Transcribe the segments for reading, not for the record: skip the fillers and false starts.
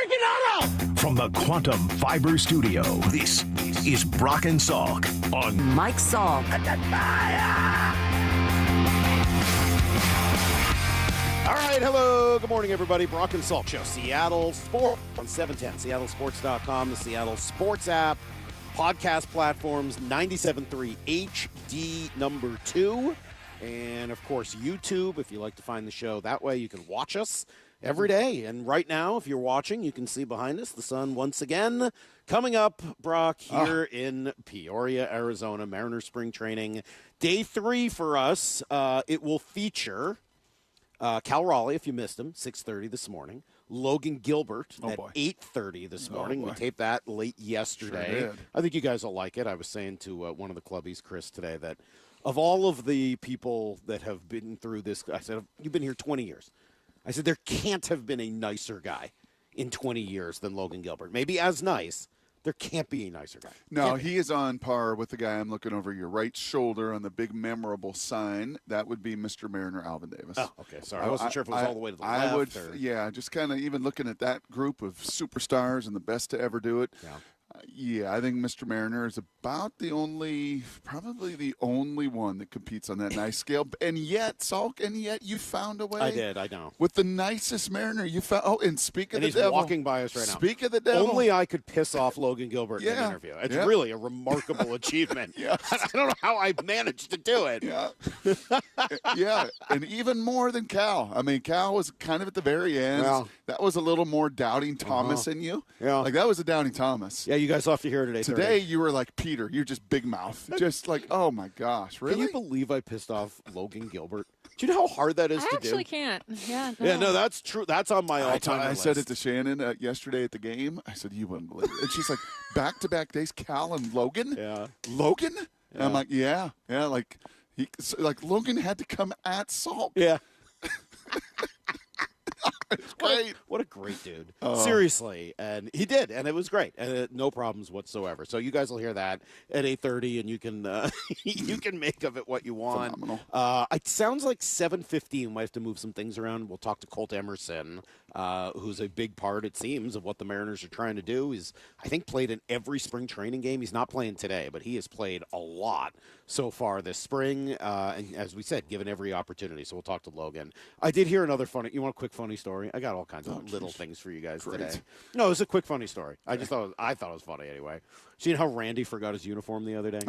freaking auto! From the Quantum Fiber Studio, this is Brock and Salk on Mike Salk. All right, hello, good morning, everybody. Brock and Salk Show, Seattle Sports on 710, seattlesports.com, the Seattle Sports app, podcast platforms, 97.3 HD number 2, and, of course, YouTube, if you like to find the show. That way you can watch us every day. And right now, if you're watching, you can see behind us the sun once again. Coming up, Brock, here in Peoria, Arizona, Mariners spring training. Day 3 for us. It will feature Cal Raleigh, if you missed him, 6:30 this morning. Logan Gilbert at 8:30 this morning. We taped that late yesterday. Sure did. I think you guys will like it. I was saying to one of the clubbies, Chris, today, that of all of the people that have been through this, I said, you've been here 20 years. I said, there can't have been a nicer guy in 20 years than Logan Gilbert. Maybe as nice. There can't be a nicer guy. No, he is on par with the guy I'm looking over your right shoulder on the big memorable sign. That would be Mr. Mariner Alvin Davis. Oh, okay. Sorry. I wasn't sure if it was all the way to the left. Yeah, just kind of even looking at that group of superstars and the best to ever do it. Yeah. I think Mr. Mariner is probably the only one that competes on that nice scale. And yet, Salk, you found a way. I did, I know. With the nicest Mariner you found. Oh, and speak of the he's devil. Walking by us right now. Speak of the devil. Only I could piss off Logan Gilbert in an interview. It's really a remarkable achievement. I don't know how I managed to do it. Yeah, and even more than Cal. I mean, Cal was kind of at the very end. Well, that was a little more doubting Thomas in you. Yeah. Like, that was a doubting Thomas. Yeah, you guys will have to hear it today. Today, you were like Peter. You're just big mouth. Just like, oh, my gosh. Really? Can you believe I pissed off Logan Gilbert? Do you know how hard that is to do? I actually can't. Yeah, no, that's true. That's on my all-time list. I said it to Shannon yesterday at the game. I said, you wouldn't believe it. And she's like, back-to-back days, Cal and Logan? Yeah. Logan? And I'm like, yeah. Like, Logan had to come at Salk. Yeah. It's great. What a great dude. Seriously. And he did, and it was great. And no problems whatsoever. So you guys will hear that at 8:30, and you can you can make of it what you want. Phenomenal. It sounds like 7:15. We have to move some things around. We'll talk to Colt Emerson, who's a big part, it seems, of what the Mariners are trying to do. He's, I think, played in every spring training game. He's not playing today, but he has played a lot so far this spring. And as we said, given every opportunity. So we'll talk to Logan. I did hear another funny. You want a quick funny story? I got all kinds of little things for you guys today. No, it was a quick funny story. I thought it was funny anyway. So you know how Randy forgot his uniform the other day?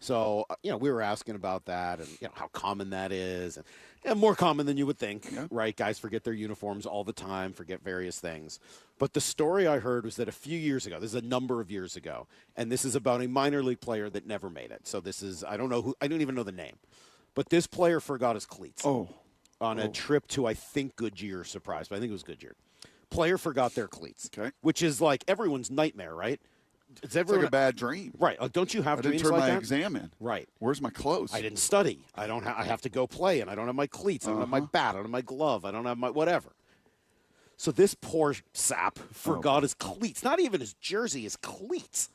So we were asking about that and how common that is, and more common than you would think, right? Guys forget their uniforms all the time, forget various things. But the story I heard was that a few years ago, this is a number of years ago, and this is about a minor league player that never made it. So this is, I don't even know the name, but this player forgot his cleats. On a trip to, I think, Goodyear, surprise, but I think it was Goodyear. Player forgot their cleats, which is like everyone's nightmare, right? It's like a bad dream. Right. Like, don't you have dreams like that? I didn't turn my exam in. Right. Where's my clothes? I didn't study. I have to go play, and I don't have my cleats. I don't have my bat. I don't have my glove. I don't have my whatever. So this poor sap forgot his cleats. Not even his jersey, his cleats.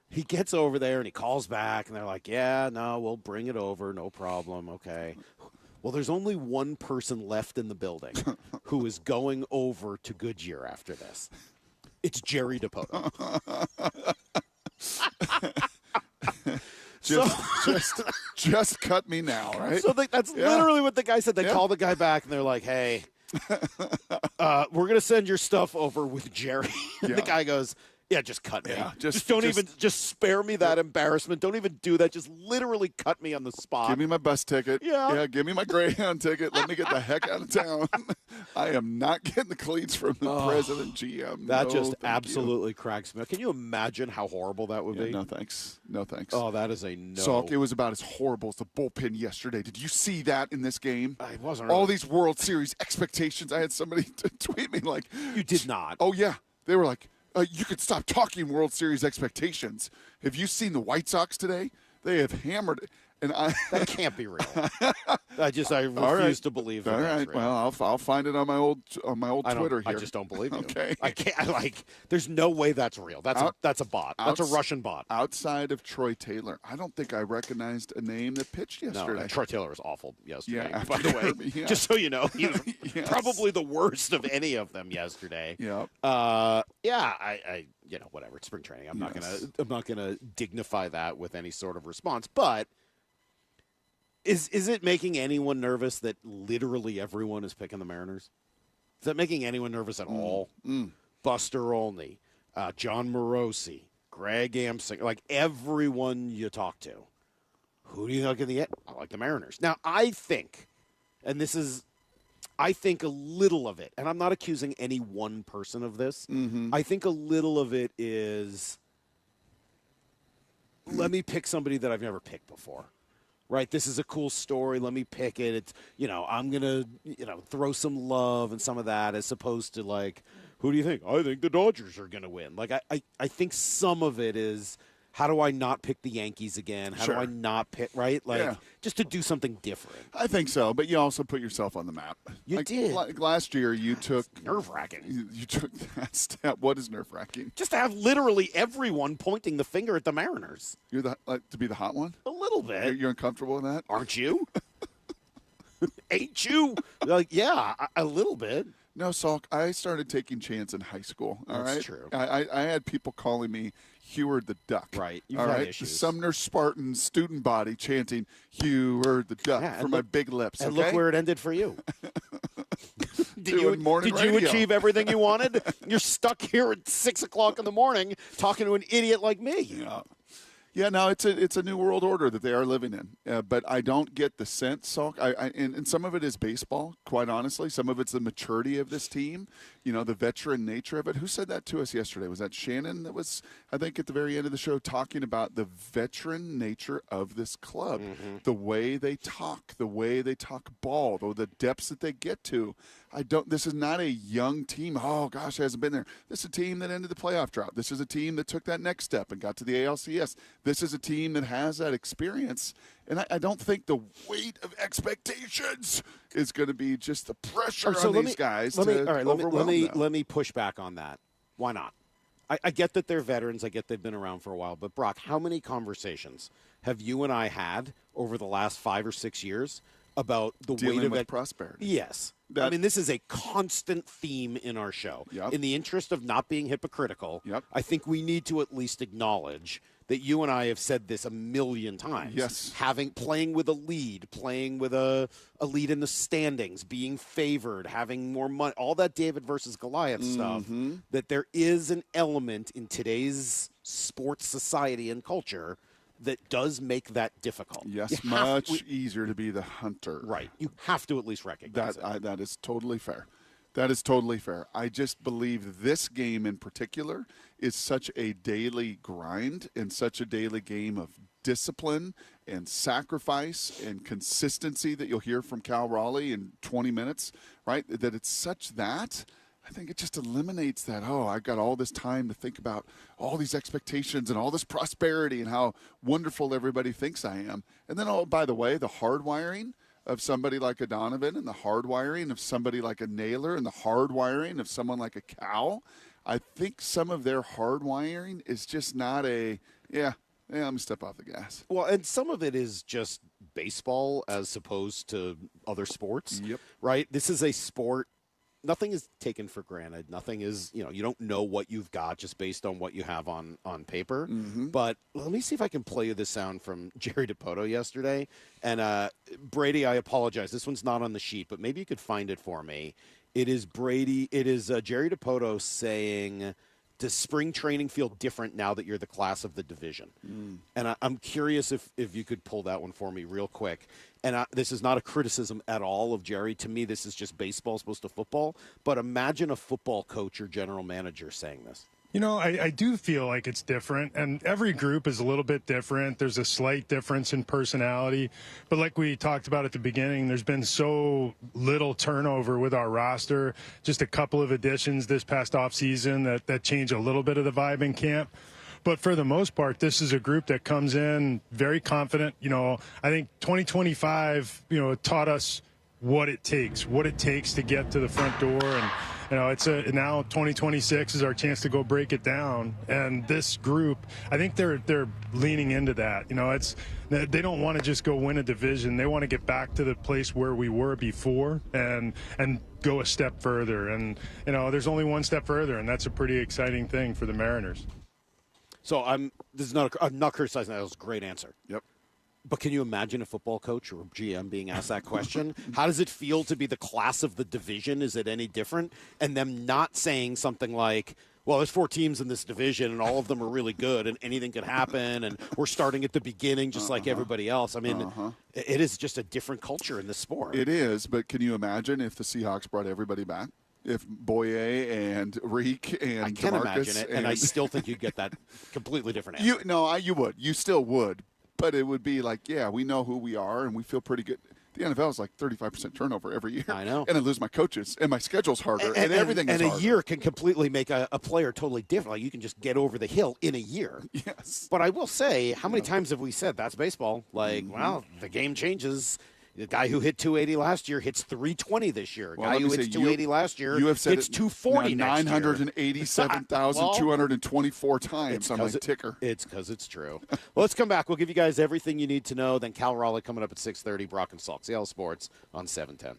He gets over there, and he calls back, and they're like, yeah, no, we'll bring it over. No problem. Okay. Well, there's only one person left in the building who is going over to Goodyear after this. It's Jerry DePoto. just cut me now, right? So that's literally what the guy said. They call the guy back, and they're like, hey, we're going to send your stuff over with Jerry. And the guy goes, yeah, just cut me. Yeah, just spare me that embarrassment. Don't even do that. Just literally cut me on the spot. Give me my bus ticket. Yeah. Give me my Greyhound ticket. Let me get the heck out of town. I am not getting the cleats from the president GM. That absolutely cracks me up. Can you imagine how horrible that would be? No, thanks. No, thanks. Oh, that is a no. Salk, it was about as horrible as the bullpen yesterday. Did you see that in this game? I wasn't. All these World Series expectations. I had somebody tweet me like, you did not. Oh, yeah. They were like, you could stop talking World Series expectations. Have you seen the White Sox today? They have hammered. And that can't be real. I refuse to believe that. All right. That's real. Well, I'll find it on my old Twitter here. I just don't believe you. Okay. I can't. There's no way that's real. That's a bot. That's a Russian bot. Outside of Troy Taylor, I don't think I recognized a name that pitched yesterday. No, Troy Taylor was awful yesterday. Yeah, by the way, yeah. Just so you know, he was Yes. probably the worst of any of them yesterday. Yeah. I whatever. It's spring training. I'm not gonna dignify that with any sort of response. But is it making anyone nervous that literally everyone is picking the Mariners? Is that making anyone nervous at all? Buster Olney, John Morosi, Greg Amsing, like everyone you talk to. Who do you think in the end? I like the Mariners. Now, I think a little of it, and I'm not accusing any one person of this. I think a little of it is, let me pick somebody that I've never picked before. Right, this is a cool story. Let me pick it. It's, I'm gonna, throw some love and some of that, as opposed to like, who do you think? I think the Dodgers are gonna win. Like, I think some of it is, how do I not pick the Yankees again? How do I not pick, right? Like, just to do something different. I think so, but you also put yourself on the map. You did. Like last year, you took nerve-wracking. You took that step. What is nerve-wracking? Just to have literally everyone pointing the finger at the Mariners. You're to be the hot one? A little bit. You're uncomfortable with that? Aren't you? Ain't you? Like, yeah, a little bit. No, Salk, I started taking chants in high school. All right? That's true. I had people calling me Heward the Duck. Right. You've all had right. issues. The Sumner Spartan student body chanting Heward the Duck for my big lips. And okay? look where it ended for you. Did radio. you achieve everything you wanted? You're stuck here at 6 o'clock in the morning talking to an idiot like me. Yeah. Yeah, no, it's a new world order that they are living in. But I don't get the sense, Salk. And some of it is baseball, quite honestly. Some of it's the maturity of this team, the veteran nature of it. Who said that to us yesterday? Was that Shannon that was, I think, at the very end of the show talking about the veteran nature of this club, the way they talk ball, the depths that they get to. This is not a young team. Oh, gosh, it hasn't been there. This is a team that ended the playoff drought. This is a team that took that next step and got to the ALCS. This is a team that has that experience. And I don't think the weight of expectations is going to be just the pressure on these guys Let me push back on that. Why not? I get that they're veterans. I get they've been around for a while. But, Brock, how many conversations have you and I had over the last 5 or 6 years about the dealing weight of with prosperity? Yes. I mean, this is a constant theme in our show. Yep. In the interest of not being hypocritical, Yep. I think we need to at least acknowledge that you and I have said this a million times. Yes. Playing with a lead, playing with a lead in the standings, being favored, having more money, all that David versus Goliath stuff, that there is an element in today's sports society and culture that does make that difficult. Yes, much easier to be the hunter. Right. You have to at least recognize that. That is totally fair. That is totally fair. I just believe this game in particular is such a daily grind and such a daily game of discipline and sacrifice and consistency that you'll hear from Cal Raleigh in 20 minutes, right? That it's such that I think it just eliminates that, I've got all this time to think about all these expectations and all this prosperity and how wonderful everybody thinks I am. And then, by the way, the hardwiring of somebody like a Donovan and the hardwiring of somebody like a Naylor and the hardwiring of someone like a Cal, I think some of their hardwiring is just not let me step off the gas. Well, and some of it is just baseball as opposed to other sports. Yep. Right? This is a sport. Nothing is taken for granted. Nothing is, you don't know what you've got just based on what you have on paper. But let me see if I can play you this sound from Jerry DiPoto yesterday. And Brady, I apologize. This one's not on the sheet, but maybe you could find it for me. It is Jerry DiPoto saying, does spring training feel different now that you're the class of the division? And I'm curious if you could pull that one for me real quick. And this is not a criticism at all of Jerry. To me, this is just baseball as opposed to football. But imagine a football coach or general manager saying this. I do feel like it's different, and every group is a little bit different. There's a slight difference in personality, but like we talked about at the beginning, there's been so little turnover with our roster, just a couple of additions this past offseason that change a little bit of the vibe in camp. But for the most part, this is a group that comes in very confident. I think 2025, taught us what it takes to get to the front door. And, it's now 2026 is our chance to go break it down. And this group, I think they're leaning into that. They don't want to just go win a division. They want to get back to the place where we were before and go a step further. And, there's only one step further, and that's a pretty exciting thing for the Mariners. So I'm not criticizing that. That was a great answer. Yep. But can you imagine a football coach or a GM being asked that question? How does it feel to be the class of the division? Is it any different? And them not saying something like, well, there's 4 teams in this division, and all of them are really good, and anything could happen, and we're starting at the beginning just like everybody else. I mean, it is just a different culture in the sport. It is, but can you imagine if the Seahawks brought everybody back? If Boye and Reek and I can DeMarcus imagine it, and I still think you'd get that completely different answer. You would. You still would. But it would be like, yeah, we know who we are, and we feel pretty good. The NFL is like 35% turnover every year. I know. And I lose my coaches, and my schedule's harder, and everything is harder. And a year can completely make a player totally different. Like, you can just get over the hill in a year. Yes. But I will say, how many times have we said that's baseball? Like, well, the game changes. The guy who hit 280 last year hits 320 this year. A guy who hits 280 last year hits 240 next year. 987,224 times on my ticker. It's because it's true. Well, let's come back. We'll give you guys everything you need to know. Then Cal Raleigh coming up at 6:30. Brock and Salk, Seattle Sports on 710.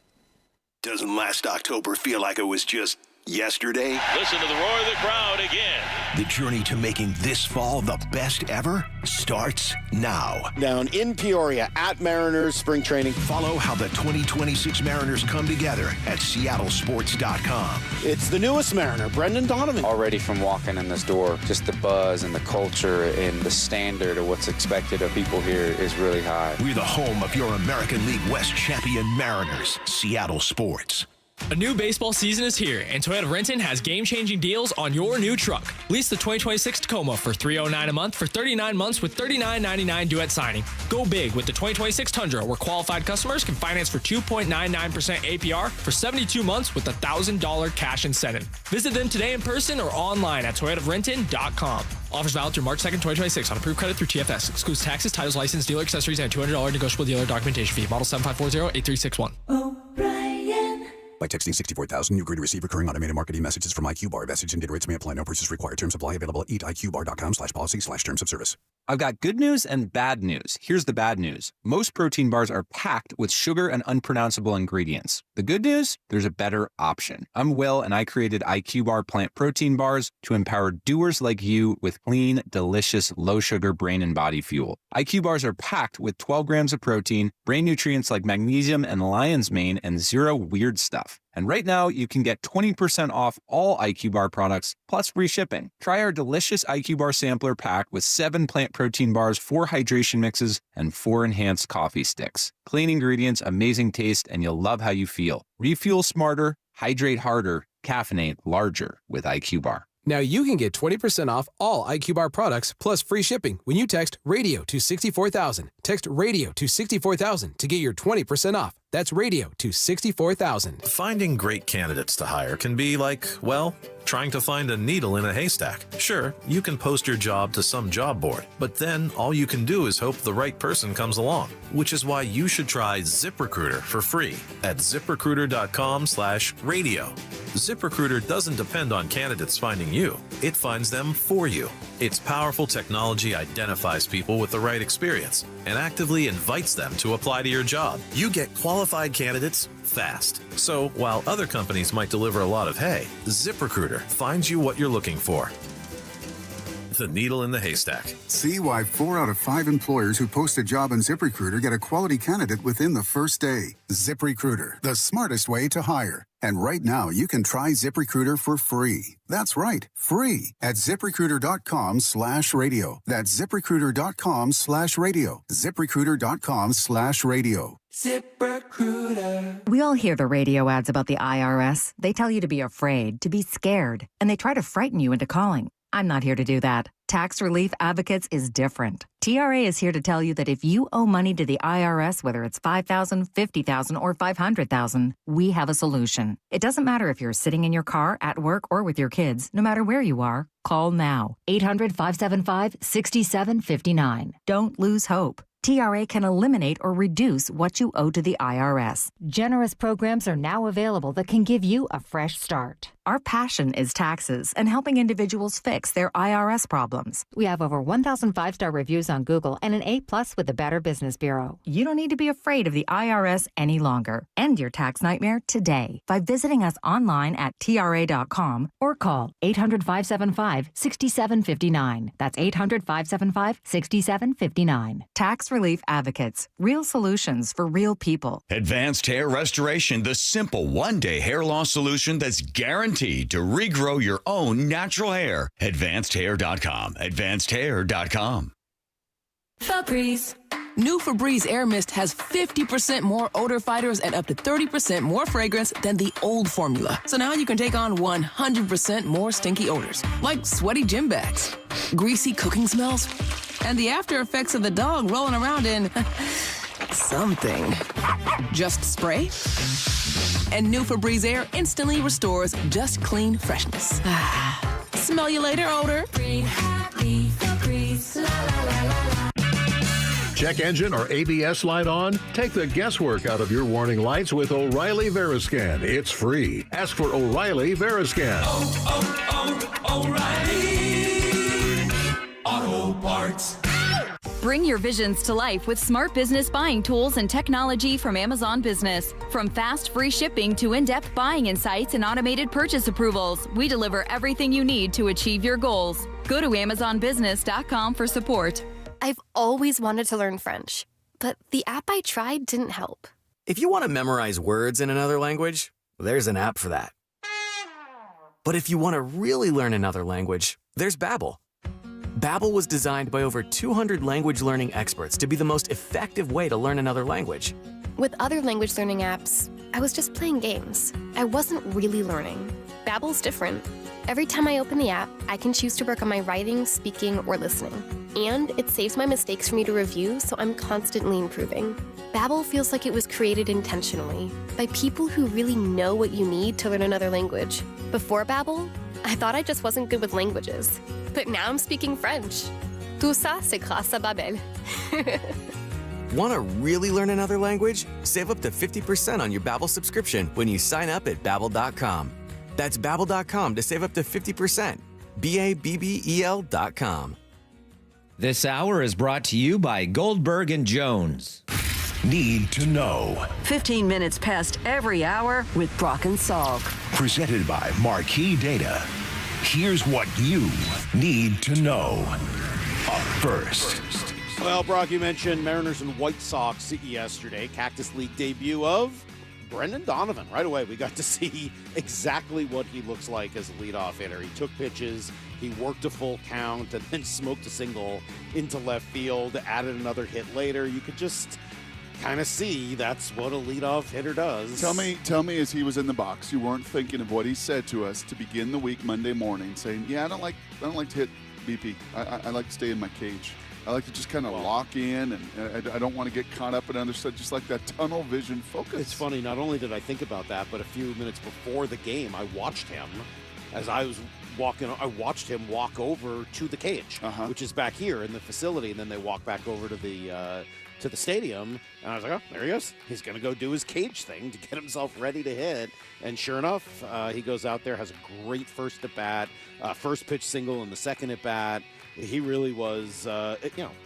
Doesn't last October feel like it was just yesterday? Listen to the roar of the crowd again. The journey to making this fall the best ever starts now. Down in Peoria at Mariners spring training. Follow how the 2026 Mariners come together at seattlesports.com. It's the newest Mariner, Brendan Donovan. Already from walking in this door, just the buzz and the culture and the standard of what's expected of people here is really high. We're the home of your American League West champion Mariners, Seattle Sports. A new baseball season is here, and Toyota Renton has game-changing deals on your new truck. Lease the 2026 Tacoma for $309 a month for 39 months with $39.99 due at signing. Go big with the 2026 Tundra, where qualified customers can finance for 2.99% APR for 72 months with a $1,000 cash incentive. Visit them today in person or online at toyotarenton.com. Offers valid through March 2nd, 2026 on approved credit through TFS. Excludes taxes, titles, license, dealer accessories, and $200 negotiable dealer documentation fee. Model 7540-8361. By texting 64,000, you agree to receive recurring automated marketing messages from IQ Bar. Message and data rates may apply. No purchase required. Terms apply. Available at eatiqbar.com/policy/terms of service. I've got good news and bad news. Here's the bad news. Most protein bars are packed with sugar and unpronounceable ingredients. The good news? There's a better option. I'm Will, and I created IQ Bar plant protein bars to empower doers like you with clean, delicious, low-sugar brain and body fuel. IQ Bars are packed with 12 grams of protein, brain nutrients like magnesium and lion's mane, and zero weird stuff. And right now, you can get 20% off all IQ Bar products, plus free shipping. Try our delicious IQ Bar sampler pack with 7 plant protein bars, 4 hydration mixes, and 4 enhanced coffee sticks. Clean ingredients, amazing taste, and you'll love how you feel. Refuel smarter, hydrate harder, caffeinate larger with IQ Bar. Now you can get 20% off all IQ Bar products plus free shipping when you text radio to 64,000. Text radio to 64,000 to get your 20% off. That's radio to 64,000. Finding great candidates to hire can be like, well, trying to find a needle in a haystack. Sure, you can post your job to some job board, but then all you can do is hope the right person comes along, which is why you should try ZipRecruiter for free at ziprecruiter.com/radio. ZipRecruiter doesn't depend on candidates finding you. It finds them for you. Its powerful technology identifies people with the right experience and actively invites them to apply to your job. You get qualified candidates fast. So while other companies might deliver a lot of hay, ZipRecruiter finds you what you're looking for. The needle in the haystack. See why 4 out of 5 employers who post a job on ZipRecruiter get a quality candidate within the first day. ZipRecruiter, the smartest way to hire. And right now, you can try ZipRecruiter for free. That's right, free at ZipRecruiter.com/radio. That's ZipRecruiter.com/radio. ZipRecruiter.com/radio. ZipRecruiter. We all hear the radio ads about the IRS. They tell you to be afraid, to be scared, and they try to frighten you into calling. I'm not here to do that. Tax Relief Advocates is different. TRA is here to tell you that if you owe money to the IRS, whether it's $5,000, $50,000, or $500,000, we have a solution. It doesn't matter if you're sitting in your car, at work, or with your kids. No matter where you are, call now. 800-575-6759. Don't lose hope. TRA can eliminate or reduce what you owe to the IRS. Generous programs are now available that can give you a fresh start. Our passion is taxes and helping individuals fix their IRS problems. We have over 1,000 5-star reviews on Google and an A+ with the Better Business Bureau. You don't need to be afraid of the IRS any longer. End your tax nightmare today by visiting us online at TRA.com or call 800-575-6759. That's 800-575-6759. Tax Relief Advocates. Real solutions for real people. Advanced Hair Restoration, the simple one-day hair loss solution that's guaranteed to regrow your own natural hair. AdvancedHair.com. AdvancedHair.com. Febreze. New Febreze Air Mist has 50% more odor fighters and up to 30% more fragrance than the old formula. So now you can take on 100% more stinky odors, like sweaty gym bags, greasy cooking smells, and the after effects of the dog rolling around in something. Just spray, and new Febreze Air instantly restores just clean freshness. Smell you later, odor. Breathe happy, Febreze. La, la, la, la, la. Check engine or ABS light on? Take the guesswork out of your warning lights with O'Reilly Veriscan. It's free. Ask for O'Reilly Veriscan. O'Reilly Auto Parts. Bring your visions to life with smart business buying tools and technology from Amazon Business. From fast, free shipping to in-depth buying insights and automated purchase approvals, we deliver everything you need to achieve your goals. Go to AmazonBusiness.com for support. I've always wanted to learn French, but the app I tried didn't help. If you want to memorize words in another language, there's an app for that. But if you want to really learn another language, there's Babbel. Babbel was designed by over 200 language learning experts to be the most effective way to learn another language. With other language learning apps, I was just playing games. I wasn't really learning. Babbel's different. Every time I open the app, I can choose to work on my writing, speaking, or listening. And it saves my mistakes for me to review, so I'm constantly improving. Babbel feels like it was created intentionally by people who really know what you need to learn another language. Before Babbel, I thought I just wasn't good with languages. But now I'm speaking French. Tout ça, c'est grâce à Babbel. Want to really learn another language? Save up to 50% on your Babbel subscription when you sign up at Babbel.com. That's Babbel.com to save up to 50%. Babbel.com. This hour is brought to you by Goldberg and Jones. Need to know. 15 minutes past every hour with Brock and Salk. Presented by Marquee Data. Here's what you need to know. Up first. Well, Brock, you mentioned Mariners and White Sox yesterday. Cactus League debut of Brendan Donovan. Right away, we got to see exactly what he looks like as a leadoff hitter. He took pitches, he worked a full count, and then smoked a single into left field, added another hit later. You could just kind of see that's what a leadoff hitter does. Tell me, as he was in the box, you weren't thinking of what he said to us to begin the week Monday morning, saying, "Yeah, I don't like to hit BP. I like to stay in my cage. I like to just kind of lock in, and I don't want to get caught up in other stuff, just like that tunnel vision focus." It's funny, not only did I think about that, but a few minutes before the game, I watched him as I was walking. I watched him walk over to the cage, which is back here in the facility, and then they walk back over to the stadium, and I was like, oh, there he is. He's going to go do his cage thing to get himself ready to hit. And sure enough, he goes out there, has a great first at-bat, first pitch single in the second at-bat. He really was,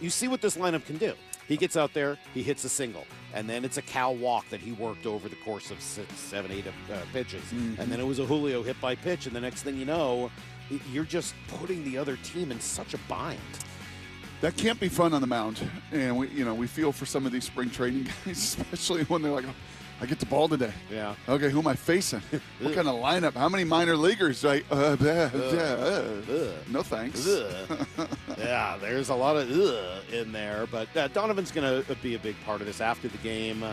you see what this lineup can do. He gets out there, he hits a single, and then it's a Cal walk that he worked over the course of 6, 7, 8 pitches. Mm-hmm. And then it was a Julio hit by pitch, and the next thing you know, you're just putting the other team in such a bind. That can't be fun on the mound, and we feel for some of these spring training guys, especially when they're like, I get the ball today. Yeah. Okay, who am I facing? What kind of lineup? How many minor leaguers? No thanks. Yeah, there's a lot of in there. But Donovan's going to be a big part of this after the game.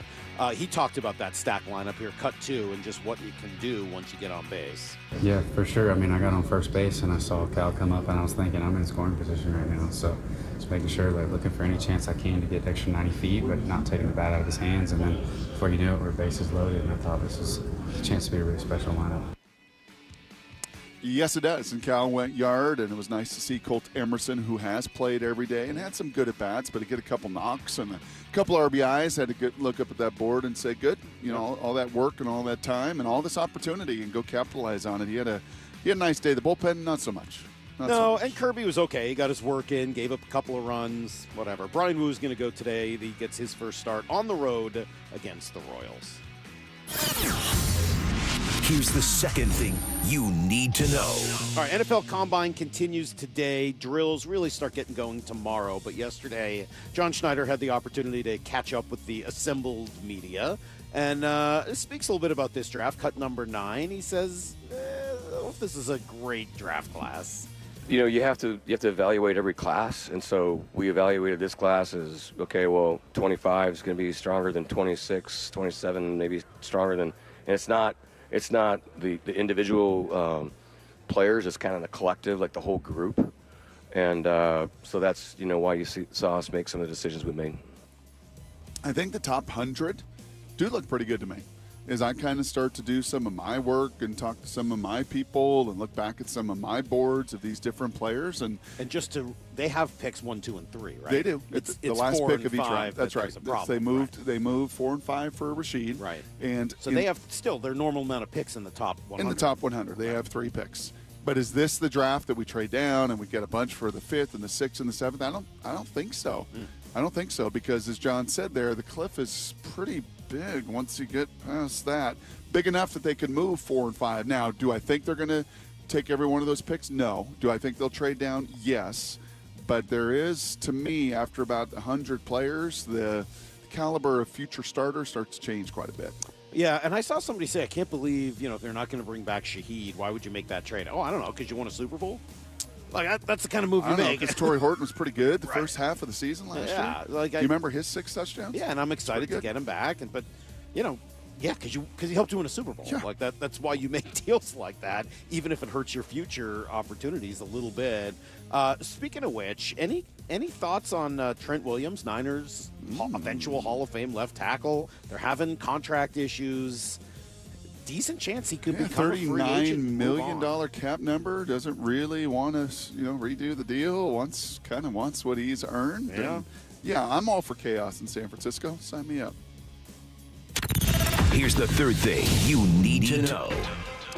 He talked about that stack lineup here, cut 2, and just what you can do once you get on base. Yeah, for sure. I mean, I got on first base, and I saw Cal come up, and I was thinking, I'm in scoring position right now. So just making sure, like, looking for any chance I can to get extra 90 feet, but not taking the bat out of his hands. And then before you knew it, we're bases loaded, and I thought this was a chance to be a really special lineup. Yes, it does. And Cal went yard, and it was nice to see Colt Emerson, who has played every day and had some good at-bats, but to get a couple knocks and a couple RBIs, had a good look up at that board and say, good, you know, all that work and all that time and all this opportunity, and go capitalize on it. He had a nice day. The bullpen, not so much. No, and Kirby was okay. He got his work in, gave up a couple of runs, whatever. Brian Woo's going to go today. He gets his first start on the road against the Royals. Here's the second thing you need to know. All right, NFL Combine continues today. Drills really start getting going tomorrow. But yesterday, John Schneider had the opportunity to catch up with the assembled media and speaks a little bit about this draft, cut number 9. He says, this is a great draft class. You know, you have to evaluate every class, and so we evaluated this class as, okay, well, 25 is going to be stronger than 26, 27 maybe stronger than, and it's not the individual players, it's kind of the collective, like the whole group, and so that's, you know, why you saw us make some of the decisions we made. I think the top 100 do look pretty good to me. As I kind of start to do some of my work and talk to some of my people and look back at some of my boards of these different players. And just they have picks 1, 2, and 3, right? They do. It's the last 4 pick and of each 5 round. That's right. Problem, they moved 4 and 5 for Rashid. Right. And so they have still their normal amount of picks in the top 100. In the top 100, they have 3 picks. But is this the draft that we trade down and we get a bunch for the 5th and the 6th and the 7th? I don't think so. I don't think so, because as John said there, the cliff is pretty big once you get past that. Big enough that they can move 4 and 5. Now, do I think they're going to take every one of those picks? No. Do I think they'll trade down? Yes. But there is, to me, after about 100 players, the caliber of future starters starts to change quite a bit. Yeah, and I saw somebody say, I can't believe, if they're not going to bring back Shaheed, why would you make that trade? Oh, I don't know, because you won a Super Bowl? Like, that's the kind of move you make. Because Torrey Horton was pretty good the first half of the season last year. Yeah. You remember his 6 touchdowns? Yeah, and I'm excited to get him back. But because he helped you win a Super Bowl. Yeah. Like that's why you make deals like that, even if it hurts your future opportunities a little bit. Speaking of which, any thoughts on Trent Williams, Niners eventual Hall of Fame left tackle? They're having contract issues. Decent chance he could become a free agent. $39 million cap number. Doesn't really want to, redo the deal. Wants what he's earned. Yeah. And I'm all for chaos in San Francisco. Sign me up. Here's the third thing you need to know.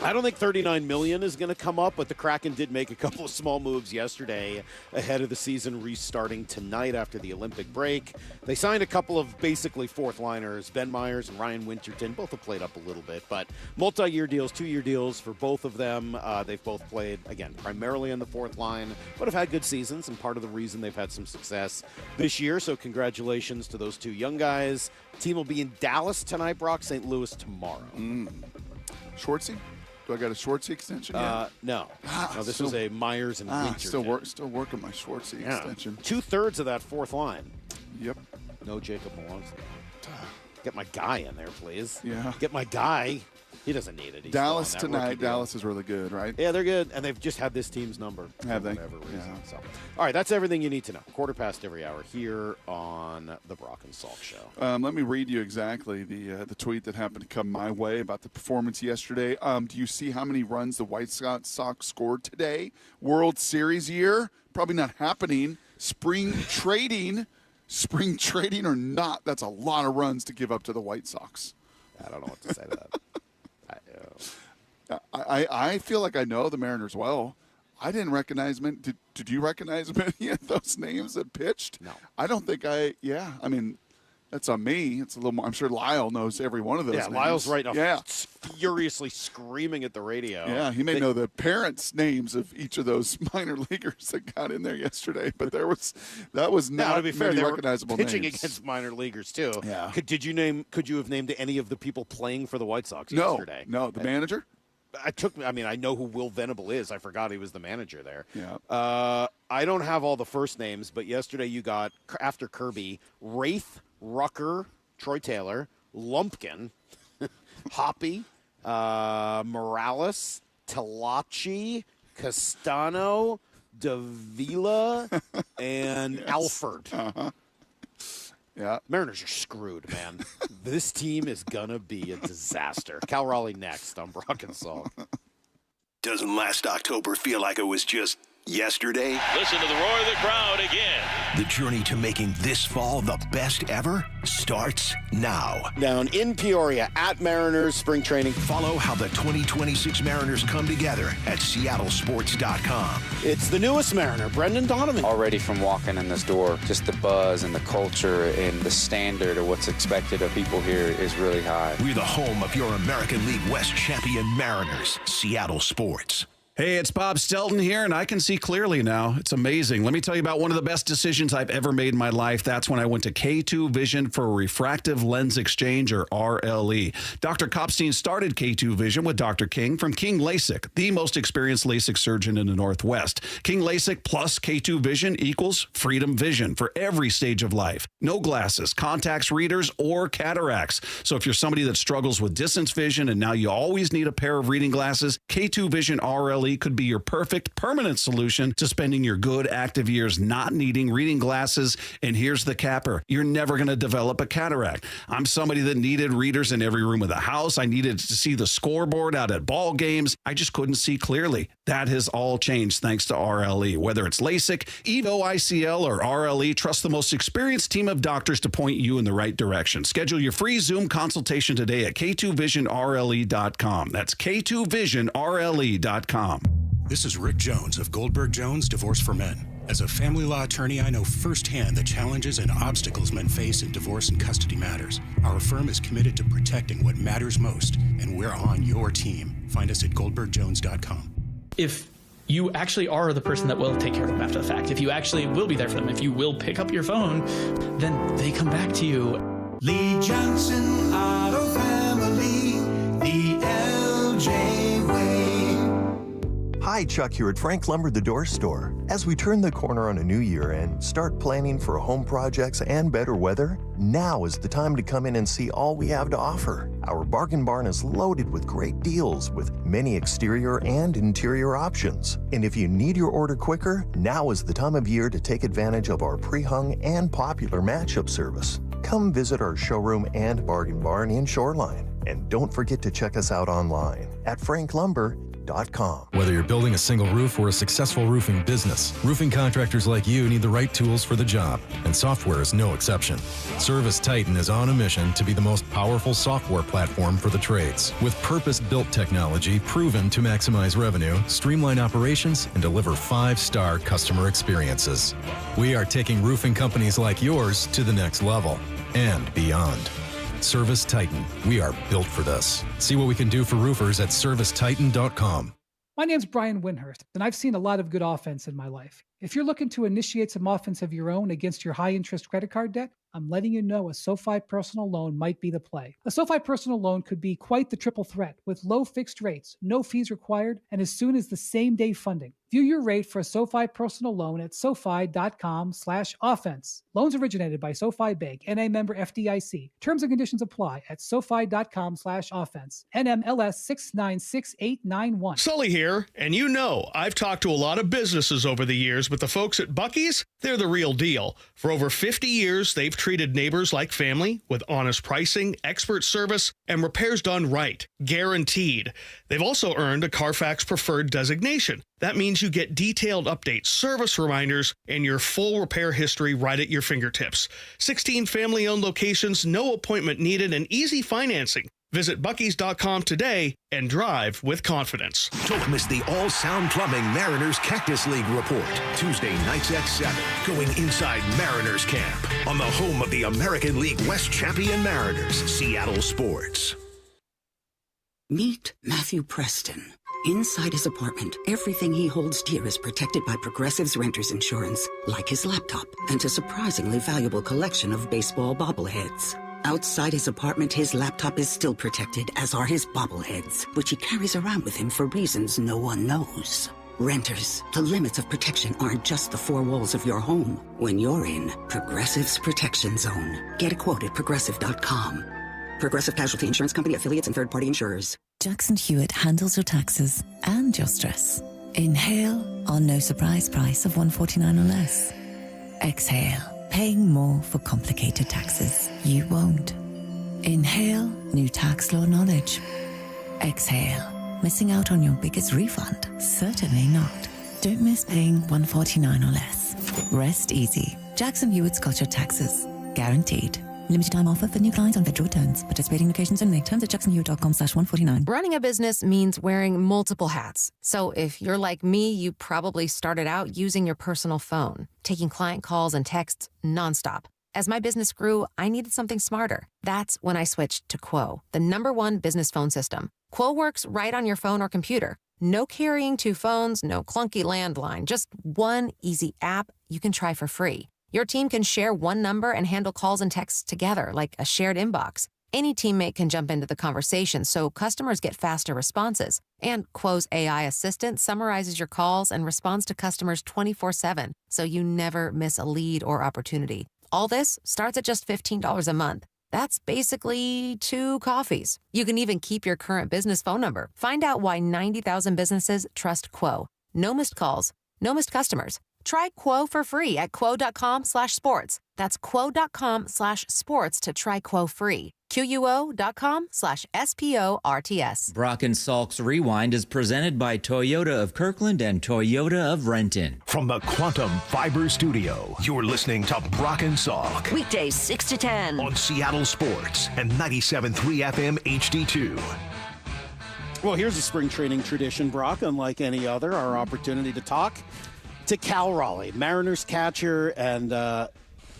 I don't think $39 million is going to come up, but the Kraken did make a couple of small moves yesterday ahead of the season restarting tonight after the Olympic break. They signed a couple of basically fourth-liners, Ben Myers and Ryan Winterton. Both have played up a little bit, but multi-year deals, 2-year deals for both of them. They've both played, again, primarily on the fourth line, but have had good seasons, and part of the reason they've had some success this year. So congratulations to those 2 young guys. Team will be in Dallas tonight, Brock, St. Louis tomorrow. Schwartzy? Do I got a Schwartzy extension yet? No. No, this was a Myers and Winterton. Still working my Schwartzy extension. 2/3 of that fourth line. Yep. No Jacob Maloney. Get my guy in there, please. Yeah. Get my guy. He doesn't need it. He's Dallas still on that tonight. rookie deal. Dallas is really good, right? Yeah, they're good, and they've just had this team's number. Have for they? whatever reason. Yeah. So, all right, that's everything you need to know. 1/4 every hour here on the Brock and Salk Show. Let me read you exactly the tweet that happened to come my way about the performance yesterday. Do you see how many runs the White Sox scored today? World Series year? Probably not happening. Spring trading or not, that's a lot of runs to give up to the White Sox. I don't know what to say to that. I feel like I know the Mariners well. I didn't recognize them. Did you recognize many of those names that pitched? No. I don't think I mean, That's on me. It's a little more. I'm sure Lyle knows every one of those. Yeah, names. Lyle's right now. Yeah. Furiously screaming at the radio. Yeah, he may know the parents' names of each of those minor leaguers that got in there yesterday, but that was not to be fair, many they recognizable were pitching names. against minor leaguers too. Yeah. Could you have named any of the people playing for the White Sox No, yesterday? no, the manager. I know who Will Venable is. I forgot he was the manager there. Yeah. I don't have all the first names, but yesterday you got, after Kirby, Wraith, Rucker, Troy Taylor, Lumpkin, Hoppy, Morales, Talachi, Castano, Davila, and Alford. Uh-huh. Yeah. Mariners are screwed, man. This team is going to be a disaster. Cal Raleigh next on Brock and Salk. Doesn't last October feel like it was just yesterday? Listen to the roar of the crowd again. The journey to making this fall the best ever starts now. Down in Peoria at Mariners spring training. Follow how the 2026 Mariners come together at seattlesports.com. It's the newest Mariner, Brendan Donovan. Already from walking in this door, just the buzz and the culture and the standard of what's expected of people here is really high. We're the home of your American League West champion Mariners, Seattle Sports. Hey, it's Bob Stelton here, and I can see clearly now. It's amazing. Let me tell you about one of the best decisions I've ever made in my life. That's when I went to K2 Vision for Refractive Lens Exchange, or RLE. Dr. Kopstein started K2 Vision with Dr. King from King LASIK, the most experienced LASIK surgeon in the Northwest. King LASIK plus K2 Vision equals freedom vision for every stage of life. No glasses, contacts, readers, or cataracts. So if you're somebody that struggles with distance vision and now you always need a pair of reading glasses, K2 Vision RLE could be your perfect permanent solution to spending your good active years not needing reading glasses. And here's the capper. You're never going to develop a cataract. I'm somebody that needed readers in every room of the house. I needed to see the scoreboard out at ball games. I just couldn't see clearly. That has all changed thanks to RLE. Whether it's LASIK, EVO ICL, or RLE, trust the most experienced team of doctors to point you in the right direction. Schedule your free Zoom consultation today at K2VisionRLE.com. That's K2VisionRLE.com. This is Rick Jones of Goldberg Jones Divorce for Men. As a family law attorney, I know firsthand the challenges and obstacles men face in divorce and custody matters. Our firm is committed to protecting what matters most, and we're on your team. Find us at goldbergjones.com. If you actually are the person that will take care of them after the fact, if you actually will be there for them, if you will pick up your phone, then they come back to you. Lee Johnson Auto Family, the LJ way. Hi, Chuck here at Frank Lumber, the door store. As we turn the corner on a new year and start planning for home projects and better weather, now is the time to come in and see all we have to offer. Our bargain barn is loaded with great deals with many exterior and interior options. And if you need your order quicker, now is the time of year to take advantage of our pre-hung and popular matchup service. Come visit our showroom and bargain barn in Shoreline. And don't forget to check us out online at franklumber.com. Whether you're building a single roof or a successful roofing business, roofing contractors like you need the right tools for the job, and software is no exception. Service Titan is on a mission to be the most powerful software platform for the trades, with purpose-built technology proven to maximize revenue, streamline operations, and deliver 5-star customer experiences. We are taking roofing companies like yours to the next level and beyond. Service Titan. We are built for this. See what we can do for roofers at servicetitan.com. My name's Brian Windhurst, and I've seen a lot of good offense in my life. If you're looking to initiate some offense of your own against your high-interest credit card debt, I'm letting you know a SoFi personal loan might be the play. A SoFi personal loan could be quite the triple threat with low fixed rates, no fees required, and as soon as the same day funding. View your rate for a SoFi personal loan at SoFi.com/offense. Loans originated by SoFi Bank, NA member FDIC. Terms and conditions apply at SoFi.com/offense. NMLS 696891. Sully here, and you know I've talked to a lot of businesses over the years, but the folks at Buc-ee's, they're the real deal. For over 50 years, they've treated neighbors like family with honest pricing, expert service, and repairs done right, guaranteed. They've also earned a Carfax Preferred designation. That means you get detailed updates, service reminders, and your full repair history right at your fingertips. 16 family-owned locations, no appointment needed, and easy financing. Visit Buc-ee's.com today and drive with confidence. Don't miss the All Sound Plumbing Mariners Cactus League report. Tuesday nights at 7. Going inside Mariners camp on the home of the American League West champion Mariners, Seattle Sports. Meet Matthew Preston. Inside his apartment, everything he holds dear is protected by Progressive's renter's insurance, like his laptop and a surprisingly valuable collection of baseball bobbleheads. Outside his apartment, his laptop is still protected, as are his bobbleheads, which he carries around with him for reasons no one knows. Renters, the limits of protection aren't just the four walls of your home. When you're in Progressive's Protection Zone, get a quote at Progressive.com. Progressive Casualty Insurance Company, affiliates, and third-party insurers. Jackson Hewitt handles your taxes and your stress. Inhale on no surprise price of $149 or less. Exhale, paying more for complicated taxes. You won't. Inhale, new tax law knowledge. Exhale, missing out on your biggest refund? Certainly not. Don't miss paying $149 or less. Rest easy. Jackson Hewitt's got your taxes. Guaranteed. Limited time offer for new clients on federal returns. Participating locations only. Terms at jacksonhewitt.com/149. Running a business means wearing multiple hats. So if you're like me, you probably started out using your personal phone, taking client calls and texts nonstop. As my business grew, I needed something smarter. That's when I switched to Quo, the #1 business phone system. Quo works right on your phone or computer. No carrying two phones, no clunky landline, just one easy app you can try for free. Your team can share one number and handle calls and texts together like a shared inbox. Any teammate can jump into the conversation, so customers get faster responses. And Quo's AI assistant summarizes your calls and responds to customers 24/7, so you never miss a lead or opportunity. All this starts at just $15 a month. That's basically 2 coffees. You can even keep your current business phone number. Find out why 90,000 businesses trust Quo. No missed calls, no missed customers. Try Quo for free at quo.com/sports. That's quo.com/sports to try Quo free. QUO.com/SPORTS. Brock and Salk's Rewind is presented by Toyota of Kirkland and Toyota of Renton. From the Quantum Fiber Studio, you're listening to Brock and Salk. Weekdays 6 to 10. On Seattle Sports and 97.3 FM HD2. Well, here's a spring training tradition, Brock. Unlike any other, our opportunity to talk to Cal Raleigh, Mariners catcher and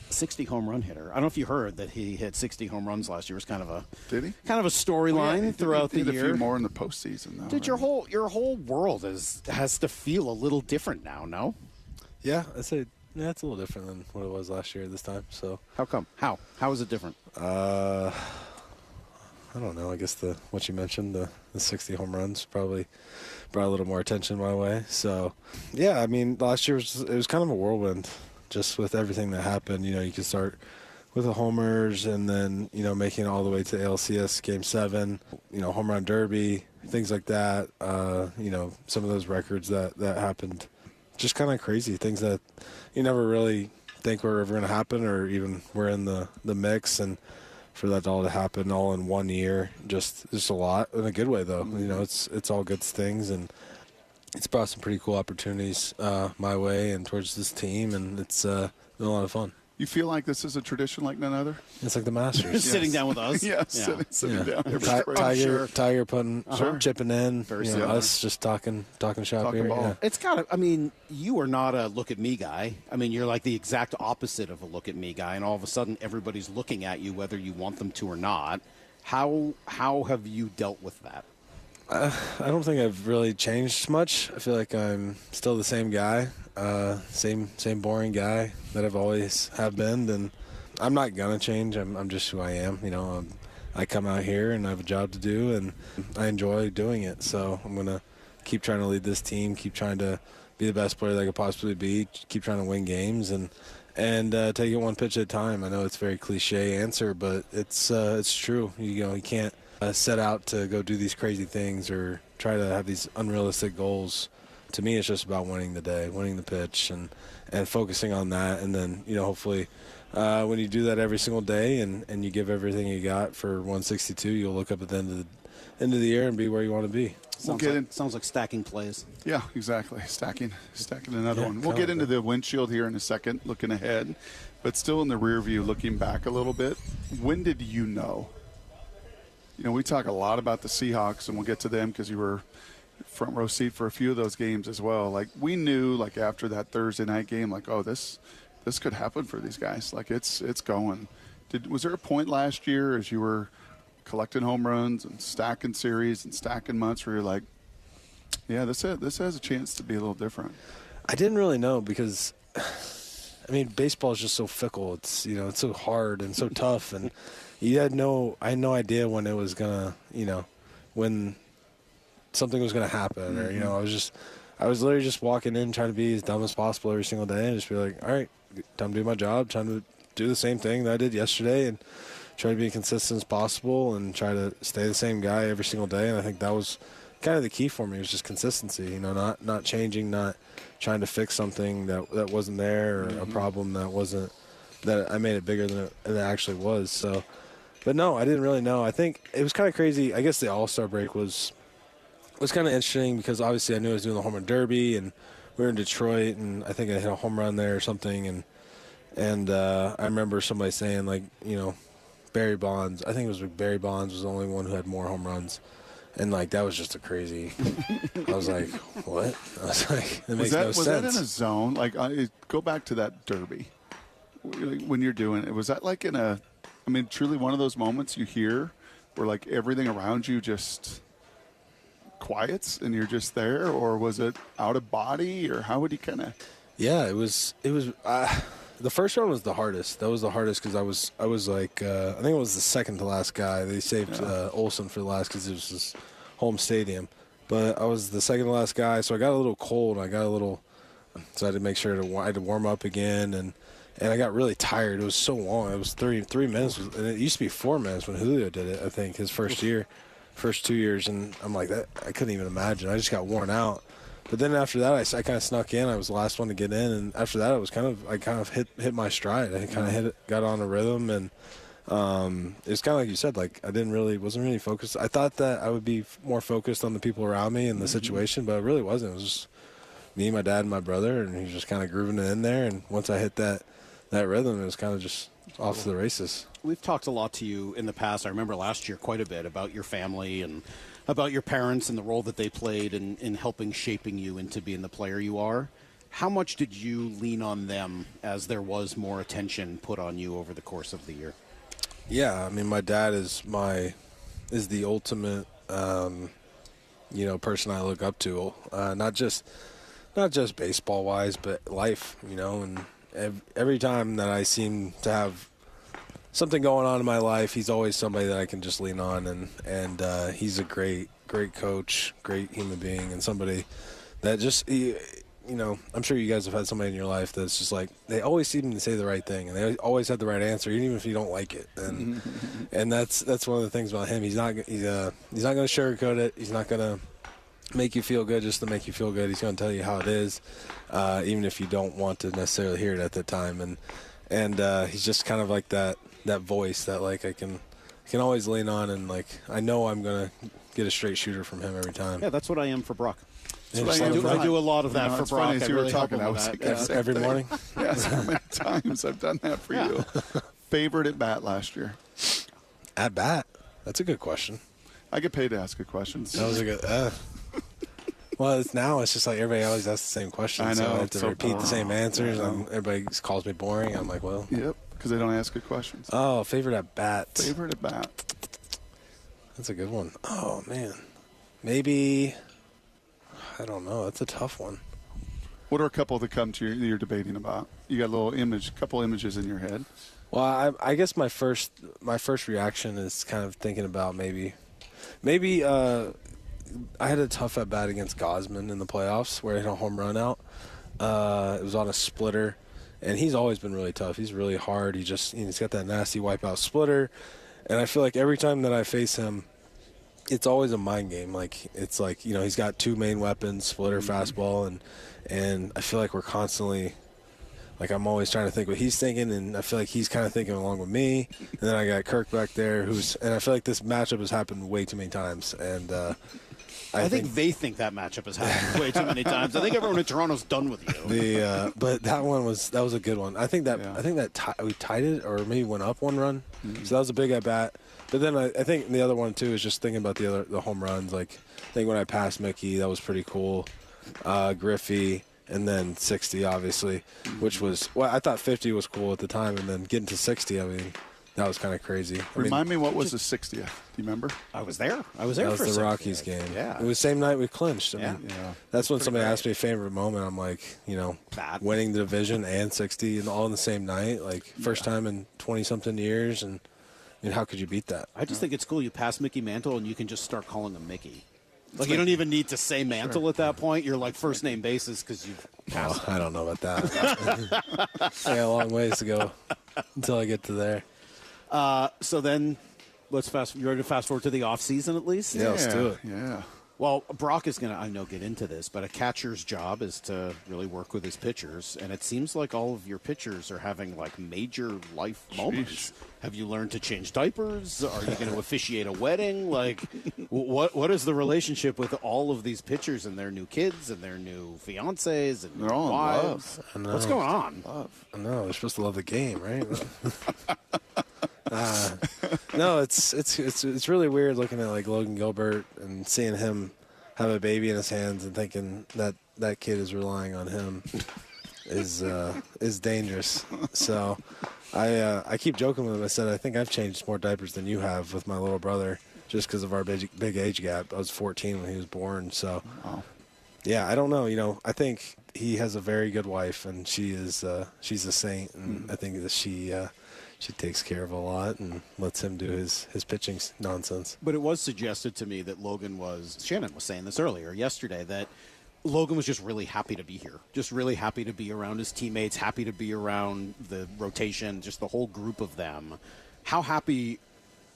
60 home run hitter. I don't know if you heard that he hit 60 home runs last year. It was kind of a storyline throughout the year. A few more in the postseason, though. Dude, right? your whole world has to feel a little different now. No? Yeah, I'd say it's a little different than what it was last year this time. So how come? How is it different? I don't know. I guess what you mentioned, the 60 home runs probably brought a little more attention my way. So, yeah, I mean, last year it was kind of a whirlwind, just with everything that happened. You know, you could start with the homers and then, making it all the way to ALCS Game 7, home run derby, things like that. Some of those records that happened, just kind of crazy, things that you never really think were ever going to happen or even were in the mix. And for that all to happen all in 1 year, just a lot in a good way, though. It's all good things, and it's brought some pretty cool opportunities my way and towards this team, and it's been a lot of fun. You feel like this is a tradition like none other? It's like the Masters. Sitting down with us. Sitting down. Tiger putting, chipping in. Us just talking shop here. Ball. Yeah. It's you are not a look at me guy. I mean, you're like the exact opposite of a look at me guy, and all of a sudden everybody's looking at you whether you want them to or not. How have you dealt with that? I don't think I've really changed much. I feel like I'm still the same guy, same boring guy that I've always have been, and I'm not gonna change. I'm just who I am. I come out here and I have a job to do, and I enjoy doing it. So I'm gonna keep trying to lead this team, keep trying to be the best player that I could possibly be, keep trying to win games, and take it one pitch at a time. I know it's a very cliche answer, but it's true. You can't set out to go do these crazy things or try to have these unrealistic goals. To me, it's just about winning the day, winning the pitch, and focusing on that. And then, hopefully when you do that every single day and you give everything you got for 162, you'll look up at the end of the year and be where you want to be. Sounds like stacking plays. Yeah, exactly. Stacking another one. We'll get into the windshield here in a second, looking ahead, but still in the rear view, looking back a little bit. When did you know? we talk a lot about the Seahawks, and we'll get to them because you were front row seat for a few of those games as well. Like, we knew, like, after that Thursday night game, like, oh, this could happen for these guys. Like, it's going. Was there a point last year as you were collecting home runs and stacking series and stacking months where you're like, yeah, this has a chance to be a little different? I didn't really know because, I mean, baseball is just so fickle. It's, it's so hard and so tough, and I had no idea when it was gonna, when something was gonna happen, or I was literally just walking in trying to be as dumb as possible every single day and just be like, all right, time to do my job, trying to do the same thing that I did yesterday and try to be consistent as possible and try to stay the same guy every single day. And I think that was kind of the key for me, was just consistency, not changing, not trying to fix something that wasn't there, or a problem that I made it bigger than it actually was. So, but no, I didn't really know. I think it was kind of crazy. I guess the All-Star break was kind of interesting because obviously I knew I was doing the home run derby, and we were in Detroit, and I think I hit a home run there or something. And I remember somebody saying, like, Barry Bonds, I think it was Barry Bonds was the only one who had more home runs. And, like, that was just a crazy – I was like, what? I was like, that makes no sense. Was that in a zone? Like, go back to that derby when you're doing it. Was that like in a – I mean, truly one of those moments you hear where, like, everything around you just quiets and you're just there? Or was it out of body? Or how would you kind of – Yeah, it was the first one was the hardest. That was the hardest because I was like, I think it was the second to last guy. They saved Olsen for the last because it was his home stadium. But I was the second to last guy, so I got a little cold. So I had to make sure I had to warm up again, and I got really tired. It was so long. It was 3 minutes, and it used to be 4 minutes when Julio did it, I think, his first 2 years. And I'm like, that I couldn't even imagine. I just got worn out. But then after that, I kind of snuck in. I was the last one to get in, and after that, I kind of hit my stride. I kind of got on a rhythm, and it's kind of like you said. Like, wasn't really focused. I thought that I would be more focused on the people around me and the situation, but I really wasn't. It was just me, my dad, and my brother, and he was just kind of grooving it in there. And once I hit that rhythm, it was kind of just off to the races. We've talked a lot to you in the past. I remember last year quite a bit about your family and about your parents and the role that they played in helping shaping you into being the player you are. How much did you lean on them as there was more attention put on you over the course of the year? Yeah, I mean, my dad is the ultimate, person I look up to. Not just baseball wise, but life. And every time that I seem to have something going on in my life, he's always somebody that I can just lean on, and he's a great coach, great human being, and somebody that just, I'm sure you guys have had somebody in your life that's just like, they always seem to say the right thing, and they always have the right answer, even if you don't like it, and that's one of the things about him. He's not going to sugarcoat it. He's not going to make you feel good just to make you feel good. He's going to tell you how it is, even if you don't want to necessarily hear it at the time, and he's just kind of like that voice that, like, I can always lean on, and, like, I know I'm going to get a straight shooter from him every time. Yeah, that's what I am for Brock. I do a lot of that for Brock. Funny, really talking, I was every morning. Yes, how many times I've done that for you. Favorite at bat last year? At bat? That's a good question. I get paid to ask good questions. That was a good. Well, it's just like everybody always asks the same question. I know. So I have to repeat the same answers. Everybody calls me boring. I'm like, well. Yep, because they don't ask good questions. Oh, favorite at bat. Favorite at bat. That's a good one. Oh, man. Maybe, I don't know. That's a tough one. What are a couple that come to you're debating about? You got a couple images in your head. Well, I guess my first reaction is kind of thinking about maybe I had a tough at bat against Gosman in the playoffs where I hit a home run out. It was on a splitter, and he's always been really tough. He's really hard. He's got that nasty wipeout splitter, and I feel like every time that I face him, it's always a mind game. Like, it's like, he's got two main weapons, splitter, fastball, and I feel like we're constantly, like, I'm always trying to think what he's thinking, and I feel like he's kind of thinking along with me. And then I got Kirk back there, and I feel like this matchup has happened way too many times, and I think they think that matchup has happened way too many times. I think everyone in Toronto's done with you. But that was a good one. I think that we tied it or maybe went up one run. So that was a big at bat. But then I think the other one too is just thinking about the home runs. Like I think when I passed Mickey, that was pretty cool. Griffey, and then 60 obviously, which was I thought 50 was cool at the time, and then getting to 60, I mean, that was kind of crazy. Remind me, what was the 60th? Do you remember? I was there. That was the 60th. Rockies game. Yeah. It was the same night we clinched. I mean, Yeah. That's when somebody asked me favorite moment. I'm like, winning the division and 60 and all in the same night, like first time in 20-something years, and I mean, how could you beat that? I just think it's cool. You pass Mickey Mantle, and you can just start calling him Mickey. Like, you don't even need to say Mantle at that point. You're like first name basis because you've passed. I don't know about that. I got a long ways to go until I get to there. So then, you ready to fast forward to the off season at least? Yeah, let's do it. Yeah. Well, Brock is going to, I know, get into this, but a catcher's job is to really work with his pitchers, and it seems like all of your pitchers are having, like, major life moments. Have you learned to change diapers? Are you going to officiate a wedding? Like, what is the relationship with all of these pitchers and their new kids and their new fiancés and They're all in wives? love. What's going on? I know, they're supposed to love the game, right? No, it's really weird looking at like Logan Gilbert and seeing him have a baby in his hands and thinking that kid is relying on him is dangerous. So I keep joking with him. I said I think I've changed more diapers than you have with my little brother just because of our big age gap. I was 14 when he was born. So yeah, I don't know. I think he has a very good wife, and she's a saint, and I think that she takes care of a lot and lets him do his pitching nonsense. But it was suggested to me that Shannon was saying this earlier yesterday, that Logan was just really happy to be here, just really happy to be around his teammates, happy to be around the rotation, just the whole group of them. How happy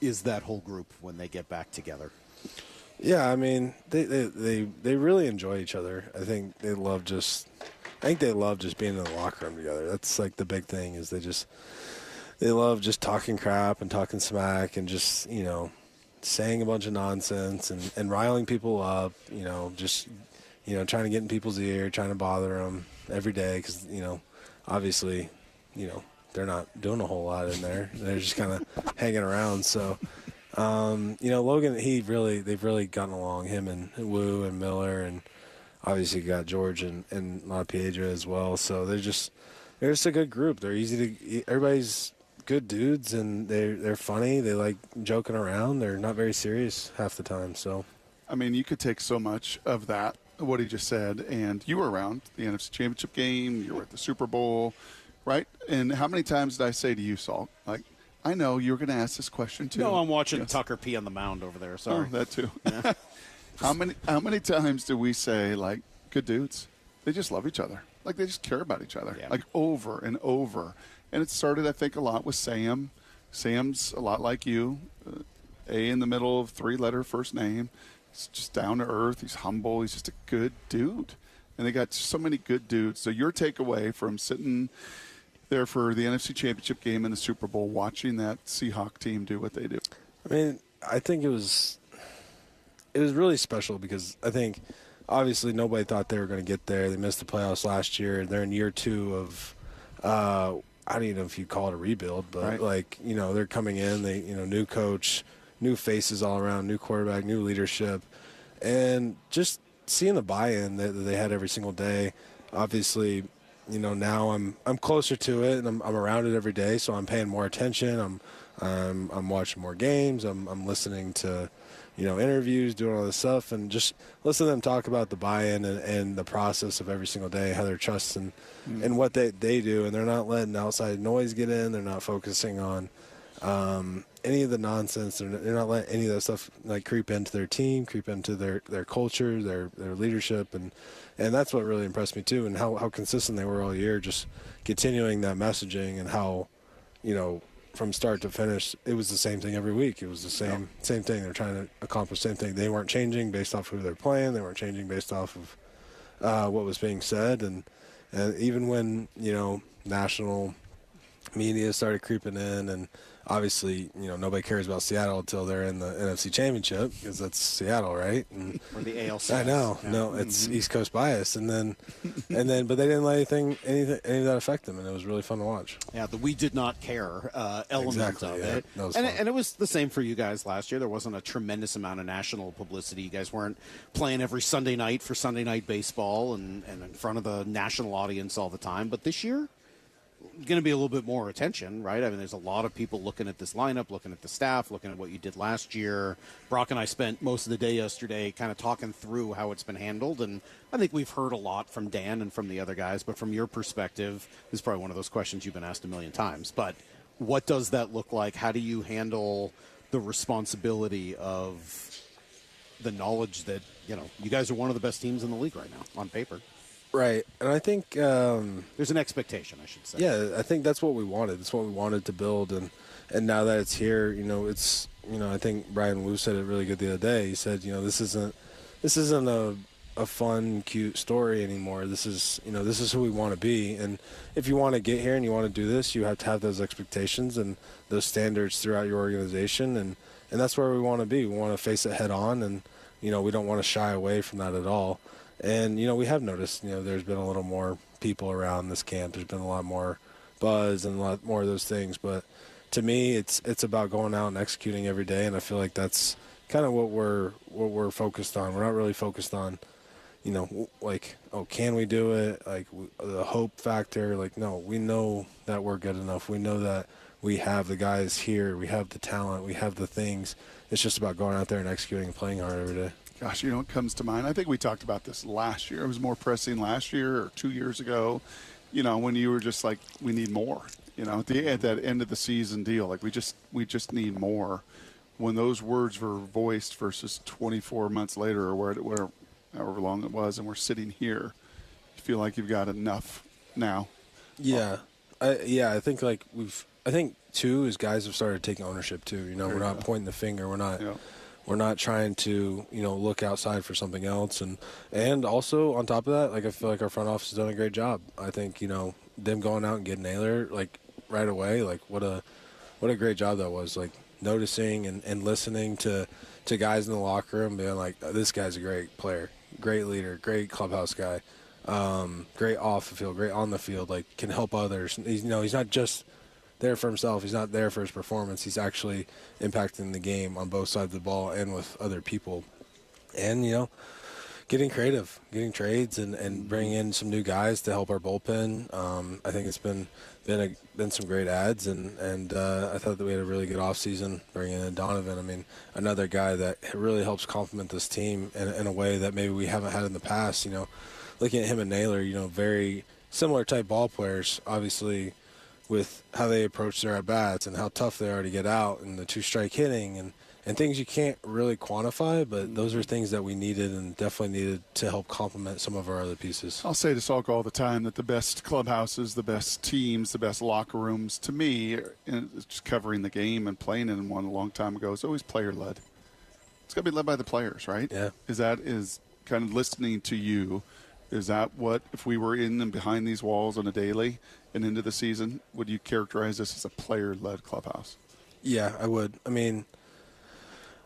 is that whole group when they get back together? Yeah, I mean, they really enjoy each other. I think they love just being in the locker room together. That's like the big thing is they love just talking crap and talking smack and just, saying a bunch of nonsense and riling people up, just, trying to get in people's ear, trying to bother them every day because, obviously, they're not doing a whole lot in there. They're just kind of hanging around. So, Logan, they've really gotten along, him and Wu and Miller, and obviously got George and LaPiedra as well. So they're just a good group. They're everybody's good dudes, and they're funny. They like joking around. They're not very serious half the time. So, I mean, you could take so much of that, what he just said, and you were around the NFC Championship game. You were at the Super Bowl, right? And how many times did I say to you, Salk, like, I know you were going to ask this question too. No, I'm watching Tucker pee on the mound over there. Sorry. Oh, that too. Yeah. How many times do we say, like, good dudes? They just love each other. Like, they just care about each other. Yeah. Like, over and over. And it started, I think, a lot with Sam. Sam's a lot like you. A in the middle of three-letter first name. He's just down to earth. He's humble. He's just a good dude. And they got so many good dudes. So your takeaway from sitting there for the NFC Championship game and the Super Bowl, watching that Seahawk team do what they do? I mean, I think it was really special because I think obviously nobody thought they were going to get there. They missed the playoffs last year. They're in year 2 of I don't even know if you call it a rebuild, but right. They're coming in. They new coach, new faces all around, new quarterback, new leadership, and just seeing the buy-in that they had every single day. Obviously, now I'm closer to it and I'm around it every day, so I'm paying more attention. I'm watching more games. I'm listening to interviews, doing all this stuff, and just listen to them talk about the buy-in and the process of every single day, how they're trusting and what they do, and they're not letting outside noise get in. They're not focusing on any of the nonsense. They're not letting any of that stuff like creep into their team, creep into their culture, their leadership, and that's what really impressed me too, and how consistent they were all year, just continuing that messaging and how from start to finish, it was the same thing every week. It was the same thing. They're trying to accomplish the same thing. They weren't changing based off who they're playing. They weren't changing based off of what was being said. And even when national media started creeping in, and obviously, nobody cares about Seattle until they're in the NFC Championship, because that's Seattle, right? And or the ALC. I know. Yeah. No, it's East Coast bias, but they didn't let any of that affect them, and it was really fun to watch. Yeah, the "we did not care" element Exactly, of yeah. it, That was and it was the same for you guys last year. There wasn't a tremendous amount of national publicity. You guys weren't playing every Sunday night for Sunday Night Baseball and in front of the national audience all the time. But this year, going to be a little bit more attention, right? I mean, there's a lot of people looking at this lineup, looking at the staff, looking at what you did last year. Brock and I spent most of the day yesterday kind of talking through how it's been handled, and I think we've heard a lot from Dan and from the other guys, but from your perspective, this is probably one of those questions you've been asked a million times, but what does that look like? How do you handle the responsibility of the knowledge that, you guys are one of the best teams in the league right now, on paper? Right, and I think there's an expectation, I should say. Yeah, I think that's what we wanted. It's what we wanted to build, and now that it's here, it's I think Brian Wu said it really good the other day. He said, this isn't a fun, cute story anymore. This is who we want to be, and if you want to get here and you want to do this, you have to have those expectations and those standards throughout your organization, and that's where we want to be. We want to face it head on, and we don't want to shy away from that at all. And, we have noticed, there's been a little more people around this camp. There's been a lot more buzz and a lot more of those things. But to me, it's about going out and executing every day. And I feel like that's kind of what we're focused on. We're not really focused on, can we do it? The hope factor. No, we know that we're good enough. We know that we have the guys here. We have the talent. We have the things. It's just about going out there and executing and playing hard every day. Gosh, what comes to mind? I think we talked about this last year. It was more pressing last year or 2 years ago, when you were just like, we need more. At that end of the season deal, we just need more. When those words were voiced versus 24 months later or however long it was, and we're sitting here, you feel like you've got enough now. Yeah. I think I think too is guys have started taking ownership too. We're not pointing the finger. We're not trying to, look outside for something else. And also on top of that, I feel like our front office has done a great job. I think, them going out and getting Naylor, right away, what a great job that was. Noticing and listening to guys in the locker room being like, this guy's a great player, great leader, great clubhouse guy, great off the field, great on the field, can help others. He's not just there for himself. He's not there for his performance. He's actually impacting the game on both sides of the ball and with other people. And, getting creative, getting trades and bringing in some new guys to help our bullpen. I think it's been some great ads, and I thought that we had a really good offseason bringing in Donovan. I mean, another guy that really helps complement this team in a way that maybe we haven't had in the past. Looking at him and Naylor, very similar type ball players, obviously, with how they approach their at-bats and how tough they are to get out and the two-strike hitting and things you can't really quantify, but those are things that we needed and definitely needed to help complement some of our other pieces. I'll say to Salk all the time that the best clubhouses, the best teams, the best locker rooms, to me, just covering the game and playing in one a long time ago, is always player-led. It's got to be led by the players, right? Yeah. Is kind of listening to you, is that what, if we were in and behind these walls on a daily and into the season, would you characterize this as a player-led clubhouse? Yeah, I would. I mean,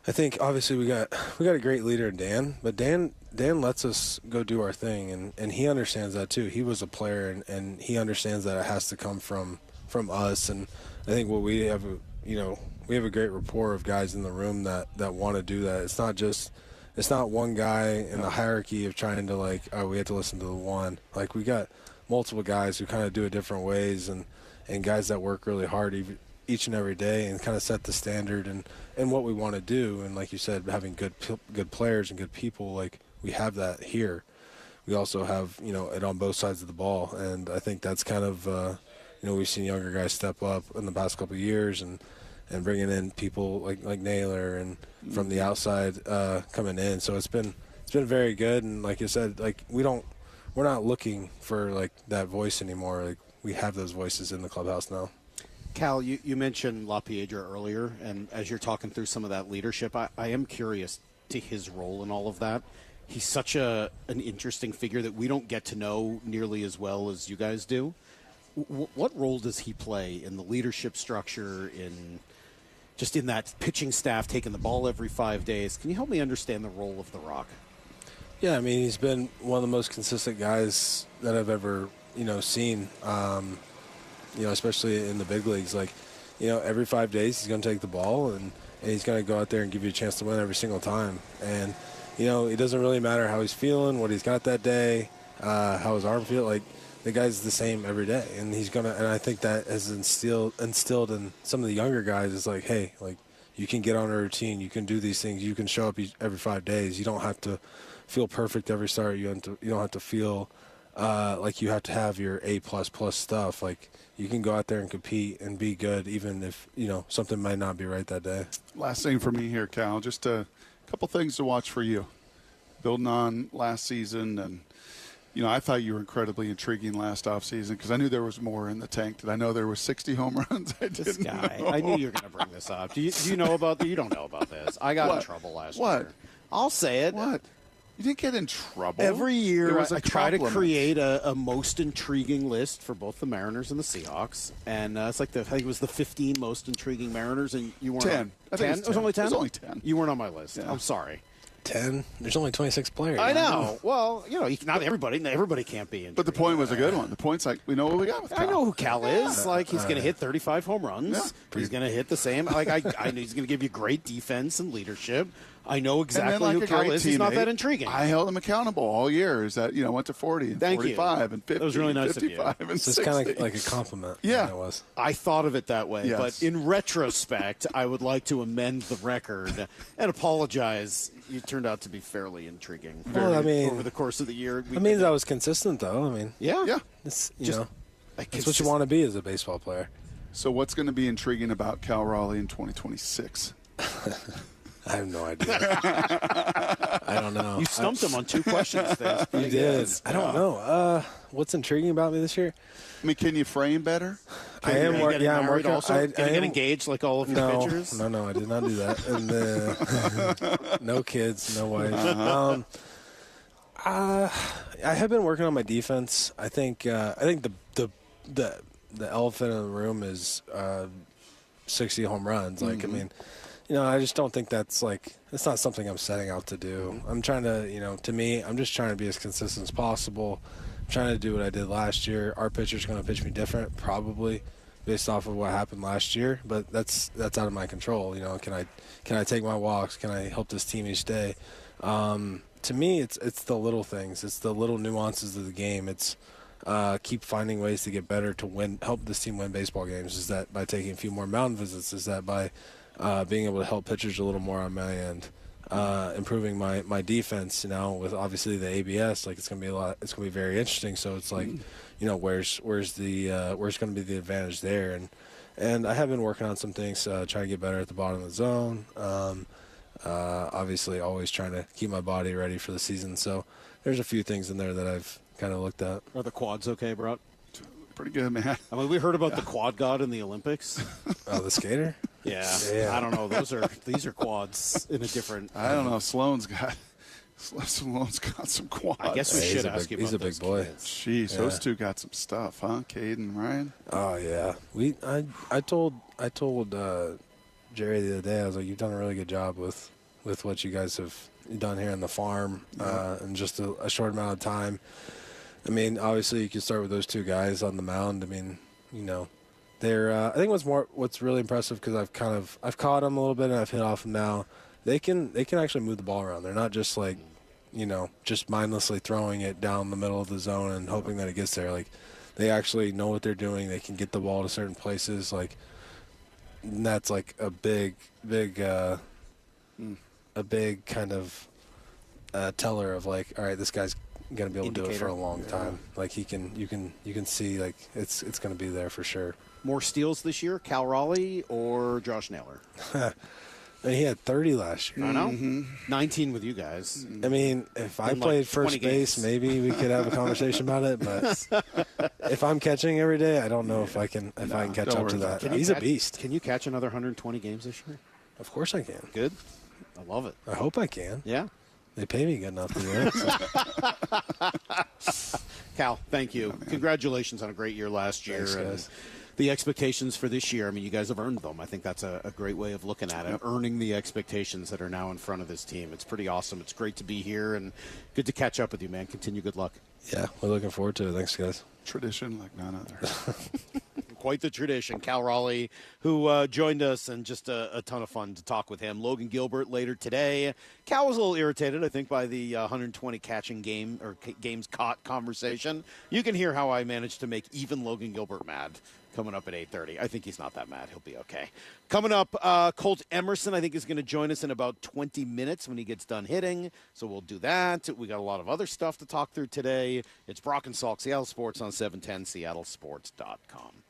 I think obviously we got a great leader in Dan, but Dan lets us go do our thing, and he understands that too. He was a player, and he understands that it has to come from us. And I think what we have, we have a great rapport of guys in the room that want to do that. It's not one guy in the hierarchy of trying to we have to listen to the one. We got multiple guys who kind of do it different ways, and guys that work really hard each and every day and kind of set the standard and what we want to do. And like you said, having good players and good people, we have that here. We also have, it on both sides of the ball. And I think that's kind of, we've seen younger guys step up in the past couple of years and bringing in people like Naylor and from the outside coming in. So it's been very good. And like you said, we're not looking for that voice anymore. We have those voices in the clubhouse now. Cal, you mentioned LaPiedra earlier, and as you're talking through some of that leadership, I am curious to his role in all of that. He's such an interesting figure that we don't get to know nearly as well as you guys do. What role does he play in the leadership structure, in that pitching staff taking the ball every 5 days? Can you help me understand the role of The Rock? Yeah, I mean, he's been one of the most consistent guys that I've ever, seen, especially in the big leagues. Like, every 5 days he's going to take the ball and he's going to go out there and give you a chance to win every single time. And, it doesn't really matter how he's feeling, what he's got that day, how his arm feels. Like, the guy's the same every day. And and I think that has instilled in some of the younger guys is like, hey, like, you can get on a routine. You can do these things. You can show up every 5 days. You don't have to feel perfect every start. You don't have to feel like you have to have your A++ stuff. Like, you can go out there and compete and be good, even if something might not be right that day. Last thing for me here, Cal. Just a couple things to watch for you. Building on last season, and I thought you were incredibly intriguing last offseason because I knew there was more in the tank. Did I know there was 60 home runs? This guy. I knew you were going to bring this up. Do you know about? You don't know about this. I got in trouble last year. I'll say it. What? You didn't get in trouble. Every year I try to create a most intriguing list for both the Mariners and the Seahawks, and it's like I think it was the 15 most intriguing Mariners, and you weren't 10. I think 10? It was only 10. It was only 10. You weren't on my list. Yeah. I'm sorry. 10. There's only 26 players. I know. Well, not everybody can't be in. But the point was a good one. The point's like, we know what we got with Cal. I know who Cal is. Like, he's going to hit 35 home runs. Yeah. He's going to hit the same. Like, I know he's going to give you great defense and leadership. I know exactly who Cal is. He's not that intriguing. I held him accountable all year. Is that went to 40 and 45 and 50 that was really nice and 55 of you. and 60. It's kind of like a compliment. Yeah. It was. I thought of it that way. Yes. But in retrospect, I would like to amend the record and apologize. You turned out to be fairly intriguing. Well, over the course of the year. That means I was consistent, though. Yeah. It's, that's what you want to be as a baseball player. So what's going to be intriguing about Cal Raleigh in 2026? I have no idea. I don't know. You stumped him on 2 questions there. You did. I don't know. What's intriguing about me this year? I mean, can you frame better? I am. I'm working. Also, can you get engaged like all of your pitchers? No, I did not do that. And no kids, no wife. I have been working on my defense. I think the elephant in the room is 60 home runs. Like, I mean, I just don't think that's it's not something I'm setting out to do. I'm trying to, to me, I'm just trying to be as consistent as possible. I'm trying to do what I did last year. Our pitcher's going to pitch me different, probably, based off of what happened last year. But that's out of my control. Can I take my walks? Can I help this team each day? To me, it's the little things. It's the little nuances of the game. It's keep finding ways to get better to help this team win baseball games. Is that by taking a few more mound visits? Is that by being able to help pitchers a little more on my end, improving my defense, with obviously the ABS, it's going to be very interesting. So it's like, where's going to be the advantage there? And I have been working on some things, trying to get better at the bottom of the zone. Obviously always trying to keep my body ready for the season. So there's a few things in there that I've kind of looked at. Are the quads okay, Brock? Pretty good, man. I mean, we heard about the quad god in the Olympics. Oh, the skater? Yeah. I don't know. These are quads in a different. I don't know. Sloan's got some quads. I guess we should ask you about He's a big boy. Kids. Jeez, those two got some stuff, huh? Cade and Ryan. Oh yeah. I told Jerry the other day. I was like, you've done a really good job with what you guys have done here on the farm in just a short amount of time. I mean, obviously you can start with those two guys on the mound. I mean, they're. I think what's really impressive, because I've caught them a little bit and I've hit off them now. They can actually move the ball around. They're not just just mindlessly throwing it down the middle of the zone and hoping that it gets there. Like, they actually know what they're doing. They can get the ball to certain places. And that's a big kind of teller of all right, this guy's going to be able to do it for a long time. You can see it's going to be there for sure. More steals this year, Cal Raleigh or Josh Naylor? And he had 30 last year. I know. 19 with you guys. I mean, if I played first base, maybe we could have a conversation about it. But if I'm catching every day, I don't know if I can catch up to that. He's a beast. Can you catch another 120 games this year? Of course I can. Good. I love it. I hope I can. Yeah. They pay me good enough to do it. So. Cal, thank you. Congratulations on a great year last year. Thanks, guys. The expectations for this year, I mean, you guys have earned them. I think that's a great way of looking at it, earning the expectations that are now in front of this team. It's pretty awesome. It's great to be here and good to catch up with you, man. Continue good luck. Yeah, we're looking forward to it. Thanks, guys. Tradition like none other. Quite the tradition. Cal Raleigh, who joined us, and just a ton of fun to talk with him. Logan Gilbert later today. Cal was a little irritated, I think, by the 120 catching game or games caught conversation. You can hear how I managed to make even Logan Gilbert mad. Coming up at 8:30. I think he's not that mad. He'll be okay. Coming up, Colt Emerson, I think, is going to join us in about 20 minutes when he gets done hitting. So we'll do that. We got a lot of other stuff to talk through today. It's Brock and Salk, Seattle Sports on 710, seattlesports.com.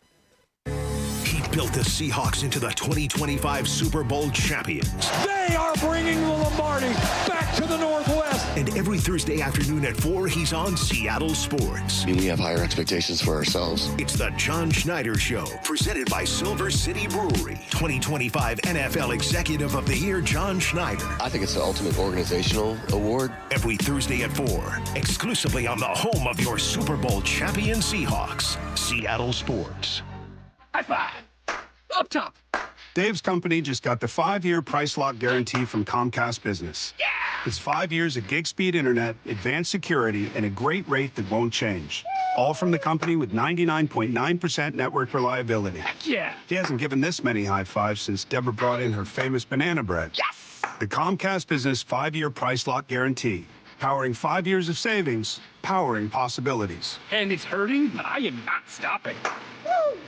He built the Seahawks into the 2025 Super Bowl champions. They are bringing the Lombardi back to the Northwest. And every Thursday afternoon at 4, he's on Seattle Sports. I mean, we have higher expectations for ourselves. It's the John Schneider Show, presented by Silver City Brewery. 2025 NFL Executive of the Year, John Schneider. I think it's the ultimate organizational award. Every Thursday at 4, exclusively on the home of your Super Bowl champion Seahawks, Seattle Sports. High five. Up top. Dave's company just got the 5-year price lock guarantee from Comcast Business. Yeah! It's 5 years of gig speed internet, advanced security, and a great rate that won't change. All from the company with 99.9% network reliability. Heck yeah! He hasn't given this many high fives since Deborah brought in her famous banana bread. Yes! The Comcast Business 5-year price lock guarantee. Powering 5 years of savings, powering possibilities. And it's hurting, but I am not stopping. Woo!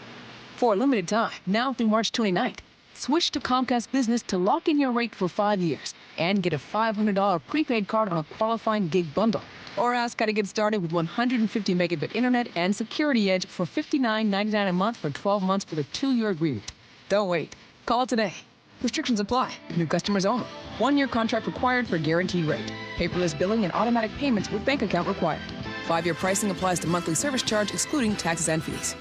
For a limited time, now through March 29th, switch to Comcast Business to lock in your rate for 5 years and get a $500 prepaid card on a qualifying gig bundle. Or ask how to get started with 150 megabit internet and Security Edge for $59.99 a month for 12 months with a 2-year agreement. Don't wait. Call today. Restrictions apply. New customers only. 1-year contract required for guaranteed rate. Paperless billing and automatic payments with bank account required. 5-year pricing applies to monthly service charge excluding taxes and fees.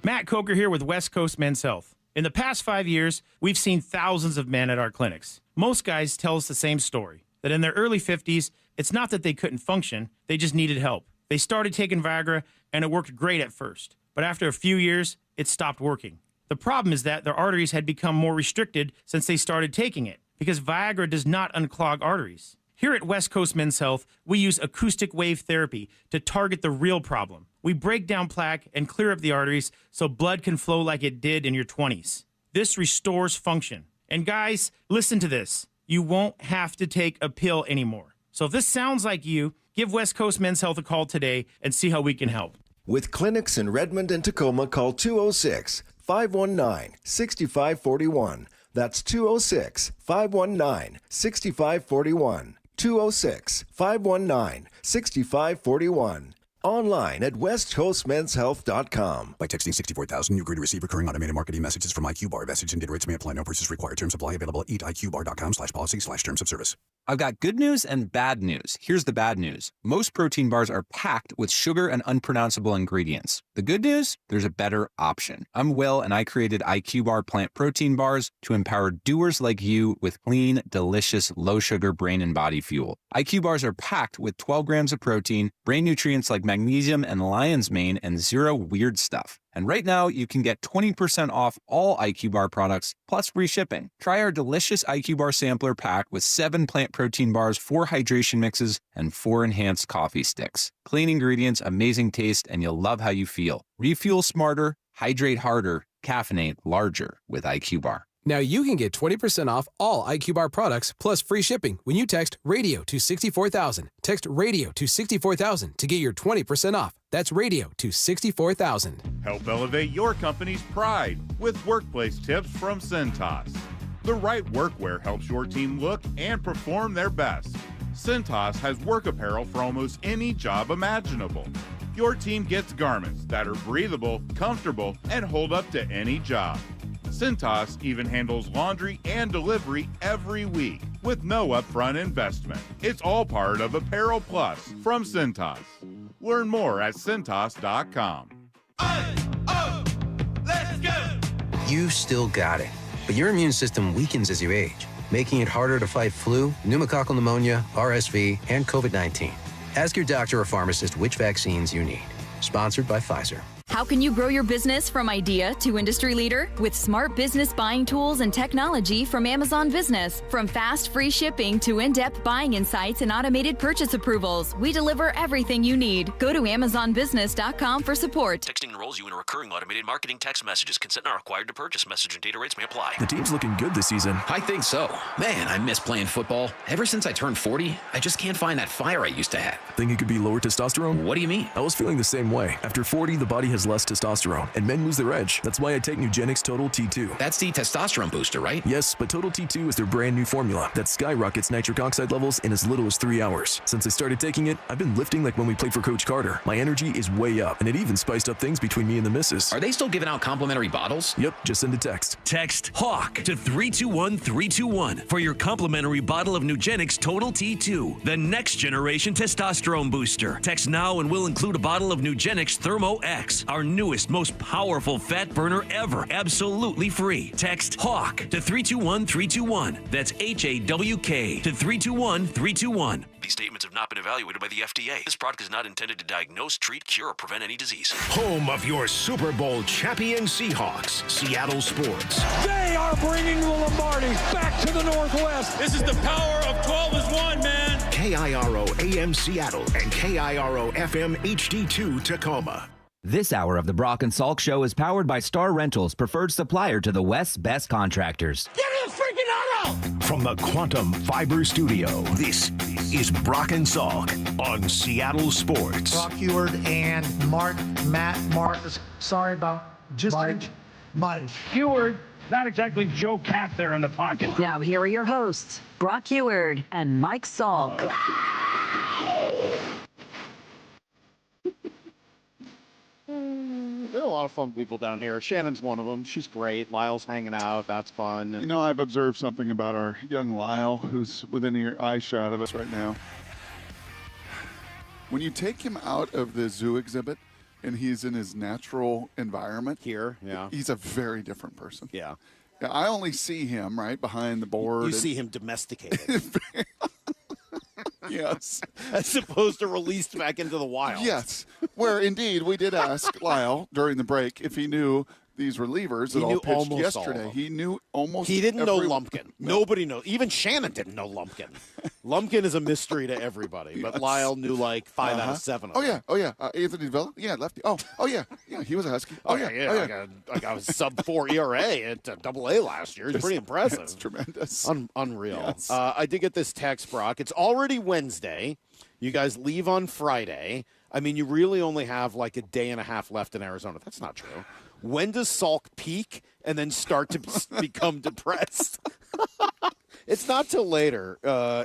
Matt Coker here with West Coast Men's Health. In the past 5 years, we've seen thousands of men at our clinics. Most guys tell us the same story, that in their early 50s, it's not that they couldn't function, they just needed help. They started taking Viagra, and it worked great at first. But after a few years, it stopped working. The problem is that their arteries had become more restricted since they started taking it, because Viagra does not unclog arteries. Here at West Coast Men's Health, we use acoustic wave therapy to target the real problem. We break down plaque and clear up the arteries so blood can flow like it did in your 20s. This restores function. And guys, listen to this. You won't have to take a pill anymore. So if this sounds like you, give West Coast Men's Health a call today and see how we can help. With clinics in Redmond and Tacoma, call 206-519-6541. That's 206-519-6541. 206-519-6541. Online at westcoastmenshealth.com. By texting 64,000, you agree to receive recurring automated marketing messages from IQ Bar. Message and data rates may apply. No purchase required. Terms apply. Available at eatiqbar.com/policy/terms of service. I've got good news and bad news. Here's the bad news. Most protein bars are packed with sugar and unpronounceable ingredients. The good news? There's a better option. I'm Will, and I created IQ Bar plant protein bars to empower doers like you with clean, delicious, low-sugar brain and body fuel. IQ bars are packed with 12 grams of protein, brain nutrients like magnesium and lion's mane, and zero weird stuff. And right now, you can get 20% off all IQ Bar products, plus free shipping. Try our delicious IQ Bar sampler pack with 7 plant protein bars, 4 hydration mixes, and 4 enhanced coffee sticks. Clean ingredients, amazing taste, and you'll love how you feel. Refuel smarter, hydrate harder, caffeinate larger with IQ Bar. Now you can get 20% off all IQ Bar products plus free shipping when you text RADIO to 64,000. Text RADIO to 64,000 to get your 20% off. That's RADIO to 64,000. Help elevate your company's pride with workplace tips from Cintas. The right workwear helps your team look and perform their best. Cintas has work apparel for almost any job imaginable. Your team gets garments that are breathable, comfortable, and hold up to any job. Cintas even handles laundry and delivery every week with no upfront investment. It's all part of Apparel Plus from Cintas. Learn more at Cintas.com. Let's go! You still got it, but your immune system weakens as you age, making it harder to fight flu, pneumococcal pneumonia, RSV, and COVID-19. Ask your doctor or pharmacist which vaccines you need. Sponsored by Pfizer. How can you grow your business from idea to industry leader? With smart business buying tools and technology from Amazon Business. From fast, free shipping to in-depth buying insights and automated purchase approvals, we deliver everything you need. Go to amazonbusiness.com for support. Texting enrolls you in a recurring automated marketing text messages. Consent not required to purchase. Message and data rates may apply. The team's looking good this season. I think so. Man, I miss playing football. Ever since I turned 40, I just can't find that fire I used to have. Think it could be lower testosterone? What do you mean? I was feeling the same way. After 40, the body has less testosterone, and men lose their edge. That's why I take Nugenix Total T2. That's the testosterone booster, right? Yes, but Total T2 is their brand new formula that skyrockets nitric oxide levels in as little as 3 hours. Since I started taking it, I've been lifting like when we played for Coach Carter. My energy is way up, and it even spiced up things between me and the missus. Are they still giving out complimentary bottles? Yep, just send a text. Text HAWK to 321-321 for your complimentary bottle of Nugenix Total T2, the next generation testosterone booster. Text now and we'll include a bottle of Nugenix Thermo X, our newest, most powerful fat burner ever, absolutely free. Text HAWK to 321-321. That's HAWK to 321-321. These statements have not been evaluated by the FDA. This product is not intended to diagnose, treat, cure, or prevent any disease. Home of your Super Bowl champion Seahawks, Seattle Sports. They are bringing the Lombardi back to the Northwest. This is the power of 12 is 1, man. KIRO AM Seattle and KIRO FM HD2 Tacoma. This hour of the Brock and Salk Show is powered by Star Rentals, preferred supplier to the West's best contractors. Give me a freaking auto! From the Quantum Fiber Studio, this is Brock and Salk on Seattle Sports. Brock Heward and Mark, sorry about Mike Heward, not exactly Joe Cat there in the pocket. Now here are your hosts, Brock Heward and Mike Salk. There are a lot of fun people down here. Shannon's one of them. She's great. Lyle's hanging out. That's fun. You know, I've observed something about our young Lyle, who's within your eye shot of us right now. When you take him out of the zoo exhibit and he's in his natural environment, here, yeah, he's a very different person. Yeah. I only see him right behind the board. You see him domesticated. Yes. As opposed to released back into the wild. Yes. Where, indeed, we did ask Lyle during the break if he knew these relievers that all pitched yesterday. He knew almost He didn't know every Lumpkin. No. Nobody knows. Even Shannon didn't know Lumpkin. Lumpkin is a mystery to everybody, but Lyle knew like 5 out of 7 of them. Oh, yeah. Anthony Villa? Yeah, lefty. Oh, yeah. Yeah, he was a Husky. Oh, yeah. I was sub 4 ERA at AA last year. It's pretty impressive. It's tremendous. Unreal. Yes. I did get this text, Brock. It's already Wednesday. You guys leave on Friday. I mean, you really only have like a day and a half left in Arizona. That's not true. When does Salk peak and then start to become depressed? It's not till later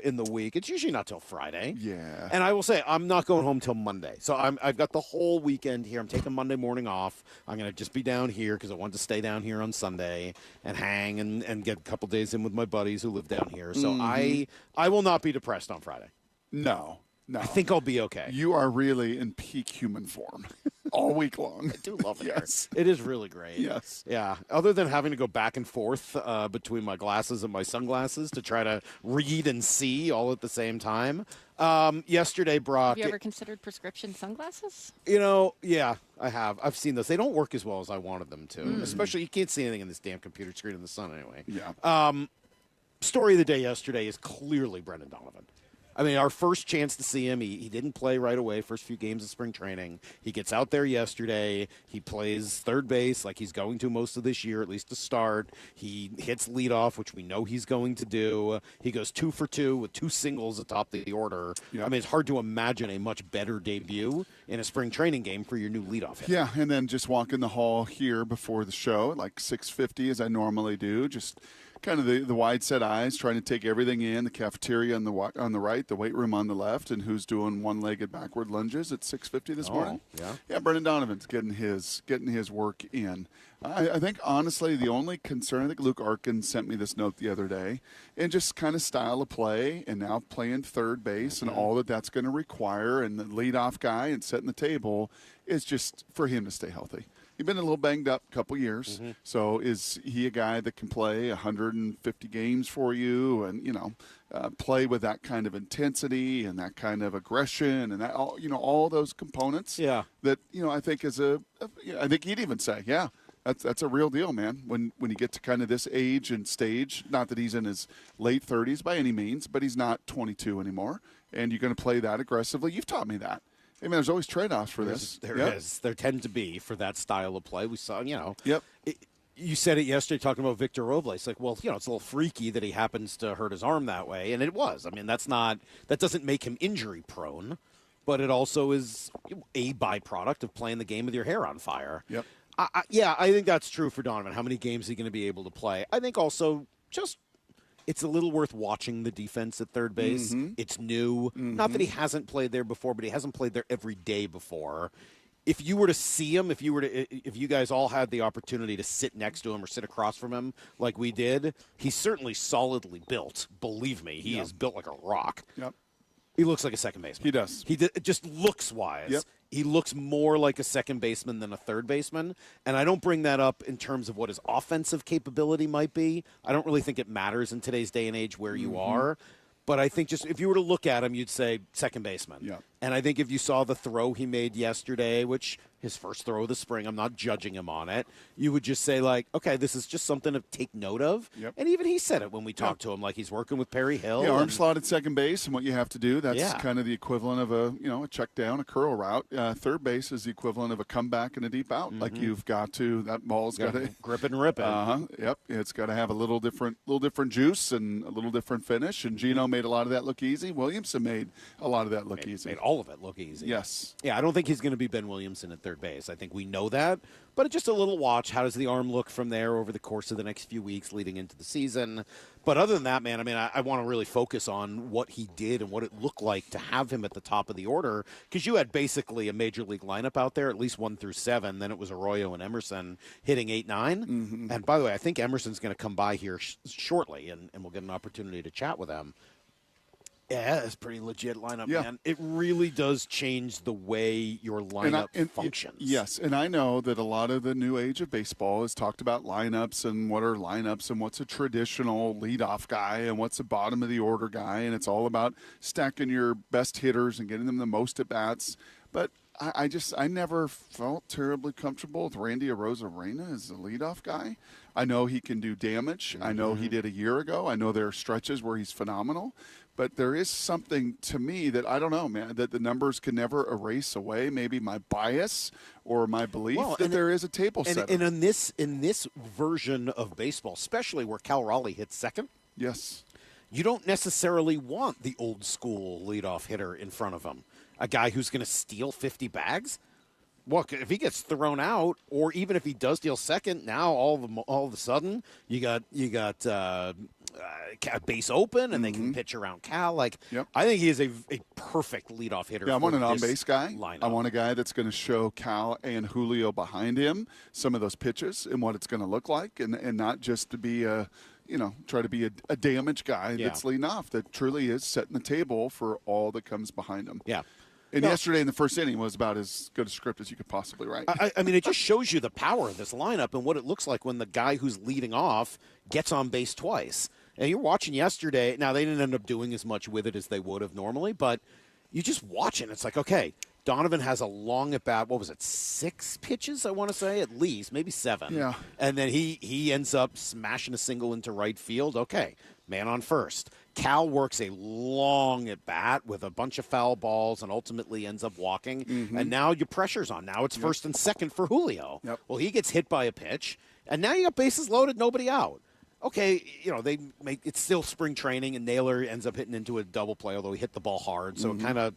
in the week. It's usually not till Friday. Yeah. And I will say, I'm not going home till Monday. So I've got the whole weekend here. I'm taking Monday morning off. I'm going to just be down here because I wanted to stay down here on Sunday and hang and get a couple days in with my buddies who live down here. So I will not be depressed on Friday. No. I think I'll be okay. You are really in peak human form all week long. I do love it Yes. here. It is really great. Yes. Yeah. Other than having to go back and forth between my glasses and my sunglasses to try to read and see all at the same time. Yesterday, Brock. Have you ever considered prescription sunglasses? Yeah, I have. I've seen those. They don't work as well as I wanted them to. Especially, you can't see anything in this damn computer screen in the sun anyway. Yeah. Story of the day yesterday is clearly Brendan Donovan. I mean, our first chance to see him, he didn't play right away, first few games of spring training. He gets out there yesterday. He plays third base like he's going to most of this year, at least to start. He hits leadoff, which we know he's going to do. He goes 2 for 2 with 2 singles atop the order. Yep. I mean, it's hard to imagine a much better debut in a spring training game for your new leadoff hitter. Yeah, and then just walk in the hall here before the show at like 6:50 as I normally do, just kind of the wide set eyes, trying to take everything in, the cafeteria on the right, the weight room on the left, and who's doing one-legged backward lunges at 6:50 this morning. Yeah, Brendan Donovan's getting his work in. I think, honestly, the only concern, I think Luke Arkin sent me this note the other day, and just kind of style of play, and now playing third base and all that's going to require, and the leadoff guy and setting the table, is just for him to stay healthy. He's been a little banged up a couple years. So is he a guy that can play 150 games for you and, play with that kind of intensity and that kind of aggression and that, all those components that, I think I think he'd even say, that's a real deal, man. When you get to kind of this age and stage, not that he's in his late 30s by any means, but he's not 22 anymore, and you're going to play that aggressively. You've taught me that. I mean, there's always trade-offs for this. There is. There tend to be for that style of play. We saw, Yep. You said it yesterday talking about Victor Robles. Like, well, it's a little freaky that he happens to hurt his arm that way, and it was. I mean, that doesn't make him injury-prone, but it also is a byproduct of playing the game with your hair on fire. Yep. I think that's true for Donovan. How many games is he going to be able to play? I think also just it's a little worth watching the defense at third base. It's new. Not that he hasn't played there before, but he hasn't played there every day before. If you were to see him, if you guys all had the opportunity to sit next to him or sit across from him like we did, he's certainly solidly built. Believe me, he is built like a rock. Yep. He looks like a second baseman. He does. Just looks-wise. Yep. He looks more like a second baseman than a third baseman. And I don't bring that up in terms of what his offensive capability might be. I don't really think it matters in today's day and age where you are. But I think just if you were to look at him, you'd say second baseman. Yeah. And I think if you saw the throw he made yesterday, which his first throw of the spring, I'm not judging him on it, you would just say, like, okay, this is just something to take note of. Yep. And even he said it when we talked to him, like he's working with Perry Hill. Yeah, arm slot at second base, and what you have to do, that's kind of the equivalent of a check down, a curl route. Third base is the equivalent of a comeback and a deep out. Like you've got to, that ball's got to grip it and rip it. Yep, it's got to have a little different juice and a little different finish. And Gino made a lot of that look easy. Williamson made a lot of that look easy. Made all of it look easy. Yes. Yeah, I don't think he's going to be Ben Williamson at third base. I think we know that. But just a little watch. How does the arm look from there over the course of the next few weeks leading into the season? But other than that, man, I mean, I want to really focus on what he did and what it looked like to have him at the top of the order, because you had basically a major league lineup out there, at least 1 through 7. Then it was Arroyo and Emerson hitting 8-9. And by the way, I think Emerson's going to come by here shortly, and we'll get an opportunity to chat with him. Yeah, it's a pretty legit lineup, man. It really does change the way your lineup functions. Yes, and I know that a lot of the new age of baseball has talked about lineups and what are lineups and what's a traditional leadoff guy and what's a bottom of the order guy, and it's all about stacking your best hitters and getting them the most at-bats. But I never felt terribly comfortable with Randy Arozarena as the leadoff guy. I know he can do damage. I know he did a year ago. I know there are stretches where he's phenomenal. But there is something to me that I don't know, man, that the numbers can never erase away. Maybe my bias or my belief that there is a table setter. And in this version of baseball, especially where Cal Raleigh hits second, yes, you don't necessarily want the old school leadoff hitter in front of him, a guy who's going to steal 50 bags. Well, if he gets thrown out, or even if he does steal second, now all of a sudden you got base open, and they can pitch around Cal. Like, I think he is a perfect leadoff hitter. Yeah, I want an on-base guy. Lineup. I want a guy that's going to show Cal and Julio behind him some of those pitches and what it's going to look like, and not just to be try to be a damage guy that's leading off, that truly is setting the table for all that comes behind him. Yeah. And yesterday in the first inning was about as good a script as you could possibly write. I mean, it just shows you the power of this lineup and what it looks like when the guy who's leading off gets on base twice. And you're watching yesterday. Now, they didn't end up doing as much with it as they would have normally, but you just watch it. It's like, okay, Donovan has a long at-bat. What was it, 6 pitches, I want to say, at least, maybe 7. Yeah. And then he ends up smashing a single into right field. Okay, man on first. Cal works a long at-bat with a bunch of foul balls and ultimately ends up walking. And now your pressure's on. Now it's first and second for Julio. Well, he gets hit by a pitch, and now you got bases loaded, nobody out. Okay, they make it's still spring training, and Naylor ends up hitting into a double play, although he hit the ball hard, so it kind of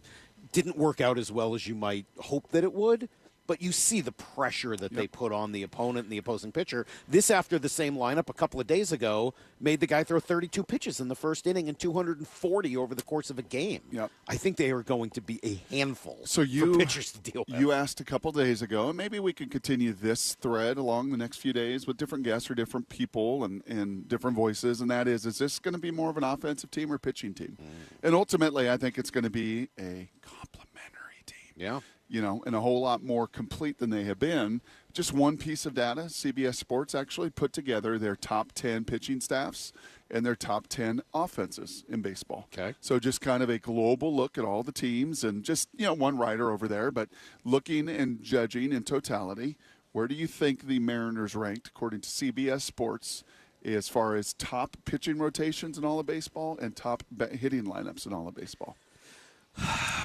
didn't work out as well as you might hope that it would. But you see the pressure that they put on the opponent and the opposing pitcher. This, after the same lineup a couple of days ago, made the guy throw 32 pitches in the first inning and 240 over the course of a game. I think they are going to be a handful for pitchers to deal with. You asked a couple days ago, and maybe we could continue this thread along the next few days with different guests or different people and different voices, and that is this going to be more of an offensive team or pitching team? And ultimately, I think it's going to be a complementary team. Yeah. and a whole lot more complete than they have been. Just one piece of data, CBS Sports actually put together their top 10 pitching staffs and their top 10 offenses in baseball. Okay. So just kind of a global look at all the teams and just, one writer over there, but looking and judging in totality, where do you think the Mariners ranked according to CBS Sports as far as top pitching rotations in all of baseball and top hitting lineups in all of baseball?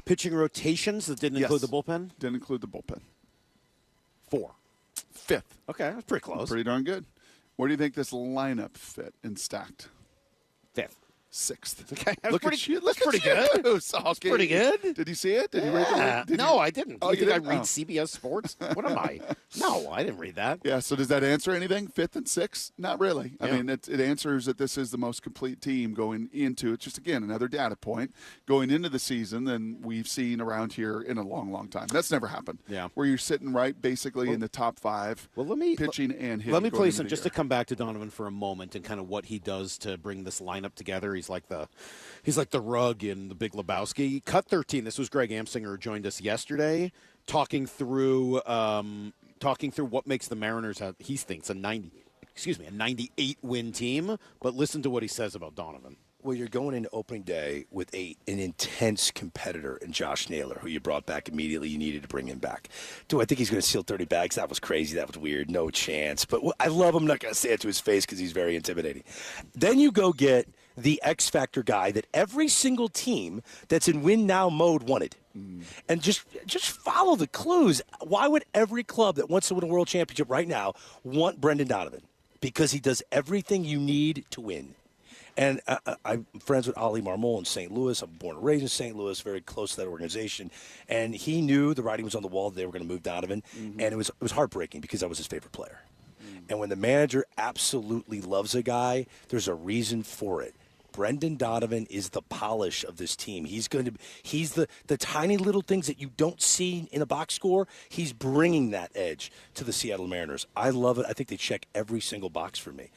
Pitching rotations that didn't include the bullpen? Didn't include the bullpen. 4. 5th. Okay, that's pretty close. Pretty darn good. Where do you think this lineup fit and stacked? 5th. 6th. Okay, Look pretty, at you. That's pretty good. That's pretty good. Did you see it? Did you read it? No, I didn't. Oh, you think I didn't? read CBS Sports? What am I? No, I didn't read that. Yeah, so does that answer anything? 5th and 6th? Not really. Yeah. I mean, it answers that this is the most complete team going into it. Just, again, another data point going into the season than we've seen around here in a long, long time. That's never happened. Yeah. Where you're sitting right basically in the top 5 pitching and hitting. Let me play some, just to come back to Donovan for a moment and kind of what he does to bring this lineup together. He's like the rug in The Big Lebowski. Cut 13. This was Greg Amsinger, who joined us yesterday, talking through what makes the Mariners, he thinks, a 98 win team. But listen to what he says about Donovan. Well, you're going into opening day with an intense competitor in Josh Naylor, who you brought back immediately. You needed to bring him back. Do I think he's going to steal 30 bags? That was crazy. That was weird. No chance. But I love him. I'm not going to say it to his face because he's very intimidating. Then you go get the X Factor guy that every single team that's in win now mode wanted. And just follow the clues. Why would every club that wants to win a world championship right now want Brendan Donovan? Because he does everything you need to win. And I'm friends with Ali Marmol in St. Louis. I'm born and raised in St. Louis, very close to that organization. And he knew the writing was on the wall that they were going to move Donovan. And it was heartbreaking because I was his favorite player. And when the manager absolutely loves a guy, there's a reason for it. Brendan Donovan is the polish of this team. He's the tiny little things that you don't see in a box score. He's bringing that edge to the Seattle Mariners. I love it. I think they check every single box for me.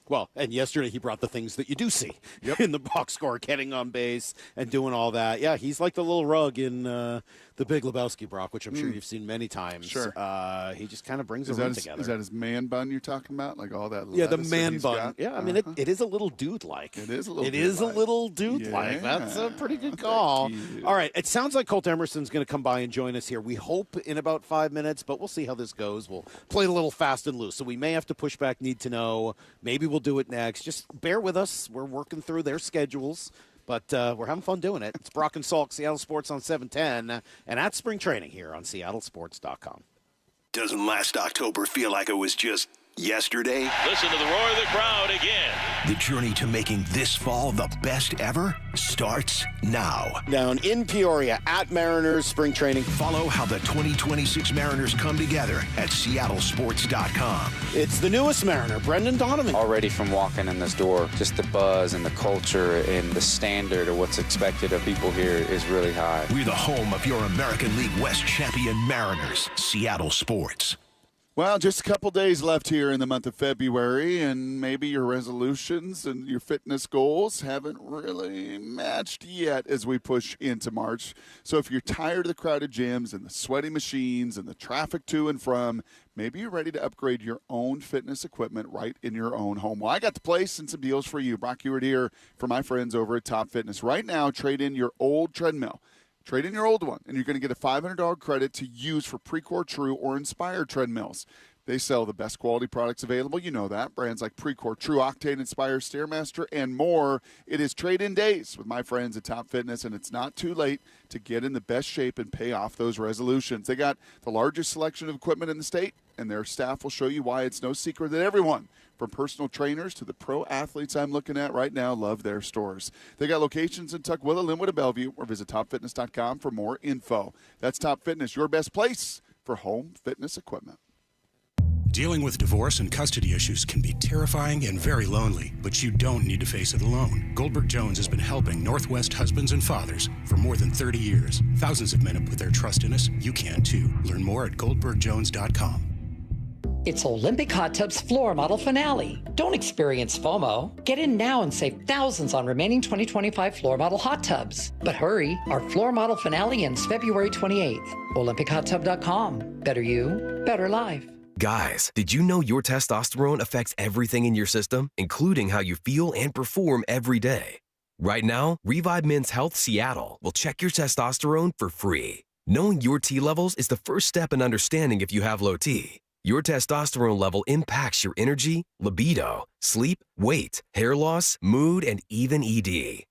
Well, and yesterday he brought the things that you do see in the box score, getting on base and doing all that. Yeah, he's like the little rug in The Big Lebowski, Brock, which I'm sure you've seen many times. Sure. He just kind of brings the room together. Is that his man bun you're talking about? Like all that the man bun. Got? Yeah, I mean, it is a little dude-like. It is a little dude-like. That's a pretty good call. All right, it sounds like Colt Emerson's going to come by and join us here. We hope in about 5 minutes, but we'll see how this goes. We'll play it a little fast and loose, so we may have to push back Need to Know. Maybe we'll do it next. Just bear with us. We're working through their schedules. But we're having fun doing it. It's Brock and Salk, Seattle Sports on 710, and at spring training here on seattlesports.com. Doesn't last October feel like it was just yesterday? Listen to the roar of the crowd again. The journey to making this fall the best ever starts now. Down in Peoria at Mariners spring training. Follow how the 2026 Mariners come together at seattlesports.com. It's the newest Mariner, Brendan Donovan. Already from walking in this door, just the buzz and the culture and the standard of what's expected of people here is really high. We're the home of your American League West champion Mariners, Seattle Sports. Well, just a couple days left here in the month of February, and maybe your resolutions and your fitness goals haven't really matched yet as we push into March. So if you're tired of the crowded gyms and the sweaty machines and the traffic to and from, maybe you're ready to upgrade your own fitness equipment right in your own home. Well, I got the place and some deals for you. Brock Ewart here for my friends over at Top Fitness. Right now, trade in your old treadmill. Trade in your old one, and you're going to get a $500 credit to use for Precor True or Inspired treadmills. They sell the best quality products available. You know that. Brands like Precor, True Octane, Inspire, Stairmaster, and more. It is trade-in days with my friends at Top Fitness, and it's not too late to get in the best shape and pay off those resolutions. They got the largest selection of equipment in the state, and their staff will show you why it's no secret that everyone, from personal trainers to the pro athletes I'm looking at right now, love their stores. They got locations in Tukwila, Linwood, and Bellevue, or visit topfitness.com for more info. That's Top Fitness, your best place for home fitness equipment. Dealing with divorce and custody issues can be terrifying and very lonely, but you don't need to face it alone. Goldberg Jones has been helping Northwest husbands and fathers for more than 30 years. Thousands of men have put their trust in us. You can too. Learn more at goldbergjones.com. It's Olympic Hot Tub's floor model finale. Don't experience FOMO. Get in now and save thousands on remaining 2025 floor model hot tubs. But hurry, our floor model finale ends February 28th. OlympicHotTub.com. Better you, better life. Guys, did you know your testosterone affects everything in your system, including how you feel and perform every day? Right now, Revive Men's Health Seattle will check your testosterone for free. Knowing your T levels is the first step in understanding if you have low T. Your testosterone level impacts your energy, libido, sleep, weight, hair loss, mood, and even ED.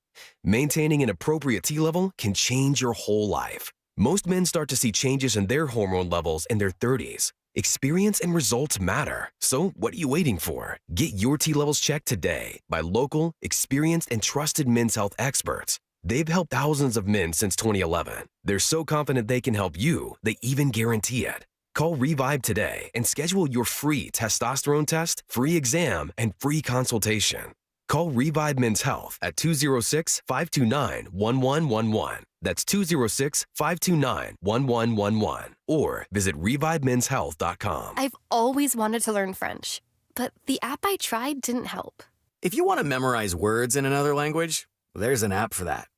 Maintaining an appropriate T level can change your whole life. Most men start to see changes in their hormone levels in their 30s. Experience and results matter. So what are you waiting for? Get your T levels checked today by local, experienced, and trusted men's health experts. They've helped thousands of men since 2011. They're so confident they can help you, they even guarantee it. Call Revive today and schedule your free testosterone test, free exam, and free consultation. Call Revive Men's Health at 206-529-1111. That's 206-529-1111. Or visit ReviveMen'sHealth.com. I've always wanted to learn French, but the app I tried didn't help. If you want to memorize words in another language, there's an app for that.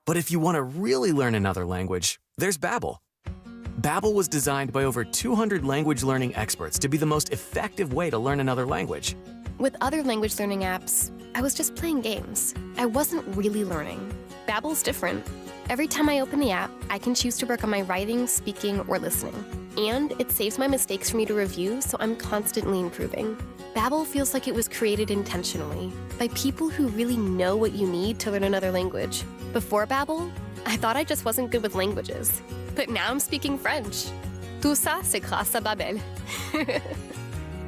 But if you want to really learn another language, there's Babbel. Babbel was designed by over 200 language learning experts to be the most effective way to learn another language. With other language learning apps, I was just playing games. I wasn't really learning. Babbel's different. Every time I open the app, I can choose to work on my writing, speaking, or listening. And it saves my mistakes for me to review, so I'm constantly improving. Babbel feels like it was created intentionally by people who really know what you need to learn another language. Before Babbel, I thought I just wasn't good with languages. But now I'm speaking French. Tout ça, c'est grâce à Babbel.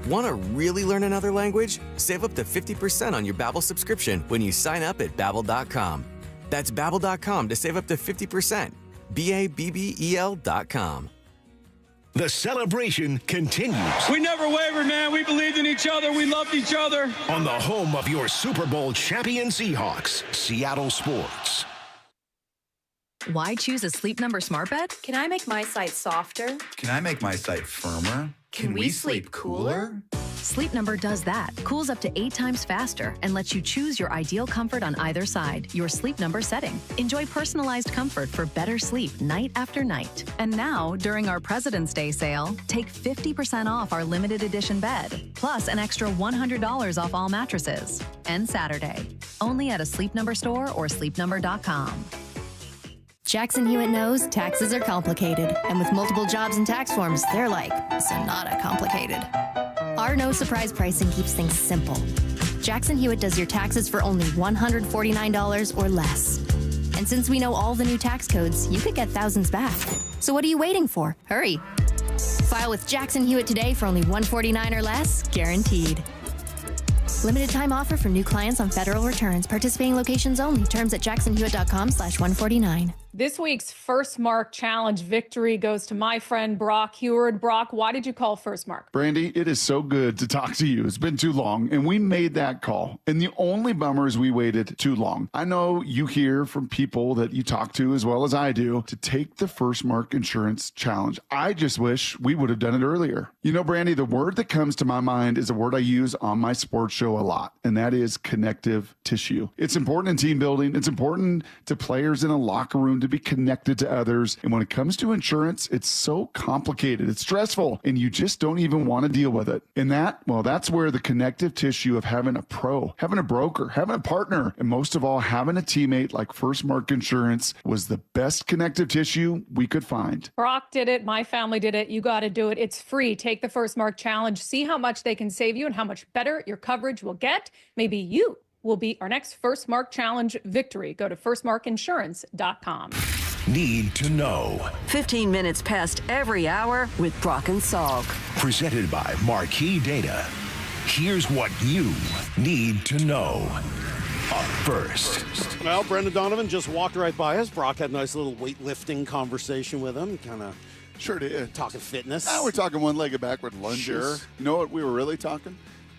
Want to really learn another language? Save up to 50% on your Babbel subscription when you sign up at Babbel.com. That's Babbel.com to save up to 50%. Babbel.com. The celebration continues. We never wavered, man. We believed in each other. We loved each other. On the home of your Super Bowl champion Seahawks, Seattle Sports. Why choose a Sleep Number smart bed? Can I make my site softer? Can I make my site firmer? Can we sleep cooler? Sleep Number does that. Cools up to 8 times faster and lets you choose your ideal comfort on either side, your Sleep Number setting. Enjoy personalized comfort for better sleep night after night. And now, during our President's Day sale, take 50% off our limited edition bed, plus an extra $100 off all mattresses. And Saturday, only at a Sleep Number store or sleepnumber.com. Jackson Hewitt knows taxes are complicated, and with multiple jobs and tax forms, they're like Sonata complicated. Our no surprise pricing keeps things simple. Jackson Hewitt does your taxes for only $149 or less. And since we know all the new tax codes, you could get thousands back. So what are you waiting for? Hurry. File with Jackson Hewitt today for only $149 or less, guaranteed. Limited time offer for new clients on federal returns. Participating locations only. Terms at jacksonhewitt.com/149. This week's First Mark Challenge victory goes to my friend Brock Heward. Brock, why did you call First Mark? Brandy, it is so good to talk to you. It's been too long, and we made that call. And the only bummer is we waited too long. I know you hear from people that you talk to as well as I do to take the First Mark Insurance Challenge. I just wish we would have done it earlier. You know, Brandy, the word that comes to my mind is a word I use on my sports show a lot, and that is connective tissue. It's important in team building. It's important to players in a locker room to be connected to others. And when it comes to insurance, it's so complicated. It's stressful, and you just don't even want to deal with it. And that's where the connective tissue of having a pro, having a broker, having a partner, and most of all, having a teammate like First Mark Insurance was the best connective tissue we could find. Brock did it. My family did it. You got to do it. It's free. Take the First Mark Challenge. See how much they can save you and how much better your coverage will get. Maybe you will be our next First Mark Challenge victory. Go to firstmarkinsurance.com. Need to know. 15 minutes past every hour with Brock and Salk. Presented by Marquee Data. Here's what you need to know. Up first. Well, Brendan Donovan just walked right by us. Brock had a nice little weightlifting conversation with him. Kind of sure did. Talking fitness. We're talking one-legged backward lunges. Sure. You know what we were really talking?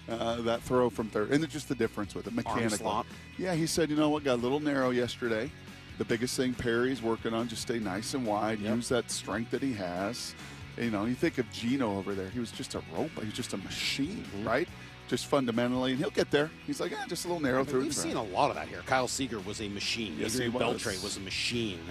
That throw from third. And just the difference with it. Mechanical. Yeah, he said, you know what, got a little narrow yesterday. The biggest thing Perry's working on, just stay nice and wide. Use that strength that he has. You think of Gino over there. He was just a robot. He was just a machine, right? Just fundamentally, and he'll get there. He's like, just a little narrow through. We've seen a lot of that here. Kyle Seager was a machine. Yes, Adrian he was. Beltre was a machine.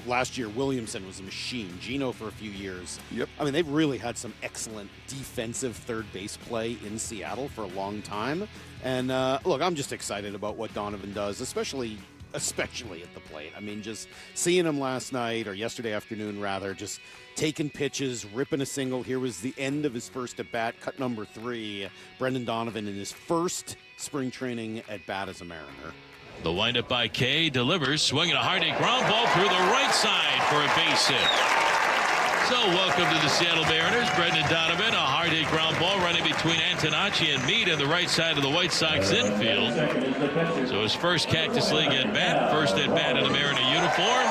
Last year, Williamson was a machine. Gino for a few years. Yep. I mean, they've really had some excellent defensive third base play in Seattle for a long time. And look, I'm just excited about what Donovan does, especially at the plate. I mean, just seeing him last night, or yesterday afternoon rather, just taking pitches, ripping a single. Here was the end of his first at-bat, cut number 3. Brendan Donovan in his first spring training at-bat as a Mariner. The windup by Kay delivers, swinging a hard ground ball through the right side for a base hit. So welcome to the Seattle Mariners. Brendan Donovan, a hard hit ground ball running between Antonacci and Meade on the right side of the White Sox infield. So his first Cactus League at bat, first at bat in a Mariner uniform.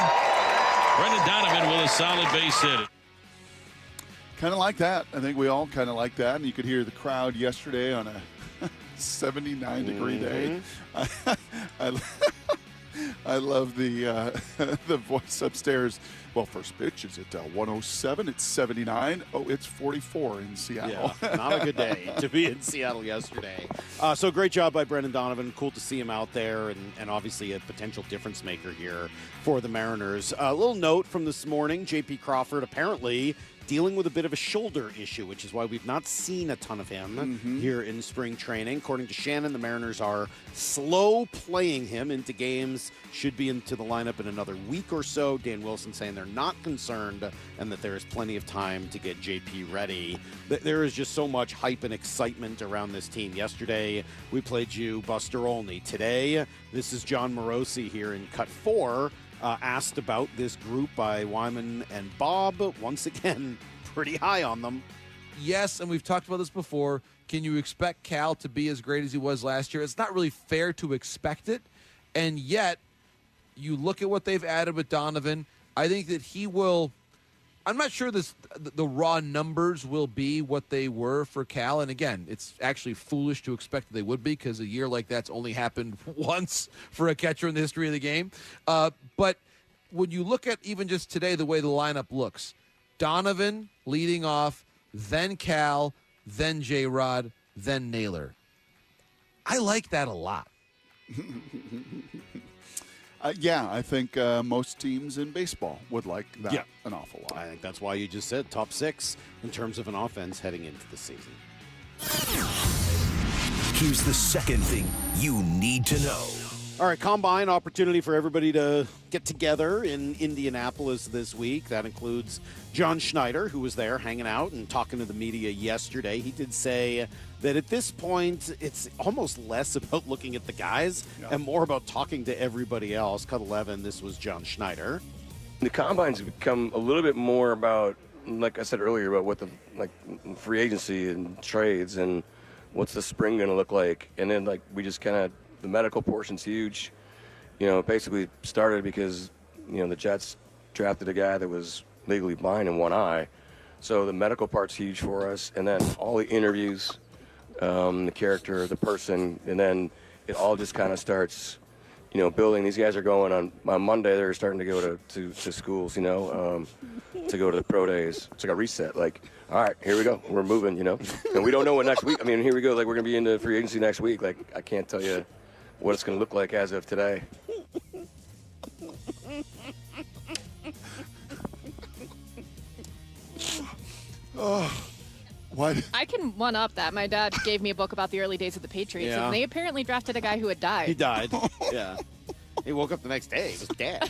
Brendan Donovan with a solid base hit. Kind of like that. I think we all kind of like that. And you could hear the crowd yesterday on a 79-degree day. I love the the voice upstairs. Well, first pitch is at 107. It's 79. Oh, it's 44 in Seattle. Yeah, not a good day to be in Seattle yesterday. So great job by Brendan Donovan. Cool to see him out there, and obviously a potential difference maker here for the Mariners. A little note from this morning, J.P. Crawford apparently dealing with a bit of a shoulder issue, which is why we've not seen a ton of him here in spring training. According to Shannon, the Mariners are slow playing him into games, should be into the lineup in another week or so. Dan Wilson saying they're not concerned and that there is plenty of time to get JP ready. There is just so much hype and excitement around this team. Yesterday, we played you Buster Olney. Today, this is John Morosi here in Cut 4. Asked about this group by Wyman and Bob. Once again, pretty high on them. Yes, and we've talked about this before. Can you expect Cal to be as great as he was last year? It's not really fair to expect it, and yet you look at what they've added with Donovan. I think that he will. I'm not sure the raw numbers will be what they were for Cal. And again, it's actually foolish to expect that they would be, because a year like that's only happened once for a catcher in the history of the game. But when you look at even just today, the way the lineup looks, Donovan leading off, then Cal, then J-Rod, then Naylor. I like that a lot. Yeah, I think most teams in baseball would like that an awful lot. I think that's why you just said top 6 in terms of an offense heading into the season. Here's the second thing you need to know. All right, Combine, opportunity for everybody to get together in Indianapolis this week. That includes John Schneider, who was there hanging out and talking to the media yesterday. He did say that at this point, it's almost less about looking at the guys and more about talking to everybody else. Cut 11, this was John Schneider. The Combine's become a little bit more about, like I said earlier, about what the free agency and trades and what's the spring going to look like. And then we just kind of, the medical portion's huge. Basically started because, the Jets drafted a guy that was legally blind in one eye. So the medical part's huge for us. And then all the interviews, the character, the person, and then it all just kind of starts, building. These guys are going on Monday. They're starting to go to schools, to go to the pro days. It's like a reset. All right, here we go. We're moving, And we don't know what next week. I mean, here we go. We're going to be into free agency next week. I can't tell you what it's going to look like as of today. What? I can one-up that. My dad gave me a book about the early days of the Patriots, and they apparently drafted a guy who had died. He died, yeah. He woke up the next day. He was dead.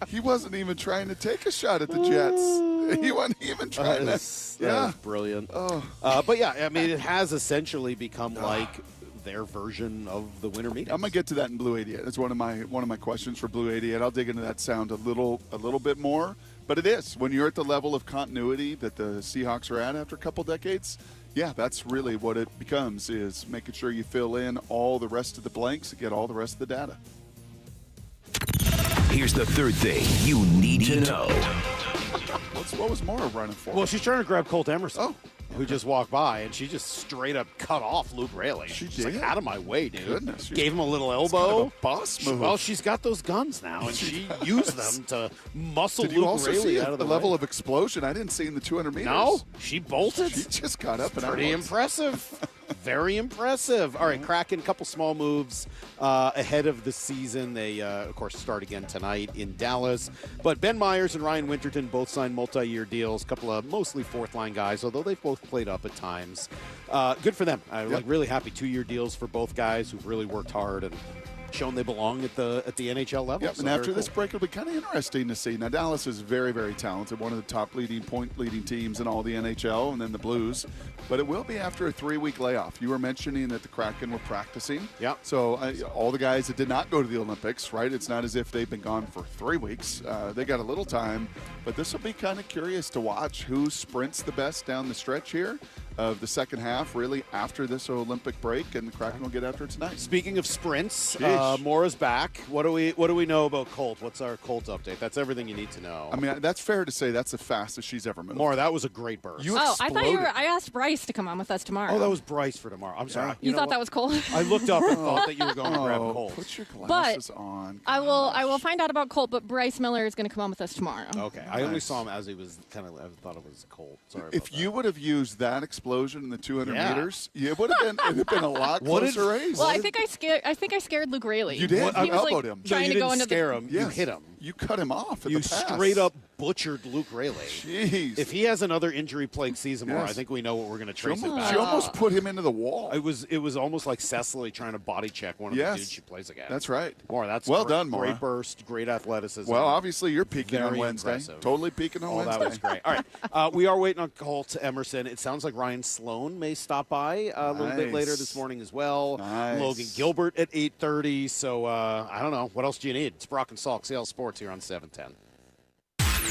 He wasn't even trying to take a shot at the Jets. He wasn't even trying to. That is brilliant. But yeah, I mean, it has essentially become like their version of the winter meetings. I'm gonna get to that in Blue 88. That's one of my questions for Blue 88. I'll dig into that sound a little bit more. But it is, when you're at the level of continuity that the Seahawks are at after a couple decades, yeah, that's really what it becomes, is making sure you fill in all the rest of the blanks and get all the rest of the data. Here's the third thing you need to know. What was Mara running for? Well, she's trying to grab Colt Emerson. Oh. who just walked by, and she just straight up cut off Luke Raley. She's like, out of my way, dude. Goodness, gave him a little elbow. Kind of a boss move. Well, she's got those guns now, and she used them to muscle Did you Luke also Raley see out of the the level way. of explosion? I didn't see in the 200 meters. No, she bolted. She just got up and out. Pretty impressive. Very impressive. All right, Kraken, a couple small moves ahead of the season. They, of course, start again tonight in Dallas. But Ben Myers and Ryan Winterton both signed multi-year deals. A couple of mostly fourth-line guys, although they've both played up at times. Good for them. Like really happy 2-year deals for both guys who've really worked hard and shown they belong at the NHL level. Yep, So and after very this cool. break, it'll be kind of interesting to see. Now, Dallas is very, very talented, one of the top point-leading teams in all the NHL, and then the Blues. But it will be after a 3-week layoff. You were mentioning that the Kraken were practicing. Yeah. So all the guys that did not go to the Olympics, right? It's not as if they've been gone for 3 weeks. They got a little time. But this will be kind of curious to watch who sprints the best down the stretch here of the second half, really, after this Olympic break, and the Kraken will get after it tonight. Speaking of sprints, Sheesh. Mora's back. What do we know about Colt? What's our Colt update? That's everything you need to know. I mean, that's fair to say that's the fastest she's ever moved. Mora, that was a great burst. I thought you were. I asked Bryce to come on with us tomorrow. Oh, that was Bryce for tomorrow. I'm sorry. You know thought what? that was Colt? I looked up and thought that you were going to grab Colt. Put your glasses on. I will find out about Colt, but Bryce Miller is going to come on with us tomorrow. Okay. I only saw him as he was I thought it was Colt. Sorry. If you would have used that explosion in the 200 Yeah. meters, it would have been a lot closer race. Well, I think I scared Luke Raley. You did? He You was elbowed like him. trying you to didn't go into scare the. him. Yes. You hit him. You cut him off at You the pass. straight up butchered Luke Raley. Jeez. If he has another injury-plagued season more, Yes. I think we know what we're going to trace it back. She almost put him into the wall. It was almost like Cecily trying to body check one of the dudes she plays against. That's right. Mora, that's well great, done, Mora. Great burst, great athleticism. Well, obviously you're peaking Very on Wednesday. impressive. Totally peaking on Wednesday. That was great. All right. We are waiting on Colt Emerson. It sounds like Ryan Sloan may stop by a little bit later this morning as well. Nice. Logan Gilbert at 8:30. So I don't know. What else do you need? It's Brock and Salk, Seattle Sports here on 710.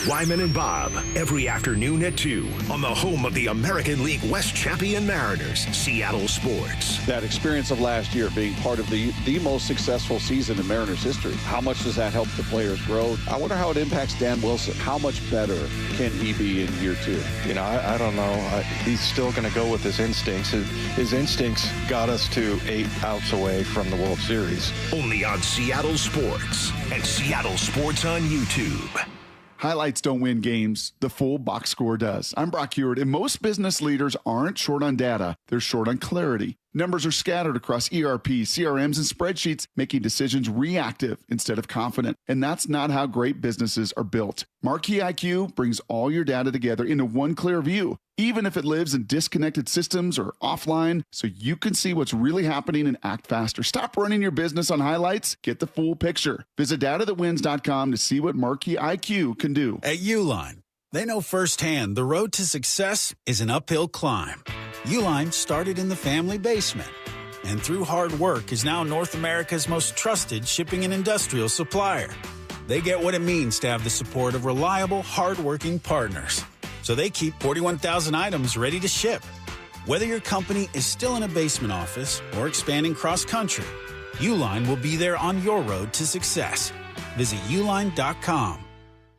Wyman and Bob, every afternoon at 2 on the home of the American League West champion Mariners, Seattle Sports. That experience of last year being part of the most successful season in Mariners history, how much does that help the players grow? I wonder how it impacts Dan Wilson. How much better can he be in year 2? You know, I don't know. He's still going to go with his instincts. His instincts got us to 8 outs away from the World Series. Only on Seattle Sports and Seattle Sports on YouTube. Highlights don't win games. The full box score does. I'm Brock Heward, and most business leaders aren't short on data. They're short on clarity. Numbers are scattered across ERP, CRMs, and spreadsheets, making decisions reactive instead of confident. And that's not how great businesses are built. Marquee IQ brings all your data together into one clear view, even if it lives in disconnected systems or offline, so you can see what's really happening and act faster. Stop running your business on highlights. Get the full picture. Visit datathatwins.com to see what Marquee IQ can do. At Uline, they know firsthand the road to success is an uphill climb. Uline started in the family basement, and through hard work is now North America's most trusted shipping and industrial supplier. They get what it means to have the support of reliable, hardworking partners. So they keep 41,000 items ready to ship. Whether your company is still in a basement office or expanding cross-country, Uline will be there on your road to success. Visit uline.com.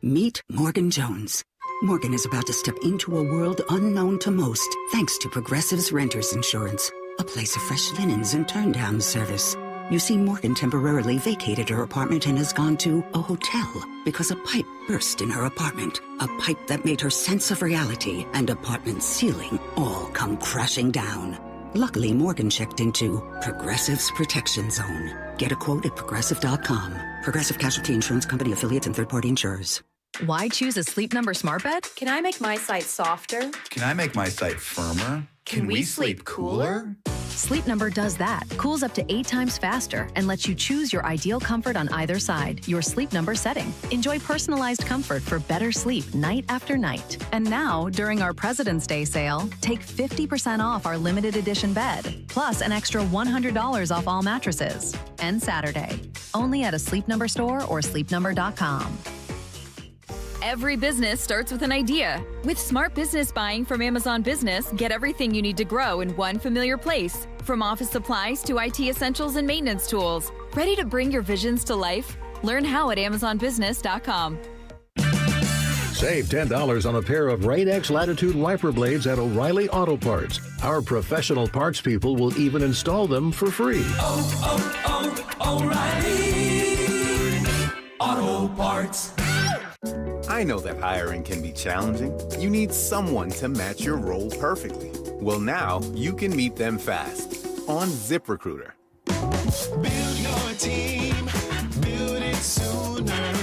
Meet Morgan Jones. Morgan is about to step into a world unknown to most, thanks to Progressive's Renters Insurance, a place of fresh linens and turn-down service. You see, Morgan temporarily vacated her apartment and has gone to a hotel because a pipe burst in her apartment. A pipe that made her sense of reality and apartment ceiling all come crashing down. Luckily, Morgan checked into Progressive's Protection Zone. Get a quote at Progressive.com. Progressive Casualty Insurance Company affiliates and third-party insurers. Why choose a Sleep Number smart bed? Can I make my site softer? Can I make my site firmer? Can we sleep cooler? Sleep Number does that. Cools up to 8 times faster and lets you choose your ideal comfort on either side, your Sleep Number setting. Enjoy personalized comfort for better sleep night after night. And now, during our President's Day sale, take 50% off our limited edition bed, plus an extra $100 off all mattresses. And Saturday, only at a Sleep Number store or sleepnumber.com. Every business starts with an idea. With smart business buying from Amazon Business, get everything you need to grow in one familiar place. From office supplies to IT essentials and maintenance tools. Ready to bring your visions to life? Learn how at amazonbusiness.com. Save $10 on a pair of Rain-X Latitude wiper blades at O'Reilly Auto Parts. Our professional parts people will even install them for free. O'Reilly Auto Parts. I know that hiring can be challenging. You need someone to match your role perfectly. Well, now you can meet them fast on ZipRecruiter. Build your team, build it sooner.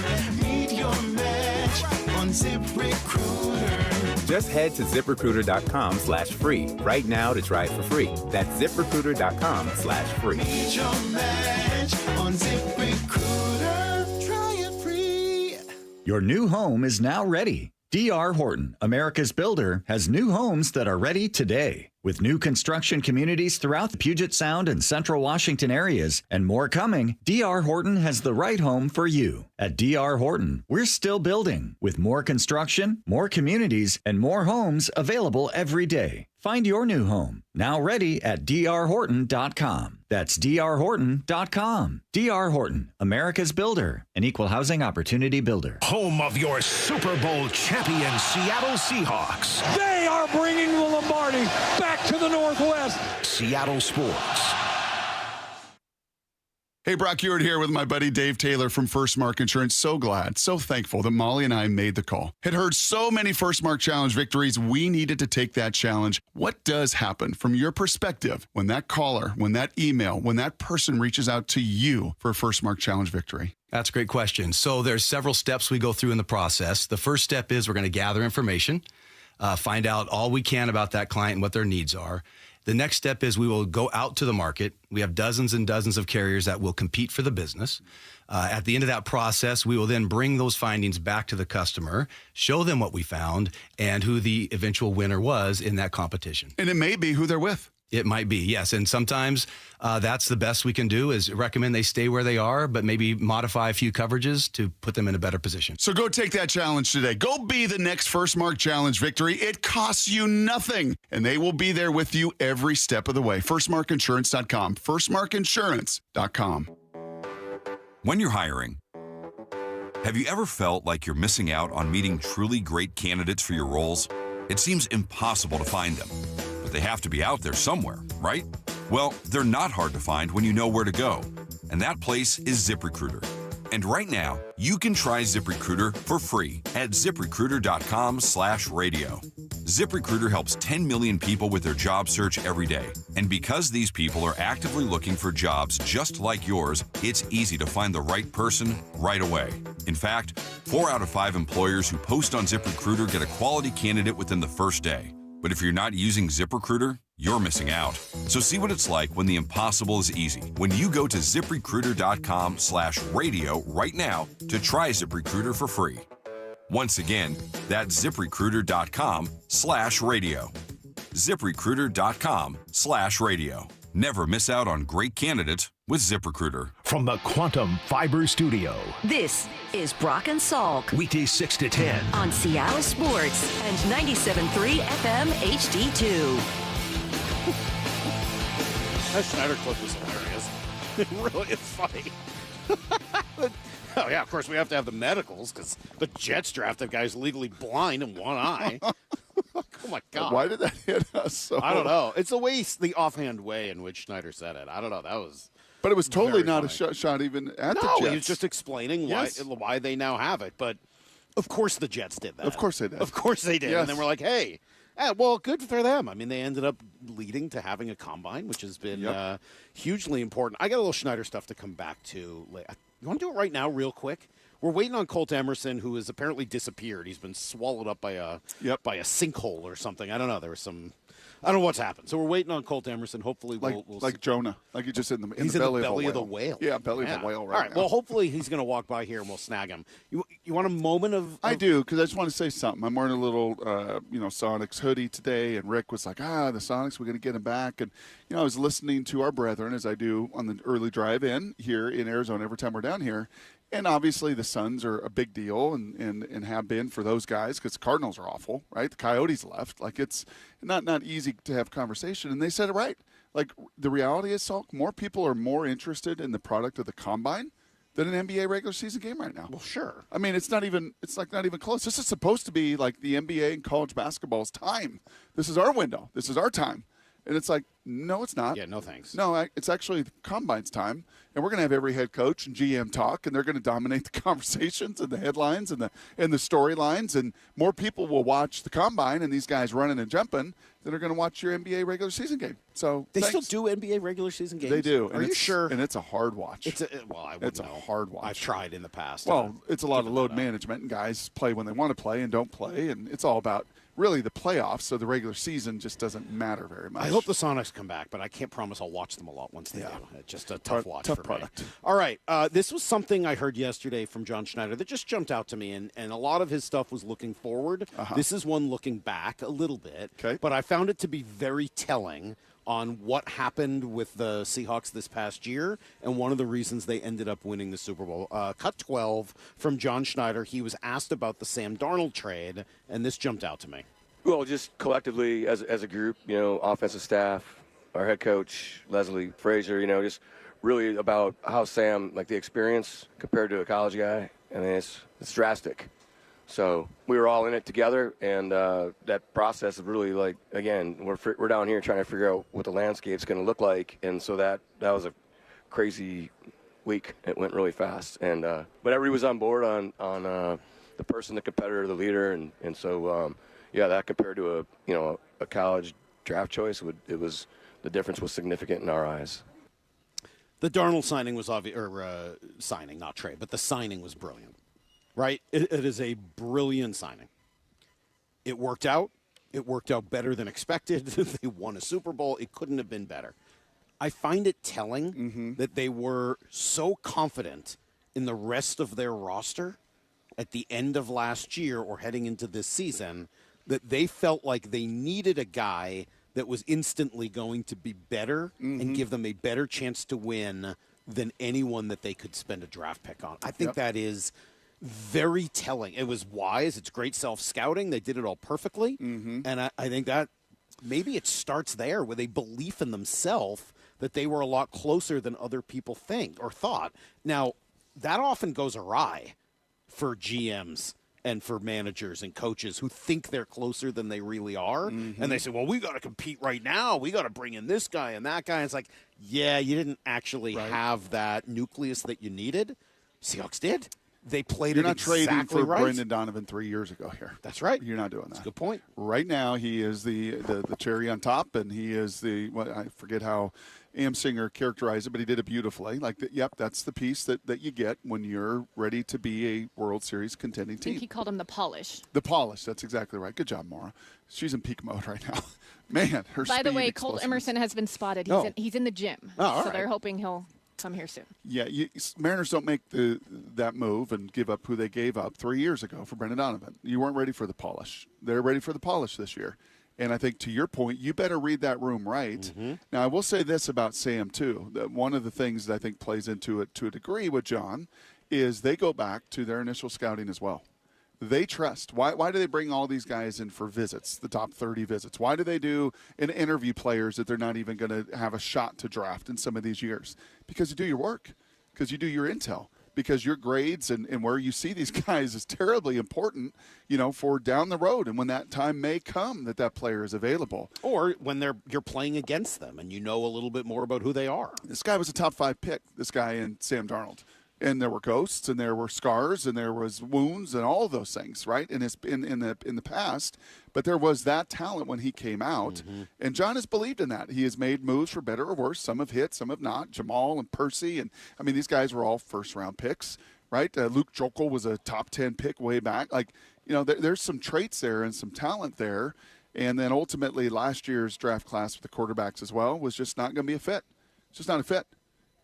Meet your match on ZipRecruiter. Just head to ZipRecruiter.com/free right now to try it for free. That's ZipRecruiter.com/free. Meet your match on ZipRecruiter. Try it free. Your new home is now ready. D.R. Horton, America's builder, has new homes that are ready today. With new construction communities throughout the Puget Sound and Central Washington areas, and more coming, D.R. Horton has the right home for you. At D.R. Horton, we're still building, with more construction, more communities, and more homes available every day. Find your new home, now ready at drhorton.com. That's drhorton.com. D.R. Horton, America's builder, an equal housing opportunity builder. Home of your Super Bowl champion Seattle Seahawks. They are bringing the Lombardi back to the Northwest. Seattle Sports. Hey, Brock Hewitt here with my buddy Dave Taylor from First Mark Insurance. So glad, so thankful that Molly and I made the call. Had heard so many First Mark Challenge victories, we needed to take that challenge. What does happen from your perspective when that caller, when that email, when that person reaches out to you for a First Mark Challenge victory? That's a great question. So there's several steps we go through in the process. The first step is we're going to gather information, find out all we can about that client and what their needs are. The next step is we will go out to the market. We have dozens and dozens of carriers that will compete for the business. At the end of that process, we will then bring those findings back to the customer, show them what we found, and who the eventual winner was in that competition. And it may be who they're with. It might be, yes. And sometimes that's the best we can do is recommend they stay where they are, but maybe modify a few coverages to put them in a better position. So go take that challenge today. Go be the next First Mark Challenge victory. It costs you nothing, and they will be there with you every step of the way. FirstMarkInsurance.com. FirstMarkInsurance.com. When you're hiring, have you ever felt like you're missing out on meeting truly great candidates for your roles? It seems impossible to find them. They have to be out there somewhere, right? Well, they're not hard to find when you know where to go. And that place is ZipRecruiter. And right now, you can try ZipRecruiter for free at ZipRecruiter.com/radio. ZipRecruiter helps 10 million people with their job search every day. And because these people are actively looking for jobs just like yours, it's easy to find the right person right away. In fact, 4 out of 5 employers who post on ZipRecruiter get a quality candidate within the first day. But if you're not using ZipRecruiter, you're missing out. So see what it's like when the impossible is easy. When you go to ZipRecruiter.com/radio right now to try ZipRecruiter for free. Once again, that's ZipRecruiter.com/radio. ZipRecruiter.com/radio. Never miss out on great candidates with ZipRecruiter. From the Quantum Fiber Studio. This is Brock and Salk. Weekdays 6 to 10. On Seattle Sports and 97.3 FM HD2. That Schneider clip was hilarious. It really is funny. Oh, yeah, of course, we have to have the medicals because the Jets drafted guys legally blind in one eye. Oh, my God. Why did that hit us so I don't know. It's the offhand way in which Schneider said it. I don't know. That was. But it was totally not funny. a shot even at the No, Jets. he was just explaining why they now have it. But, of course, the Jets did that. Of course they did. Of course they did. Yes. And then we're like, hey, well, good for them. I mean, they ended up leading to having a combine, which has been hugely important. I got a little Schneider stuff to come back to. You want to do it right now real quick? We're waiting on Colt Emerson, who has apparently disappeared. He's been swallowed up by a sinkhole or something. I don't know. There was some. I don't know what's happened. So we're waiting on Colt Emerson. Hopefully, we'll like see. Jonah, like he just in the belly of the whale. Yeah, belly of the whale. Right. All right. Now. Well, hopefully he's going to walk by here and we'll snag him. You want a moment of? I do, because I just want to say something. I'm wearing a little Sonics hoodie today, and Rick was like, the Sonics, we're going to get him back. And I was listening to our brethren as I do on the early drive in here in Arizona every time we're down here. And obviously the Suns are a big deal and have been for those guys because the Cardinals are awful, right? The Coyotes left. Like, it's not easy to have conversation. And they said it right. Like, the reality is, Salk, more people are more interested in the product of the Combine than an NBA regular season game right now. Well, sure. I mean, it's not even close. This is supposed to be like the NBA and college basketball's time. This is our window. This is our time. And it's like, no, it's not. Yeah, no thanks. No, it's actually the Combine's time. And we're going to have every head coach and GM talk, and they're going to dominate the conversations and the headlines and the storylines. And more people will watch the Combine and these guys running and jumping than are going to watch your NBA regular season game. So they still do NBA regular season games? They do. Are you sure? And it's a hard watch. I wouldn't know. A hard watch. I've tried in the past. Well, it's a lot of load management, and guys play when they want to play and don't play, and it's all about really the playoffs, so the regular season just doesn't matter very much. I hope the Sonics come back, but I can't promise I'll watch them a lot once they do. It's just a tough watch tough for product. me. All right, this was something I heard yesterday from John Schneider that just jumped out to me, and a lot of his stuff was looking forward. This is one looking back a little bit, but I found it to be very telling on what happened with the Seahawks this past year and one of the reasons they ended up winning the Super Bowl. Cut 12 from John Schneider. He was asked about the Sam Darnold trade, and this jumped out to me. Well, just collectively as a group, offensive staff, our head coach, Leslie Frazier, just really about how Sam, like the experience compared to a college guy, and it's drastic. So we were all in it together, and that process is really like, again, we're down here trying to figure out what the landscape's going to look like, and so that was a crazy week. It went really fast, and but everybody was on board on the person, the competitor, the leader, and so that compared to a college draft choice, the difference was significant in our eyes. The Darnold signing was obvious, signing, not trade, but the signing was brilliant. Right? It is a brilliant signing. It worked out. It worked out better than expected. They won a Super Bowl. It couldn't have been better. I find it telling that they were so confident in the rest of their roster at the end of last year or heading into this season that they felt like they needed a guy that was instantly going to be better and give them a better chance to win than anyone that they could spend a draft pick on. I think that is very telling. It was wise. It's great self-scouting. They did it all perfectly. And I think that maybe it starts there with a belief in themselves that they were a lot closer than other people think or thought. Now, that often goes awry for GMs and for managers and coaches who think they're closer than they really are. And they say, well, we got to compete right now. We got to bring in this guy and that guy. And it's like, yeah, you didn't actually have that nucleus that you needed. Seahawks did. They played You're it not exactly trading for right. Brendan Donovan 3 years ago here. That's right. You're not doing that. That's a good point. Right now, he is the cherry on top, and he is I forget how Amsinger characterized it, but he did it beautifully. That's the piece that you get when you're ready to be a World Series contending team. I think he called him the polish. The polish. That's exactly right. Good job, Maura. She's in peak mode right now. Man, her By the speed way, explosiveness. Colt Emerson has been spotted. He's in the gym. all so they're right. hoping he'll come here soon. Yeah, Mariners don't make that move and give up who they gave up 3 years ago for Brendan Donovan. You weren't ready for the polish. They're ready for the polish this year. And I think to your point, you better read that room right. Now, I will say this about Sam, too. That one of the things that I think plays into it to a degree with John is they go back to their initial scouting as well. They trust. Why do they bring all these guys in for visits, the top 30 visits? Why do they do and interview players that they're not even going to have a shot to draft in some of these years? Because you do your work, because you do your intel, because your grades and where you see these guys is terribly important, for down the road and when that time may come that player is available. Or when you're playing against them and you know a little bit more about who they are. This guy was a top 5 pick, this guy and Sam Darnold. And there were ghosts, and there were scars, and there was wounds, and all of those things, right? In the past, but there was that talent when he came out, and John has believed in that. He has made moves for better or worse. Some have hit, some have not. Jamal and Percy, and I mean these guys were all first-round picks, right? Luke Jokel was a top 10 pick way back. There's some traits there and some talent there, and then ultimately last year's draft class with the quarterbacks as well was just not going to be a fit. It's just not a fit.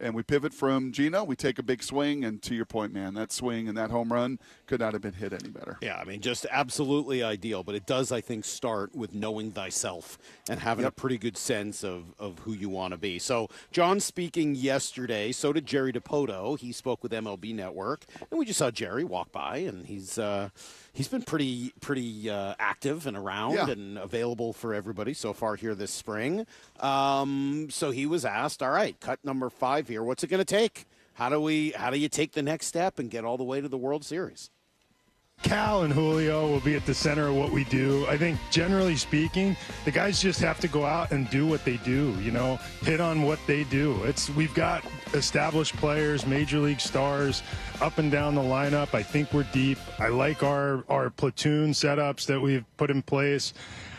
And we pivot from Geno, we take a big swing, and to your point, man, that swing and that home run could not have been hit any better. Yeah, I mean, just absolutely ideal. But it does, I think, start with knowing thyself and having a pretty good sense of who you want to be. So John speaking yesterday, so did Jerry DiPoto. He spoke with MLB Network, and we just saw Jerry walk by, and he's been pretty active and around and available for everybody so far here this spring. So he was asked, all right, cut number 5 here. What's it going to take How do you take the next step and get all the way to the World Series? Cal and Julio will be at the center of what we do. I think, generally speaking, the guys just have to go out and do what they do, hit on what they do. We've got established players, major league stars, up and down the lineup. I think we're deep. I like our platoon setups that we've put in place.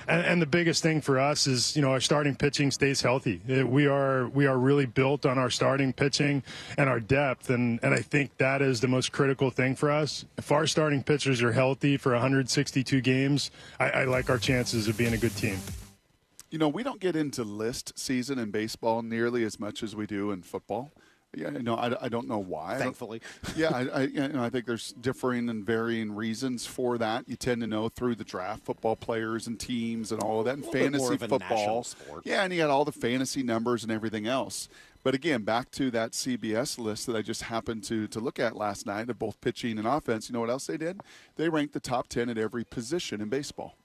And the biggest thing for us is, our starting pitching stays healthy. We are really built on our starting pitching and our depth, and I think that is the most critical thing for us. If our starting pitchers are healthy for 162 games, I like our chances of being a good team. We don't get into list season in baseball nearly as much as we do in football. Yeah, I don't know why. Thankfully. I think there's differing and varying reasons for that. You tend to know through the draft football players and teams and all of that, and fantasy football. Sport. Yeah, and you got all the fantasy numbers and everything else. But again, back to that CBS list that I just happened to look at last night of both pitching and offense. You know what else they did? They ranked the top 10 at every position in baseball.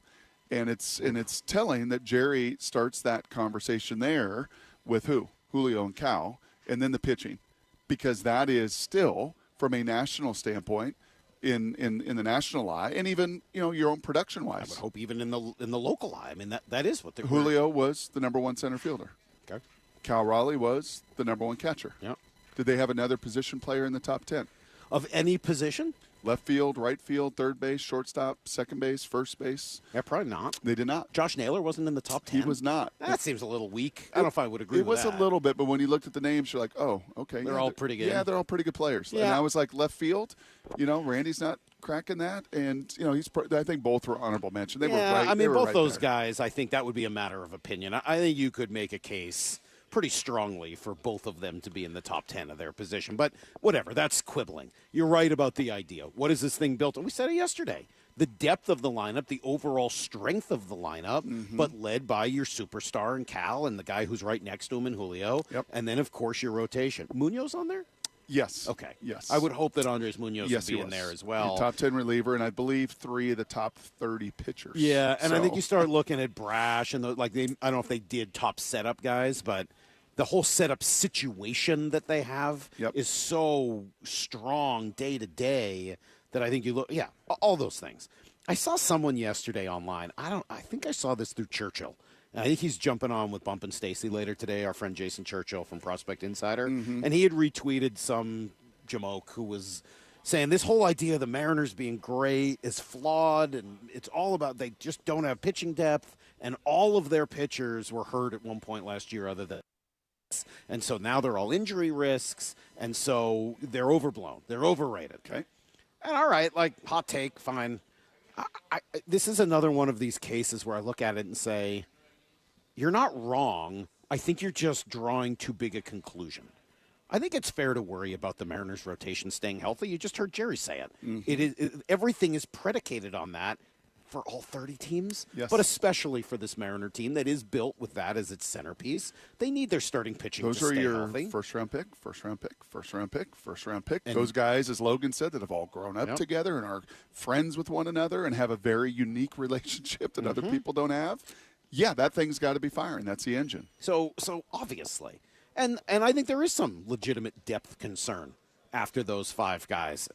And it's telling that Jerry starts that conversation there with who? Julio and Cal. And then the pitching, because that is still, from a national standpoint, in the national eye, and even your own production wise. I would hope even in the local eye. I mean that is what they're. Julio was the number one center fielder. Okay. Cal Raleigh was the number one catcher. Yep. Did they have another position player in the top 10? Of any position? Left field, right field, third base, shortstop, second base, first base. Yeah, probably not. They did not. Josh Naylor wasn't in the top 10? He was not. That seems a little weak. I don't know if I would agree with that. It was a little bit, but when you looked at the names, you're like, oh, okay. They're all pretty good. Yeah, they're all pretty good players. Yeah. And I was like, left field, Randy's not cracking that. And, I think both were honorable mention. They were right. I mean, both right those there. guys, I think that would be a matter of opinion. I think you could make a case pretty strongly for both of them to be in the top 10 of their position. But whatever, that's quibbling. You're right about the idea. What is this thing built on? We said it yesterday. The depth of the lineup, the overall strength of the lineup, but led by your superstar in Cal and the guy who's right next to him in Julio. Yep. And then, of course, your rotation. Munoz on there? Yes. Okay. Yes. I would hope that Andres Munoz would be in there as well. Your top 10 reliever, and I believe 3 of the top 30 pitchers. Yeah, and I think you start looking at Brash and I don't know if they did top setup guys, but the whole setup situation that they have is so strong day to day that I think you look, all those things. I saw someone yesterday online. I think I saw this through Churchill. And I think he's jumping on with Bump and Stacy later today, our friend Jason Churchill from Prospect Insider. And he had retweeted some jamoke who was saying this whole idea of the Mariners being great is flawed, and it's all about they just don't have pitching depth, and all of their pitchers were hurt at one point last year other than. And so now they're all injury risks, and so they're overblown. They're overrated. Okay. And all right, hot take, fine. This is another one of these cases where I look at it and say, you're not wrong. I think you're just drawing too big a conclusion. I think it's fair to worry about the Mariners' rotation staying healthy. You just heard Jerry say it. Everything is predicated on that for all 30 teams, but especially for this Mariner team that is built with that as its centerpiece. They need their starting pitching to stay healthy. Those are your first-round pick, first-round pick, first-round pick, first-round pick. And those guys, as Logan said, that have all grown up together and are friends with one another and have a very unique relationship that other people don't have. Yeah, that thing's got to be firing. That's the engine. So obviously. And I think there is some legitimate depth concern after those 5 guys.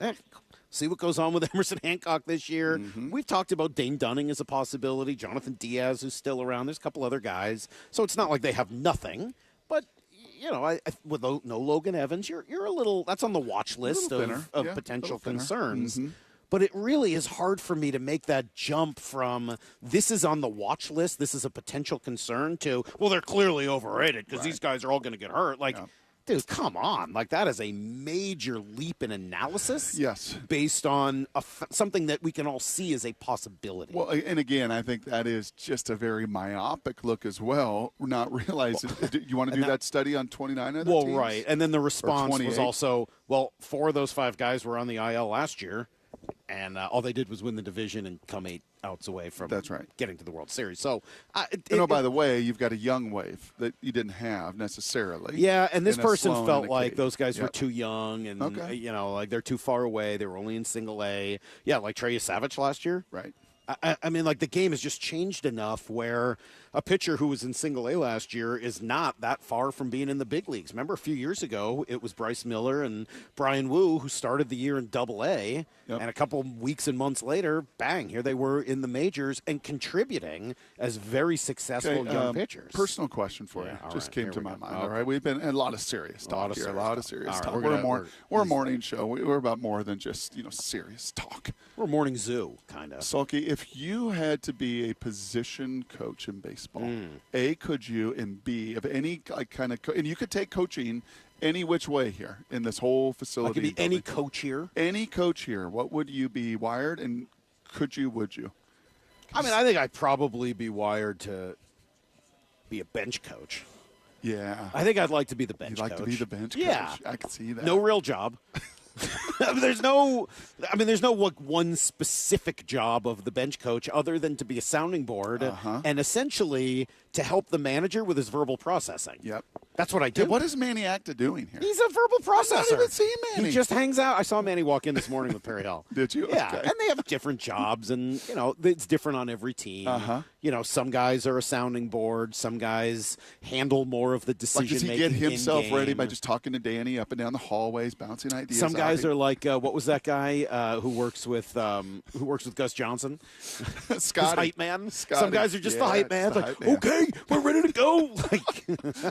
See what goes on with Emerson Hancock this year. We've talked about Dane Dunning as a possibility, Jonathan Diaz, who's still around. There's a couple other guys. So it's not like they have nothing. But, with no Logan Evans, you're a little – that's on the watch list of potential concerns. But it really is hard for me to make that jump from this is on the watch list, this is a potential concern, to, well, they're clearly overrated because these guys are all going to get hurt. Dude, come on. That is a major leap in analysis. Yes. Based on something that we can all see as a possibility. Well, and again, I think that is just a very myopic look as well. We're not realizing. You want to do that study on 29 other teams? Well, right. And then the response was also, 4 of those 5 guys were on the IL last year. And all they did was win the division and come 8 outs away from getting to the World Series. So, by the way, you've got a young wave that you didn't have necessarily. Yeah, and this person felt like those guys were too young and, they're too far away. They were only in single A. Yeah, like Trey Savage last year. Right. I mean, like, the game has just changed enough where a pitcher who was in single A last year is not that far from being in the big leagues. Remember, a few years ago, it was Bryce Miller and Brian Wu who started the year in Double A, and a couple weeks and months later, bang, here they were in the majors and contributing as very successful young pitchers. Personal question for you. Just came to my mind. All right, we've been a lot of serious talk here. A lot of serious talk. We're a morning show. We're about more than just serious talk. We're a morning zoo, kind of. Salky, if you had to be a position coach in baseball, A, could you, and B, of any kind of, and you could take coaching any which way here in this whole facility. I could be any coach here. Any coach here. What would you be wired, and would you? I mean, I think I'd probably be wired to be a bench coach. Yeah. I think I'd like to be the bench coach. You'd like to be the bench coach? Yeah. I can see that. No real job. There's no one specific job of the bench coach other than to be a sounding board and essentially to help the manager with his verbal processing. Yep. That's what I do. Yeah, what is Manny Acta doing here? He's a verbal processor. I'm not even seeing Manny. He just hangs out. I saw Manny walk in this morning with Perry Hill. Did you? Yeah. Okay. And they have different jobs, and, it's different on every team. Some guys are a sounding board. Some guys handle more of the decision-making. Does he get himself in-game. ready by just talking to Danny up and down the hallways, bouncing ideas? Some guys are like, what was that guy who works with Gus Johnson? Scotty. Hype man. Scotty. Some guys are just the hype man. the Like, hype man. okay, we're ready to go. Like,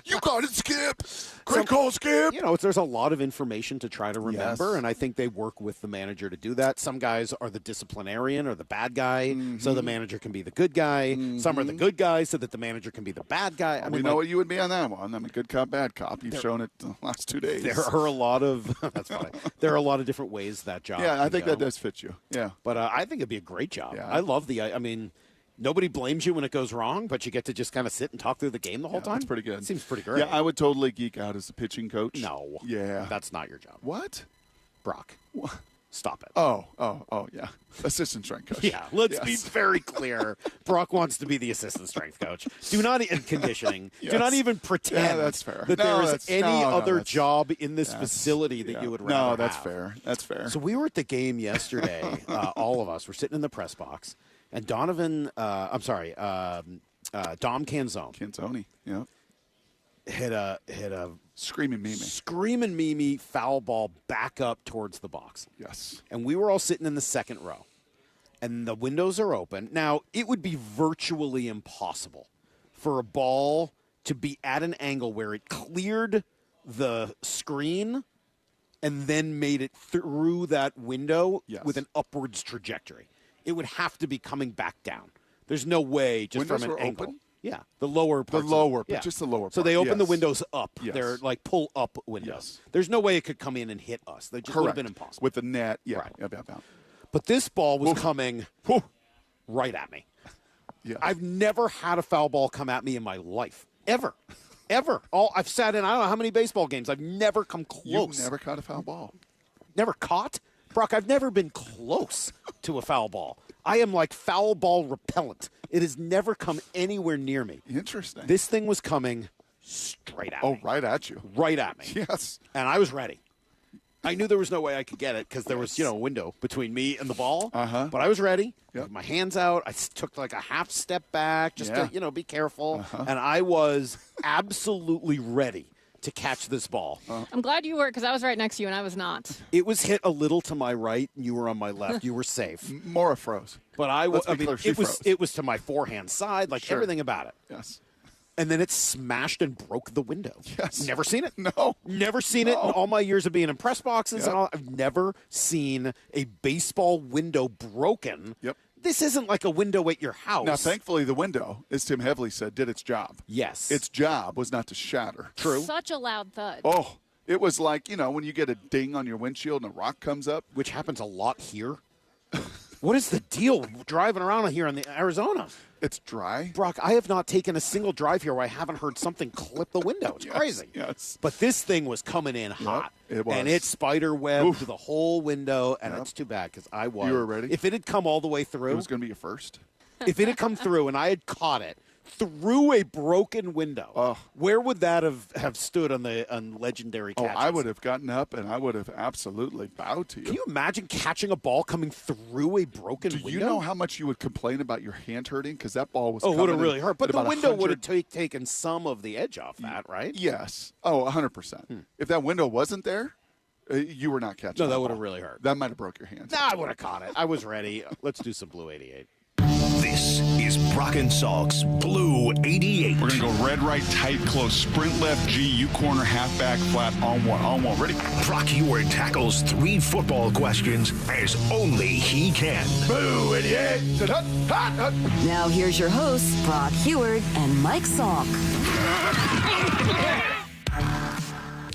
you got it, Skip. Great call, Skip. There's a lot of information to try to remember, and I think they work with the manager to do that. Some guys are the disciplinarian or the bad guy, so the manager can be the good guy. Some are the good guy, so that the manager can be the bad guy. We know what you would be on that one. I'm a good cop, bad cop. You've shown it the last 2 days. There are a lot of that's funny. There are a lot of different ways that job. Yeah, I can think go. that does fit you. Yeah, but I think it'd be a great job. Yeah. I love the. I mean, nobody blames you when it goes wrong, but you get to just kind of sit and talk through the game the whole time. That's pretty good. Seems pretty great. Yeah, I would totally geek out as a pitching coach. No. Yeah. That's not your job. What? Brock. What? Stop it. Oh, yeah. Assistant strength coach. Yeah, let's be very clear. Brock wants to be the assistant strength coach. Do not in conditioning. Yes. Do not even pretend Yeah, that's fair. that No, there is any other that's- job in this facility that you would rather No, that's have. fair. That's fair. So we were at the game yesterday. All of us were sitting in the press box, and Dom Canzone. Canzoni, yeah. Hit a Screaming Mimi foul ball back up towards the box. Yes. And we were all sitting in the second row. And the windows are open. Now, it would be virtually impossible for a ball to be at an angle where it cleared the screen and then made it through that window with an upwards trajectory. It would have to be coming back down. There's no way just Windows from an were angle. open? Yeah, the lower parts. Just the lower part. So they open the Yes. windows up. Yes. They're like pull-up windows. There's no way it could come in and hit us. That just would have been impossible. With the net, yeah. Right. Yeah. But this ball was coming right at me. Yeah. I've never had a foul ball come at me in my life. Ever. I've sat in, I don't know how many baseball games. I've never come close. You've never caught a foul ball. Never caught? Brock, I've never been close to a foul ball. I am like foul ball repellent. It has never come anywhere near me. Interesting. This thing was coming straight at me. Oh, right at you. Right at me. Yes. And I was ready. I knew there was no way I could get it because there was, a window between me and the ball. But I was ready. With my hands out. I took like a half step back just to, be careful. And I was absolutely ready to catch this ball. I'm glad you were, because I was right next to you and I was not. It was hit a little to my right, and you were on my left. You were safe. Mora froze. But it was to my forehand side, like everything about it. Yes. And then it smashed and broke the window. Yes. Never seen it. No. Never seen it in all my years of being in press boxes and all. I've never seen a baseball window broken. Yep. This isn't like a window at your house. Now, thankfully, the window, as Tim Heavley said, did its job. Yes. Its job was not to shatter. True. Such a loud thud. Oh, it was like, when you get a ding on your windshield and a rock comes up. Which happens a lot here. What is the deal driving around here in Arizona? It's dry. Brock, I have not taken a single drive here where I haven't heard something clip the window. It's crazy. Yes. But this thing was coming in hot. It was. And it spider webbed the whole window, and it's too bad because I was. You were ready? If it had come all the way through. It was going to be your first. If it had come through and I had caught it through a broken window. Where would that have stood on legendary catches? I would have gotten up and I would have absolutely bowed to you. Can you imagine catching a ball coming through a broken window? Do you know how much you would complain about your hand hurting? Because that ball was it would have really hurt. But the window 100... would have taken some of the edge off that, right? Yes. 100%. If that window wasn't there, you were not catching. No, that would have really hurt. That might have broke your hand. No, I would have caught it. I was ready. Let's do some Blue 88. This is Brock and Salk's Blue 88. We're going to go red, right, tight, close, sprint left, G, U corner, halfback, flat, on one. Ready? Brock Heward tackles 3 football questions as only he can. Blue 88. Now here's your hosts, Brock Heward and Mike Salk.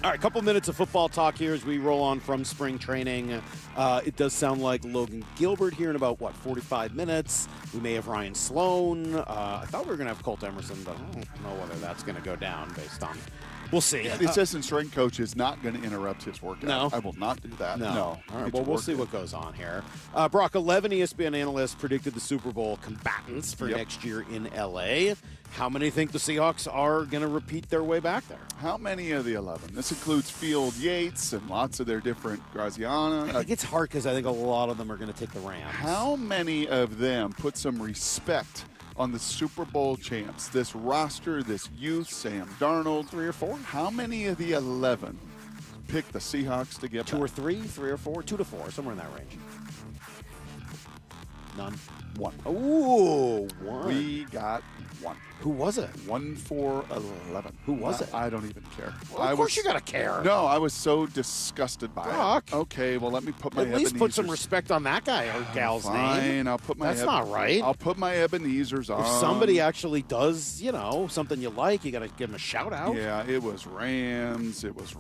All right, a couple minutes of football talk here as we roll on from spring training. It does sound like Logan Gilbert here in about, 45 minutes. We may have Ryan Sloan. I thought we were going to have Colt Emerson, but I don't know whether that's going to go down based on – we'll see. Yeah, the assistant strength coach is not going to interrupt his workout. No. I will not do that. No. All right, well, we'll see what goes on here. Brock, 11 ESPN analysts predicted the Super Bowl combatants for next year in L.A. How many think the Seahawks are going to repeat their way back there? How many of the 11? This includes Field Yates and lots of their different Graziano. I think it's hard because I think a lot of them are going to take the Rams. How many of them put some respect on the Super Bowl champs? This roster, this youth, Sam Darnold. 3 or 4? How many of the 11 pick the Seahawks to get 2 or 3, 3 or 4, 2 to 4, somewhere in that range. None. 1. Ooh, 1. We got 1. Who was it? 1 for 11. Who was it? I don't even care. Well, of course you got to care. No, I was so disgusted by Brock. it. Okay, well, let me put my At least put some Ebenezers. respect on that guy or gal's name. Fine, I'll put my That's not right. I'll put my Ebenezers on. If somebody actually does, something you like, you got to give them a shout out. Yeah, it was Rams. It was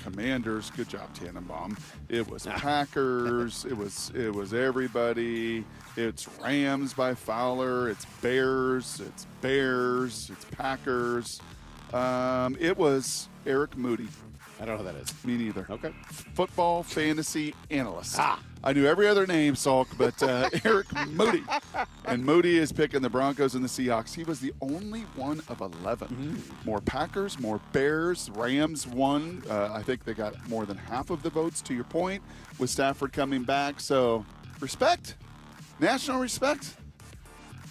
Commanders. Good job, Tannenbaum. It was Packers. It was everybody. It's Rams by Fowler. It's Bears. It's Packers. It was Eric Moody. I don't know who that is. Me neither. Okay. Football fantasy analyst. I knew every other name, Salk, but Eric Moody. And Moody is picking the Broncos and the Seahawks. He was the only one of 11. More Packers, more Bears. Rams won. I think they got more than half of the votes, to your point, with Stafford coming back. So, respect. National respect.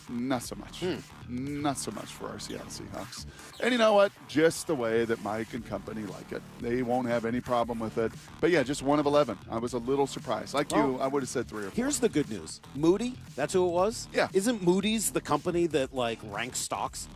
Not so much. Not so much for our Seattle Seahawks. And you know what? Just the way that Mike and company like it. They won't have any problem with it. But yeah, just 1 of 11. I was a little surprised. Like you, I would have said 3 or 4. Here's the good news. Moody, that's who it was? Yeah. Isn't Moody's the company that, ranks stocks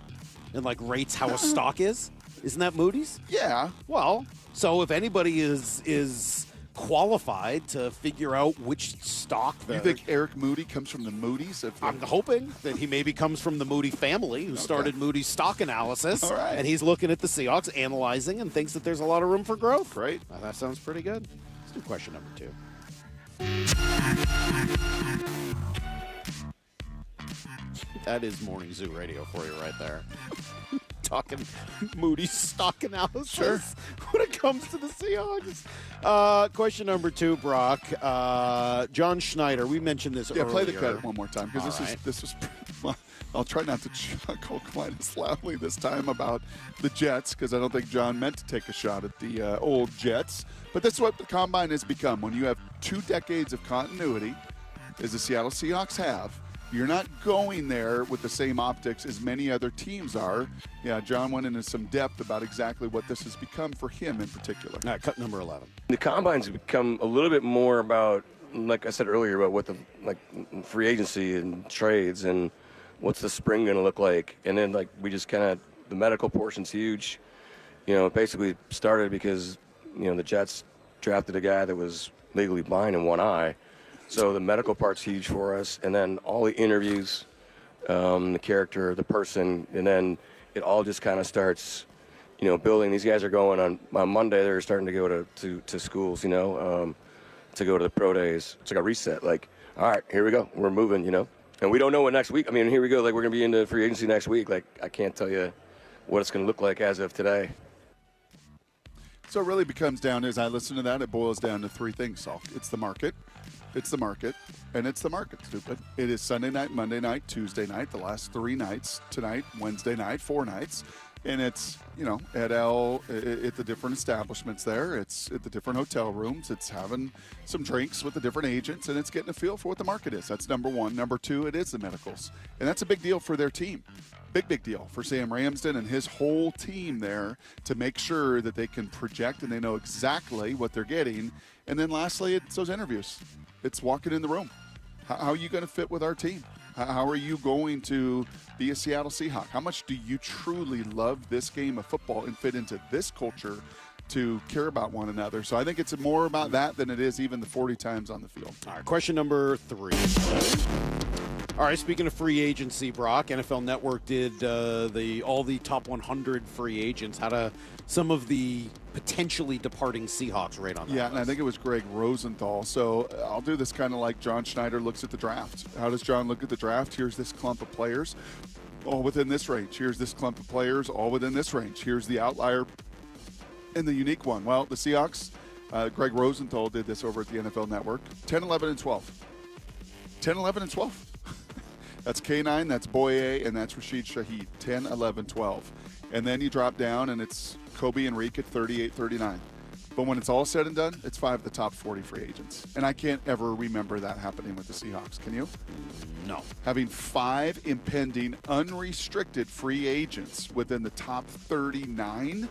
and, rates how a stock is? Isn't that Moody's? Yeah. Well, so if anybody is qualified to figure out which stock You think Eric Moody comes from the Moody's? I'm hoping that he maybe comes from the Moody family who started Moody's stock analysis. All right. And he's looking at the Seahawks, analyzing, and thinks that there's a lot of room for growth. Great. That sounds pretty good. Let's do question number 2. That is Morning Zoo Radio for you right there. Talking Moody's stock analysis when it comes to the Seahawks. Question number 2, Brock. John Schneider, we mentioned this earlier. Yeah, play the cut one more time because this was. Well, I'll try not to chuckle quite as loudly this time about the Jets because I don't think John meant to take a shot at the old Jets. But that's what the Combine has become. When you have 2 decades of continuity, as the Seattle Seahawks have, you're not going there with the same optics as many other teams are. Yeah, John went into some depth about exactly what this has become for him in particular. All right, cut number 11. The Combine's become a little bit more about, like I said earlier, about what the free agency and trades and what's the spring going to look like. And then, we just kind of, the medical portion's huge. It basically started because, the Jets drafted a guy that was legally blind in one eye. So the medical part's huge for us, and then all the interviews, the character, the person, and then it all just kind of starts, building. These guys are going on Monday. They're starting to go to schools, to go to the pro days. It's like a reset. All right, here we go. We're moving, and we don't know what next week. I mean, here we go. We're going to be into free agency next week. I can't tell you what it's going to look like as of today. So it really becomes down, as I listen to that, it boils down to 3 things, Salk. It's the market. It's the market, and it's the market, stupid. It is Sunday night, Monday night, Tuesday night, the last 3 nights, tonight, Wednesday night, 4 nights. And it's, at the different establishments there. It's at the different hotel rooms. It's having some drinks with the different agents, and it's getting a feel for what the market is. That's number one. Number two, it is the medicals. And that's a big deal for their team. Big deal for Sam Ramsden and his whole team there to make sure that they can project and they know exactly what they're getting. And then lastly, it's those interviews. It's walking in the room. How are you going to fit with our team? How are you going to be a Seattle Seahawk? How much do you truly love this game of football and fit into this culture to care about one another? So I think it's more about that than it is even the 40 times on the field. All right, question number 3. All right, speaking of free agency, Brock, NFL Network did all the top 100 free agents. How to some of the potentially departing Seahawks rate on that list. And I think it was Greg Rosenthal. So I'll do this kind of like John Schneider looks at the draft. How does John look at the draft? Here's this clump of players, all within this range. Here's this clump of players, all within this range. Here's the outlier and the unique one. Well, the Seahawks, Greg Rosenthal did this over at the NFL Network. 10, 11, and 12. 10, 11, and 12. That's K9, that's Boye, and that's Rashid Shaheed. 10, 11, 12. And then you drop down, and it's Kobe and Reek at 38, 39. But when it's all said and done, it's 5 of the top 40 free agents. And I can't ever remember that happening with the Seahawks. Can you? No. Having 5 impending unrestricted free agents within the top 39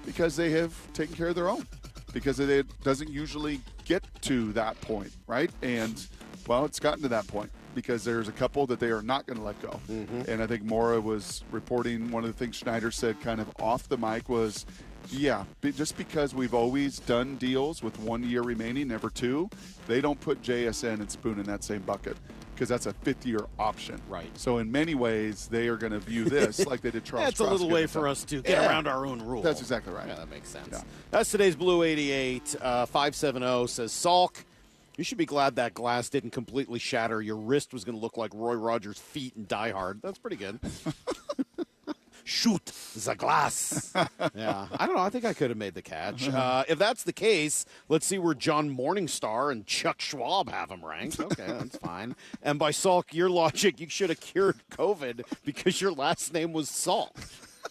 because they have taken care of their own. Because it doesn't usually get to that point, right? And, well, it's gotten to that point because there's a couple that they are not going to let go. Mm-hmm. And I think Mora was reporting, one of the things Schneider said kind of off the mic was, just because we've always done deals with 1 year remaining, never 2, they don't put JSN and Spoon in that same bucket because that's a 5th-year option. Right. So in many ways, they are going to view this like they did Charles That's a little way for us to get around our own rule. That's exactly right. Yeah, that makes sense. Yeah. That's today's Blue 88. 570 says, Salk, you should be glad that glass didn't completely shatter. Your wrist was going to look like Roy Rogers' feet in Die Hard. That's pretty good. Shoot the glass. Yeah, I don't know. I think I could have made the catch. If that's the case, let's see where John Morningstar and Chuck Schwab have him ranked. Okay, that's fine. And by Salk, your logic, you should have cured COVID because your last name was Salk.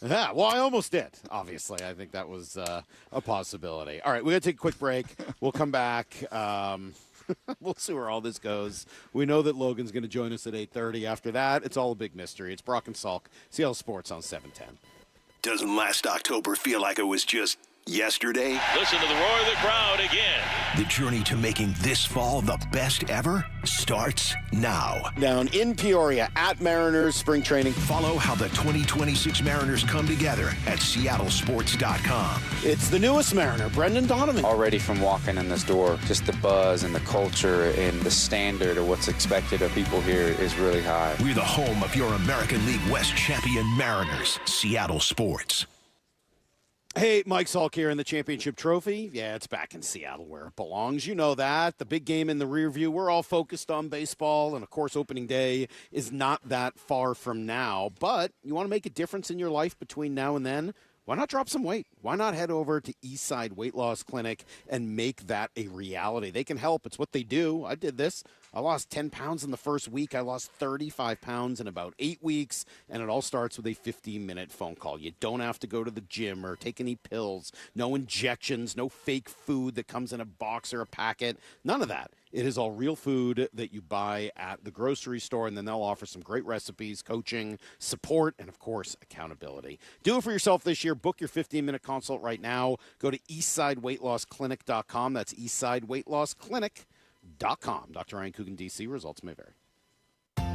Yeah, well, I almost did, obviously. I think that was a possibility. All right, we got to take a quick break. We'll come back. We'll see where all this goes. We know that Logan's going to join us at 8:30. After that, it's all a big mystery. It's Brock and Salk, Seattle Sports on 710. Doesn't last October feel like it was just yesterday? Listen to the roar of the crowd again. The journey to making this fall the best ever starts now. Down in Peoria at Mariners spring training. Follow how the 2026 Mariners come together at seattlesports.com. It's the newest Mariner, Brendan Donovan. Already from walking in this door, just the buzz and the culture and the standard of what's expected of people here is really high. We're the home of your American League West champion Mariners, Seattle Sports. Hey, Mike Salk here in the championship trophy. Yeah, it's back in Seattle where it belongs. You know that. The big game in the rear view. We're all focused on baseball, and, of course, opening day is not that far from now. But you want to make a difference in your life between now and then? Why not drop some weight? Why not head over to Eastside Weight Loss Clinic and make that a reality? They can help. It's what they do. I did this. I lost 10 pounds in the first week. I lost 35 pounds in about 8 weeks, and it all starts with a 15-minute phone call. You don't have to go to the gym or take any pills, no injections, no fake food that comes in a box or a packet, none of that. It is all real food that you buy at the grocery store, and then they'll offer some great recipes, coaching, support, and, of course, accountability. Do it for yourself this year. Book your 15-minute consult right now. Go to eastsideweightlossklinik.com. That's eastsideweightlossklinik.com. Dr. Ryan Coogan, D.C. Results may vary.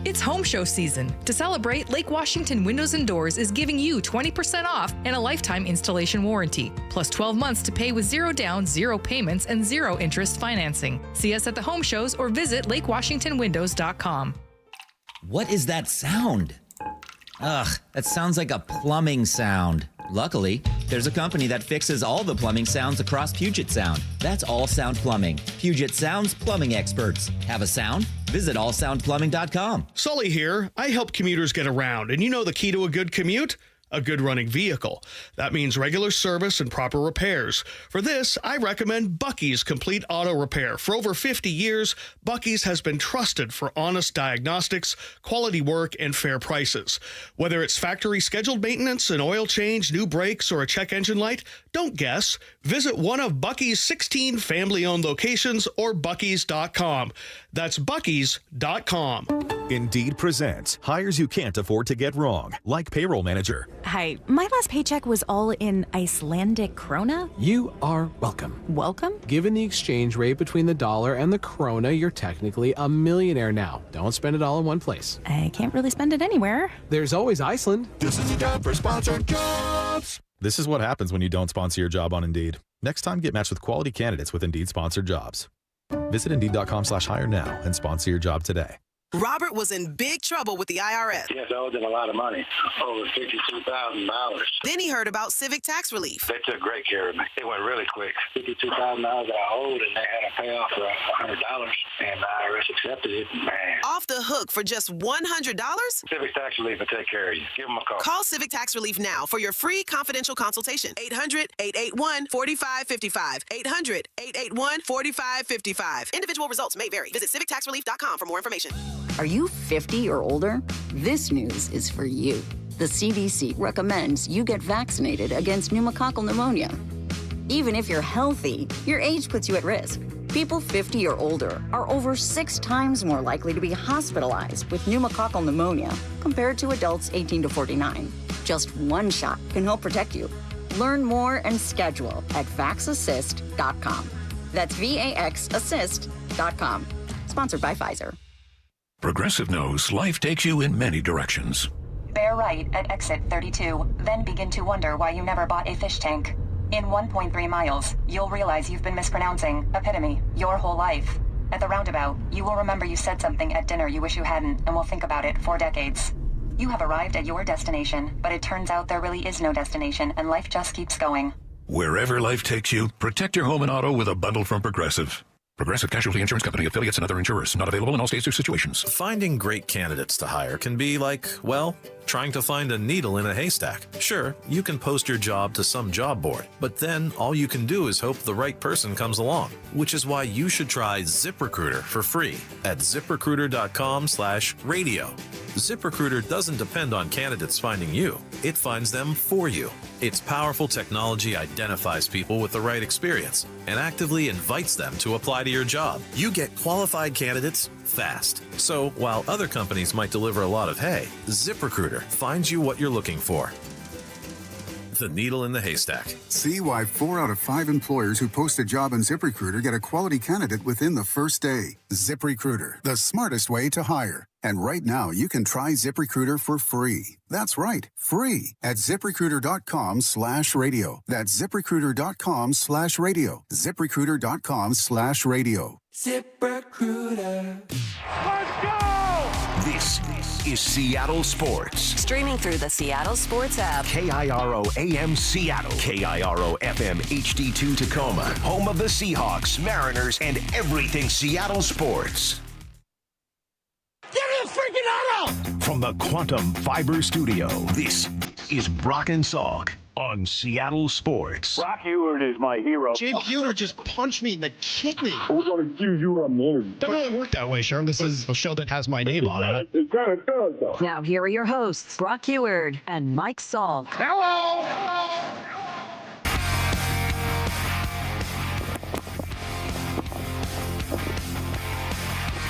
It's home show season. To celebrate, Lake Washington Windows and Doors is giving you 20% off and a lifetime installation warranty, plus 12 months to pay with 0 down, 0 payments, and 0 interest financing. See us at the home shows or visit lakewashingtonwindows.com. What is that sound? Ugh, that sounds like a plumbing sound. Luckily, there's a company that fixes all the plumbing sounds across Puget Sound. That's All Sound Plumbing. Puget Sound's plumbing experts. Have a sound? Visit allsoundplumbing.com. Sully here. I help commuters get around, and you know the key to a good commute? a good running vehicle. That means regular service and proper repairs. For this, I recommend Bucky's Complete Auto Repair. For over 50 years, Bucky's has been trusted for honest diagnostics, quality work, and fair prices. Whether it's factory scheduled maintenance, an oil change, new brakes, or a check engine light, don't guess. Visit one of Bucky's 16 family-owned locations or buckys.com. That's buckys.com. Indeed presents hires you can't afford to get wrong, like payroll manager. Hi, my last paycheck was all in Icelandic krona. You are welcome. Welcome? Given the exchange rate between the dollar and the krona, you're technically a millionaire now. Don't spend it all in one place. I can't really spend it anywhere. There's always Iceland. This is a job for sponsored jobs. This is what happens when you don't sponsor your job on Indeed. Next time, get matched with quality candidates with Indeed sponsored jobs. Visit Indeed.com/hire now and sponsor your job today. Robert was in big trouble with the IRS. Yes, I owed them a lot of money, over $52,000. Then he heard about Civic Tax Relief. They took great care of me. It went really quick. $52,000 that I owed, and they had a payoff for $100, and the IRS accepted it. Man. Off the hook for just $100? Civic Tax Relief will take care of you. Give them a call. Call Civic Tax Relief now for your free confidential consultation. 800-881-4555. 800-881-4555. Individual results may vary. Visit civictaxrelief.com for more information. Are you 50 or older? This news is for you. The CDC recommends you get vaccinated against pneumococcal pneumonia. Even if you're healthy, your age puts you at risk. People 50 or older are over 6 times more likely to be hospitalized with pneumococcal pneumonia compared to adults 18 to 49. Just one shot can help protect you. Learn more and schedule at vaxassist.com. That's VAXassist.com. Sponsored by Pfizer. Progressive knows life takes you in many directions. Bear right at exit 32, then begin to wonder why you never bought a fish tank. In 1.3 miles, you'll realize you've been mispronouncing epitome your whole life. At the roundabout, you will remember you said something at dinner you wish you hadn't and will think about it for decades. You have arrived at your destination, but it turns out there really is no destination and life just keeps going. Wherever life takes you, protect your home and auto with a bundle from Progressive. Progressive Casualty Insurance Company, affiliates, and other insurers. Not available in all states or situations. Finding great candidates to hire can be like, well, trying to find a needle in a haystack. Sure, you can post your job to some job board, but then all you can do is hope the right person comes along, which is why you should try ZipRecruiter for free at ZipRecruiter.com/radio. ZipRecruiter doesn't depend on candidates finding you. It finds them for you. Its powerful technology identifies people with the right experience and actively invites them to apply to your job. You get qualified candidates fast. So while other companies might deliver a lot of hay, ZipRecruiter finds you what you're looking for. The needle in the haystack. See why 4 out of 5 employers who post a job on ZipRecruiter get a quality candidate within the first day. ZipRecruiter, the smartest way to hire. And right now, you can try ZipRecruiter for free. That's right, free at ZipRecruiter.com/radio. That's ZipRecruiter.com/radio. ZipRecruiter.com/radio. ZipRecruiter. Let's go! This is Seattle Sports. Streaming through the Seattle Sports app. KIRO AM Seattle. KIRO FM HD2 Tacoma. Home of the Seahawks, Mariners, and everything Seattle sports. Give me a freaking auto! From the Quantum Fiber Studio, this is Brock and Salk on Seattle Sports. Brock Ewart is my hero. Jim Buhner just punched me in the kidney. We're going to give you a minute. Doesn't really work that way, Sherm. This is a show that has my name on it. It kind of does, though. Now here are your hosts, Brock Ewart and Mike Salk. Hello!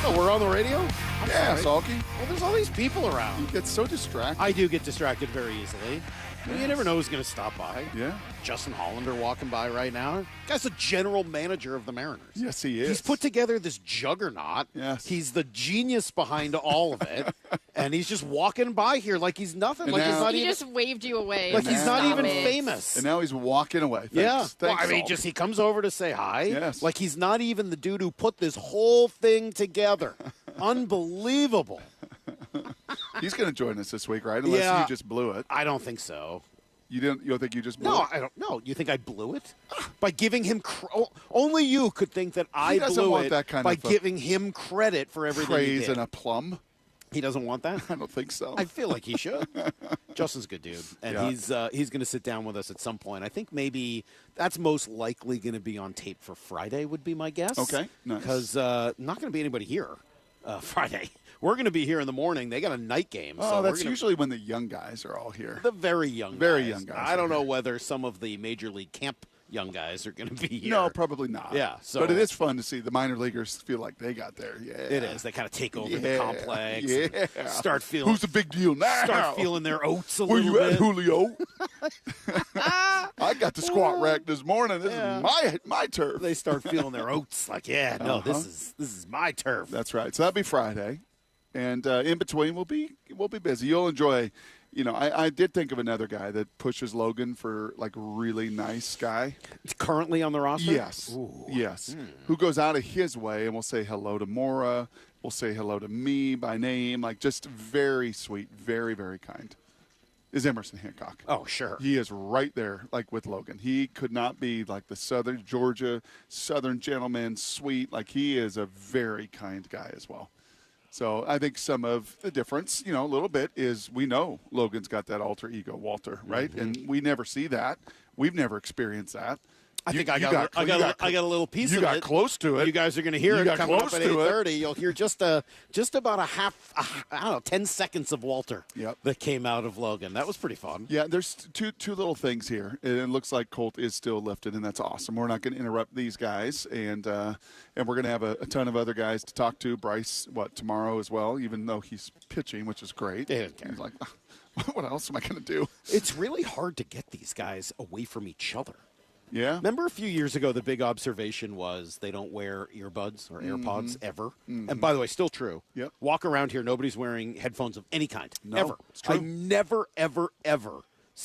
Oh, we're on the radio? Yeah, Salky. Well, there's all these people around. You get so distracted. I do get distracted very easily. Yes. You never know who's going to stop by. Yeah. Justin Hollander walking by right now. Guy's the general manager of the Mariners. Yes, he is. He's put together this juggernaut. Yes. He's the genius behind all of it. And he's just walking by here like he's nothing. And like now, he's not he even, just waved you away. like he's not even it. famous. And now he's walking away. Thanks. Yeah. Thanks, well, I mean, Salk. just he comes over to say hi. Yes. Like he's not even the dude who put this whole thing together. Unbelievable. He's going to join us this week, right? Unless you just blew it. I don't think so. You don't think you just blew it? No, I don't know. You think I blew it? By giving him only you could think that I blew want it that kind by of giving him credit for everything praise he did. and a plum. He doesn't want that? I don't think so. I feel like he should. Justin's a good dude, and Yeah. he's going to sit down with us at some point. I think maybe that's most likely going to be on tape for Friday, would be my guess. Okay, nice. Because not going to be anybody here Friday. We're going to be here in the morning. They got a night game. Oh, so that's usually when the young guys are all here. the very young young guys I don't are know here. whether some of the Major League camp young guys are going to be here. No, probably not. Yeah, so but it is fun to see the minor leaguers feel like they got there. Yeah, It is. They kind of take over the complex. Yeah, and start feeling. Who's the big deal now? Start feeling their oats a Where little you bit. at, Julio? I got the squat rack this morning. This is my turf. They start feeling their oats. Like, yeah, no, this is my turf. That's right. So that'll be Friday, and in between we'll be busy. You'll enjoy. You know, I did think of another guy that pushes Logan for like really nice guy. Currently on the roster? Yes. Ooh. Yes. Who goes out of his way and will say hello to Mora, will say hello to me by name, like just very sweet, very, very kind, is Emerson Hancock. Oh, sure. He is right there, like with Logan. He could not be like the Southern Georgia, Southern gentleman, sweet. Like he is a very kind guy as well. So I think some of the difference, you know, a little bit is we know Logan's got that alter ego, Walter, right? And we never see that. We've never experienced that. I think I got a little piece of it. You got close to it. You guys are going to hear You it got coming up close at to it. 8:30. You'll hear just about I don't know, 10 seconds of Walter that came out of Logan. That was pretty fun. Yeah, there's two little things here. It looks like Colt is still lifted, and that's awesome. We're not going to interrupt these guys, and we're going to have a ton of other guys to talk to. Bryce, tomorrow as well, even though he's pitching, which is great. They didn't care. He's like, what else am I going to do? It's really hard to get these guys away from each other. Yeah. Remember a few years ago, the big observation was they don't wear earbuds or AirPods ever. And by the way, still true. Yep. Walk around here, nobody's wearing headphones of any kind. No, ever. it's true. I never, ever, ever.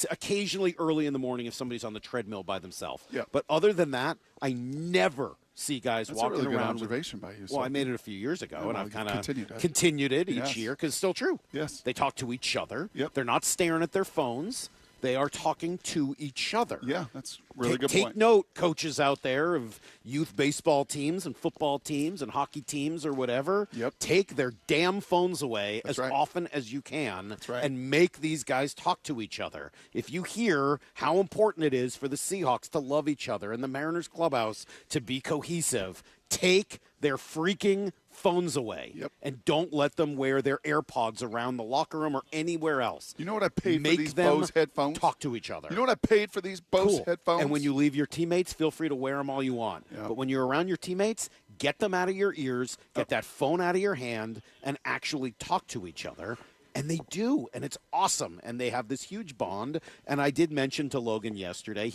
Occasionally early in the morning if somebody's on the treadmill by themselves. Yep. But other than that, I never see guys That's walking a really good around. observation by you. Well, I made it a few years ago, and I've kind of continued it each Yes. year because it's still true. Yes. They talk to each other. Yep. They're not staring at their phones. They are talking to each other. Yeah, that's a really good Take point. note, coaches out there of youth baseball teams and football teams and hockey teams or whatever. Yep. Take their damn phones away That's as right. often as you can That's right. and make these guys talk to each other. If you hear how important it is for the Seahawks to love each other and the Mariners clubhouse to be cohesive, take their freaking phones away. Yep. And don't let them wear their AirPods around the locker room or anywhere else. You know what I paid Make for these them Bose headphones? talk to each other. You know what I paid for these Bose Cool. headphones? And when you leave your teammates, feel free to wear them all you want. Yeah. But when you're around your teammates, get them out of your ears, get that phone out of your hand, and actually talk to each other. And they do, and it's awesome. And they have this huge bond. And I did mention to Logan yesterday,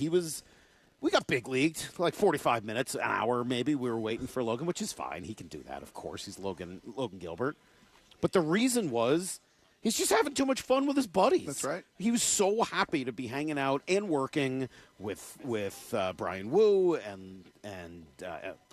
we got big leagued, like 45 minutes, an hour maybe. We were waiting for Logan, which is fine. He can do that, of course. He's Logan Gilbert. But the reason was he's just having too much fun with his buddies. That's right. He was so happy to be hanging out and working with Brian Wu and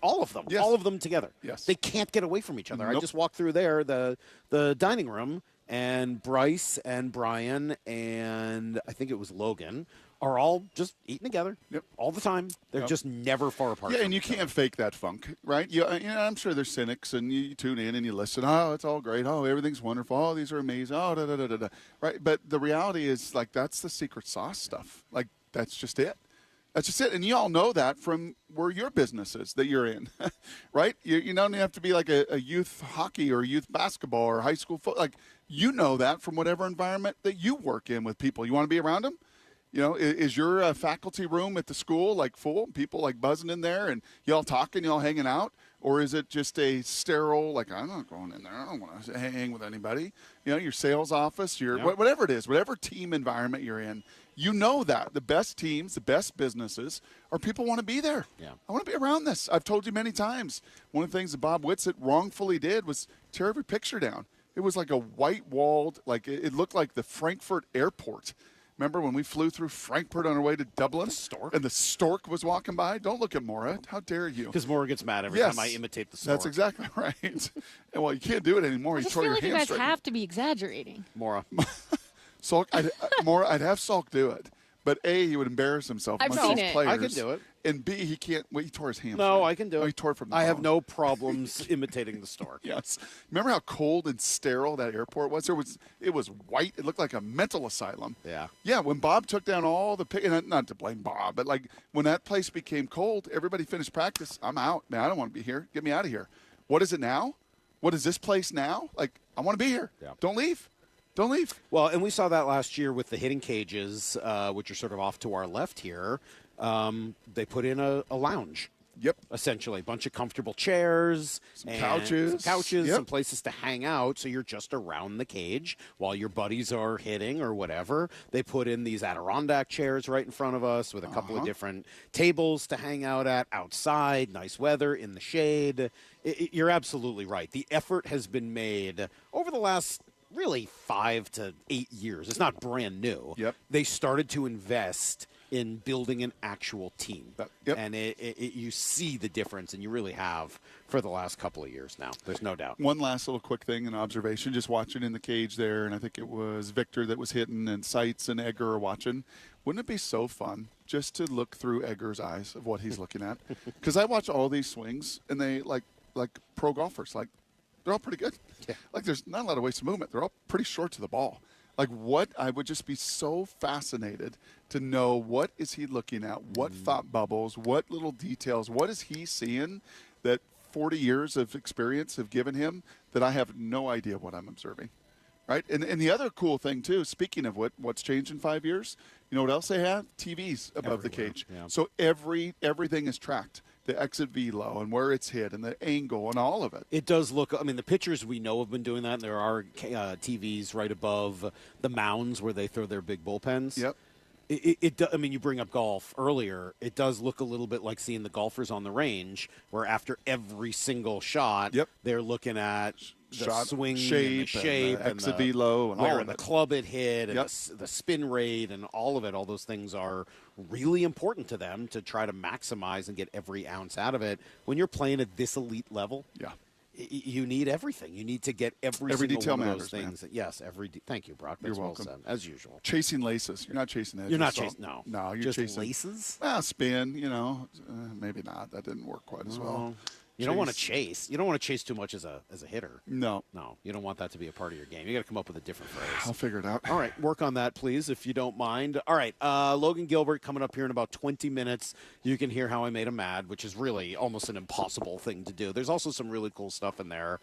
all of them, Yes. all of them together. Yes. They can't get away from each other. I Nope. just walked through there, the dining room, and Bryce and Brian and I think it was Logan are all just eating together all the time. They're Yep. just never far apart. Yeah, from and you each other. can't fake that funk, right? I'm sure there's cynics, and you tune in and you listen. Oh, it's all great. Oh, everything's wonderful. Oh, these are amazing. Oh, da da da da da. Right? But the reality is, like, that's the secret sauce stuff. Like, that's just it. That's just it. And you all know that from where your business is that you're in, right? You don't have to be like a youth hockey or youth basketball or high school football. Like, you know that from whatever environment that you work in with people. You want to be around them? You know, is your faculty room at the school like full, people like buzzing in there and y'all talking, y'all hanging out? Or is it just a sterile, like, I'm not going in there, I don't want to hang with anybody? You know, your sales office, whatever it is, whatever team environment you're in, you know that. The best teams, the best businesses, or people want to be there. Yeah. I want to be around this. I've told you many times. One of the things that Bob Whitsitt wrongfully did was tear every picture down. It was like a white-walled, like it looked like the Frankfurt airport. Remember when we flew through Frankfurt on our way to Dublin? Stork? And the stork was walking by? Don't look at Mora. How dare you? Because Mora gets mad every time I imitate the stork. That's exactly right. And, well, you can't do it anymore. I You just tore feel your like you guys hamstring. have to be exaggerating. Mora. Salk, I'd have Salk do it. But A, he would embarrass himself I've amongst seen his it. players. I can do it. And B, he can't. Well, he tore his hamstring. No, I can do it. Oh, he tore it from the I have bone. no problems imitating the stork. Yes. Remember how cold and sterile that airport was? It was white. It looked like a mental asylum. Yeah. Yeah, when Bob took down all the and not to blame Bob, but like when that place became cold, everybody finished practice. I'm out. Man, I don't want to be here. Get me out of here. What is it now? What is this place now? Like, I want to be here. Yeah. Don't leave. Don't leave. Well, and we saw that last year with the hitting cages, which are sort of off to our left here. They put in a lounge. Yep. Essentially, a bunch of comfortable chairs, some couches, yep. some places to hang out. So you're just around the cage while your buddies are hitting or whatever. They put in these Adirondack chairs right in front of us with a couple of different tables to hang out at outside, nice weather, in the shade. You're absolutely right. The effort has been made over the last really 5 to 8 years. It's not brand new. Yep. They started to invest in building an actual team. Yep. And you see the difference, and you really have for the last couple of years now. There's no doubt. One last little quick thing, an observation, just watching in the cage there, and I think it was Victor that was hitting, and Seitz and Edgar are watching. Wouldn't it be so fun just to look through Edgar's eyes of what he's looking at? Because I watch all these swings, and they, like pro golfers, like, they're all pretty good. Yeah. Like, there's not a lot of wasted movement. They're all pretty short to the ball. Like, what I would just be so fascinated to know, what is he looking at, what thought bubbles, what little details, what is he seeing that 40 years of experience have given him that I have no idea what I'm observing, right? And the other cool thing, too, speaking of what's changed in 5 years, you know what else they have? TVs above the cage. Yeah. So everything is tracked. The exit velo and where it's hit and the angle and all of it. It does look, I mean, the pitchers we know have been doing that. There are TVs right above the mounds where they throw their big bullpens. Yep. I mean, you bring up golf earlier. It does look a little bit like seeing the golfers on the range, where after every single shot, they're looking at the shot swing, shape, and the shape, and the exit velo, and all where of the it. club it hit, and the spin rate, and all of it. All those things are really important to them to try to maximize and get every ounce out of it. When you're playing at this elite level, you need everything. You need to get every single detail one of matters, those things. man. Yes, thank you, Brock. That's You're welcome. Well said, as usual. Chasing laces. You're not chasing edges. You're not chasing. No, you're just chasing laces. Well, spin. You know, maybe not. That didn't work quite as well. You don't want to chase. You don't want to chase too much as a hitter. No. You don't want that to be a part of your game. You got to come up with a different phrase. I'll figure it out. All right, work on that, please, if you don't mind. All right, Logan Gilbert coming up here in about 20 minutes. You can hear how I made him mad, which is really almost an impossible thing to do. There's also some really cool stuff in there.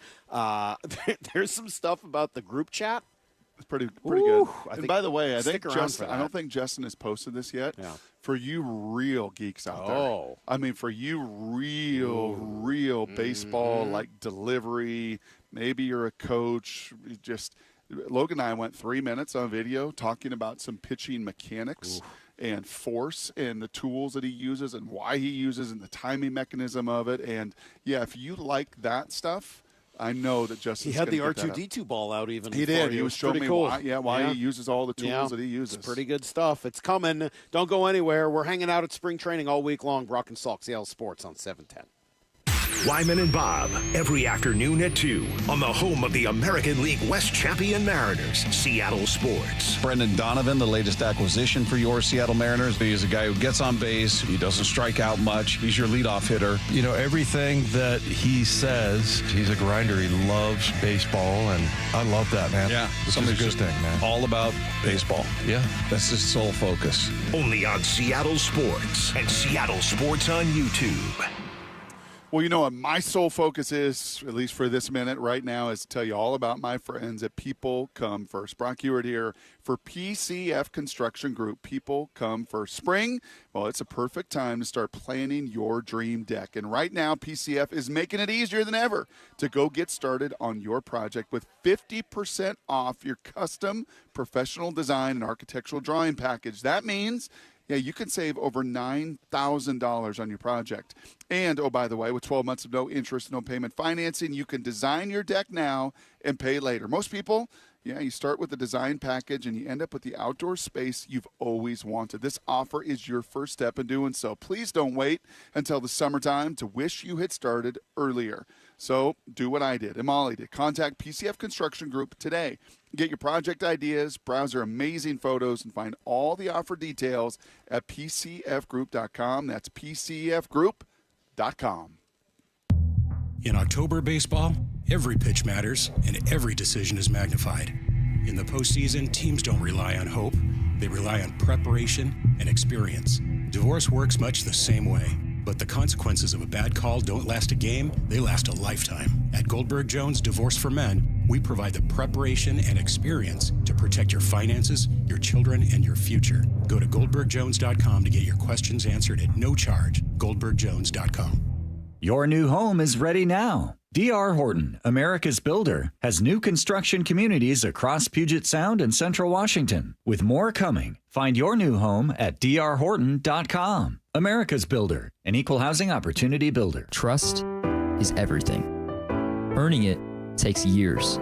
There's some stuff about the group chat. It's pretty good. I And by the way, I stick think around Justin, for I don't that. think Justin has posted this yet. Yeah. For you real geeks out there. Oh. I mean, for you real baseball, like delivery, maybe you're a coach. Logan and I went 3 minutes on video talking about some pitching mechanics and force and the tools that he uses and why he uses and the timing mechanism of it. And, yeah, if you like that stuff, I know that Justin's He had the gonna get that up. R2-D2 ball out even. He for did. you. He was showing pretty me cool. why he uses all the tools that he uses. It's pretty good stuff. It's coming. Don't go anywhere. We're hanging out at spring training all week long. Brock and Salk, Seattle Sports on 710. Wyman and Bob, every afternoon at 2 on the home of the American League West champion Mariners, Seattle Sports. Brendan Donovan, the latest acquisition for your Seattle Mariners. He's a guy who gets on base. He doesn't strike out much. He's your leadoff hitter. You know, everything that he says, he's a grinder. He loves baseball, and I love that, man. Yeah. Somebody's good thing, man. All about baseball. Yeah. That's his sole focus. Only on Seattle Sports and Seattle Sports on YouTube. Well, you know what my sole focus is, at least for this minute right now, is to tell you all about my friends at People Come First. Brock Ewart here for PCF Construction Group. People Come First. Spring, well, it's a perfect time to start planning your dream deck. And right now, PCF is making it easier than ever to go get started on your project with 50% off your custom professional design and architectural drawing package. That means you can save over $9,000 on your project. And, oh, by the way, with 12 months of no interest, no payment financing, you can design your deck now and pay later. Most people, you start with the design package and you end up with the outdoor space you've always wanted. This offer is your first step in doing so. Please don't wait until the summertime to wish you had started earlier. So do what I did and Molly did. Contact PCF Construction Group today Get your project ideas, browse their amazing photos, and find all the offer details at pcfgroup.com. That's pcfgroup.com. In October baseball, every pitch matters and every decision is magnified. In the postseason, teams don't rely on hope. They rely on preparation and experience. Divorce works much the same way, but the consequences of a bad call don't last a game, they last a lifetime. At Goldberg Jones Divorce for Men, we provide the preparation and experience to protect your finances, your children, and your future. Go to goldbergjones.com to get your questions answered at no charge. goldbergjones.com. Your new home is ready now. D.R. Horton, America's builder, has new construction communities across Puget Sound and Central Washington, with more coming. Find your new home at drhorton.com. America's builder, an equal housing opportunity builder. Trust is everything. Earning it takes years.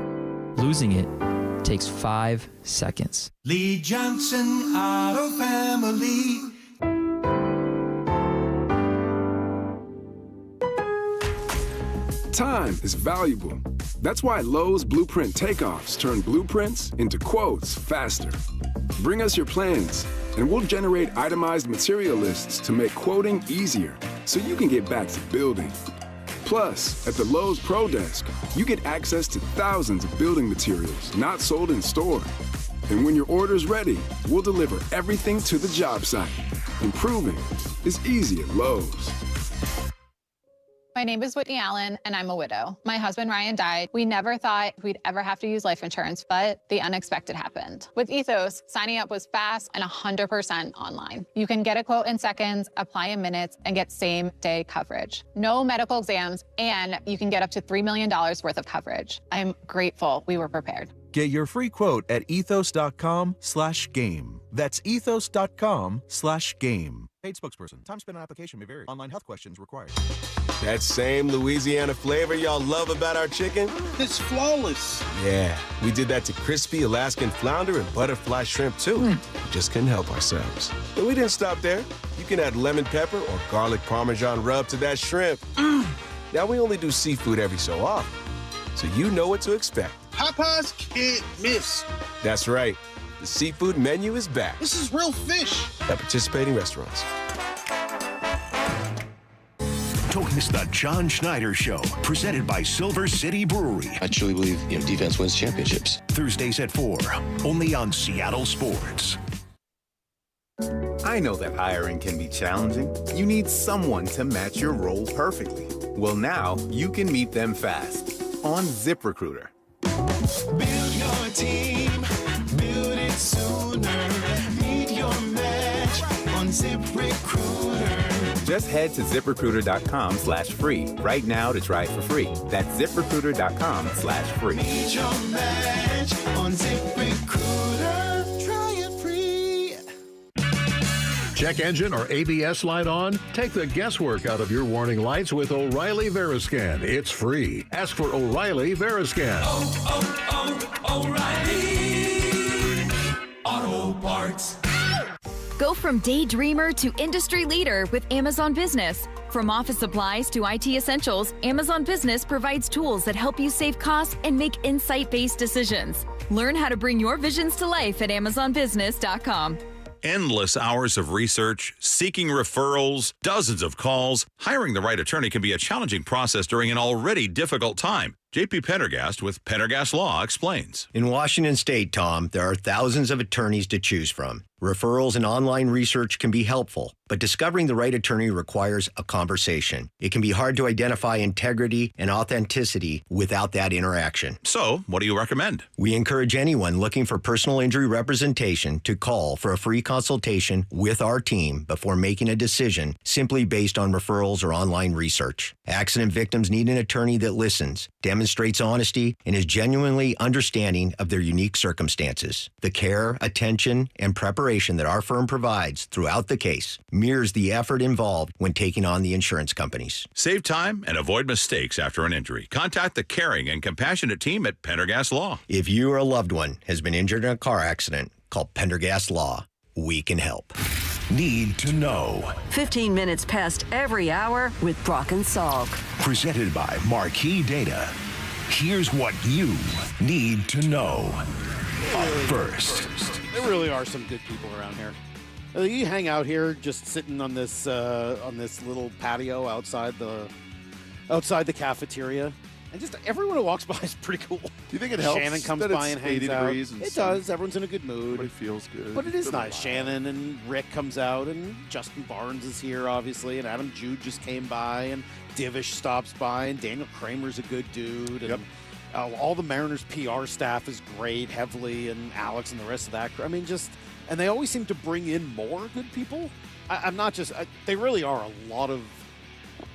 Losing it takes 5 seconds. Lee Johnson Auto Family. Time is valuable. That's why Lowe's Blueprint Takeoffs turn blueprints into quotes faster. Bring us your plans, and we'll generate itemized material lists to make quoting easier so you can get back to building. Plus, at the Lowe's Pro Desk, you get access to thousands of building materials not sold in store. And when your order's ready, we'll deliver everything to the job site. Improving is easy at Lowe's. My name is Whitney Allen, and I'm a widow. My husband, Ryan, died. We never thought we'd ever have to use life insurance, but the unexpected happened. With Ethos, signing up was fast and 100% online. You can get a quote in seconds, apply in minutes, and get same-day coverage. No medical exams, and you can get up to $3 million worth of coverage. I'm grateful we were prepared. Get your free quote at ethos.com/game. That's ethos.com/game. Paid spokesperson. Time spent on application may vary. Online health questions required. That same Louisiana flavor y'all love about our chicken? It's flawless. Yeah, we did that to crispy Alaskan flounder and butterfly shrimp too. We just couldn't help ourselves. But we didn't stop there. You can add lemon pepper or garlic Parmesan rub to that shrimp. Now we only do seafood every so often, so you know what to expect. Popeyes can't miss. That's right. The seafood menu is back. This is real fish. At participating restaurants. Don't miss the John Schneider Show, presented by Silver City Brewery. I truly believe defense wins championships. Thursdays at 4, only on Seattle Sports. I know that hiring can be challenging. You need someone to match your role perfectly. Well, now you can meet them fast on ZipRecruiter. Build your team, build it sooner. Meet your match on ZipRecruiter. Just head to ZipRecruiter.com/free right now to try it for free. That's ZipRecruiter.com/free. Meet your match on ZipRecruiter. Try it free. Check engine or ABS light on? Take the guesswork out of your warning lights with O'Reilly Veriscan. It's free. Ask for O'Reilly Veriscan. O'Reilly Auto Parts. Go from daydreamer to industry leader with Amazon Business. From office supplies to IT essentials, Amazon Business provides tools that help you save costs and make insight-based decisions. Learn how to bring your visions to life at AmazonBusiness.com. Endless hours of research, seeking referrals, dozens of calls. Hiring the right attorney can be a challenging process during an already difficult time. J.P. Pendergast with Pendergast Law explains. In Washington State, Tom, there are thousands of attorneys to choose from. Referrals and online research can be helpful, but discovering the right attorney requires a conversation. It can be hard to identify integrity and authenticity without that interaction. So, what do you recommend? We encourage anyone looking for personal injury representation to call for a free consultation with our team before making a decision simply based on referrals or online research. Accident victims need an attorney that listens, demonstrates honesty, and is genuinely understanding of their unique circumstances. The care, attention, and preparation that our firm provides throughout the case mirrors the effort involved when taking on the insurance companies. Save time and avoid mistakes after an injury. Contact the caring and compassionate team at Pendergast Law. If you or a loved one has been injured in a car accident, call Pendergast Law. We can help. Need to know. 15 minutes past every hour with Brock and Salk. Presented by Marquee Data. Here's what you need to know. first. There really are some good people around here. You hang out here, just sitting on this little patio outside the cafeteria, and just everyone who walks by is pretty cool. Do you think it helps? Shannon comes that by it's and hangs 80 out. degrees and It sun? does. Everyone's in a good mood. It feels good. But it is Doesn't nice. lie. Shannon and Rick comes out, and Justin Barnes is here, obviously, and Adam Jude just came by, and Divish stops by, and Daniel Kramer's a good dude, and all the Mariners PR staff is great, heavily, and Alex and the rest of that crew. I mean, and they always seem to bring in more good people. They really are a lot of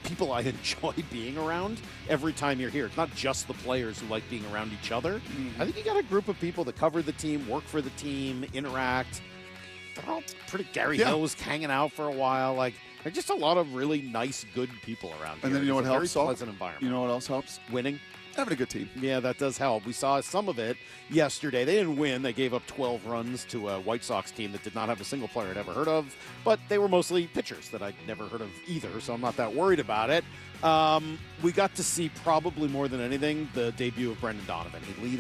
people I enjoy being around every time you're here. It's not just the players who like being around each other. I think you got a group of people that cover the team, work for the team, interact. They're all pretty. Gary Hill was hanging out for a while. Like, there's just a lot of really nice, good people around here. And then you know what helps? It's a very pleasant environment. You know what else helps? Winning. Having a good team. Yeah, that does help. We saw some of it yesterday. They didn't win. They gave up 12 runs to a White Sox team that did not have a single player I'd ever heard of, but they were mostly pitchers that I'd never heard of either, so I'm not that worried about it. We got to see, probably more than anything, the debut of Brendan Donovan. He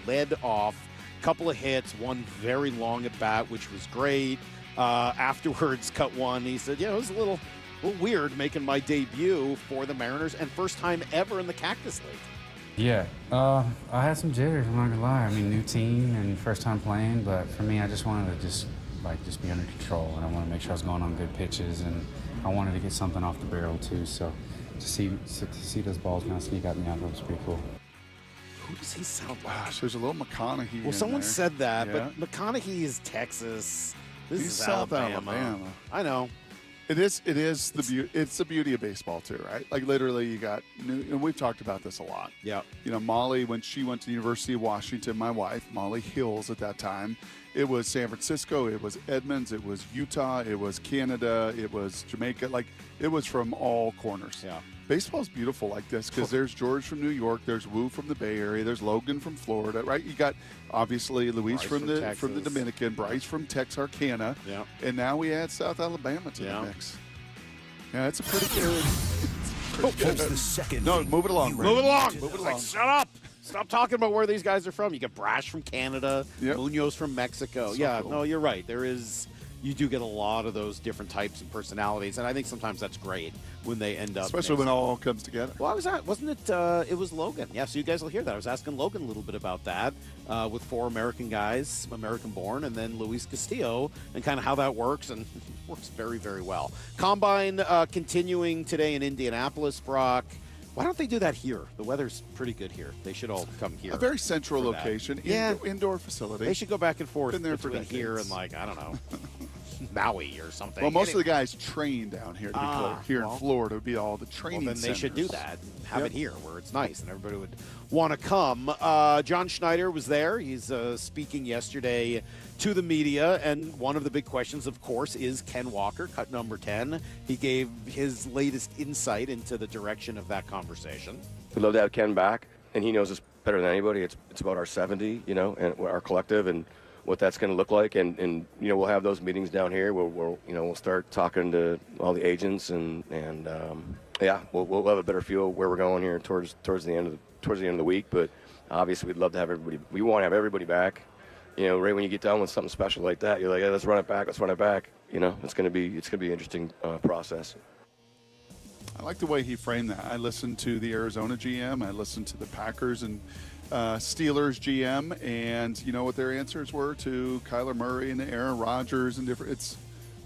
led off, a couple of hits, one very long at bat, which was great. Afterwards, cut one. He said, it was a little weird making my debut for the Mariners and first time ever in the Cactus League. Yeah, I had some jitters, I'm not gonna lie. I mean, new team and first time playing, but for me, I just wanted to just be under control, and I wanted to make sure I was going on good pitches, and I wanted to get something off the barrel too. So to see those balls kind of sneak at me, I thought it was pretty cool. Who does he sound like? Gosh, there's a little McConaughey. Well, someone there. said that, but McConaughey is Texas. This He's is South Alabama. I know. It's the beauty of baseball too, right? Like literally, you got and we've talked about this a lot. Yeah. You know, Molly, when she went to the University of Washington, my wife, Molly Hills at that time, it was San Francisco, it was Edmonds, it was Utah, it was Canada, it was Jamaica. Like, it was from all corners. Yeah. Baseball's beautiful like this because there's George from New York, there's Wu from the Bay Area, there's Logan from Florida, right? You got obviously Luis from the Dominican, Bryce from Texarkana, and now we add South Alabama to the mix. Yeah, it's a pretty good. The second. No, move it along. Move it along. Like, shut up. Stop talking about where these guys are from. You get Brash from Canada, Munoz from Mexico. Cool. No, you're right. You do get a lot of those different types and personalities, and I think sometimes that's great when they end up. Especially when it all comes together. Well, wasn't it? It was Logan. Yeah, so you guys will hear that. I was asking Logan a little bit about that with 4 American guys, American-born, and then Luis Castillo, and kind of how that works, and works very, very well. Combine continuing today in Indianapolis, Brock. Why don't they do that here? The weather's pretty good here. They should all come here. A very central location, indoor facility. They should go back and forth Been there between for here and, I don't know, Maui or something. Well, most of the guys train down here, to be clear. Here in Florida would be all the training then they should do centers. that and have it here where it's nice and everybody would want to come. John Schneider was there. He's speaking yesterday to the media, and one of the big questions, of course, is Ken Walker, cut number 10. He gave his latest insight into the direction of that conversation. We'd love to have Ken back, and he knows us better than anybody. It's about our 70, and our collective, and what that's going to look like, and we'll have those meetings down here. We'll start talking to all the agents, and we'll have a better feel where we're going here towards the end of the week. But obviously, we'd love to have everybody. We want to have everybody back. Right when you get done with something special like that, you're like, hey, let's run it back. It's going to be an interesting process. I like the way he framed that. I listened to the Arizona GM. I listened to the Packers and Steelers GM, and you know what their answers were to Kyler Murray and Aaron Rodgers and different.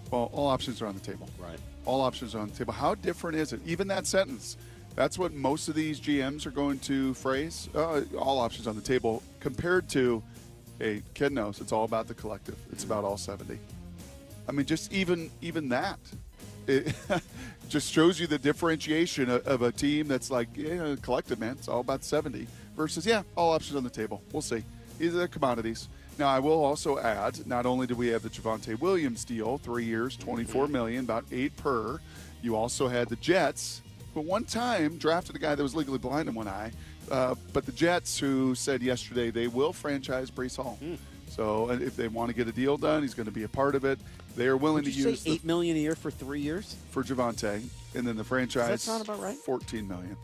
All options are on the table. Right. All options are on the table. How different is it? Even that sentence. That's what most of these GMs are going to phrase. All options on the table compared to, hey, Ken knows it's all about the collective. It's about all 70. I mean, just even that. It just shows you the differentiation of a team that's like, collective, man. It's all about 70 versus, all options on the table. We'll see. These are the commodities. Now, I will also add, not only do we have the Javonte Williams deal, 3 years, $24 million, about 8 per. You also had the Jets, who one time drafted a guy that was legally blind in one eye. But the Jets, who said yesterday they will franchise Breece Hall. So if they want to get a deal done, he's going to be a part of it. They are willing to use $8 million a year for 3 years for Javonte, and then the franchise. Does that sound about right? $14 million.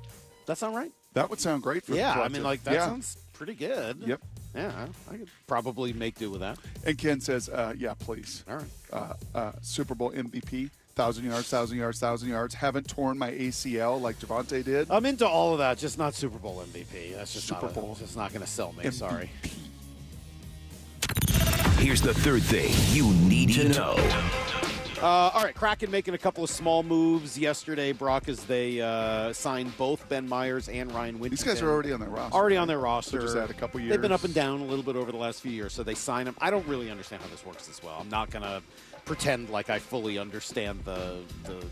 That sound right? That would sound great for the collective. I mean, that sounds pretty good. Yep. Yeah, I could probably make do with that. And Ken says, yeah, please. All right. Super Bowl MVP, 1,000 yards, 1,000 yards, 1,000 yards. Haven't torn my ACL like Javonte did. I'm into all of that, just not Super Bowl MVP. That's just Super Bowl. It's just not going to sell me. MVP. Sorry. Here's the third thing you need to know. All right, Kraken making a couple of small moves yesterday, Brock, as they signed both Ben Myers and Ryan Winton. These guys are already on their roster. Already on their roster. So just had a couple years. They've been up and down a little bit over the last few years, so they sign them. I don't really understand how this works as well. I'm not going to pretend like I fully understand the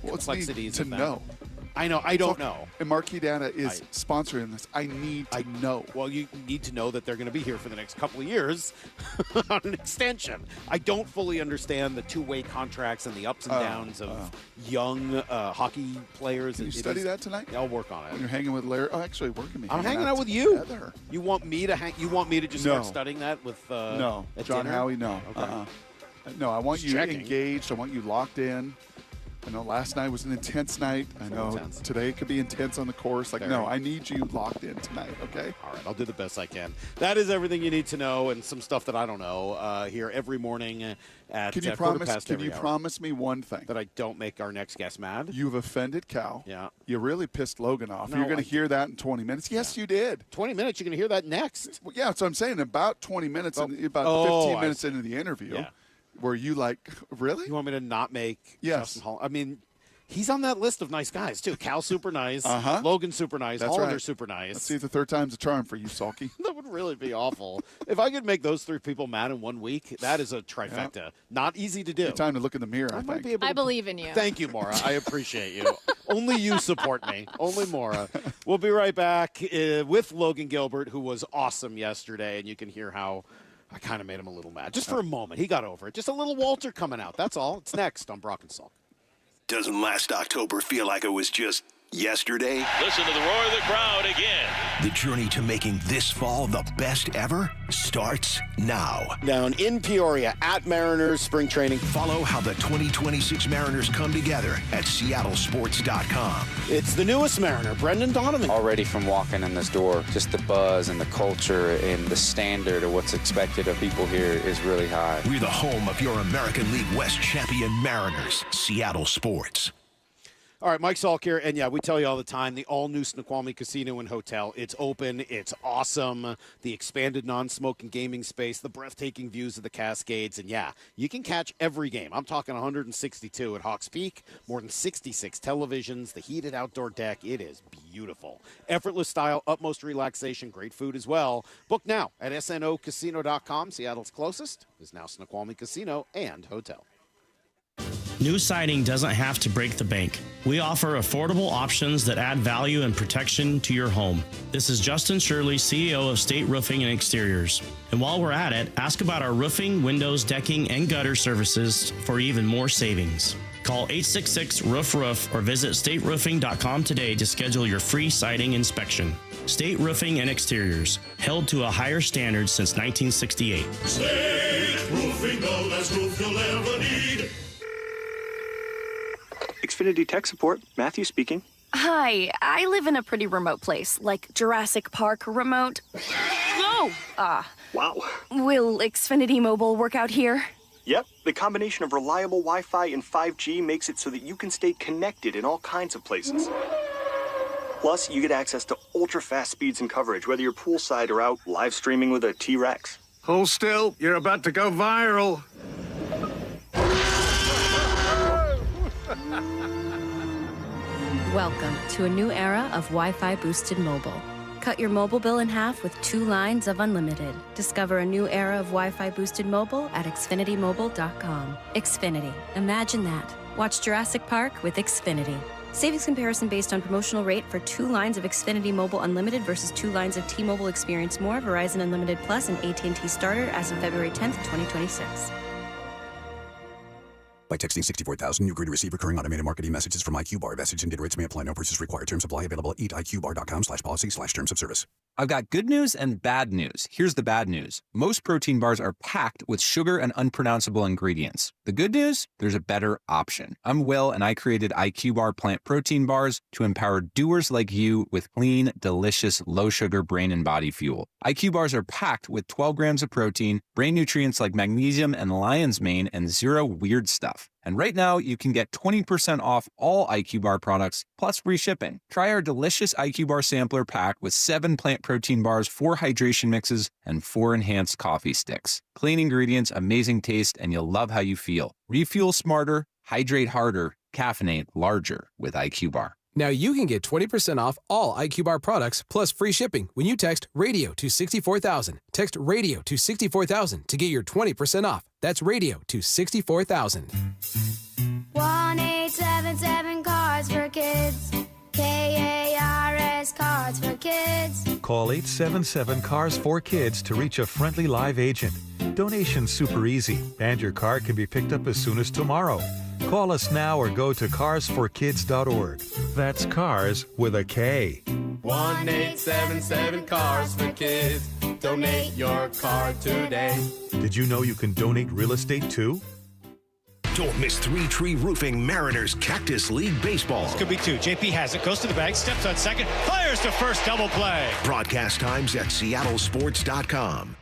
complexities of that. know. I know. I don't know. And Marquee Dana is sponsoring this. I need to know. Well, you need to know that they're going to be here for the next couple of years on an extension. I don't fully understand the two-way contracts and the ups and downs of young hockey players. Can you study that tonight? Yeah, I'll work on it. When you're hanging with Larry. Oh, actually, working me. I'm hanging out with you. Together. You want me to hang? You want me to just start studying that with? No, at John dinner? Howie. No. Okay. No, I want Just you checking. engaged. I want you locked in. I know last night was an intense night. I know today could be intense on the course. Like, no, I need you locked in tonight, okay? All right, I'll do the best I can. That is everything you need to know and some stuff that I don't know here every morning at Can you quarter past Can every you hour. promise me one thing? That I don't make our next guest mad? You've offended Cal. Yeah. You really pissed Logan off. No, You're going I to hear that in 20 minutes. Yes, you did. 20 minutes? You're going to hear that next? Well, yeah, that's what I'm saying. About 20 minutes, about 15 minutes into the interview, were you like, really? You want me to not make Yes. Justin Hall? I mean, he's on that list of nice guys, too. Cal, super nice. Uh-huh. Logan, super nice. That's Hollander, right. super nice. Let's see if the third time's a charm for you, Salky. That would really be awful. If I could make those three people mad in 1 week, that is a trifecta. Yeah. Not easy to do. Good time to look in the mirror, I think. I believe in you. Thank you, Maura. I appreciate you. Only you support me. Only Maura. We'll be right back with Logan Gilbert, who was awesome yesterday, and you can hear how I kind of made him a little mad. Just for a moment. He got over it. Just a little Walter coming out. That's all. It's next on Brock and Salk. Doesn't last October feel like it was just yesterday? Listen to the roar of the crowd again. The journey to making this fall the best ever starts now. Down in Peoria at Mariners spring training. Follow how the 2026 Mariners come together at seattlesports.com. It's the newest Mariner, Brendan Donovan. Already from walking in this door, just the buzz and the culture and the standard of what's expected of people here is really high. We're the home of your American League West champion Mariners, Seattle Sports. All right, Mike Salk here, and yeah, we tell you all the time, the all-new Snoqualmie Casino and Hotel. It's open, it's awesome, the expanded non-smoking gaming space, the breathtaking views of the Cascades, and yeah, you can catch every game. I'm talking 162 at Hawks Peak, more than 66 televisions, the heated outdoor deck. It is beautiful. Effortless style, utmost relaxation, great food as well. Book now at snocasino.com. Seattle's closest is now Snoqualmie Casino and Hotel. New siding doesn't have to break the bank. We offer affordable options that add value and protection to your home. This is Justin Shirley, CEO of State Roofing and Exteriors. And while we're at it, ask about our roofing, windows, decking, and gutter services for even more savings. Call 866-ROOF-ROOF or visit stateroofing.com today to schedule your free siding inspection. State Roofing and Exteriors, held to a higher standard since 1968. State Roofing, the last roof you'll ever need. Xfinity Tech Support, Matthew speaking. Hi, I live in a pretty remote place, like Jurassic Park remote. Whoa! Wow. Will Xfinity Mobile work out here? Yep, the combination of reliable Wi-Fi and 5G makes it so that you can stay connected in all kinds of places. Plus, you get access to ultra-fast speeds and coverage, whether you're poolside or out live streaming with a T-Rex. Hold still, you're about to go viral. Welcome to a new era of Wi-Fi boosted mobile. Cut your mobile bill in half with 2 lines of unlimited. Discover a new era of Wi-Fi boosted mobile at xfinitymobile.com. Xfinity. Imagine that. Watch Jurassic Park with Xfinity. Savings comparison based on promotional rate for 2 lines of Xfinity Mobile Unlimited versus 2 lines of T-Mobile Experience More, Verizon Unlimited Plus, and AT&T Starter as of February 10th, 2026. By texting 64000, you agree to receive recurring automated marketing messages from IQ Bar. Message and data rates may apply. No purchase required. Terms apply. Available at eatiqbar.com/policy/terms of service. I've got good news and bad news. Here's the bad news. Most protein bars are packed with sugar and unpronounceable ingredients. The good news? There's a better option. I'm Will, and I created IQ Bar plant protein bars to empower doers like you with clean, delicious, low-sugar brain and body fuel. IQ bars are packed with 12 grams of protein, brain nutrients like magnesium and lion's mane, and zero weird stuff. And right now, you can get 20% off all IQ Bar products, plus free shipping. Try our delicious IQ Bar sampler pack with 7 plant protein bars, 4 hydration mixes, and 4 enhanced coffee sticks. Clean ingredients, amazing taste, and you'll love how you feel. Refuel smarter, hydrate harder, caffeinate larger with IQ Bar. Now you can get 20% off all IQ Bar products plus free shipping when you text RADIO to 64,000. Text RADIO to 64,000 to get your 20% off. That's RADIO to 64,000. 1-877 Cards for Kids. KARS Cards for Kids. Call 877-CARS-4-KIDS to reach a friendly live agent. Donation's super easy, and your card can be picked up as soon as tomorrow. Call us now or go to carsforkids.org. That's cars with a K. 1-877 Cars for Kids. Donate your card today. Did you know you can donate real estate too? Don't miss Three Tree Roofing Mariners Cactus League Baseball. This could be 2. JP has it, goes to the bag, steps on second, fires to first, double play. Broadcast times at seattlesports.com.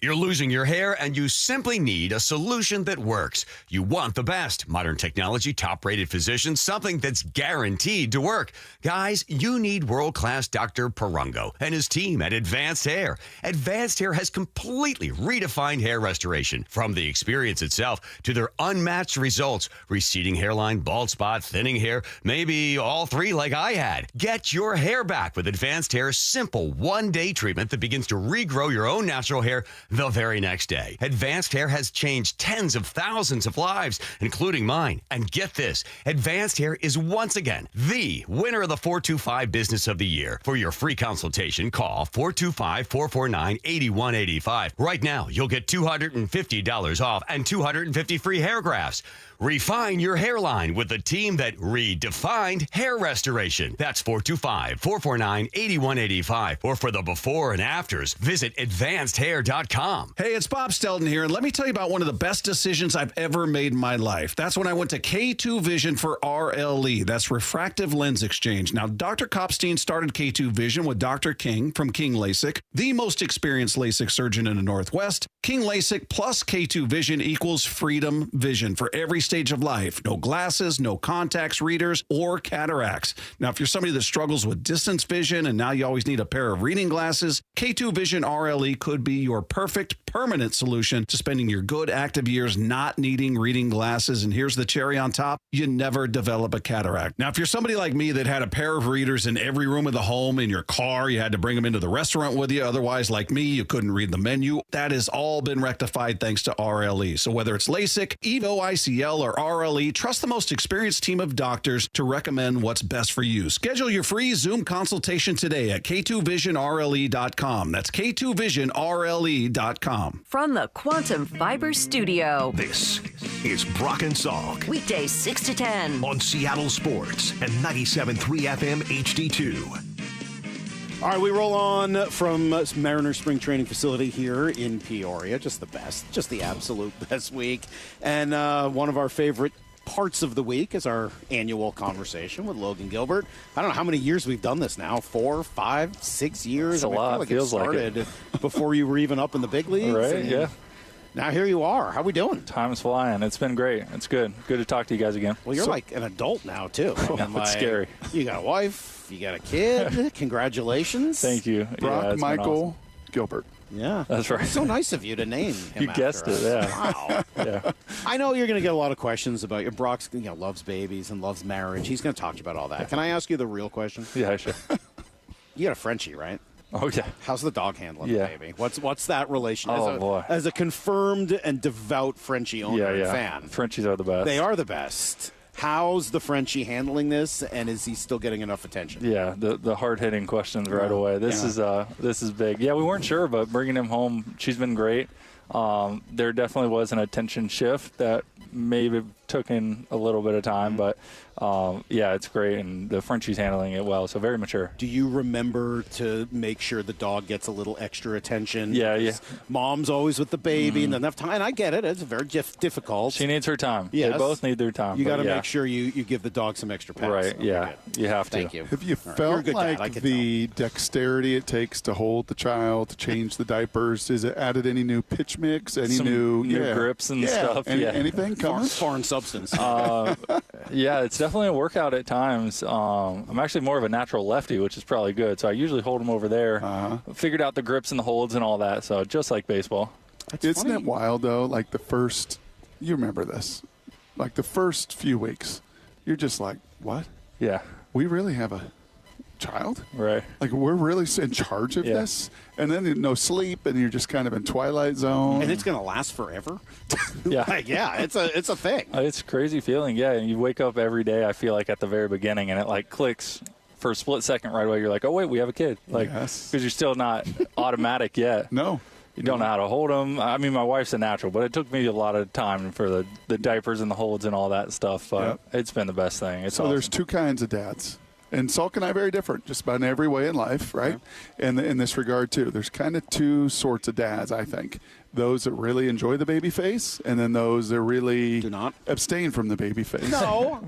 You're losing your hair and you simply need a solution that works. You want the best. Modern technology, top-rated physicians, something that's guaranteed to work. Guys, you need world-class Dr. Perungo and his team at Advanced Hair. Advanced Hair has completely redefined hair restoration. From the experience itself to their unmatched results. Receding hairline, bald spot, thinning hair, maybe all 3 like I had. Get your hair back with Advanced Hair's simple one-day treatment that begins to regrow your own natural hair the very next day. Advanced Hair has changed tens of thousands of lives, including mine. And get this, Advanced Hair is once again the winner of the 425 Business of the Year. For your free consultation, call 425-449-8185. Right now, you'll get $250 off and 250 free hair grafts. Refine your hairline with the team that redefined hair restoration. That's 425-449-8185. Or for the before and afters, visit advancedhair.com. Hey, it's Bob Stelton here, and let me tell you about one of the best decisions I've ever made in my life. That's when I went to K2 Vision for RLE. That's refractive lens exchange. Now, Dr. Kopstein started K2 Vision with Dr. King from King LASIK, the most experienced LASIK surgeon in the Northwest. King LASIK plus K2 Vision equals freedom vision for every stage of life. No glasses, no contacts, readers, or cataracts. Now, if you're somebody that struggles with distance vision and now you always need a pair of reading glasses, K2 Vision RLE could be your perfect permanent solution to spending your good active years not needing reading glasses. And here's the cherry on top. You never develop a cataract. Now, if you're somebody like me that had a pair of readers in every room of the home, in your car, you had to bring them into the restaurant with you. Otherwise, like me, you couldn't read the menu. That has all been rectified thanks to RLE. So whether it's LASIK, EVO ICL, or RLE, trust the most experienced team of doctors to recommend what's best for you. Schedule your free Zoom consultation today at K2VisionRLE.com. That's K2VisionRLE.com. From the Quantum Fiber Studio. This is Brock and Salk. Weekdays 6 to 10. On Seattle Sports and 97.3 FM HD2. All right, we roll on from Mariners spring training facility here in Peoria. Just the best, just the absolute best week. And one of our favorite parts of the week is our annual conversation with Logan Gilbert. I don't know how many years we've done this now, 4, 5, 6 years. It's a lot. I feel like Feels it started like it. before you were even up in the big leagues. Right, yeah. Now here you are. How we doing? Time's flying. It's been great. It's good. Good to talk to you guys again. Well, you're like an adult now, too. It's scary. You got a wife. You got a kid. Congratulations. Thank you. Brock Michael Gilbert. Yeah. That's right. It's so nice of you to name him. You guessed it, yeah. Wow. Yeah. I know you're going to get a lot of questions about your Brock's, loves babies and loves marriage. He's going to talk to you about all that. Can I ask you the real question? Yeah, sure. You got a Frenchie, right? Oh, yeah. How's the dog handling Yeah. the baby? What's that relation? Boy. As a confirmed and devout Frenchie owner and fan. Frenchies are the best. They are the best. How's the Frenchie handling this, and is he still getting enough attention? Yeah, the hard-hitting questions right away. This is big. Yeah, we weren't sure, but bringing him home, she's been great. There definitely was an attention shift that maybe took in a little bit of time, but yeah, it's great, and the Frenchie's handling it well, so very mature. Do you remember to make sure the dog gets a little extra attention? Yeah. Mom's always with the baby, and enough time. And I get it; it's very difficult. She needs her time. Yes. They both need their time. You got to make sure you give the dog some extra pats. Right? Okay, Yeah, good. you have to. Thank you. Have you All right. You're a felt good dad. I like can the dexterity it takes to hold the child, to change the diapers? Is it added any new pitch mix? Any Some new grips and stuff? Anything coming? Foreign substance. Yeah, it's definitely a workout at times. I'm actually more of a natural lefty, which is probably good. So I usually hold them over there. Figured out the grips and the holds and all that. So just like baseball. Isn't it wild, though? Like you remember this, like the first few weeks, you're just like, what? Yeah. We really have a child? Right. Like, we're really in charge of this? And then no sleep, and you're just kind of in twilight zone. And it's going to last forever? Yeah. It's a thing. It's a crazy feeling, yeah. And you wake up every day, I feel like, at the very beginning, and it, like, clicks for a split second right away. You're like, oh, wait, we have a kid. Like, because you're still not automatic yet. No. You don't know how to hold them. I mean, my wife's a natural, but it took me a lot of time for the diapers and the holds and all that stuff. But it's been the best thing. It's so awesome. There's two kinds of dads. And Salk and I are very different, just about in every way in life, right? And in this regard, too. There's kind of two sorts of dads, I think. Those that really enjoy the baby face, and then those that really do not abstain from the baby face. No,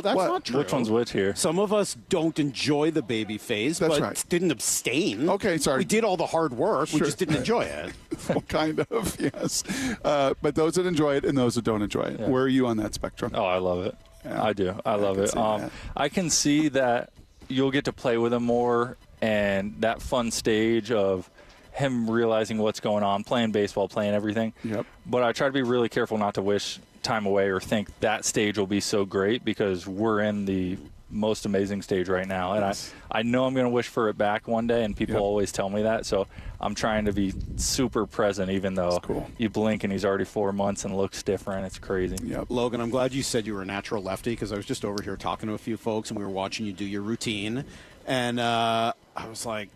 that's not true. Which one's which here? Some of us don't enjoy the baby phase, That's but right. didn't abstain. Okay, sorry. We did all the hard work. We Sure. just didn't enjoy it. Well, kind of, yes. But those that enjoy it and those that don't enjoy it. Yeah. Where are you on that spectrum? Oh, I love it. Yeah. I do. I love can it. see that. I can see that you'll get to play with him more, and that fun stage of him realizing what's going on, playing baseball, playing everything. Yep. But I try to be really careful not to wish time away or think that stage will be so great, because we're in the most amazing stage right now. And I know I'm going to wish for it back one day, and people always tell me that. So I'm trying to be super present, even though you blink and he's already 4 months and looks different. It's crazy. Yep. Logan, I'm glad you said you were a natural lefty, because I was just over here talking to a few folks, and we were watching you do your routine. And I was like,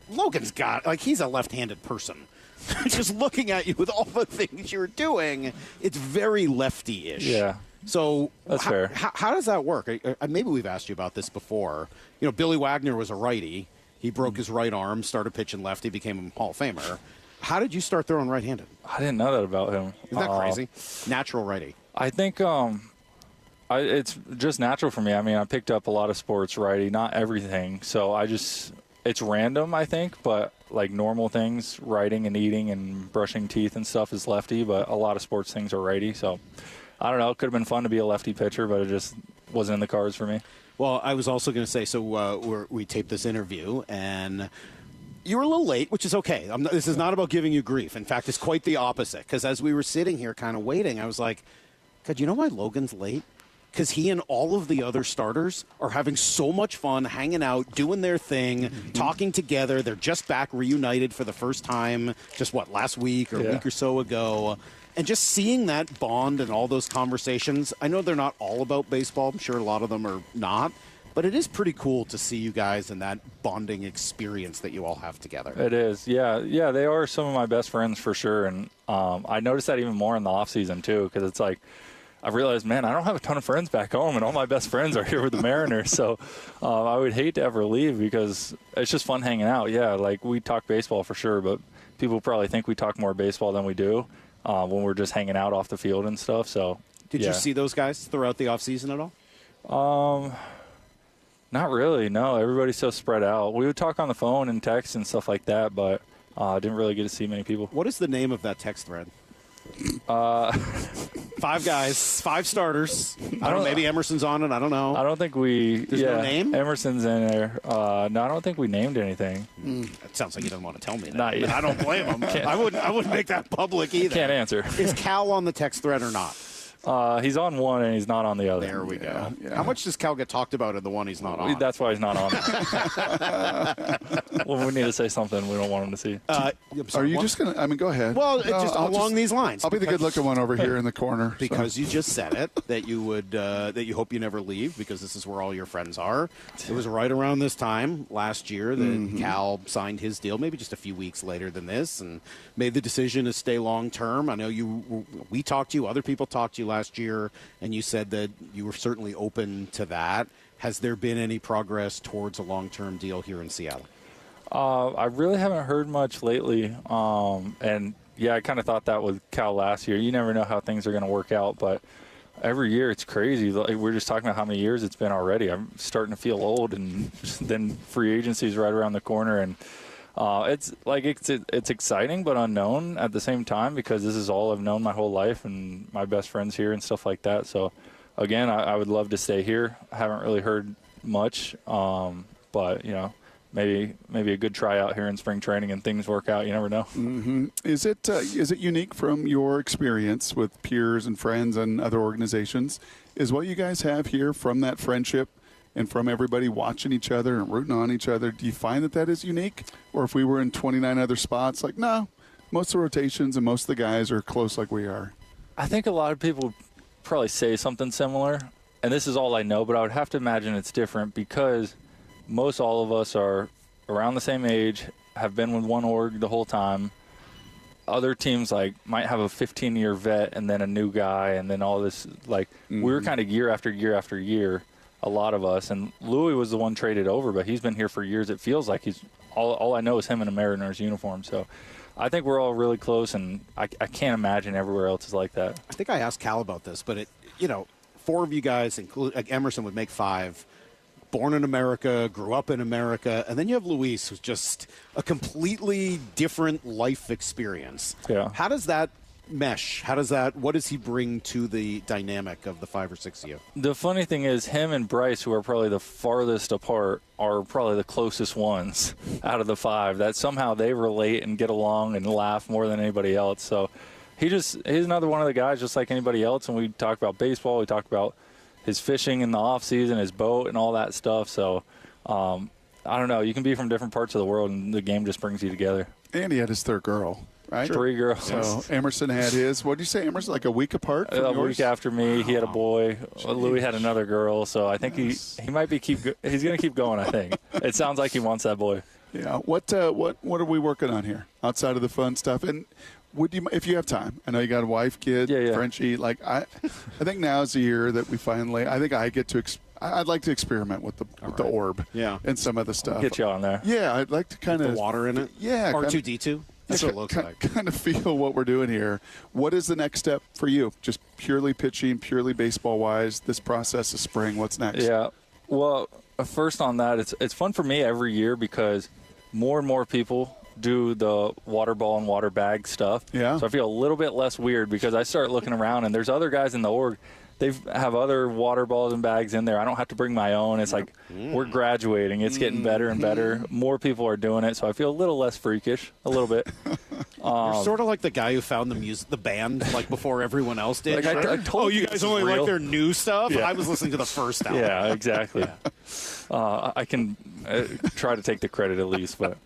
Logan's he's a left-handed person. Just looking at you with all the things you're doing, it's very lefty-ish. Yeah. So that's fair. How does that work? Maybe we've asked you about this before. You know, Billy Wagner was a righty. He broke his right arm, started pitching lefty, became a Hall of Famer. How did you start throwing right-handed? I didn't know that about him. Isn't that crazy? Natural righty. I think it's just natural for me. I mean, I picked up a lot of sports righty, not everything. So it's random, I think, but like normal things, writing and eating and brushing teeth and stuff is lefty, but a lot of sports things are righty. So I don't know. It could have been fun to be a lefty pitcher, but it just wasn't in the cards for me. Well, I was also going to say, so we taped this interview, and you were a little late, which is okay. This is not about giving you grief. In fact, it's quite the opposite, because as we were sitting here kind of waiting, I was like, God, you know why Logan's late? Because he and all of the other starters are having so much fun hanging out, doing their thing, talking together. They're just back reunited for the first time, last week or a week or so ago. And just seeing that bond and all those conversations, I know they're not all about baseball. I'm sure a lot of them are not. But it is pretty cool to see you guys and that bonding experience that you all have together. It is. Yeah, they are some of my best friends for sure. And I noticed that even more in the offseason, too, because it's like, I realized, man, I don't have a ton of friends back home, and all my best friends are here with the Mariners. So I would hate to ever leave, because it's just fun hanging out. Yeah, like we talk baseball for sure, but people probably think we talk more baseball than we do when we're just hanging out off the field and stuff. So Did you see those guys throughout the offseason at all? Not really, no. Everybody's so spread out. We would talk on the phone and text and stuff like that, but I didn't really get to see many people. What is the name of that text thread? 5 guys, 5 starters. I don't know. Maybe Emerson's on it. I don't know. I don't think we. There's no name? Emerson's in there. No, I don't think we named anything. That sounds like he doesn't want to tell me that. Not yet. I don't blame him. I wouldn't make that public either. Can't answer. Is Cal on the text thread or not? He's on one and he's not on the other. There we go. How much does Cal get talked about in the one he's not on? That's why he's not on. When we need to say something we don't want him to see. Are you just going to, I mean, go ahead. Well, just along these lines. I'll be the good-looking one over here in the corner. Because you just said it, that you would, that you hope you never leave because this is where all your friends are. It was right around this time last year that Cal signed his deal, maybe just a few weeks later than this, and made the decision to stay long-term. I know we talked to you, other people talked to you last year, and you said that you were certainly open to that. Has there been any progress towards a long-term deal here in Seattle? I really haven't heard much lately. And, yeah, I kind of thought that with Cal last year. You never know how things are going to work out, but every year it's crazy. Like, we're just talking about how many years it's been already. I'm starting to feel old, and then free agency is right around the corner. And it's exciting but unknown at the same time because this is all I've known my whole life and my best friends here and stuff like that. So, again, I would love to stay here. I haven't really heard much, but, you know, maybe a good tryout here in spring training and things work out. You never know. Mm-hmm. Is it unique from your experience with peers and friends and other organizations? Is what you guys have here from that friendship and from everybody watching each other and rooting on each other, do you find that is unique? Or if we were in 29 other spots, like, no, most of the rotations and most of the guys are close like we are? I think a lot of people probably say something similar, and this is all I know, but I would have to imagine it's different because most all of us are around the same age, have been with one org the whole time. Other teams might have a 15-year vet and then a new guy and then all this. We were kind of year after year after year, a lot of us. And Louis was the one traded over, but he's been here for years. It feels like he's all I know is him in a Mariners uniform. So I think we're all really close, and I can't imagine everywhere else is like that. I think I asked Cal about this, but four of you guys, Emerson would make five. Born in America, grew up in America, and then you have Luis, who's just a completely different life experience. Yeah. How does that mesh? What does he bring to the dynamic of the 5 or 6 of you? The funny thing is him and Bryce, who are probably the farthest apart, are probably the closest ones out of the 5, that somehow they relate and get along and laugh more than anybody else. So he's another one of the guys just like anybody else, and we talk about baseball, we talk about his fishing in the off season, his boat, and all that stuff. So, I don't know. You can be from different parts of the world, and the game just brings you together. And he had his third girl, right? Sure. 3 girls. So Emerson had his. What did you say, Emerson? Like a week apart from a yours? week after me, he had a boy. Louis had another girl. So I think he might be he's going to keep going. I think it sounds like he wants that boy. Yeah. What are we working on here outside of the fun stuff? And would you, if you have time? I know you got a wife, kid, Frenchie. I think now is the year that we finally. I think I get to. I'd like to experiment with the orb. Yeah. And some of the stuff. Get you on there. Yeah, I'd like to kind of the water in it. Yeah. R2D2. That's what it looks like. Kind of feel what we're doing here. What is the next step for you? Just purely pitching, purely baseball wise. This process of spring. What's next? Yeah. Well, first on that, it's fun for me every year because more and more people do the water ball and water bag stuff. Yeah. So I feel a little bit less weird because I start looking around and there's other guys in the org. They have other water balls and bags in there. I don't have to bring my own. It's like we're graduating. It's getting better and better. More people are doing it, so I feel a little less freakish, a little bit. You're sort of like the guy who found the band before everyone else did. I told you guys only like their new stuff? Yeah. I was listening to the first album. Yeah, exactly. I can try to take the credit at least. But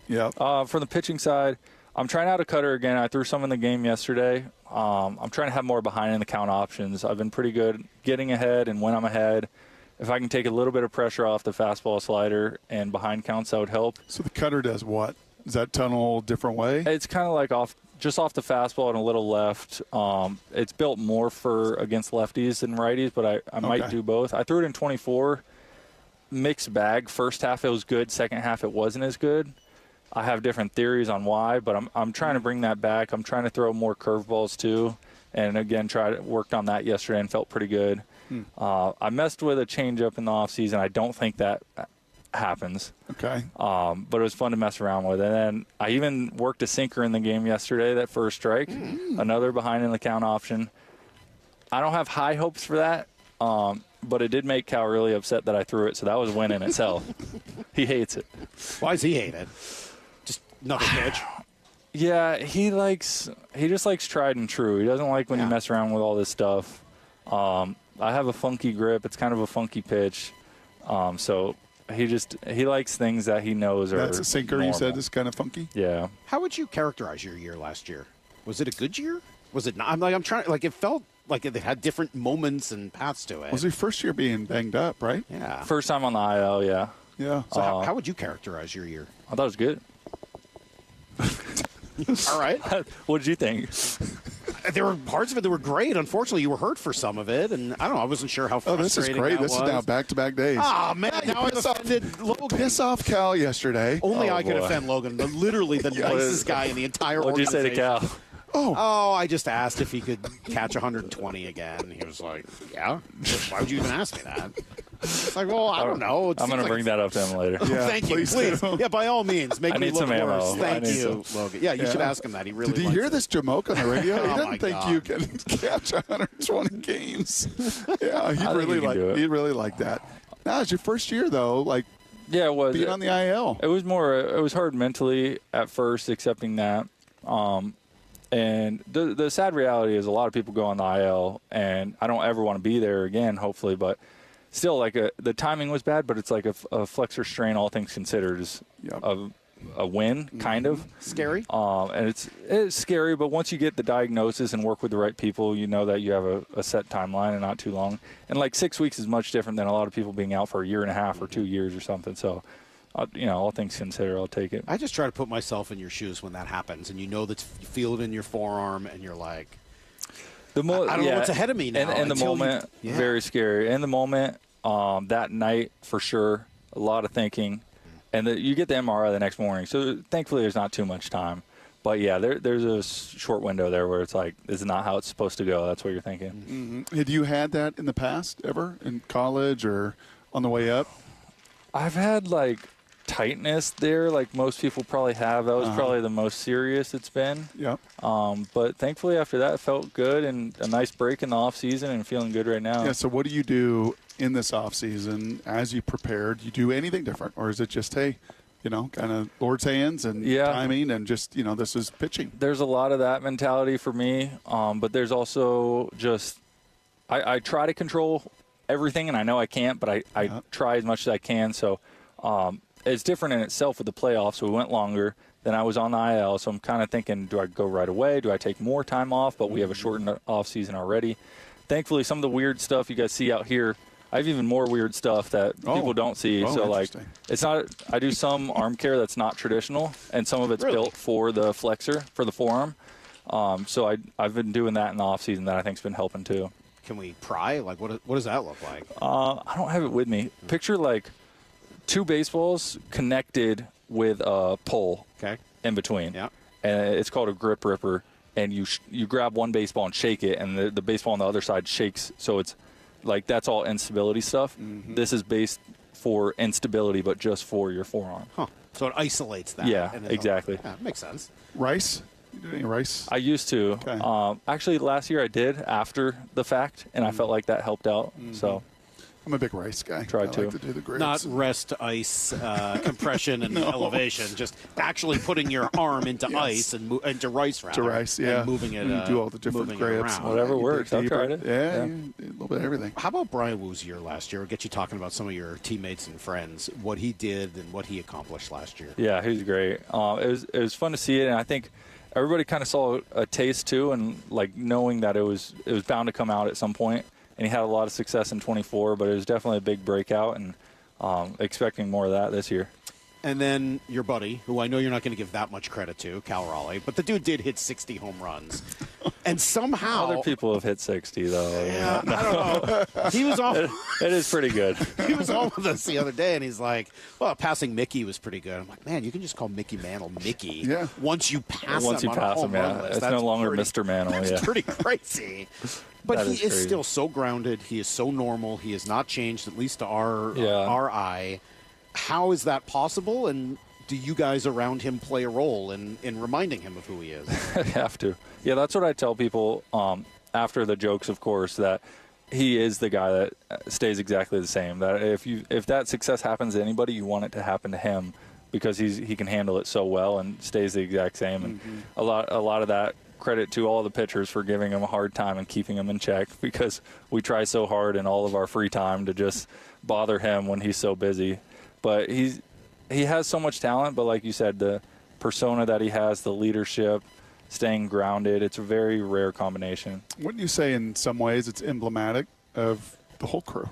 from the pitching side, I'm trying out a cutter again. I threw some in the game yesterday. I'm trying to have more behind in the count options. I've been pretty good getting ahead, and when I'm ahead, if I can take a little bit of pressure off the fastball slider and behind counts, that would help. So the cutter does what? Does that tunnel a different way? It's kind of like just off the fastball and a little left. It's built more for against lefties than righties, but I might do both. I threw it in 24. Mixed bag. First half it was good. Second half it wasn't as good. I have different theories on why, but I'm trying to bring that back. I'm trying to throw more curveballs too, and again, worked on that yesterday and felt pretty good. I messed with a changeup in the off season. I don't think that happens. Okay. But it was fun to mess around with, and then I even worked a sinker in the game yesterday. That first strike, another behind in the count option. I don't have high hopes for that. But it did make Cal really upset that I threw it, so that was a win in itself. He hates it. Why does he hate it? Just another pitch? Yeah, he just likes tried and true. He doesn't like when you mess around with all this stuff. I have a funky grip. It's kind of a funky pitch. So he likes things that he knows are That's a sinker, normal. you said, is kind of funky? Yeah. How would you characterize your year last year? Was it a good year? Was it not? I'm trying, like, it felt like it had different moments and paths to it. Was your first year being banged up, right? Yeah. First time on the IL, yeah. Yeah. So how would you characterize your year? I thought it was good. All right. What did you think? There were parts of it that were great. Unfortunately, you were hurt for some of it, and I don't know. I wasn't sure how frustrating this is great. that This was. is now back-to-back days. Oh, man. Now I've offended Logan. Piss off Cal yesterday. Only I could boy. offend Logan. Literally the nicest guy in the entire What'd you say organization. to Cal? Oh, I just asked if he could catch 120 again. He was like, yeah. Why would you even ask me that? It's like, well, I don't know. I'm going to bring that up to him later. Yeah, Thank you, please please. do. Yeah, by all means, make I me need look some ammo. worse. Thank I need you, Logan. Yeah, you should ask him that. He really Did you likes hear it. this Jamoke on the radio? Oh, He my doesn't think God. you can catch 120 games. Yeah, I think you can do it. he really liked that. Now, it's your first year, though, like Yeah, it was. being on the IL. It was hard mentally at first accepting that. And the sad reality is a lot of people go on the IL, and I don't ever want to be there again, hopefully, but still, like the timing was bad, but it's like a flexor strain, all things considered, is a win, kind of. Scary. And it's scary, but once you get the diagnosis and work with the right people, you know that you have a set timeline and not too long. And like 6 weeks is much different than a lot of people being out for a year and a half or 2 years or something. So, all things considered, I'll take it. I just try to put myself in your shoes when that happens, and you know that you feel it in your forearm, and you're like, I don't know what's ahead of me now. In the moment, very scary. In the moment, that night, for sure, a lot of thinking. And you get the MRI the next morning. So thankfully there's not too much time. But, yeah, there's a short window there where it's like, this is not how it's supposed to go. That's what you're thinking. Mm-hmm. Had you had that in the past ever, in college or on the way up? I've had, like, tightness there like most people probably have. That was probably the most serious it's been. Yeah. But thankfully after that it felt good and a nice break in the off season and feeling good right now. Yeah, so what do you do in this off season as you prepare? Do you do anything different, or is it just, hey, kind of Lord's hands and timing and just, this is pitching? There's a lot of that mentality for me, but there's also just I try to control everything, and I know I can't, but I try as much as I can. So it's different in itself with the playoffs. So we went longer. Then I was on the IL, so I'm kind of thinking, do I go right away? Do I take more time off? But we have a shortened off season already. Thankfully, some of the weird stuff you guys see out here, I have even more weird stuff that people don't see. So, like, it's not – I do some arm care that's not traditional, and some of it's built for the flexor, for the forearm. So I've been doing that in the off season that I think has been helping too. Can we pry? Like, what does that look like? I don't have it with me. Picture, like, two baseballs connected with a pole in between. Yeah. And it's called a grip ripper. And you grab one baseball and shake it, and the baseball on the other side shakes. So it's like that's all instability stuff. Mm-hmm. This is based for instability, but just for your forearm. Huh. So it isolates that. Yeah, exactly. Yeah, makes sense. Rice? You do any rice? I used to. Okay. Actually, last year I did after the fact, and I felt like that helped out. Mm-hmm. So I'm a big rice guy. Tried I to. like to do the grits. Not rest, ice, compression, and elevation. Just actually putting your arm into ice and into rice, rather. To rice, yeah. And moving it. You do all the different moving it grips. around. Whatever You works. dig I've deeper. tried it. Yeah, you do a little bit of everything. How about Brian Wu's year last year? We'll get you talking about some of your teammates and friends, what he did and what he accomplished last year. yeah, he was great. It was fun to see it, and I think everybody kind of saw a taste too, and like knowing that it was bound to come out at some point. And he had a lot of success in 24, but it was definitely a big breakout, and expecting more of that this year. And then your buddy, who I know you're not going to give that much credit to, Cal Raleigh, but the dude did hit 60 home runs. And somehow... Other people have hit 60, though. Yeah, I don't know. He was on... It is pretty good. He was on with us the other day, and he's like, well, passing Mickey was pretty good. I'm like, man, you can just call Mickey Mantle Mickey once you pass Once him you on a pass home him, run yeah. list. It's That's no longer pretty, Mr. Mantle, That's pretty crazy. But That he is is crazy. still so grounded. He is so normal. He has not changed, at least to our eye. How is that possible? And do you guys around him play a role in reminding him of who he is? I have to. Yeah, that's what I tell people after the jokes, of course, that he is the guy that stays exactly the same. That if that success happens to anybody, you want it to happen to him because he can handle it so well and stays the exact same. And a lot of that credit to all the pitchers for giving him a hard time and keeping him in check, because we try so hard in all of our free time to just bother him when he's so busy. But he has so much talent, but like you said, the persona that he has, the leadership, staying grounded, it's a very rare combination. Wouldn't you say in some ways it's emblematic of the whole crew?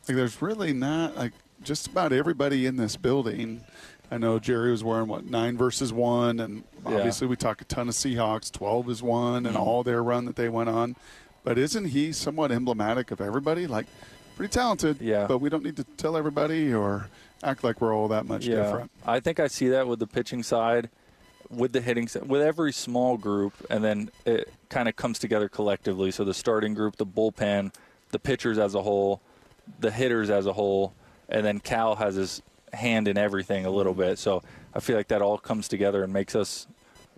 Like, there's really not, like, just about everybody in this building. I know Jerry was wearing, 9 versus 1, and obviously we talk a ton of Seahawks, 12 is 1, and all their run that they went on. But isn't he somewhat emblematic of everybody? Like, pretty talented, but we don't need to tell everybody or act like we're all that much different. I think I see that with the pitching side, with the hitting side, with every small group, and then it kind of comes together collectively. So the starting group, the bullpen, the pitchers as a whole, the hitters as a whole, and then Cal has his hand in everything a little bit. So I feel like that all comes together and makes us,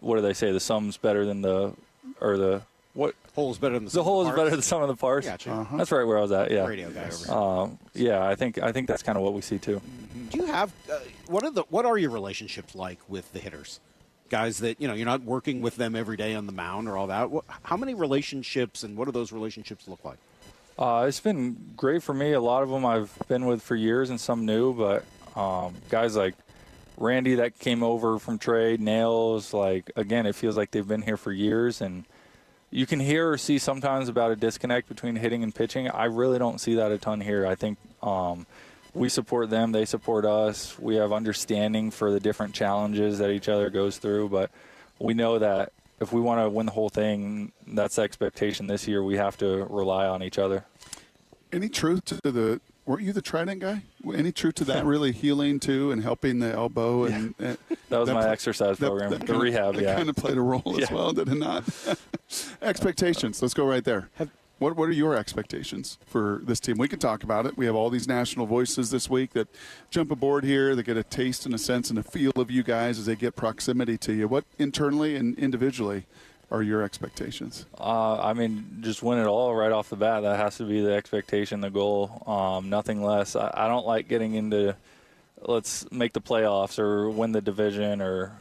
what do they say, the sum's better than the whole is better than the whole is better than the sum of the parts. Gotcha. That's right where I was at. Yeah. Radio guys. I think that's kind of what we see too. Do you have what are your relationships like with the hitters? Guys that, you're not working with them every day on the mound or all that. How many relationships, and what do those relationships look like? It's been great for me. A lot of them I've been with for years and some new, but guys like Randy that came over from trade, Nails, like, again, it feels like they've been here for years, and you can hear or see sometimes about a disconnect between hitting and pitching. I really don't see that a ton here. I think we support them, they support us. We have understanding for the different challenges that each other goes through, but we know that if we want to win the whole thing, that's the expectation this year. We have to rely on each other. Any truth to weren't you the Trident guy? Any truth to that really healing too and helping the elbow? And that was my exercise program, the rehab. That kind of played a role as well, did it not? Expectations. Let's go right there. What are your expectations for this team? We can talk about it. We have all these national voices this week that jump aboard here. They get a taste and a sense and a feel of you guys as they get proximity to you. What internally and individually are your expectations? Just win it all right off the bat. That has to be the expectation, the goal, nothing less. I don't like getting into let's make the playoffs or win the division or,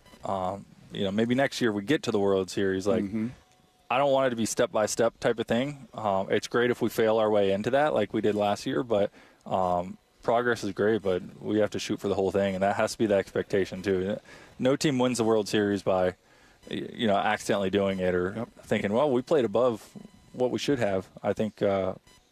maybe next year we get to the World Series. Like, I don't want it to be step-by-step type of thing. It's great if we fail our way into that like we did last year, but progress is great, but we have to shoot for the whole thing, and that has to be the expectation too. No team wins the World Series by, accidentally doing it or thinking, well, we played above what we should have. I think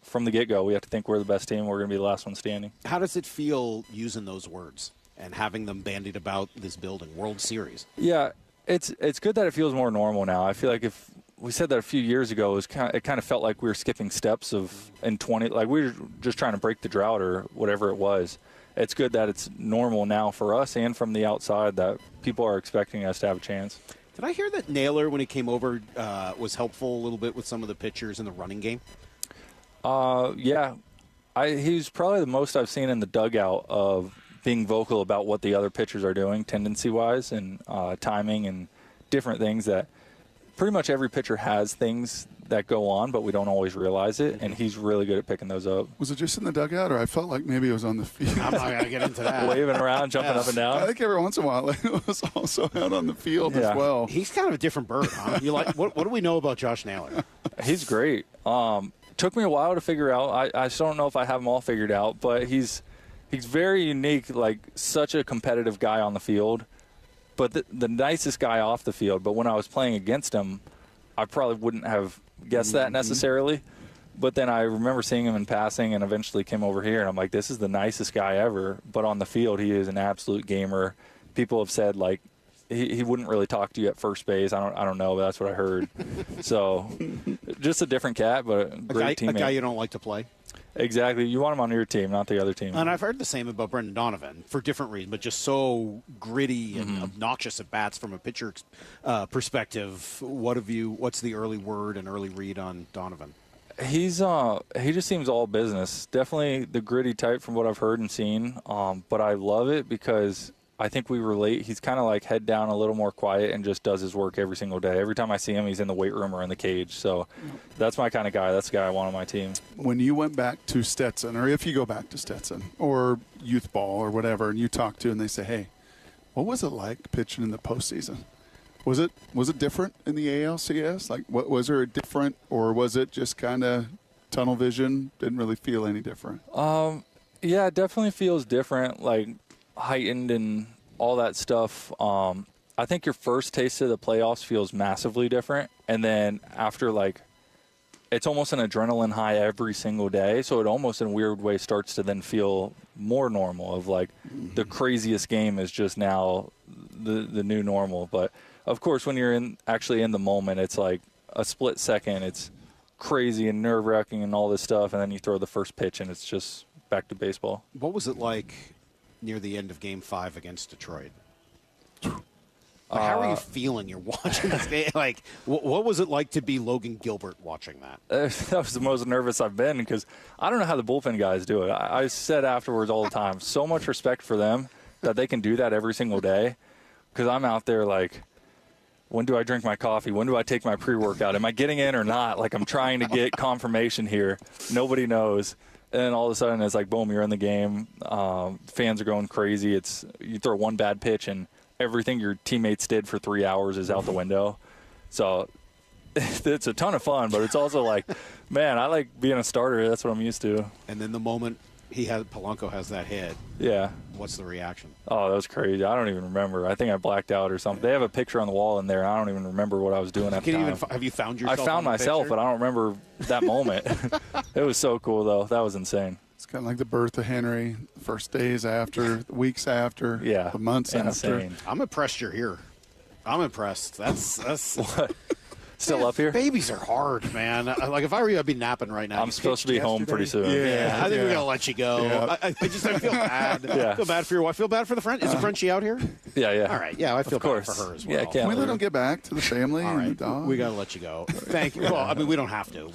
from the get-go we have to think we're the best team. We're going to be the last one standing. How does it feel using those words and having them bandied about this building, World Series? Yeah, it's good that it feels more normal now. I feel like if we said that a few years ago, it kind of felt like we were skipping steps in 20, like we were just trying to break the drought or whatever it was. It's good that it's normal now for us and from the outside that people are expecting us to have a chance. Did I hear that Naylor, when he came over, was helpful a little bit with some of the pitchers in the running game? Yeah. He's probably the most I've seen in the dugout of being vocal about what the other pitchers are doing tendency-wise and timing and different things that pretty much every pitcher has things that go on, but we don't always realize it, and he's really good at picking those up. Was it just in the dugout, or I felt like maybe it was on the field? I'm not going to get into that. Waving around, jumping up and down. I think every once in a while it was also out on the field as well. He's kind of a different bird, huh? What do we know about Josh Naylor? He's great. Took me a while to figure out. I still don't know if I have them all figured out, but he's very unique, like such a competitive guy on the field, but the nicest guy off the field. But when I was playing against him, I probably wouldn't have guessed that necessarily. But then I remember seeing him in passing and eventually came over here, and I'm like, this is the nicest guy ever. But on the field, he is an absolute gamer. People have said, like, he wouldn't really talk to you at first base. I don't know, but that's what I heard. So just a different cat, but a great teammate. A guy you don't like to play? Exactly. You want him on your team, not the other team. And I've heard the same about Brendan Donovan for different reasons, but just so gritty and obnoxious at bats from a pitcher perspective. What's the early word and early read on Donovan? He just seems all business. Definitely the gritty type from what I've heard and seen. But I love it because I think we relate. He's kind of like head down, a little more quiet, and just does his work every single day. Every time I see him, he's in the weight room or in the cage. So that's my kind of guy. That's the guy I want on my team. When you went back to Stetson, or if you go back to Stetson or youth ball or whatever, and you talk to and they say, hey, what was it like pitching in the postseason? Was it different in the ALCS? Like, what was there a different, or was it just kind of tunnel vision? Didn't really feel any different. Yeah, it definitely feels different, like heightened and all that stuff. I think your first taste of the playoffs feels massively different, and then after, like, it's almost an adrenaline high every single day, so it almost in a weird way starts to then feel more normal, of like the craziest game is just now the new normal. But of course, when you're actually in the moment, it's like a split second, it's crazy and nerve-wracking and all this stuff, and then you throw the first pitch and it's just back to baseball. What was it like near the end of Game 5 against Detroit? How are you feeling? You're watching this game. Like, what was it like to be Logan Gilbert watching that? That was the most nervous I've been, because I don't know how the bullpen guys do it. I said afterwards all the time, so much respect for them that they can do that every single day, because I'm out there like, when do I drink my coffee? When do I take my pre-workout? Am I getting in or not? Like, I'm trying to get confirmation here. Nobody knows. And then all of a sudden, it's like, boom, you're in the game. Fans are going crazy. You throw one bad pitch, and everything your teammates did for 3 hours is out the window. So it's a ton of fun, but it's also like, man, I like being a starter. That's what I'm used to. And then the moment Polanco has that hit, yeah, what's the reaction? Oh, that was crazy. I don't even remember. I think I blacked out or something. They have a picture on the wall in there. I don't even remember what I was doing at the time. Have you found yourself? I found myself, but I don't remember that moment. It was so cool, though. That was insane. It's kind of like the birth of Henry, the first days after, the weeks after, the months after. I'm impressed you're here. I'm impressed. That's what? Still up here? Babies are hard, man. Like, if I were you, I'd be napping right now. I'm supposed to be home pretty soon. Yeah, I think we're gonna let you go. Yeah. I feel bad. I feel bad for your wife. Feel bad for the friend. Is the Frenchie out here? Yeah. All right. Yeah, I feel bad for her as well. Yeah, Can we let him get back to the family All right. and the dog? We gotta let you go. Thank you. Well, I mean, we don't have to.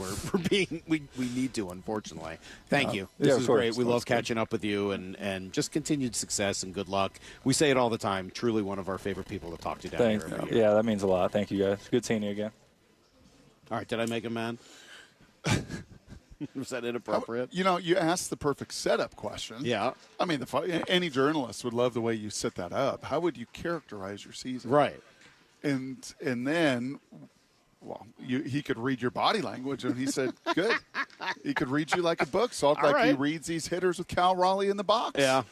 We need to, unfortunately. Thank you. This is great. We love catching up with you, and just continued success and good luck. We say it all the time. Truly one of our favorite people to talk to down here every year. Yeah, that means a lot. Thank you, guys. Good seeing you again. All right, did I make him mad? Was that inappropriate? You know, you asked the perfect setup question. Yeah. I mean, any journalist would love the way you set that up. How would you characterize your season? Right. And then, well, he could read your body language, and he said, good. He could read you like a book, Salk, like he reads these hitters with Cal Raleigh in the box. Yeah.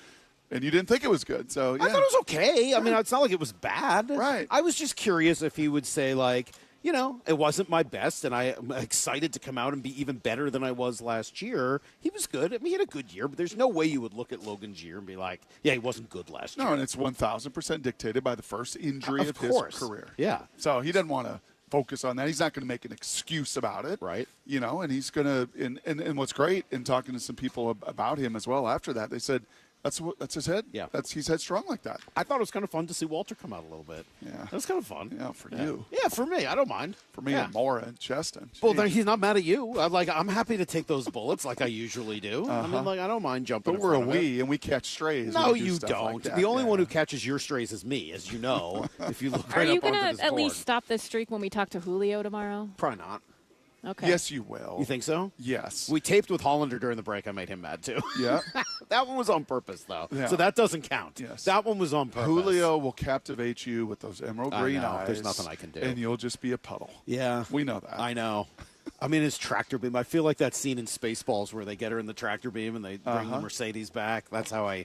And you didn't think it was good, so yeah. I thought it was okay. I mean, it's not like it was bad. Right. I was just curious if he would say, like, you know, it wasn't my best, and I'm excited to come out and be even better than I was last year. He was good. I mean, he had a good year, but there's no way you would look at Logan's year and be like, yeah, he wasn't good last year. No, and it's 1,000% dictated by the first injury of his career. Yeah. So he doesn't want to focus on that. He's not going to make an excuse about it. Right. You know, and he's going to – and what's great in talking to some people about him as well after that, they said – That's his head. Yeah. He's headstrong like that. I thought it was kind of fun to see Walter come out a little bit. Yeah. That was kind of fun. Yeah, for you. Yeah, for me. I don't mind. For me and Maura and Cheston. Well, then he's not mad at you. I'm happy to take those bullets like I usually do. I mean, like, I don't mind jumping But in we're front of it. and we catch strays. No, we do you stuff don't. like that. The only one who catches your strays is me, as you know, if you look right Are you up onto going this to at board. least stop this streak when we talk to Julio tomorrow? Probably not. Okay. Yes, you will. You think so? Yes. We taped with Hollander during the break. I made him mad, too. Yeah. That one was on purpose, though. Yeah. So that doesn't count. Yes. That one was on purpose. Julio will captivate you with those emerald green eyes. There's nothing I can do. And you'll just be a puddle. Yeah. We know that. I know. I mean, his tractor beam. I feel like that scene in Spaceballs where they get her in the tractor beam and they bring the Mercedes back. That's how I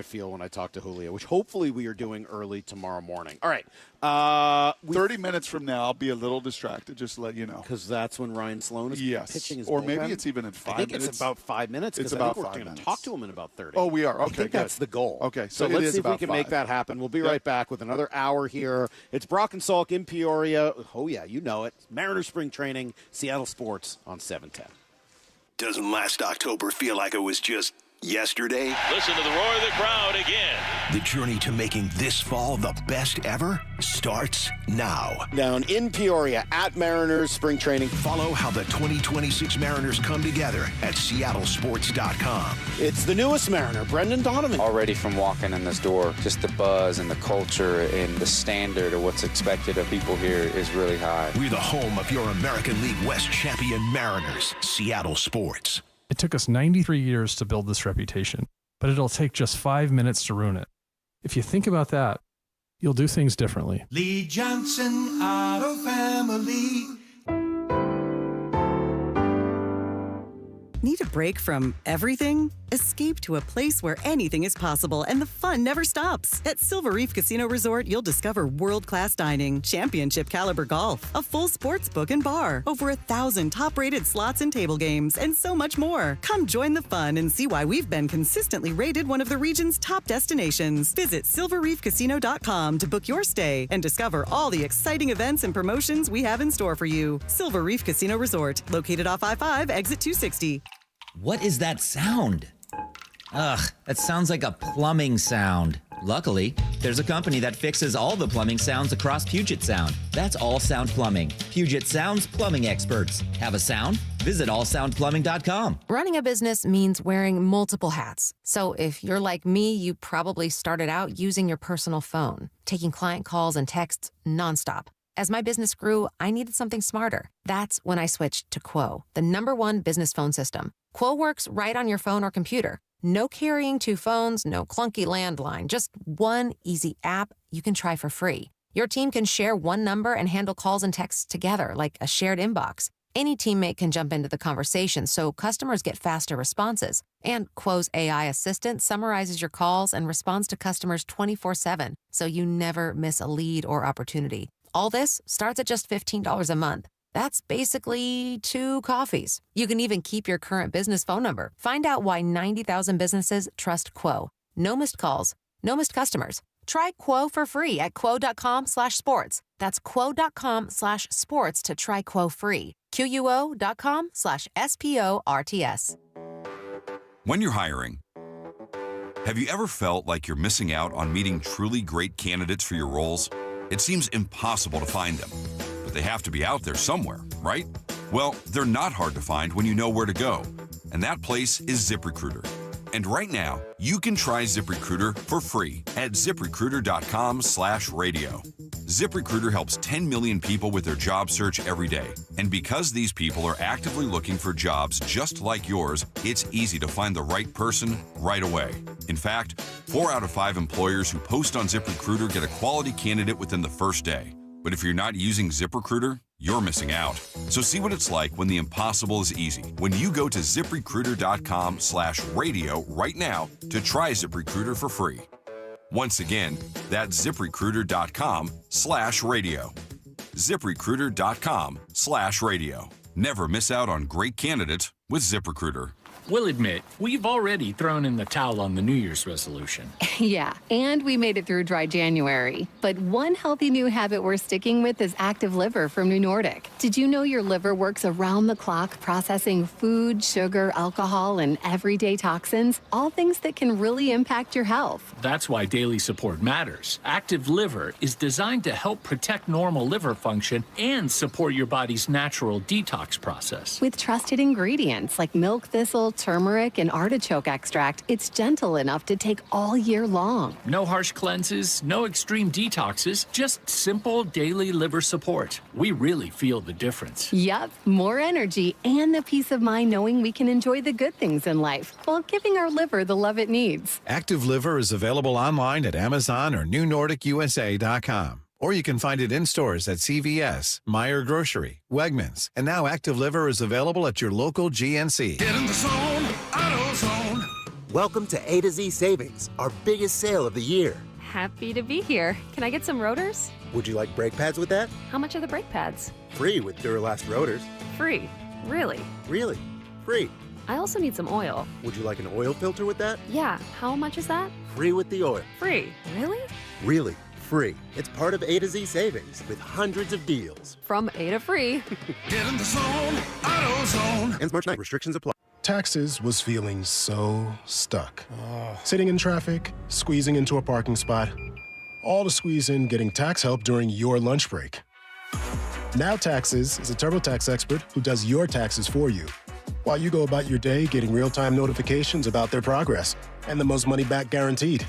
feel when I talk to Julio, which hopefully we are doing early tomorrow morning. All right. 30 minutes from now, I'll be a little distracted, just to let you know. Because that's when Ryan Sloan is pitching his Or bullpen. maybe it's even in 5 minutes. I think it's about 5 minutes. It's I about think 5 we're going minutes. to talk to him in about 30. Oh, we are? Okay, I think that's the goal. Okay, so it let's is see if we about can 5. make that happen. We'll be right back with another hour here. It's Brock and Salk in Peoria. Oh, yeah, you know it. Mariners spring training, Seattle Sports on 710. Doesn't last October feel like it was just yesterday? Listen to the roar of the crowd again. The journey to making this fall the best ever starts now. Down in Peoria at Mariners spring training. Follow how the 2026 Mariners come together at seattlesports.com. It's the newest Mariner, Brendan Donovan. Already from walking in this door, just the buzz and the culture and the standard of what's expected of people here is really high. We're the home of your American League West champion Mariners, Seattle Sports. It took us 93 years to build this reputation, but it'll take just 5 minutes to ruin it. If you think about that, You'll do things differently. Lee Johnson Auto Family. Need a break from everything? Escape to a place where anything is possible and the fun never stops. At Silver Reef Casino Resort, you'll discover world-class dining, championship caliber golf, a full sports book and bar, over 1,000 top-rated slots and table games, and so much more. Come join the fun and see why we've been consistently rated one of the region's top destinations. Visit silverreefcasino.com to book your stay and discover all the exciting events and promotions we have in store for you. Silver Reef Casino Resort, located off I-5, exit 260. What is that sound? Ugh, that sounds like a plumbing sound. Luckily, there's a company that fixes all the plumbing sounds across Puget Sound. That's All Sound Plumbing. Puget Sound's plumbing experts. Have a sound? Visit allsoundplumbing.com. Running a business means wearing multiple hats. So if you're like me, you probably started out using your personal phone, taking client calls and texts nonstop. As my business grew, I needed something smarter. That's when I switched to Quo, the #1 business phone system. Quo works right on your phone or computer. No carrying 2 phones, no clunky landline, just one easy app you can try for free. Your team can share one number and handle calls and texts together like a shared inbox. Any teammate can jump into the conversation, so customers get faster responses. And Quo's AI assistant summarizes your calls and responds to customers 24/7, so you never miss a lead or opportunity. All this starts at just $15 a month. That's basically 2 coffees. You can even keep your current business phone number. Find out why 90,000 businesses trust Quo. No missed calls, no missed customers. Try Quo for free at quo.com/sports. That's quo.com/sports to try Quo free. QUO.com/SPORTS. When you're hiring, have you ever felt like you're missing out on meeting truly great candidates for your roles? It seems impossible to find them, but they have to be out there somewhere, right? Well, they're not hard to find when you know where to go, and that place is ZipRecruiter. And right now, you can try ZipRecruiter for free at ZipRecruiter.com/radio. ZipRecruiter helps 10 million people with their job search every day. And because these people are actively looking for jobs just like yours, it's easy to find the right person right away. In fact, 4 out of 5 employers who post on ZipRecruiter get a quality candidate within the first day. But if you're not using ZipRecruiter, you're missing out. So see what it's like when the impossible is easy. When you go to ZipRecruiter.com/radio right now to try ZipRecruiter for free. Once again, that's ZipRecruiter.com/radio. ZipRecruiter.com/radio. Never miss out on great candidates with ZipRecruiter. We'll admit, we've already thrown in the towel on the New Year's resolution. Yeah, and we made it through dry January. But one healthy new habit we're sticking with is Active Liver from New Nordic. Did you know your liver works around the clock processing food, sugar, alcohol, and everyday toxins? All things that can really impact your health. That's why daily support matters. Active Liver is designed to help protect normal liver function and support your body's natural detox process. With trusted ingredients like milk thistle, turmeric, and artichoke extract, it's gentle enough to take all year long. No harsh cleanses, no extreme detoxes, just simple daily liver support. We really feel the difference. Yup, more energy and the peace of mind knowing we can enjoy the good things in life while giving our liver the love it needs. Active Liver is available online at Amazon or NewNordicUSA.com. Or you can find it in stores at CVS, Meijer Grocery, Wegmans, and now Active Liver is available at your local GNC. Get in the zone, AutoZone. Welcome to A to Z Savings, our biggest sale of the year. Happy to be here. Can I get some rotors? Would you like brake pads with that? How much are the brake pads? Free with Duralast rotors. Free. Really? Really? Free. I also need some oil. Would you like an oil filter with that? Yeah. How much is that? Free with the oil. Free. Really? Really. Free. It's part of A to Z Savings with hundreds of deals. From A to free. Get in the zone, AutoZone. Ends March 9th. Restrictions apply. Taxes was feeling so stuck. Sitting in traffic, squeezing into a parking spot, all to squeeze in getting tax help during your lunch break. Now Taxes is a TurboTax expert who does your taxes for you, while you go about your day getting real-time notifications about their progress and the most money back guaranteed.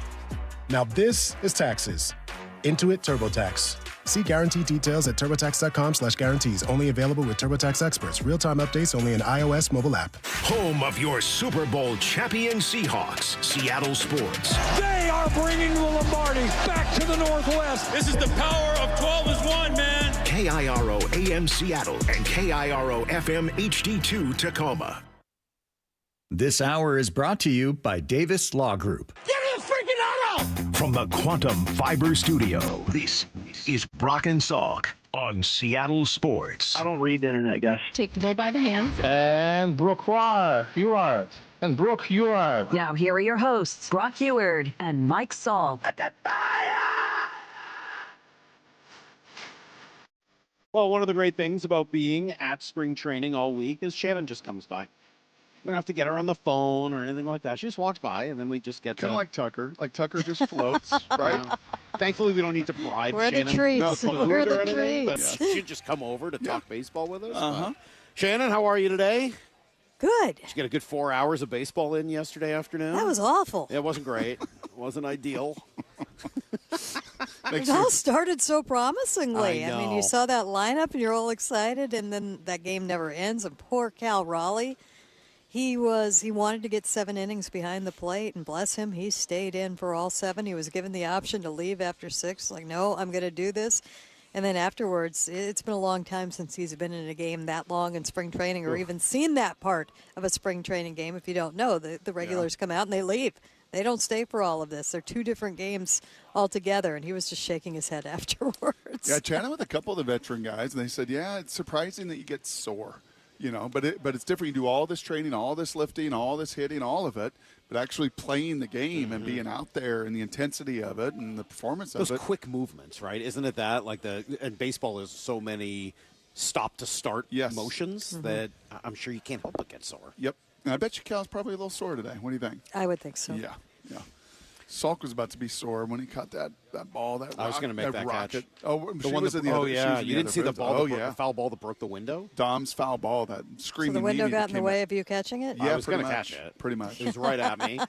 Now this is Taxes. Intuit TurboTax. See guarantee details at turbotax.com/guarantees. Only available with TurboTax experts. Real-time updates only in iOS mobile app. Home of your Super Bowl champion Seahawks, Seattle Sports. They are bringing the Lombardi back to the Northwest. This is the power of 12 as one, man. KIRO AM Seattle and KIRO FM HD2 Tacoma. This hour is brought to you by Davis Law Group. Give me a freaking auto! From the Quantum Fiber Studio, this is Brock and Salk on Seattle Sports. I don't read the internet, guys. Take the bull by the hands. And Brooke, you are. And Brooke, you are. Now, here are your hosts, Brock Heward and Mike Salk. Well, one of the great things about being at spring training all week is Shannon just comes by. We don't have to get her on the phone or anything like that. She just walks by, and then we just get kind of like Tucker. Like Tucker just floats, right? Thankfully, we don't need to bribe Where are the Shannon. treats? Where are the treats? But she'd just come over to talk baseball with us. Shannon, how are you today? Good. Did you get a good 4 hours of baseball in yesterday afternoon? That was awful. It wasn't great. It wasn't ideal. It all started so promisingly. I mean, know. you saw that lineup and you're all excited, and then that game never ends. And poor Cal Raleigh, he wanted to get 7 innings behind the plate, and bless him, he stayed in for all 7. He was given the option to leave after 6. Like, no, I'm going to do this. And then afterwards, it's been a long time since he's been in a game that long in spring training or even seen that part of a spring training game. If you don't know, the regulars come out and they leave. They don't stay for all of this. They're 2 different games altogether, and he was just shaking his head afterwards. Yeah, I chatted with a couple of the veteran guys, and they said, yeah, it's surprising that you get sore, but it's different. You do all this training, all this lifting, all this hitting, all of it, but actually playing the game and being out there and the intensity of it and the performance of it. Those quick movements, right? Isn't it that? And baseball is so many stop-to-start motions that I'm sure you can't help but get sore. Yep. And I bet you Cal's probably a little sore today. What do you think? I would think so. Yeah. Salk was about to be sore when he caught that ball. I was going to make that rocket. catch. Oh, the one was that, in the other. Yeah. You didn't see the ball. The foul ball that broke the window. Dom's foul ball. That screaming. So the window meanie got in the way of you catching it? Yeah, I was going to catch it. Pretty much. It was right at me,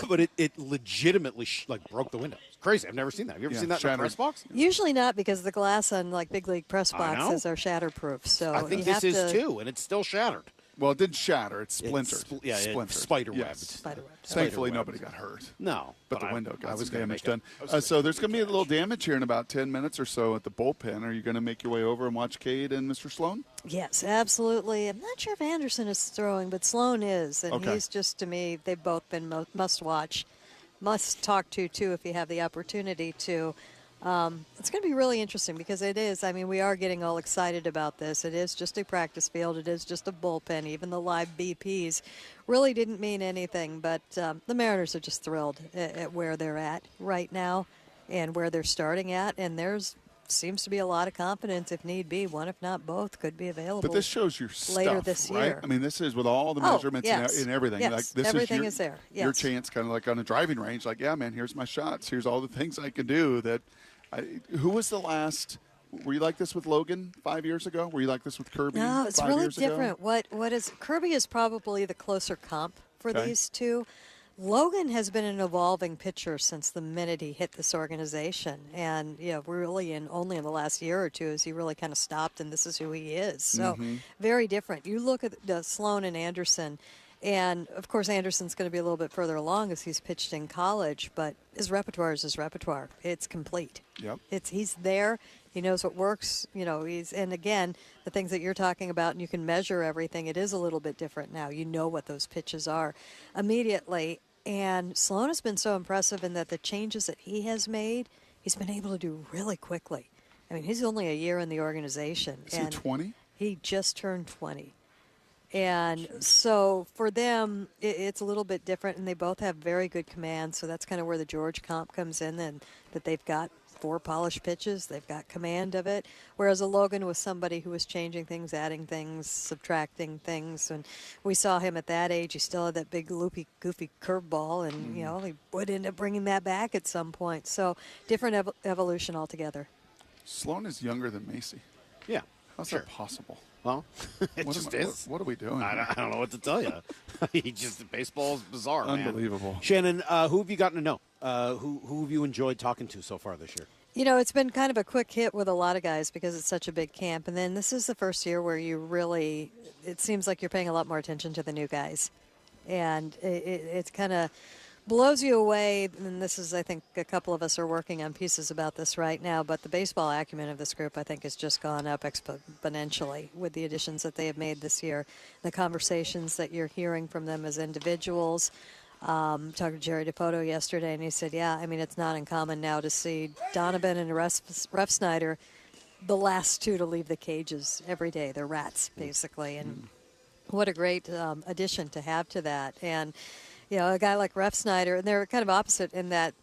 but it legitimately broke the window. It's crazy. I've never seen that. Have you ever seen that in a press box? Usually not, because the glass on big league press boxes are shatterproof. So I think this is too, and it's still shattered. Well, it didn't shatter. It splintered. It's spider-webbed. Yes. Thankfully, nobody got hurt. No. But the window got some gonna damage done. So there's going to be a little damage here in about 10 minutes or so at the bullpen. Are you going to make your way over and watch Cade and Mr. Sloan? Yes, absolutely. I'm not sure if Anderson is throwing, but Sloan is. And he's just, to me, they've both been must-watch, must-talk to, too, if you have the opportunity to. It's going to be really interesting because it is. I mean, we are getting all excited about this. It is just a practice field. It is just a bullpen. Even the live BPs really didn't mean anything. But the Mariners are just thrilled at where they're at right now and where they're starting at. And there's seems to be a lot of confidence, if need be. One, if not both, could be available. But this shows your later stuff, this right? year. I mean, this is with all the measurements and everything. Yes, like, this everything is there. Yes. Your chance, kind of like on a driving range. Like, yeah, man, here's my shots. Here's all the things I can do. Who was the last? Were you like this with Logan 5 years ago? Were you like this with Kirby? No, it's 5 really years ago? different. What is Kirby is probably the closer comp for these two. Logan has been an evolving pitcher since the minute he hit this organization, and really only in the last year or two has he really kind of stopped, and this is who he is. So very different. You look at Sloan and Anderson. And, of course, Anderson's going to be a little bit further along as he's pitched in college, but his repertoire is his repertoire. It's complete. Yep. He's there. He knows what works. And, again, the things that you're talking about, and you can measure everything, it is a little bit different now. You know what those pitches are immediately. And Sloan has been so impressive in that the changes that he has made, he's been able to do really quickly. I mean, he's only a year in the organization. Is he 20? He just turned 20. And so for them, it's a little bit different, and they both have very good command. So that's kind of where the George comp comes in, and that they've got 4 polished pitches. They've got command of it. Whereas a Logan was somebody who was changing things, adding things, subtracting things. And we saw him at that age. He still had that big, loopy, goofy curveball, and, he would end up bringing that back at some point. So different evolution altogether. Sloan is younger than Macy. Yeah. How's that possible? Well, it just is. What are we doing? I don't know what to tell you. Baseball's bizarre, Unbelievable. Man. Shannon, who have you gotten to know? Who have you enjoyed talking to so far this year? You know, it's been kind of a quick hit with a lot of guys because it's such a big camp. And then this is the first year where it seems like you're paying a lot more attention to the new guys. And it kind of blows you away. And this is, I think, a couple of us are working on pieces about this right now. But the baseball acumen of this group, I think, has just gone up exponentially with the additions that they have made this year. The conversations that you're hearing from them as individuals. Talked to Jerry DePoto yesterday, and he said, yeah, I mean, it's not uncommon now to see Donovan and Refsnyder, the last two to leave the cages every day. They're rats, basically. And what a great addition to have to that. And, you know, a guy like Refsnyder, and they're kind of opposite in that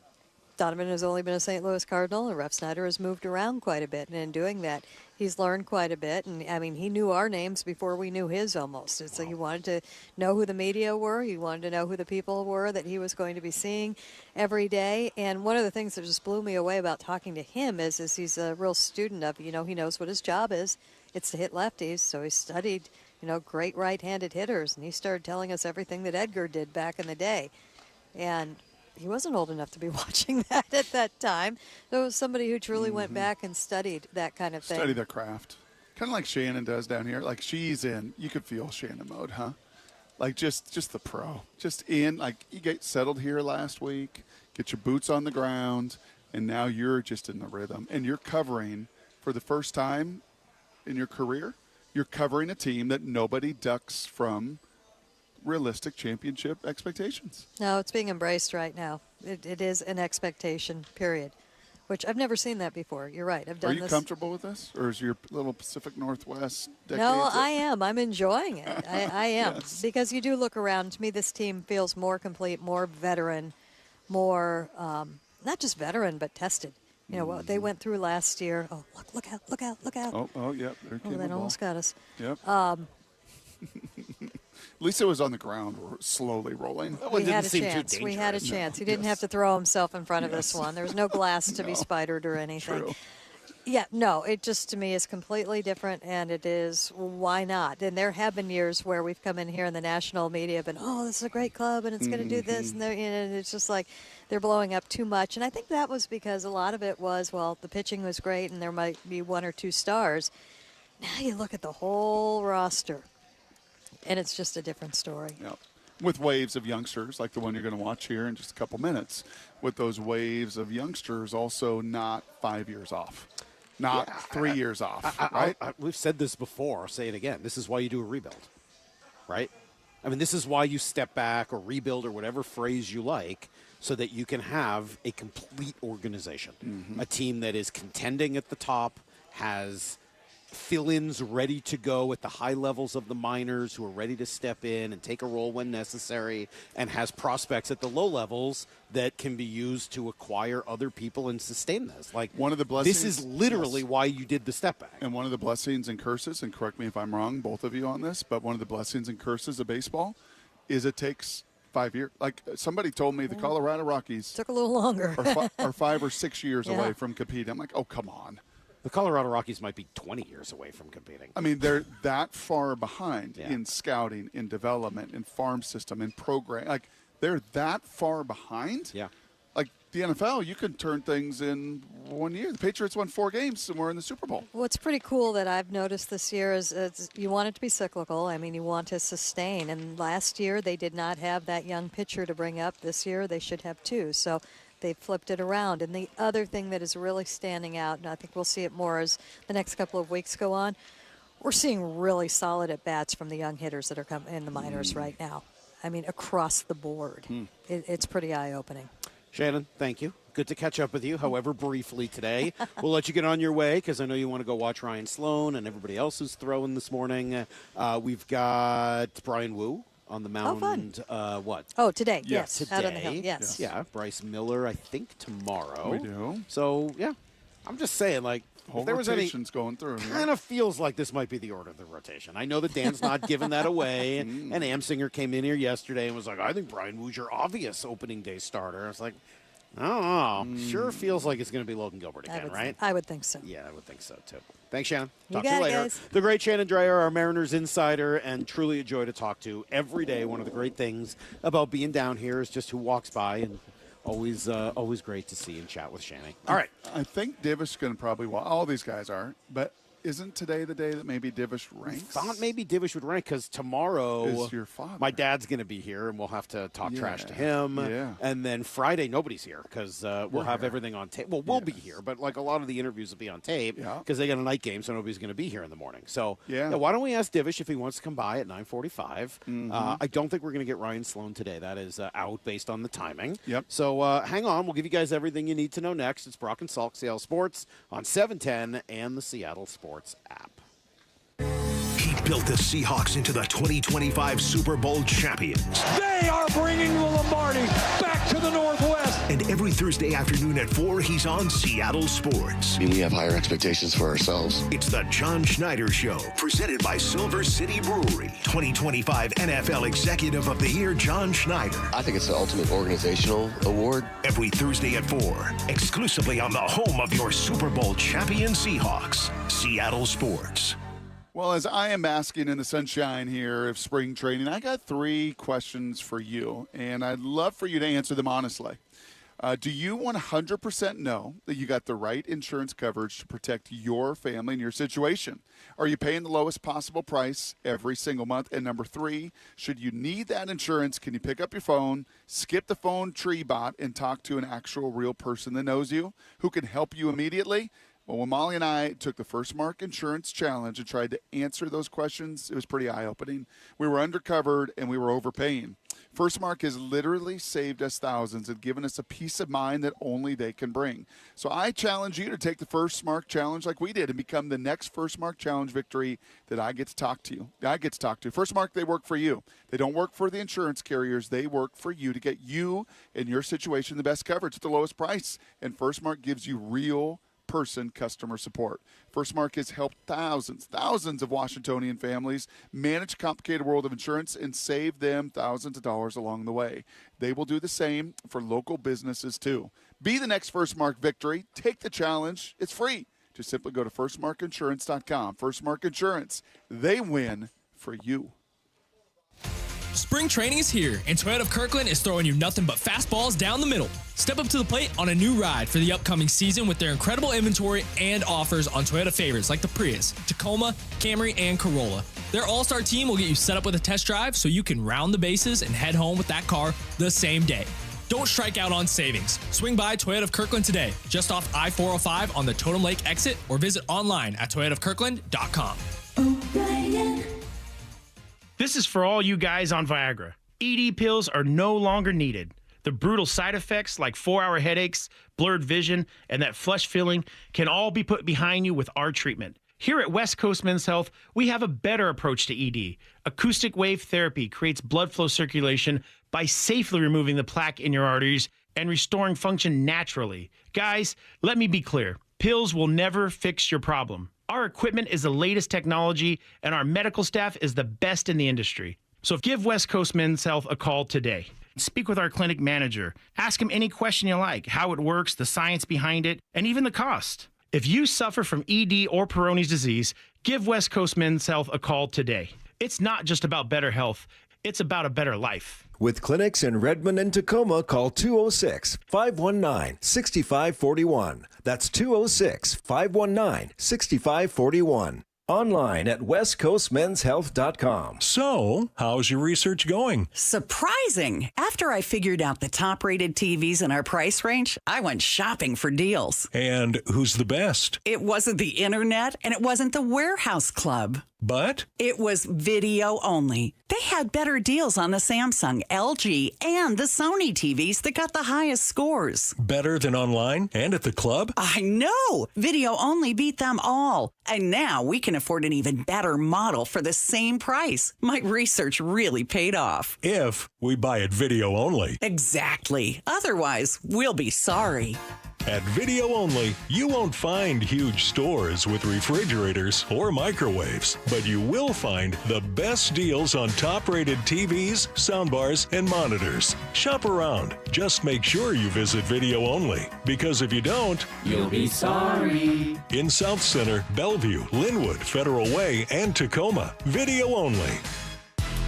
Donovan has only been a St. Louis Cardinal, and Refsnyder has moved around quite a bit. And in doing that, he's learned quite a bit. And, I mean, he knew our names before we knew his almost. So he wanted to know who the media were. He wanted to know who the people were that he was going to be seeing every day. And one of the things that just blew me away about talking to him is he's a real student of, you know, he knows what his job is. It's to hit lefties. So he studied, you know, great right-handed hitters. And he started telling us everything that Edgar did back in the day. And he wasn't old enough to be watching that at that time. There was somebody who truly went back and studied that kind of thing. Study their craft. Kind of like Shannon does down here. Like she's in, you could feel Shannon mode, huh? Like just the pro. Just in, like you get settled here last week, get your boots on the ground, and now you're just in the rhythm. And you're covering, for the first time in your career, you're covering a team that nobody ducks from realistic championship expectations. No, it's being embraced right now. It is an expectation, period, which I've never seen that before. You're right. I've done this. Are you comfortable with this? Or is your little Pacific Northwest decades? No, I am. I'm enjoying it. I am. Yes. Because you do look around. To me, this team feels more complete, more veteran, more not just veteran, but tested. You know, what they went through last year. Oh, look out, look out, look out. Oh, yeah. Oh, that almost got us. Yep. At least it was on the ground, slowly rolling. We had a chance. We had a chance. He didn't have to throw himself in front of this one. There was no glass to be spidered or anything. True. Yeah, no, it just to me is completely different, and it is, why not? And there have been years where we've come in here and the national media have been, oh, this is a great club, and it's going to do this, and it's just like they're blowing up too much. And I think that was because a lot of it was, well, the pitching was great, and there might be one or two stars. Now you look at the whole roster. And it's just a different story. Yep. With waves of youngsters, like the one you're going to watch here in just a couple minutes, with those waves of youngsters also not 5 years off, not 3 years off, right? We've said this before. I'll say it again. This is why you do a rebuild, right? I mean, this is why you step back or rebuild or whatever phrase you like so that you can have a complete organization, a team that is contending at the top, has fill-ins ready to go at the high levels of the minors who are ready to step in and take a role when necessary, and has prospects at the low levels that can be used to acquire other people and sustain this. Like, one of the blessings, this is literally why you did the step back. And one of the blessings and curses, and correct me if I'm wrong, both of you on this, but one of the blessings and curses of baseball is it takes 5 years. Like somebody told me the Colorado Rockies took a little longer, are 5 or 6 years away from competing. I'm like, oh, come on. The Colorado Rockies might be 20 years away from competing. I mean, they're that far behind in scouting, in development, in farm system, in program. Like, they're that far behind. Yeah. Like, the NFL, you can turn things in 1 year. The Patriots won 4 games and we're in the Super Bowl. What's pretty cool that I've noticed this year is you want it to be cyclical. I mean, you want to sustain. And last year, they did not have that young pitcher to bring up. This year, they should have 2. So they flipped it around. And the other thing that is really standing out, and I think we'll see it more as the next couple of weeks go on, we're seeing really solid at-bats from the young hitters that are coming in the minors right now. I mean, across the board. It's pretty eye-opening. Shannon, thank you. Good to catch up with you, however briefly today. We'll let you get on your way because I know you want to go watch Ryan Sloan and everybody else who's throwing this morning. We've got Brian Wu on the mound. What? Oh, today. Yes. Today. Out on the hill. Yes. Yeah. Bryce Miller, I think, tomorrow. We do. So, yeah. I'm just saying, like, whole if there was rotation's going through. Kind of feels like this might be the order of the rotation. I know that Dan's not giving that away. And Amsinger came in here yesterday and was like, I think Brian Wu's your obvious opening day starter. I was like, I don't know. Sure feels like it's going to be Logan Gilbert again, right? I would think so. Yeah, I would think so, too. Thanks, Shannon. You Talk got to you it, later. guys. The great Shannon Drayer, our Mariners insider, and truly a joy to talk to every day. One of the great things about being down here is just who walks by and Always great to see and chat with Shannon. All right. I think Divish is going to probably all these guys are, but isn't today the day that maybe Divish ranks? Thought maybe Divish would rank because tomorrow is your father. My dad's going to be here and we'll have to talk trash to him. Yeah. And then Friday nobody's here because we'll have everything on tape. Well, we'll be here, but like a lot of the interviews will be on tape because they got a night game, so nobody's going to be here in the morning. So why don't we ask Divish if he wants to come by at 9:45? I don't think we're going to get Ryan Sloan today. That is out based on the timing. Yep. So hang on. We'll give you guys everything you need to know next. It's Brock and Salk, Seattle Sports on 710 and the Seattle Sports app. He built the Seahawks into the 2025 Super Bowl champions. They are bringing the Lombardi back to the Northwest. And every Thursday afternoon at 4, he's on Seattle Sports. I mean, we have higher expectations for ourselves. It's the John Schneider Show, presented by Silver City Brewery. 2025 NFL Executive of the Year, John Schneider. I think it's the ultimate organizational award. Every Thursday at 4, exclusively on the home of your Super Bowl champion Seahawks, Seattle Sports. Well, as I am basking in the sunshine here of spring training, I got 3 questions for you, and I'd love for you to answer them honestly. Do you 100% know that you got the right insurance coverage to protect your family and your situation? Are you paying the lowest possible price every single month? And number 3, should you need that insurance, can you pick up your phone, skip the phone tree bot, and talk to an actual real person that knows you, who can help you immediately? Well, when Molly and I took the First Mark Insurance Challenge and tried to answer those questions, it was pretty eye-opening. We were undercovered and we were overpaying. First Mark has literally saved us thousands and given us a peace of mind that only they can bring. So I challenge you to take the First Mark Challenge like we did and become the next First Mark Challenge victory that I get to talk to. First Mark, they work for you. They don't work for the insurance carriers. They work for you to get you and your situation the best coverage at the lowest price. And First Mark gives you real person customer support. First Mark has helped thousands of Washingtonian families manage a complicated world of insurance and save them thousands of dollars along the way. They will do the same for local businesses too. Be the next First Mark victory. Take the challenge. It's free. Just simply go to firstmarkinsurance.com. First Mark Insurance. They win for you. Spring training is here, and Toyota of Kirkland is throwing you nothing but fastballs down the middle. Step up to the plate on a new ride for the upcoming season with their incredible inventory and offers on Toyota favorites like the Prius, Tacoma, Camry, and Corolla. Their all-star team will get you set up with a test drive so you can round the bases and head home with that car the same day. Don't strike out on savings. Swing by Toyota of Kirkland today, just off I-405 on the Totem Lake exit, or visit online at toyotaofkirkland.com. This is for all you guys on Viagra. ED pills are no longer needed. The brutal side effects like 4-hour headaches, blurred vision, and that flush feeling can all be put behind you with our treatment. Here at West Coast Men's Health, we have a better approach to ED. Acoustic wave therapy creates blood flow circulation by safely removing the plaque in your arteries and restoring function naturally. Guys, let me be clear. Pills will never fix your problem. Our equipment is the latest technology, and our medical staff is the best in the industry. So give West Coast Men's Health a call today. Speak with our clinic manager. Ask him any question you like, how it works, the science behind it, and even the cost. If you suffer from ED or Peyronie's disease, give West Coast Men's Health a call today. It's not just about better health, it's about a better life. With clinics in Redmond and Tacoma, call 206-519-6541. That's 206-519-6541. Online at westcoastmenshealth.com. So, how's your research going? Surprising! After I figured out the top-rated TVs in our price range, I went shopping for deals. And who's the best? It wasn't the internet, and it wasn't the warehouse club. But? It was video only. They had better deals on the Samsung, LG, and the Sony TVs that got the highest scores. Better than online and at the club? I know! Video only beat them all. And now we can afford an even better model for the same price. My research really paid off. If we buy it video only. Exactly. Otherwise, we'll be sorry. At Video Only, you won't find huge stores with refrigerators or microwaves, but you will find the best deals on top-rated TVs, soundbars, and monitors. Shop around. Just make sure you visit Video Only, because if you don't, you'll be sorry. In South Center, Bellevue, Linwood, Federal Way, and Tacoma, Video Only.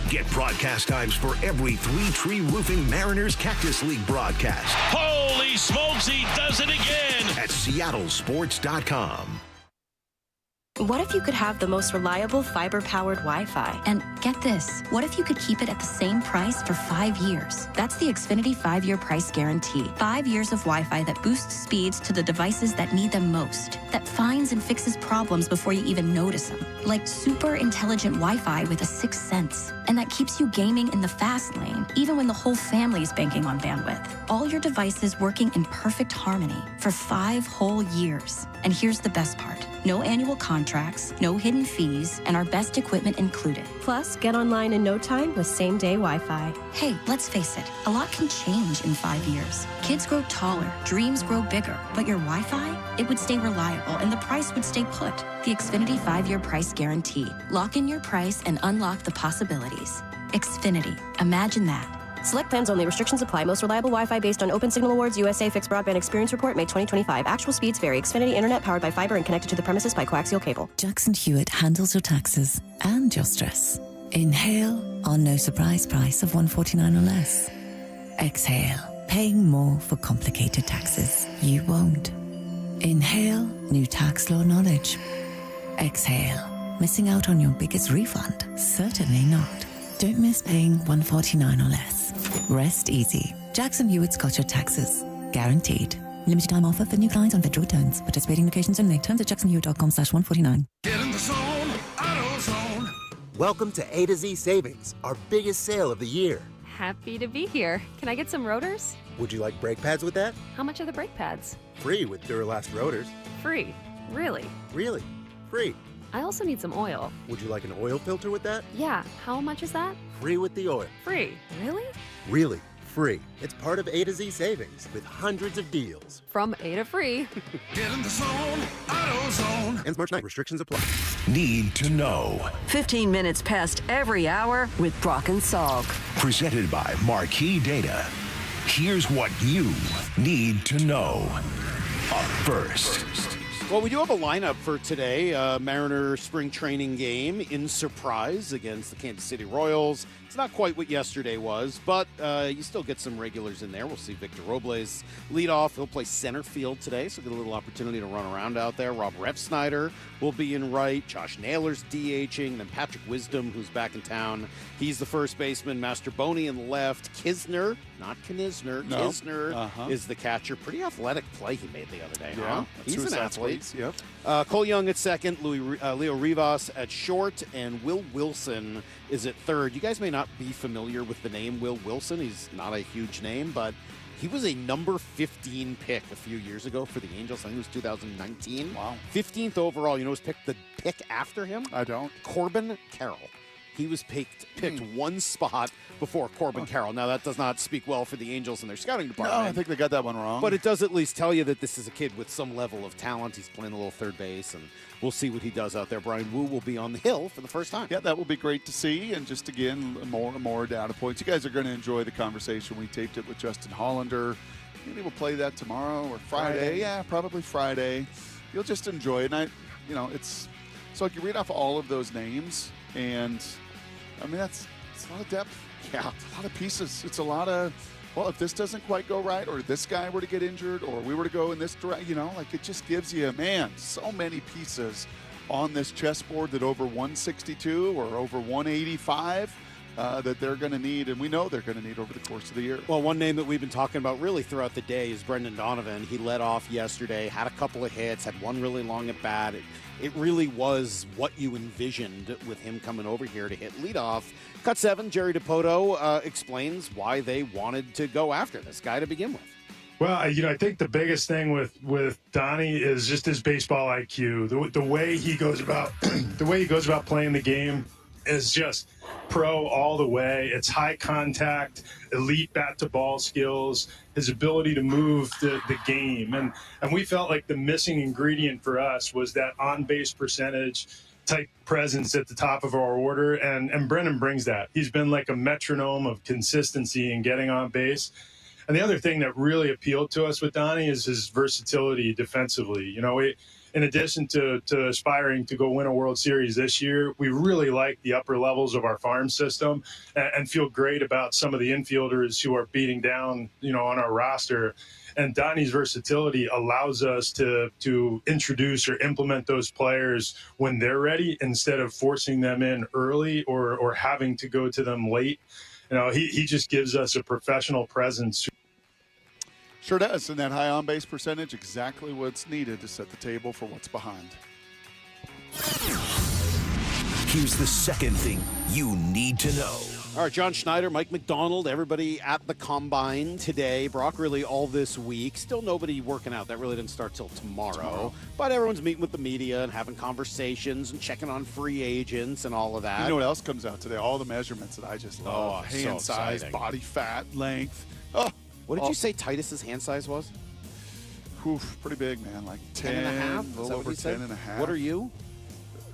Get broadcast times for every Three Tree Roofing Mariners Cactus League broadcast. Ho! Holy smokes, he does it again. At seattlesports.com. What if you could have the most reliable fiber-powered Wi-Fi? And get this, what if you could keep it at the same price for 5 years? That's the Xfinity 5-year price guarantee. 5 years of Wi-Fi that boosts speeds to the devices that need them most, that finds and fixes problems before you even notice them, like super intelligent Wi-Fi with a 6th sense, and that keeps you gaming in the fast lane, even when the whole family is banking on bandwidth. All your devices working in perfect harmony for 5 whole years. And here's the best part. No annual contracts, no hidden fees, and our best equipment included. Plus, get online in no time with same-day Wi-Fi. Hey, let's face it, a lot can change in 5 years. Kids grow taller, dreams grow bigger, but your Wi-Fi, it would stay reliable and the price would stay put. The Xfinity 5-year price guarantee. Lock in your price and unlock the possibilities. Xfinity. Imagine that. Select plans only. Restrictions apply. Most reliable Wi-Fi based on Open Signal Awards USA Fixed Broadband Experience Report, May 2025. Actual speeds vary. Xfinity Internet powered by fiber and connected to the premises by coaxial cable. Jackson Hewitt handles your taxes and your stress. Inhale our no surprise price of $149 or less. Exhale, paying more for complicated taxes. You won't. Inhale new tax law knowledge. Exhale, missing out on your biggest refund? Certainly not. Don't miss paying $149 or less. Rest easy. Jackson Hewitt's got your taxes. Guaranteed. Limited time offer for new clients on federal returns. Participating locations only. Terms at jacksonhewitt.com/149. Get in the zone, AutoZone. Welcome to A to Z Savings, our biggest sale of the year. Happy to be here. Can I get some rotors? Would you like brake pads with that? How much are the brake pads? Free with Duralast rotors. Free. Really? Really? Free. I also need some oil. Would you like an oil filter with that? Yeah. How much is that? Free with the oil. Free. Really? Really, free. It's part of A to Z Savings with hundreds of deals. From A to free. Get in the zone, AutoZone. Ends March 9th. Restrictions apply. Need to know. 15 minutes past every hour with Brock and Salk. Presented by Marquee Data. Here's what you need to know. Up first. Well, we do have a lineup for today. Mariner spring training game in surprise against the Kansas City Royals. It's not quite what yesterday was, but you still get some regulars in there. We'll see Victor Robles lead off. He'll play center field today, so get a little opportunity to run around out there. Rob Refsnyder will be in right. Josh Naylor's DHing. Then Patrick Wisdom, who's back in town. He's the first baseman. Master Boney in left. Kisner, not Knisner. No. Kisner is the catcher. Pretty athletic play he made the other day. Yeah, He's an athlete. Yep. Cole Young at second, Leo Rivas at short, and Will Wilson is at third. You guys may not be familiar with the name Will Wilson. He's not a huge name, but he was a number 15 pick a few years ago for the Angels. I think it was 2019. Wow. 15th overall. You know who's picked the pick after him? I don't. Corbin Carroll. He was picked one spot before Corbin Carroll. Now, that does not speak well for the Angels and their scouting department. No, I think they got that one wrong. But it does at least tell you that this is a kid with some level of talent. He's playing a little third base, and we'll see what he does out there. Brian Wu will be on the hill for the first time. Yeah, that will be great to see. And just, again, more data points. You guys are going to enjoy the conversation. We taped it with Justin Hollander. Maybe we'll play that tomorrow or Friday. Yeah, probably Friday. You'll just enjoy it. And it's so like you read off all of those names, and I mean, it's a lot of depth. Yeah, it's a lot of pieces. It's a lot of, well, if this doesn't quite go right, or this guy were to get injured, or we were to go in this direction, like it just gives you, man, so many pieces on this chessboard that over 162 or over 185 that they're going to need, and we know they're going to need over the course of the year. Well, one name that we've been talking about really throughout the day is Brendan Donovan. He led off yesterday, had a couple of hits, had one really long at bat. It really was what you envisioned with him coming over here to hit leadoff. Cut 7, Jerry DiPoto explains why they wanted to go after this guy to begin with. Well, I think the biggest thing with Donnie is just his baseball IQ. The way he goes about playing the game is just pro all the way. It's high contact, elite bat to ball skills, his ability to move the game. And we felt like the missing ingredient for us was that on base percentage type presence at the top of our order. And Brendan brings that. He's been like a metronome of consistency in getting on base. And the other thing that really appealed to us with Donnie is his versatility defensively. in addition to aspiring to go win a World Series this year, we really like the upper levels of our farm system and feel great about some of the infielders who are beating down, on our roster. And Donnie's versatility allows us to introduce or implement those players when they're ready instead of forcing them in early or having to go to them late. He just gives us a professional presence. Sure does. And that high on-base percentage, exactly what's needed to set the table for what's behind. Here's the second thing you need to know. All right, John Schneider, Mike McDonald, everybody at the Combine today. Brock really all this week. Still nobody working out. That really didn't start till tomorrow. But everyone's meeting with the media and having conversations and checking on free agents and all of that. You know what else comes out today? All the measurements that I just love. Hand size, body fat, length. What did you say Titus's hand size was? Oof, pretty big, man. Like 10 and a half? A little over 10 and a half. What are you?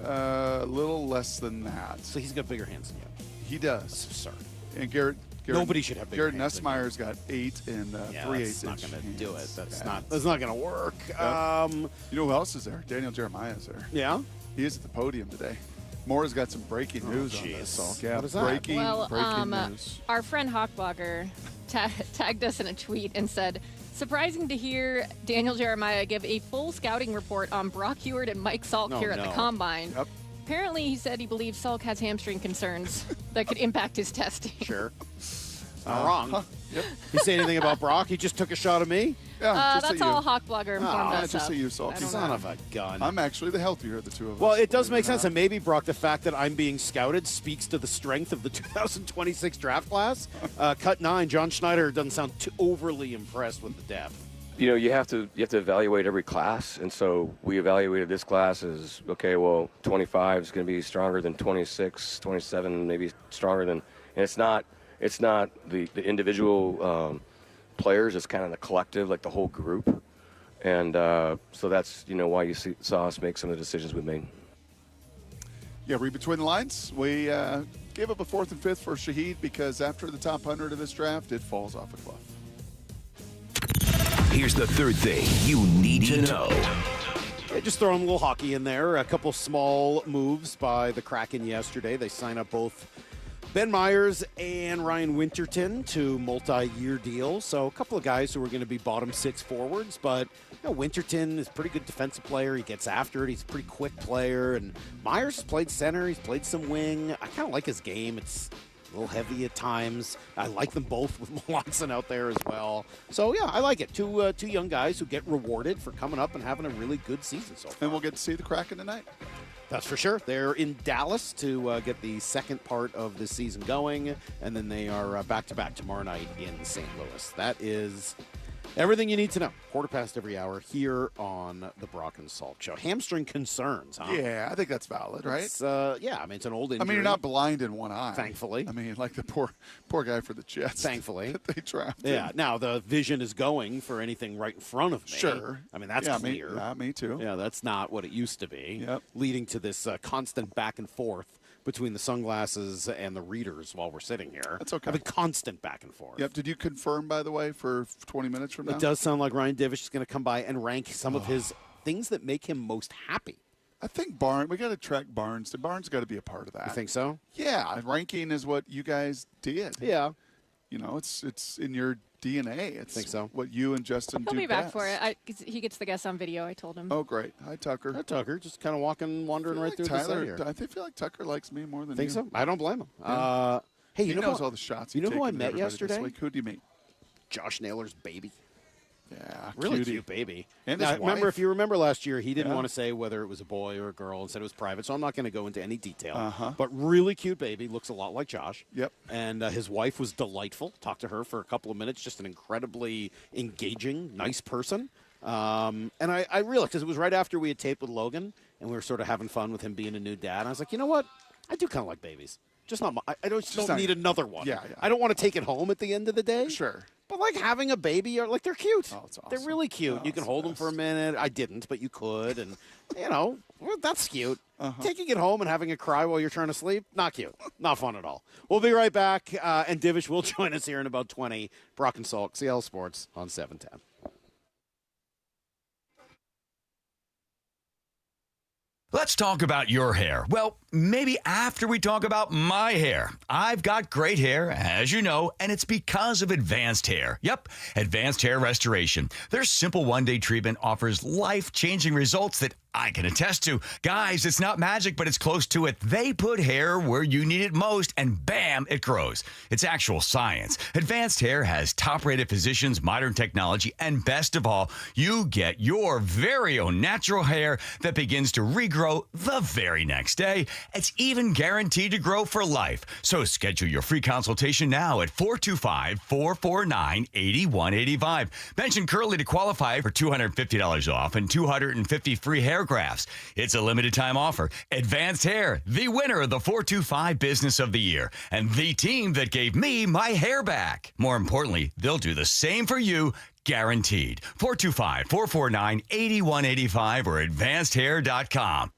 A little less than that. So he's got bigger hands than you. He does. That's absurd. And Garrett nobody should have bigger Garrett hands. Nessmeyer's got 8 and 3/8 inch. That's not going to do it. That's not going to work. Yep. You know who else is there? Daniel Jeremiah's there. Yeah? He is at the podium today. Mora's got some breaking news on this. So, yeah, what is that? breaking news. Our friend Hawkblogger tagged us in a tweet and said, surprising to hear Daniel Jeremiah give a full scouting report on Brock Heward and Mike Salk here at the Combine. Yep. Apparently, he said he believes Salk has hamstring concerns that could impact his testing. Sure. Not wrong. Yep. You say anything about Brock? He just took a shot at me? Yeah, that's all Hawkblogger informed us just of. so you, Salk. Son of a gun. I'm actually the healthier of the two of us. Well, it does make sense. And maybe, Brock, the fact that I'm being scouted speaks to the strength of the 2026 draft class. Cut 9, John Schneider doesn't sound too overly impressed with the depth. You have to evaluate every class, and so we evaluated this class as, okay, well, 25 is going to be stronger than 26, 27 maybe stronger than, and it's not the individual players, it's kind of the collective, like the whole group, and so that's why you saw us make some of the decisions we made. Yeah, read between the lines. We gave up a 4th and 5th for Shaheed because after the top 100 of this draft, it falls off a cliff. Here's the third thing you need to know. Yeah, just throwing a little hockey in there. A couple small moves by the Kraken yesterday. They sign up both Ben Myers and Ryan Winterton to multi-year deals. So a couple of guys who are going to be bottom 6 forwards. But Winterton is a pretty good defensive player. He gets after it. He's a pretty quick player. And Myers has played center. He's played some wing. I kind of like his game. It's a little heavy at times. I like them both with Melanson out there as well. So, yeah, I like it. Two young guys who get rewarded for coming up and having a really good season so far. And we'll get to see the Kraken tonight. That's for sure. They're in Dallas to get the second part of this season going, and then they are back-to-back tomorrow night in St. Louis. That is everything you need to know. 1/4 every hour here on the Brock and Salk Show. Hamstring concerns, huh? Yeah, I think that's valid, right? It's, yeah, I mean, it's an old injury. I mean, you're not blind in one eye. Thankfully. I mean, like the poor guy for the Jets. Thankfully. That they drafted. Yeah, now the vision is going for anything right in front of me. Sure. I mean, that's clear. Me too. Yeah, that's not what it used to be. Yep. Leading to this constant back and forth between the sunglasses and the readers while we're sitting here. That's okay. Having constant back and forth. Yep. Did you confirm, by the way, for 20 minutes from now? It does sound like Ryan Divish is going to come by and rank some of his things that make him most happy. I think we got to track Barnes. Barnes got to be a part of that. You think so? Yeah. Ranking is what you guys did. Yeah. It's in your DNA. It's think so. What you and Justin do He'll be back best. for it. He gets the guest on video, I told him. Oh, great. Hi, Tucker. Hi, Tucker. Just kind of wandering right through the side here. I feel like Tucker likes me more than Think you. so? I don't blame him. Yeah. Hey, he knows all the shots. You know who I met yesterday? yesterday? Who'd you meet? Josh Naylor's baby. Yeah, really cutie. cute baby. And now, his remember, wife. if you remember last year, he didn't want to say whether it was a boy or a girl and said it was private, so I'm not going to go into any detail. But really cute baby, looks a lot like Josh. Yep. And his wife was delightful. Talked to her for a couple of minutes, just an incredibly engaging, nice person. And I realized, because it was right after we had taped with Logan, and we were sort of having fun with him being a new dad, and I was like, you know what? I do kind of like babies. Just not. I don't need another one. Yeah. I don't want to take it home at the end of the day. Sure. But like having a baby, they're cute. Oh, it's awesome. They're really cute. You can hold them for a minute. I didn't, but you could, and that's cute. Taking it home and having it cry while you're trying to sleep, not cute. Not fun at all. We'll be right back, and Divish will join us here in about 20. Brock and Salk, CL Sports on 710. Let's talk about your hair. Well, maybe after we talk about my hair. I've got great hair, as you know, and it's because of Advanced Hair. Yep, Advanced Hair Restoration. Their simple one-day treatment offers life-changing results that I can attest to. Guys, it's not magic, but it's close to it. They put hair where you need it most, and bam, it grows. It's actual science. Advanced Hair has top-rated physicians, modern technology, and best of all, you get your very own natural hair that begins to regrow the very next day. It's even guaranteed to grow for life. So schedule your free consultation now at 425-449-8185. Mention Curly to qualify for $250 off and 250 free hair grafts. It's a limited time offer. Advanced Hair, the winner of the 425 Business of the Year, and the team that gave me my hair back. More importantly, they'll do the same for you, guaranteed. 425-449-8185 or advancedhair.com.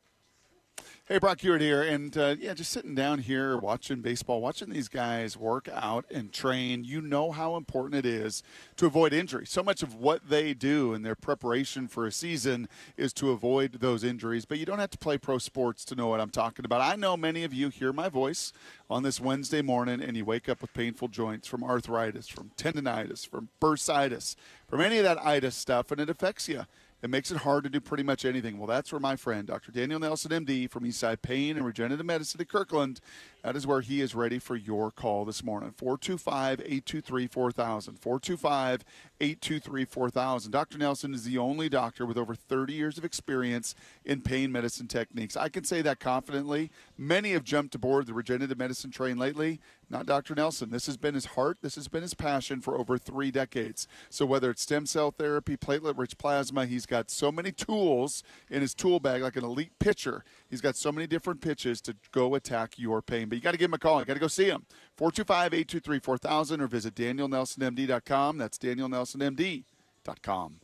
Hey, Brock Hewitt here, and just sitting down here watching baseball, watching these guys work out and train. You know how important it is to avoid injury. So much of what they do in their preparation for a season is to avoid those injuries, but you don't have to play pro sports to know what I'm talking about. I know many of you hear my voice on this Wednesday morning, and you wake up with painful joints from arthritis, from tendonitis, from bursitis, from any of that itis stuff, and it affects you. It makes it hard to do pretty much anything. Well, that's where my friend, Dr. Daniel Nelson, MD, from Eastside Pain and Regenerative Medicine at Kirkland, that is where he is ready for your call this morning. 425-823-4000. 425-823-4000. Dr. Nelson is the only doctor with over 30 years of experience in pain medicine techniques. I can say that confidently. Many have jumped aboard the regenerative medicine train lately. Not Dr. Nelson. This has been his heart. This has been his passion for over 3 decades. So whether it's stem cell therapy, platelet-rich plasma, he's got so many tools in his tool bag like an elite pitcher. He's got so many different pitches to go attack your pain. But you got to give him a call. You got to go see him. 425-823-4000 or visit DanielNelsonMD.com. That's DanielNelsonMD.com.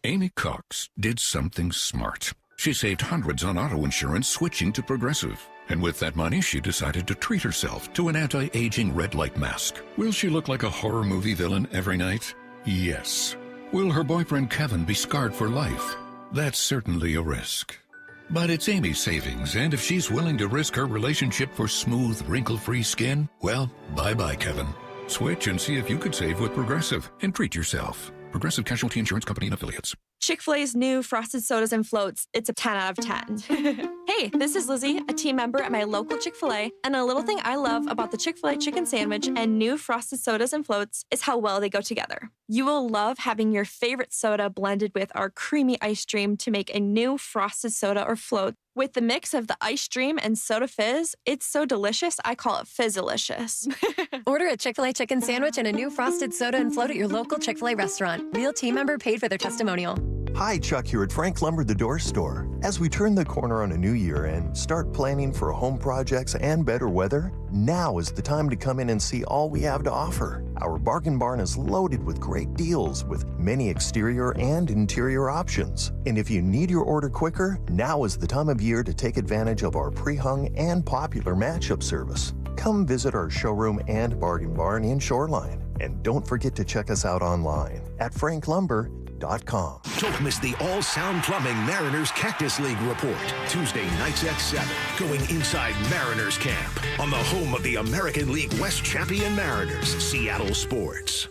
Amy Cox did something smart. She saved hundreds on auto insurance switching to Progressive. And with that money, she decided to treat herself to an anti-aging red light mask. Will she look like a horror movie villain every night? Yes. Will her boyfriend Kevin be scarred for life? That's certainly a risk. But it's Amy's savings, and if she's willing to risk her relationship for smooth, wrinkle-free skin, well, bye-bye, Kevin. Switch and see if you could save with Progressive and treat yourself. Progressive Casualty Insurance Company and Affiliates. Chick-fil-A's new Frosted Sodas and Floats, it's a 10 out of 10. Hey, this is Lizzie, a team member at my local Chick-fil-A, and a little thing I love about the Chick-fil-A chicken sandwich and new Frosted Sodas and Floats is how well they go together. You will love having your favorite soda blended with our creamy ice stream to make a new Frosted Soda or Float. With the mix of the ice stream and soda fizz, it's so delicious, I call it Fizzalicious. Order a Chick-fil-A chicken sandwich and a new Frosted Soda and Float at your local Chick-fil-A restaurant. Real team member paid for their testimonial. Hi, Chuck here at Frank Lumber The Door Store. As we turn the corner on a new year and start planning for home projects and better weather, now is the time to come in and see all we have to offer. Our bargain barn is loaded with great deals with many exterior and interior options. And if you need your order quicker, now is the time of year to take advantage of our pre-hung and popular matchup service. Come visit our showroom and bargain barn in Shoreline. And don't forget to check us out online at franklumber.com. Don't miss the All Sound Plumbing Mariners Cactus League report. Tuesday nights at 7. Going inside Mariners camp on the home of the American League West champion Mariners, Seattle Sports.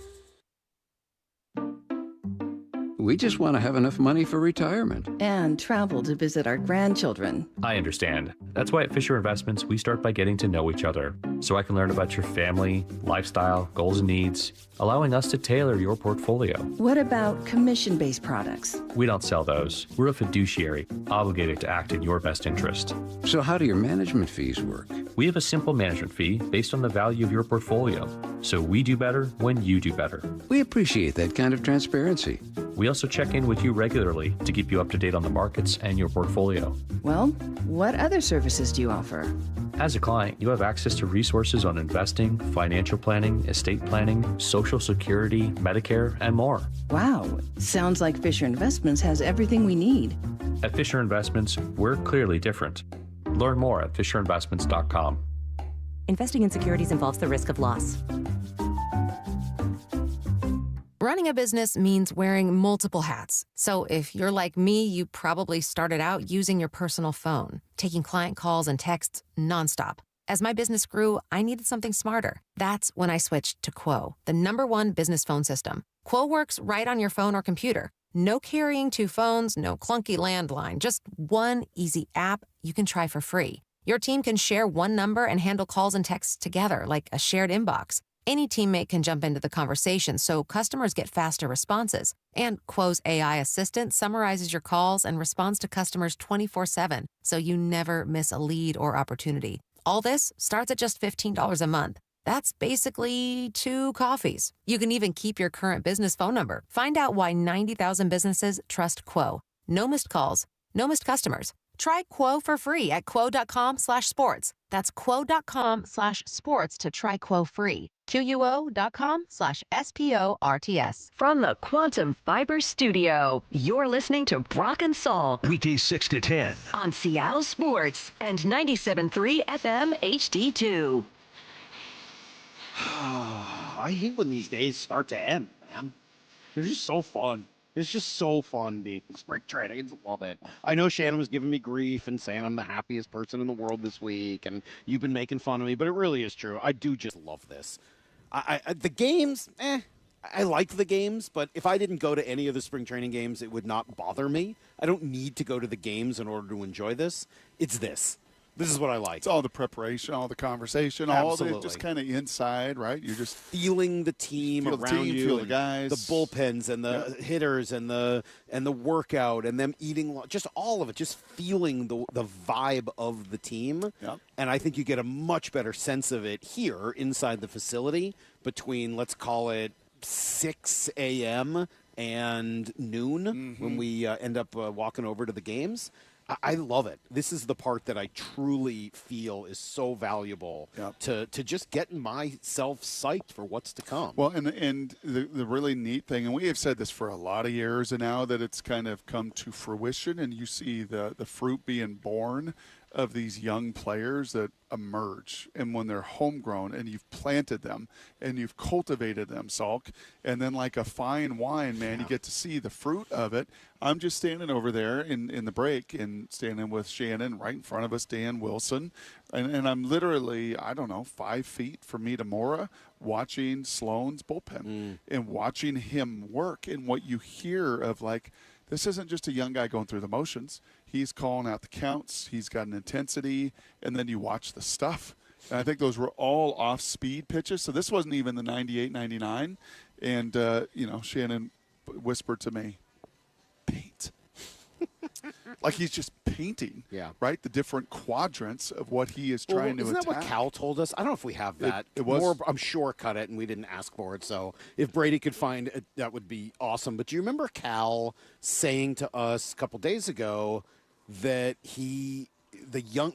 We just want to have enough money for retirement. And travel to visit our grandchildren. I understand. That's why at Fisher Investments, we start by getting to know each other, so I can learn about your family, lifestyle, goals and needs, allowing us to tailor your portfolio. What about commission-based products? We don't sell those. We're a fiduciary, obligated to act in your best interest. So how do your management fees work? We have a simple management fee based on the value of your portfolio, so we do better when you do better. We appreciate that kind of transparency. We also check in with you regularly to keep you up to date on the markets and your portfolio. Well, what other services do you offer? As a client, you have access to resources on investing, financial planning, estate planning, Social Security, Medicare, and more. Wow, sounds like Fisher Investments has everything we need. At Fisher Investments, we're clearly different. Learn more at FisherInvestments.com. Investing in securities involves the risk of loss. Running a business means wearing multiple hats. So if you're like me, you probably started out using your personal phone, taking client calls and texts nonstop. As my business grew, I needed something smarter. That's when I switched to Quo, the #1 business phone system. Quo works right on your phone or computer. No carrying 2 phones, no clunky landline, just one easy app you can try for free. Your team can share one number and handle calls and texts together like a shared inbox. Any teammate can jump into the conversation so customers get faster responses. And Quo's AI assistant summarizes your calls and responds to customers 24/7, so you never miss a lead or opportunity. All this starts at just $15 a month. That's basically 2 coffees. You can even keep your current business phone number. Find out why 90,000 businesses trust Quo. No missed calls, no missed customers. Try Quo for free at quo.com/sports. That's quo.com/sports to try Quo free. QUO.com/SPORTS. From the Quantum Fiber Studio, you're listening to Brock and Salk. Weekdays 6 to 10. On Seattle Sports and 97.3 FM HD2. I hate when these days start to end, man. They're just so fun. It's just so fun being spring training. I just love it. I know Shannon was giving me grief and saying I'm the happiest person in the world this week, and you've been making fun of me, but it really is true. I do just love this. The games, I like the games, but if I didn't go to any of the spring training games, it would not bother me. I don't need to go to the games in order to enjoy this. It's this. This is what I like. It's all the preparation, all the conversation, all the just kind of inside, right? You're just feeling the team around you, feel the guys, the bullpens and the hitters and the workout and them eating, just all of it, just feeling the vibe of the team. Yep. And I think you get a much better sense of it here inside the facility between, let's call it 6 a.m. and noon when we end up walking over to the games. I love it. This is the part that I truly feel is so valuable to just getting myself psyched for what's to come. Well, and the really neat thing, and we have said this for a lot of years, and now that it's kind of come to fruition, and you see the fruit being born of these young players that emerge, and when they're homegrown and you've planted them and you've cultivated them, Salk, and then like a fine wine, man, you get to see the fruit of it. I'm just standing over there in the break and standing with Shannon right in front of us, Dan Wilson, and I'm literally, 5 feet from Metamora watching Sloan's bullpen and watching him work, and what you hear of like, this isn't just a young guy going through the motions. He's calling out the counts. He's got an intensity, and then you watch the stuff. And I think those were all off-speed pitches. So this wasn't even the 98, 99. And, Shannon whispered to me, paint. Like he's just painting, right? The different quadrants of what he is trying to attack. Isn't that what Cal told us? I don't know if we have that. It was. I'm sure cut it, and we didn't ask for it. So if Brady could find it, that would be awesome. But do you remember Cal saying to us a couple days ago that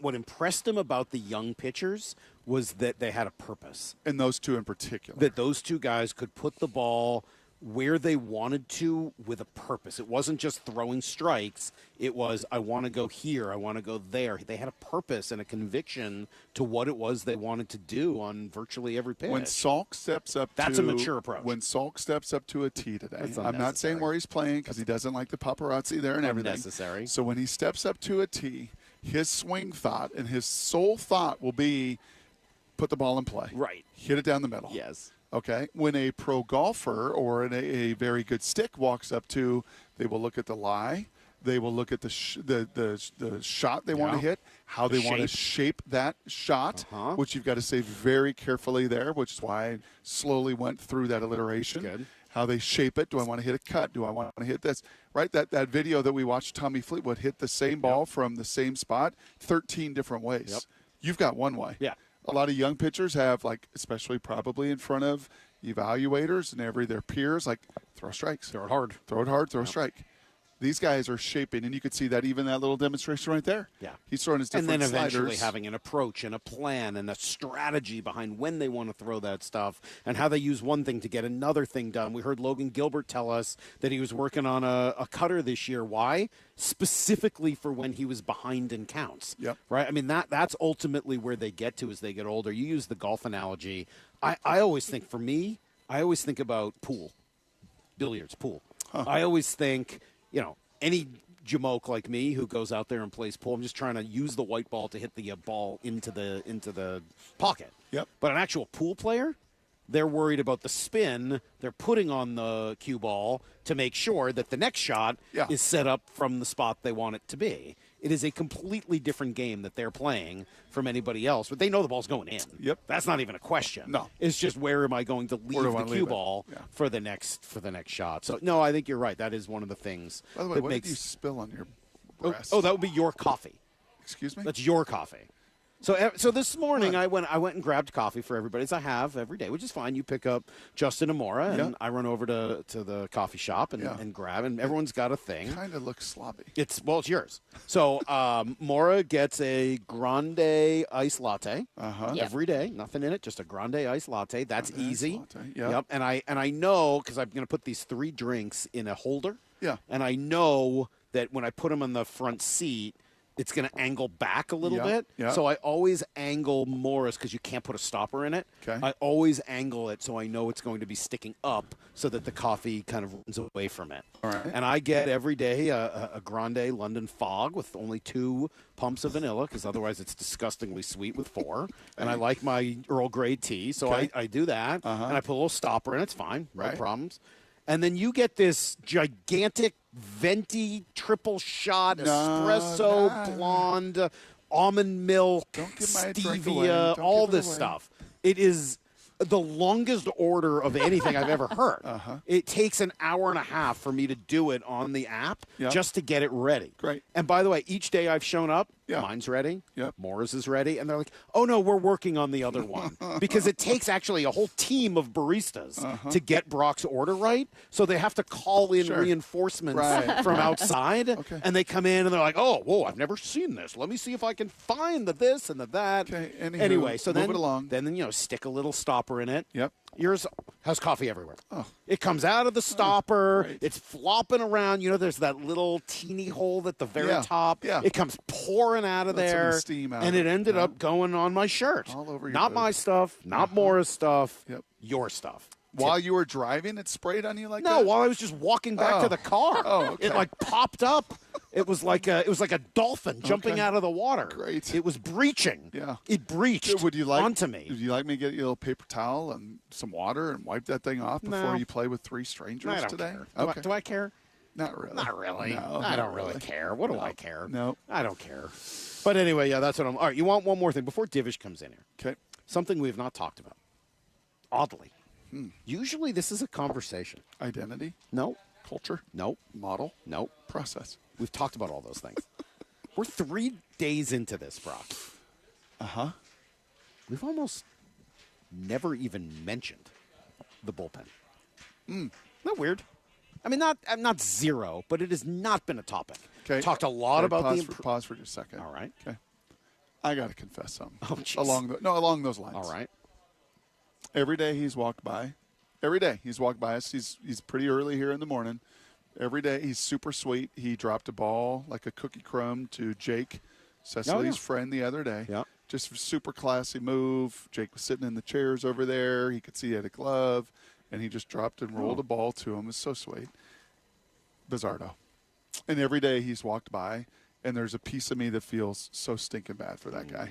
what impressed him about the young pitchers was that they had a purpose. And those two in particular. That those two guys could put the ball where they wanted to with a purpose. It wasn't just throwing strikes. It was, I want to go here, I want to go there. They had a purpose and a conviction to what it was they wanted to do on virtually every pitch. When Salk steps up That's a mature approach. When Salk steps up to a tee today, I'm not saying where he's playing because he doesn't like the paparazzi there and everything. Unnecessary. So when he steps up to a tee, his swing thought and his sole thought will be put the ball in play. Right. Hit it down the middle. Yes. Okay, when a pro golfer or a very good stick walks up to, they will look at the lie. They will look at the shot they want to hit, how they want to shape that shot, which you've got to say very carefully there, which is why I slowly went through that alliteration. Good. How they shape it. Do I want to hit a cut? Do I want to hit this? Right, that video that we watched, Tommy Fleetwood hit the same ball from the same spot 13 different ways. Yep. You've got one way. Yeah. A lot of young pitchers have, like, especially probably in front of evaluators and their peers, like, throw strikes. Throw it hard. Throw it hard, throw a strike. These guys are shaping, and you could see that even that little demonstration right there. Yeah. He's throwing his different sliders. And then eventually sliders. having an approach and a plan and a strategy behind when they want to throw that stuff and how they use one thing to get another thing done. We heard Logan Gilbert tell us that he was working on a cutter this year. Why? Specifically for when he was behind in counts. Yep. Right? I mean, that's ultimately where they get to as they get older. You use the golf analogy. I always think, for me, I always think about pool. billiards, pool. I always think, any jamoke like me who goes out there and plays pool, I'm just trying to use the white ball to hit the ball into the pocket. Yep. But an actual pool player, they're worried about the spin they're putting on the cue ball to make sure that the next shot is set up from the spot they want it to be. It is a completely different game that they're playing from anybody else, but they know the ball's going in. Yep. That's not even a question. No. It's just where am I going to leave the cue ball for the next shot. So no, I think you're right. That is one of the things. By the way, that what makes did you spill on your breast? Oh, that would be your coffee. Excuse me? That's your coffee. So this morning I went and grabbed coffee for everybody, as I have every day, which is fine. You pick up Justin and Maura, and I run over to the coffee shop and grab, and everyone's got a thing. Kind of looks sloppy. It's yours. So Maura gets a grande iced latte every day. Nothing in it, just a grande iced latte. That's easy. Yep. And I know, because I'm going to put these 3 drinks in a holder. Yeah. And I know that when I put them on the front seat, it's going to angle back a little bit. Yeah. So I always angle Morris because you can't put a stopper in it. Okay. I always angle it so I know it's going to be sticking up so that the coffee kind of runs away from it. All right. And I get every day a grande London Fog with only 2 pumps of vanilla because otherwise it's disgustingly sweet with 4. And I like my Earl Grey tea, so I do that. And I put a little stopper in it. It's fine. No problems. And then you get this gigantic venti triple shot espresso blonde almond milk stevia, all this stuff. It is the longest order of anything I've ever heard. It takes an hour and a half for me to do it on the app just to get it ready. Great. And by the way, each day I've shown up, mine's ready. Moore's is ready. And they're like, oh, no, we're working on the other one. Because it takes actually a whole team of baristas to get Brock's order right. So they have to call in reinforcements from outside. And they come in and they're like, oh, whoa, I've never seen this. Let me see if I can find the this and the that. Okay. Anyway, so move it along. Then stick a little stopper in it. Yep. Yours has coffee everywhere. Oh. It comes out of the stopper. It's flopping around. There's that little teeny hole at the very top. Yeah. It comes pouring out of Let some of there. the steam out and of it it. ended up going on my shirt. All over your Not my stuff, not Maura's stuff, Yep. your stuff. While you were driving, it sprayed on you like that? No, while I was just walking back to the car. Oh, okay. It popped up. It was like a dolphin jumping out of the water. Great. It was breaching. Yeah. It breached onto me. Would you like me to get you a little paper towel and some water and wipe that thing off before you play with 3 strangers I don't today? care. Okay. Do I care? Not really. Not really. No, I not don't really care. What do I care? No. I don't care. But anyway, that's what I'm. All right, you want one more thing before Divish comes in here? Okay. Something we have not talked about. Oddly. Usually this is a conversation. Identity? No. Culture? Nope. Model? Nope. Process? We've talked about all those things. We're 3 days into this, Brock. We've almost never even mentioned the bullpen. Isn't that weird? I mean, not zero, but it has not been a topic. Okay. Talked a lot about pause for just a second. All right. Okay. I got to confess something. Oh, jeez. Along those lines. All right. Every day he's walked by. Every day he's walked by us. He's pretty early here in the morning. Every day he's super sweet. He dropped a ball like a cookie crumb to Jake, Cecily's friend, the other day. Yeah. Just a super classy move. Jake was sitting in the chairs over there. He could see he had a glove, and he just dropped and rolled a ball to him. It was so sweet. Bizarro. And every day he's walked by, and there's a piece of me that feels so stinking bad for that guy.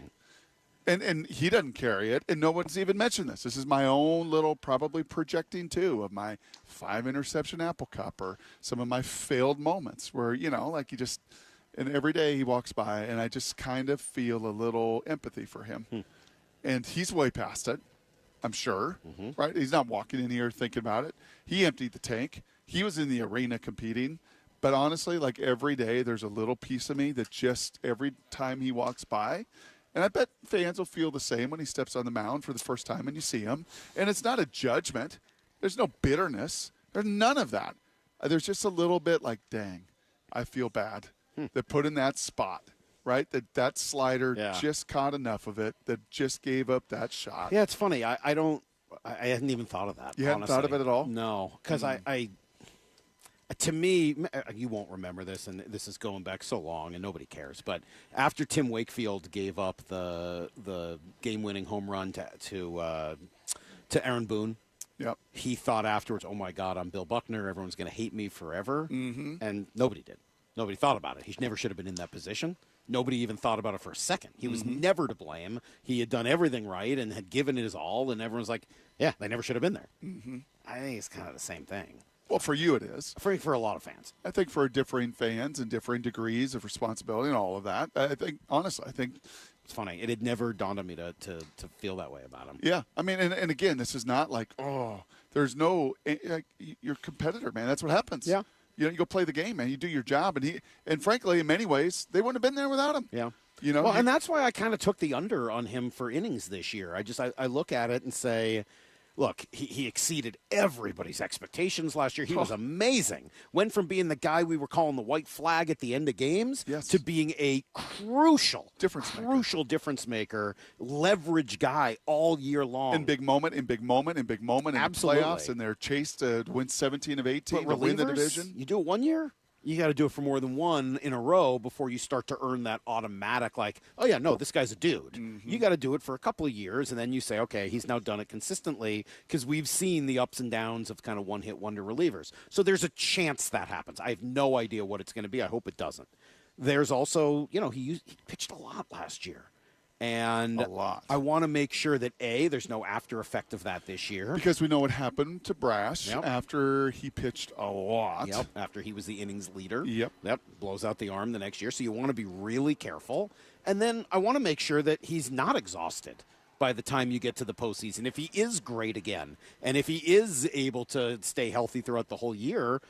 And he doesn't carry it, and no one's even mentioned this. This is my own little probably projecting, too, of my 5-interception Apple Cup or some of my failed moments where, like you just – and every day he walks by, and I just kind of feel a little empathy for him. And he's way past it, I'm sure, right? He's not walking in here thinking about it. He emptied the tank. He was in the arena competing. But honestly, like every day there's a little piece of me that just every time he walks by – and I bet fans will feel the same when he steps on the mound for the first time and you see him. And it's not a judgment. There's no bitterness. There's none of that. There's just a little bit like, dang, I feel bad. That put in that spot, right? That slider just caught enough of it that just gave up that shot. Yeah, it's funny. I hadn't even thought of that. You hadn't thought of it at all? No, because to me, you won't remember this, and this is going back so long, and nobody cares. But after Tim Wakefield gave up the game-winning home run to Aaron Boone Yep. He thought afterwards, oh, my God, I'm Bill Buckner. Everyone's going to hate me forever. Mm-hmm. And nobody did. Nobody thought about it. He never should have been in that position. Nobody even thought about it for a second. He was never to blame. He had done everything right and had given it his all, and everyone's like, yeah, they never should have been there. Mm-hmm. I think it's kind of the same thing. Well, for you it is. For a lot of fans. I think for differing fans and differing degrees of responsibility and all of that, I think, honestly, it's funny. It had never dawned on me to feel that way about him. Yeah. I mean, and again, this is not like, there's no, you're a competitor, man. That's what happens. Yeah. You go play the game, man. You do your job. And frankly, in many ways, they wouldn't have been there without him. Yeah. Well, and that's why I kind of took the under on him for innings this year. I look at it and say, look, he exceeded everybody's expectations last year. He was amazing. Went from being the guy we were calling the white flag at the end of games to being a crucial difference maker, leverage guy all year long. In big moment, Absolutely. in playoffs, and they're chased to win 17 of 18 to win the division. You do it 1 year? You got to do it for more than one in a row before you start to earn that automatic, like, oh, yeah, no, this guy's a dude. Mm-hmm. You got to do it for a couple of years, and then you say, okay, he's now done it consistently because we've seen the ups and downs of kind of one-hit wonder relievers. So there's a chance that happens. I have no idea what it's going to be. I hope it doesn't. There's also, he pitched a lot last year. And a lot. I want to make sure that, A, there's no after effect of that this year. Because we know what happened to Brash after he pitched a lot. Yep, after he was the innings leader. Yep. Blows out the arm the next year. So you want to be really careful. And then I want to make sure that he's not exhausted by the time you get to the postseason. If he is great again, and if he is able to stay healthy throughout the whole year,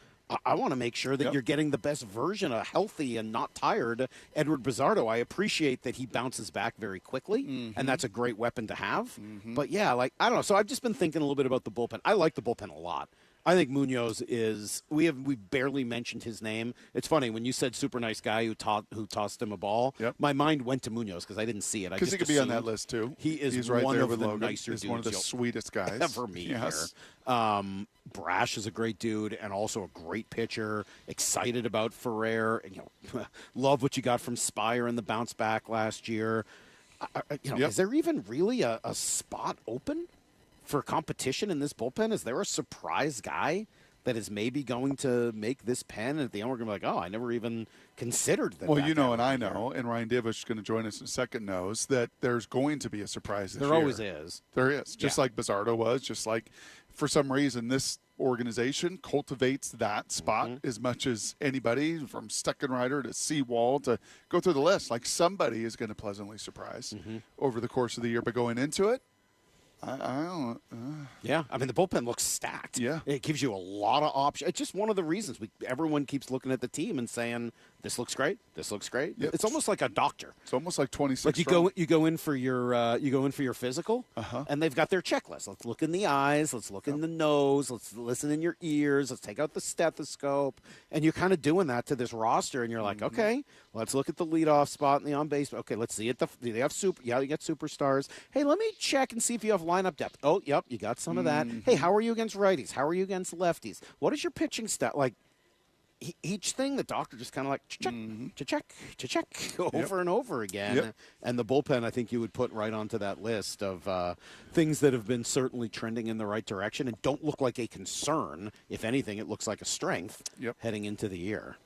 I want to make sure that you're getting the best version of healthy and not tired Edward Bizzardo. I appreciate that he bounces back very quickly, and that's a great weapon to have. But, yeah, I don't know. So I've just been thinking a little bit about the bullpen. I like the bullpen a lot. I think Munoz is – we barely mentioned his name. It's funny, when you said super nice guy who tossed him a ball, my mind went to Munoz because I didn't see it. Because he could be on that list, too. He's right one there of with the Logan. nicer He's dudes one of the sweetest guys. ever meet here. Brash is a great dude and also a great pitcher. Excited about Ferrer. Love what you got from Spire in the bounce back last year. Is there even really a spot open for competition in this bullpen? Is there a surprise guy that is maybe going to make this pen, and at the end we're going to be like, oh, I never even considered that? Well, and I know, and Ryan Divish is going to join us in a second, knows that there's going to be a surprise this year. There always is. There is, just like Bizzardo was, just like for some reason this organization cultivates that spot as much as anybody, from Steckenrider to Seawall to go through the list. Like, somebody is going to pleasantly surprise over the course of the year. But going into it, I don't. Yeah, I mean, the bullpen looks stacked. Yeah, it gives you a lot of options. It's just one of the reasons everyone keeps looking at the team and saying, "This looks great. This looks great." Yep. It's almost like a doctor. It's almost like 26. Like you go in for your physical, and they've got their checklist. Let's look in the eyes. Let's look in the nose. Let's listen in your ears. Let's take out the stethoscope, and you're kind of doing that to this roster. And you're like, okay, let's look at the leadoff spot and the on base. Okay, let's see it. Do they have you got superstars. Hey, let me check and see if you have lineup depth. Oh, yep, you got some of that. Hey, how are you against righties? How are you against lefties? What is your pitching stat? Like, each thing the doctor just kind of like check over and over again. And the bullpen, I think you would put right onto that list of things that have been certainly trending in the right direction and don't look like a concern. If anything, it looks like a strength heading into the year.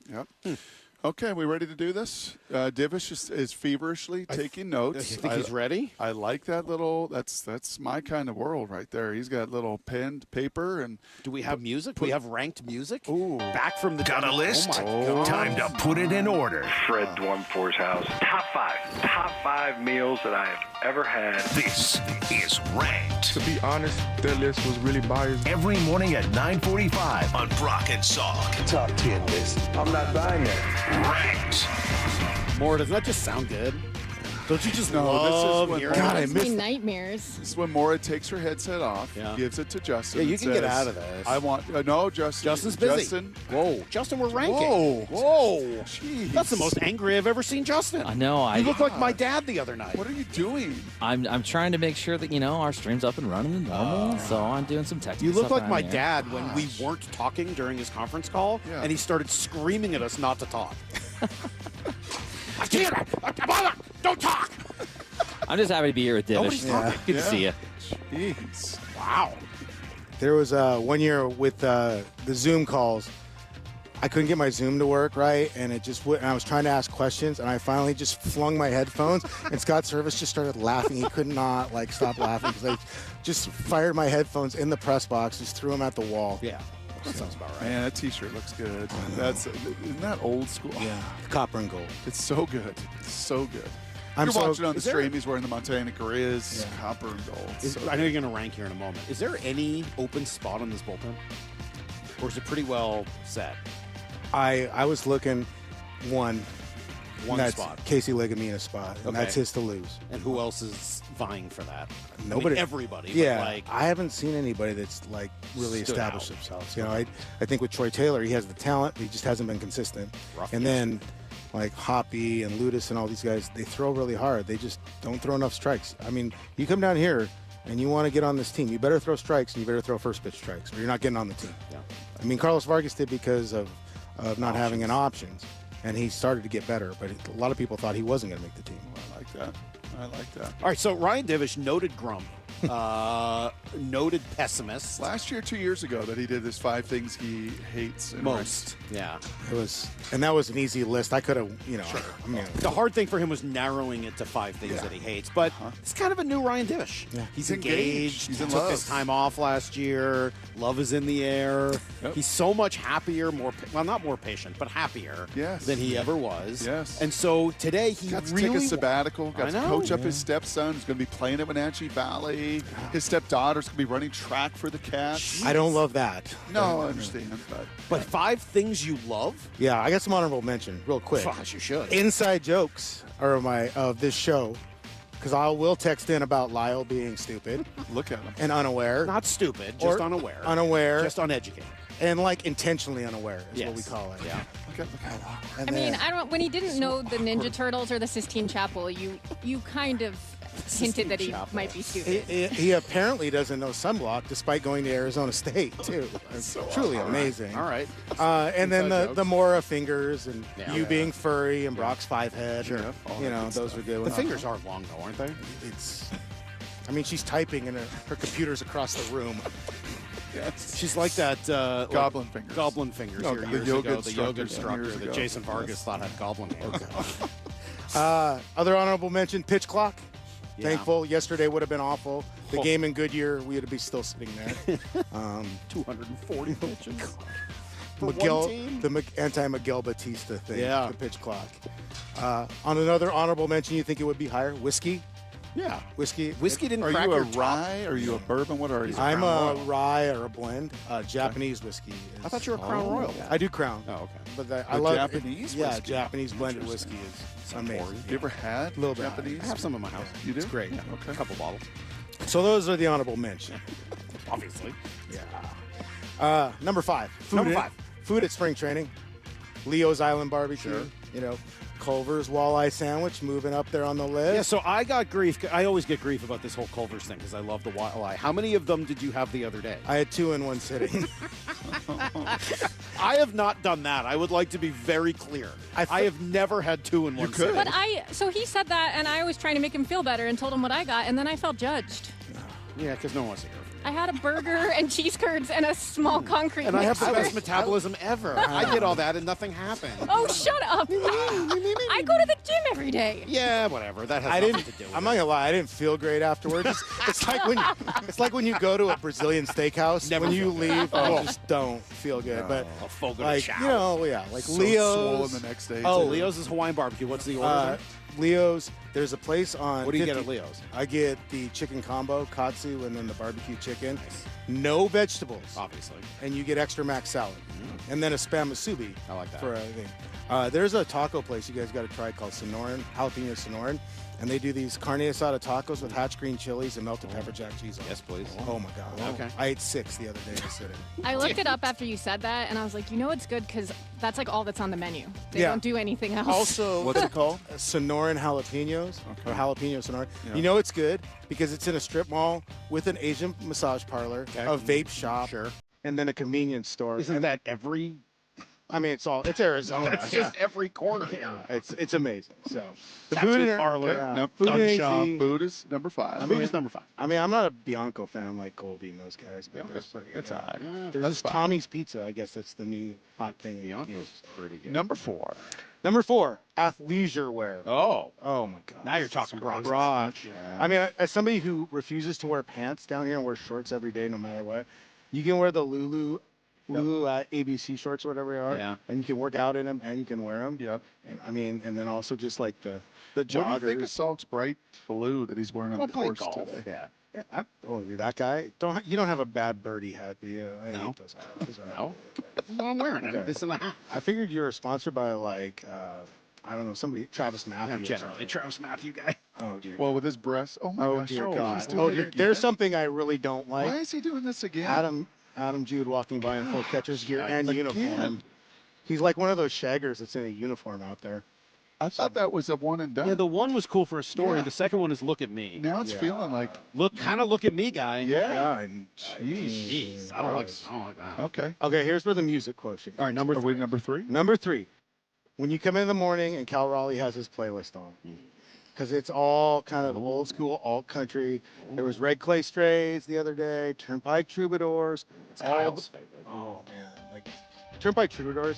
Okay, we ready to do this? Divish is feverishly taking notes. You think he's ready? I like that little. That's my kind of world right there. He's got little pen, paper, and. Do we have music? Do we have ranked music? Ooh, back from the. Got a list? Oh my God. Time to put it in order. Fred Dwumfor's house. Top five meals that I have ever had. This is Ranked. To be honest, that list was really biased. Every morning at 9:45 on Brock and Salk. Top 10 list. I'm not buying that. Ranked. More, doesn't that just sound good? Don't you just love this is when hearing God, I Gives miss me nightmares. This is when Maura takes her headset off, gives it to Justin. Yeah, you and can get says, out of this. I want no, Justin. Justin's busy. Justin. Whoa, Justin, we're ranking. Whoa. Jeez. That's the most angry I've ever seen Justin. I know. You look like my dad the other night. What are you doing? I'm trying to make sure that our stream's up and running and normal. So I'm doing some technical You look stuff like my around here. dad when we weren't talking during his conference call, and he started screaming at us not to talk. I can't. Don't talk. I'm just happy to be here with Divish. Nobody's talking. Good to see you. Jeez. Wow. There was 1 year with the Zoom calls. I couldn't get my Zoom to work right, and it just and I was trying to ask questions, and I finally just flung my headphones, and Scott Service just started laughing. He could not stop laughing because I just fired my headphones in the press box, just threw them at the wall. Yeah, that sounds about right. Man, that T-shirt looks good. Isn't that old school? Yeah, copper and gold. It's so good. It's so good. I'm You're watching on the is there- stream. He's wearing the Montana Grizz, copper and gold. I know you're going to rank here in a moment. Is there any open spot on this bullpen? Or is it pretty well set? I was looking one that's spot. Casey Legamina's spot, and Okay. that's his to lose. And who else is vying for that? Nobody. I mean, everybody. Yeah, But I haven't seen anybody that's really stood established out. themselves. You know, I think with Troy Taylor, he has the talent, but he just hasn't been consistent. Rough and yesterday. then Hoppy and Ludus and all these guys, they throw really hard. They just don't throw enough strikes. I mean, you come down here and you want to get on this team, you better throw strikes and you better throw first pitch strikes, or you're not getting on the team. Yeah. I mean, Carlos Vargas did because of not having an options, and he started to get better. But a lot of people thought he wasn't going to make the team. I like that. I like that. All right, so Ryan Divish, noted grump, noted pessimist. Last year, 2 years ago, that he did his 5 things he hates and Most. Yeah. It was, and that was an easy list. I could have, I mean, The hard thing for him was narrowing it to 5 things that he hates. But it's kind of a new Ryan Divish. Yeah. He's engaged. He's he in took love. his time off last year. Love is in the air. Yep. He's so much happier, not more patient, but happier than he ever was. Yes. And so today he got to really take a sabbatical. Got I to know. coach up his stepson, who's going to be playing at Wenatchee Valley. His stepdaughter's going to be running track for the Cats. I don't love that. No, I understand. But 5 things you love? Yeah, I got some honorable mention real quick. Gosh, you should. Inside jokes are of this show, because I will text in about Lyle being stupid. Look at him. And unaware. Not stupid, Or just unaware. Unaware. Just uneducated. And intentionally unaware is what we Yes. call it. Yeah. Okay. And I mean, then- when he didn't know the Ninja Turtles or the Sistine Chapel, you kind of hinted that he might be stupid. He apparently doesn't know sunblock, despite going to Arizona State too. It's truly amazing. All right. And then Inside the Mora fingers and Yeah. you being furry and Brock's 5 head. Sure. Those are good The ones. fingers are long, though, aren't they? I mean, she's typing and her computer's across the room. Yes. She's like that Goblin fingers. Goblin fingers No, here the years yoga ago. The yoga instructor instructor years that ago. Jason Vargas Yes. thought had goblin hands. Other honorable mention, pitch clock. Yeah. Thankful. Yesterday would have been awful. The Oh. game in Goodyear, we would be still sitting there. 240 pitches. For Miguel, one team? the anti-Miguel Batista thing. Yeah. The pitch clock. On another honorable mention, you think it would be higher? Whiskey. Yeah. Whiskey. Whiskey didn't Are crack you a your top. rye? Are you a bourbon? What are you? I'm Crown a Royal. rye or a blend. Japanese whiskey. Is, I thought you were a Crown Royal. I do Crown. Oh, okay. But I The love Japanese Yeah, whiskey? Japanese blended whiskey is amazing. You ever had Little bit. Japanese? I have some in my house. You do? It's great. Yeah, Okay. a couple bottles. So those are the honorable mention. Obviously. Yeah. Number 5. Food Number at- 5. Food at spring training. Leo's Island Barbecue. Sure. Culver's walleye sandwich moving up there on the list. Yeah, so I got grief. I always get grief about this whole Culver's thing because I love the walleye. How many of them did you have the other day? I had 2 in one sitting. I have not done that. I would like to be very clear. I have never had 2 in one sitting. But so he said that, and I was trying to make him feel better and told him what I got, and then I felt judged. Yeah, because no one wants to hear it. I had a burger and cheese curds and a small concrete And I have the mixer. best metabolism ever. I did all that and nothing happened. Oh, shut up! I go to the gym every day. Yeah, whatever. That has nothing to do with I'm not gonna lie. I didn't feel great afterwards. It's like when you go to a Brazilian steakhouse. Never when you feel leave, good. you just don't feel good. But I'll full go to like shower. like So Leo's. swollen the next day. Oh, too. Leo's is Hawaiian barbecue. What's the order? Leo's. There's a place on. What do you get 50 at Leo's? I get the chicken combo, katsu, and then the barbecue chicken. No vegetables, Obviously. and you get extra mac salad, and then a spam musubi. I like that. For a thing. There's a taco place you guys got to try called Sonoran, Jalapeno Sonoran, and they do these carne asada tacos with hatch green chilies and melted pepper jack cheese on Yes, please. Oh my god. Okay. I ate 6 the other day to sit in. I looked it up after you said that, and I was like, it's good because that's like all that's on the menu. They Yeah. don't do anything else. Also, What's it called? Sonoran jalapenos or jalapeno Sonoran. Yeah. You know it's good because it's in a strip mall with an Asian massage parlor, Okay. a vape shop, Sure. and then a convenience store. Isn't that every I mean, it's Arizona. It's just every corner. It's amazing. So the Tattoo food parlor. food ain't Shop. easy. Food is number 5. Food is number 5. I mean, I'm not a Bianco fan like Colby and those guys. But It's all right. there's Tommy's Pizza. I guess that's the new hot thing. Bianco's pretty good. Number 4. Number 4, athleisure wear. Oh my God. Now you're talking Brock. I mean, as somebody who refuses to wear pants down here and wears shorts every day, no matter what, you can wear the Lulu ABC shorts or whatever they are, and you can work out in them and you can wear them. Yep. And, I mean, and then also just like the What do joggers. you think of Salk's bright blue that he's wearing on the course golf. today? Yeah. You're that guy. You don't have a bad birdie hat, do you? I hate those hats. No. Well, I'm wearing it. Okay. This and that. I figured you were sponsored by like I don't know, somebody, Travis Matthews. I'm generally a Travis Matthew guy. Oh dear. Well, with his breasts. Oh my gosh. Dear he's God. doing Oh it dear. again. There's something I really don't like. Why is he doing this again? Adam Jude walking by in full catcher's gear and Again. uniform. He's like one of those shaggers that's in a uniform out there. I thought that was a one and done. Yeah, the one was cool for a story. The second one is look at me. Now it's feeling like Look at me, guy. And Jeez. I don't like that. okay. Okay, here's where the music quotient. All right, number Are we number 3? Number 3. When you come in the morning and Cal Raleigh has his playlist on. Because it's all kind of old school, alt country. There was Red Clay Strays the other day, Turnpike Troubadours. Kyle's Oh, man. Like, Turnpike Troubadours,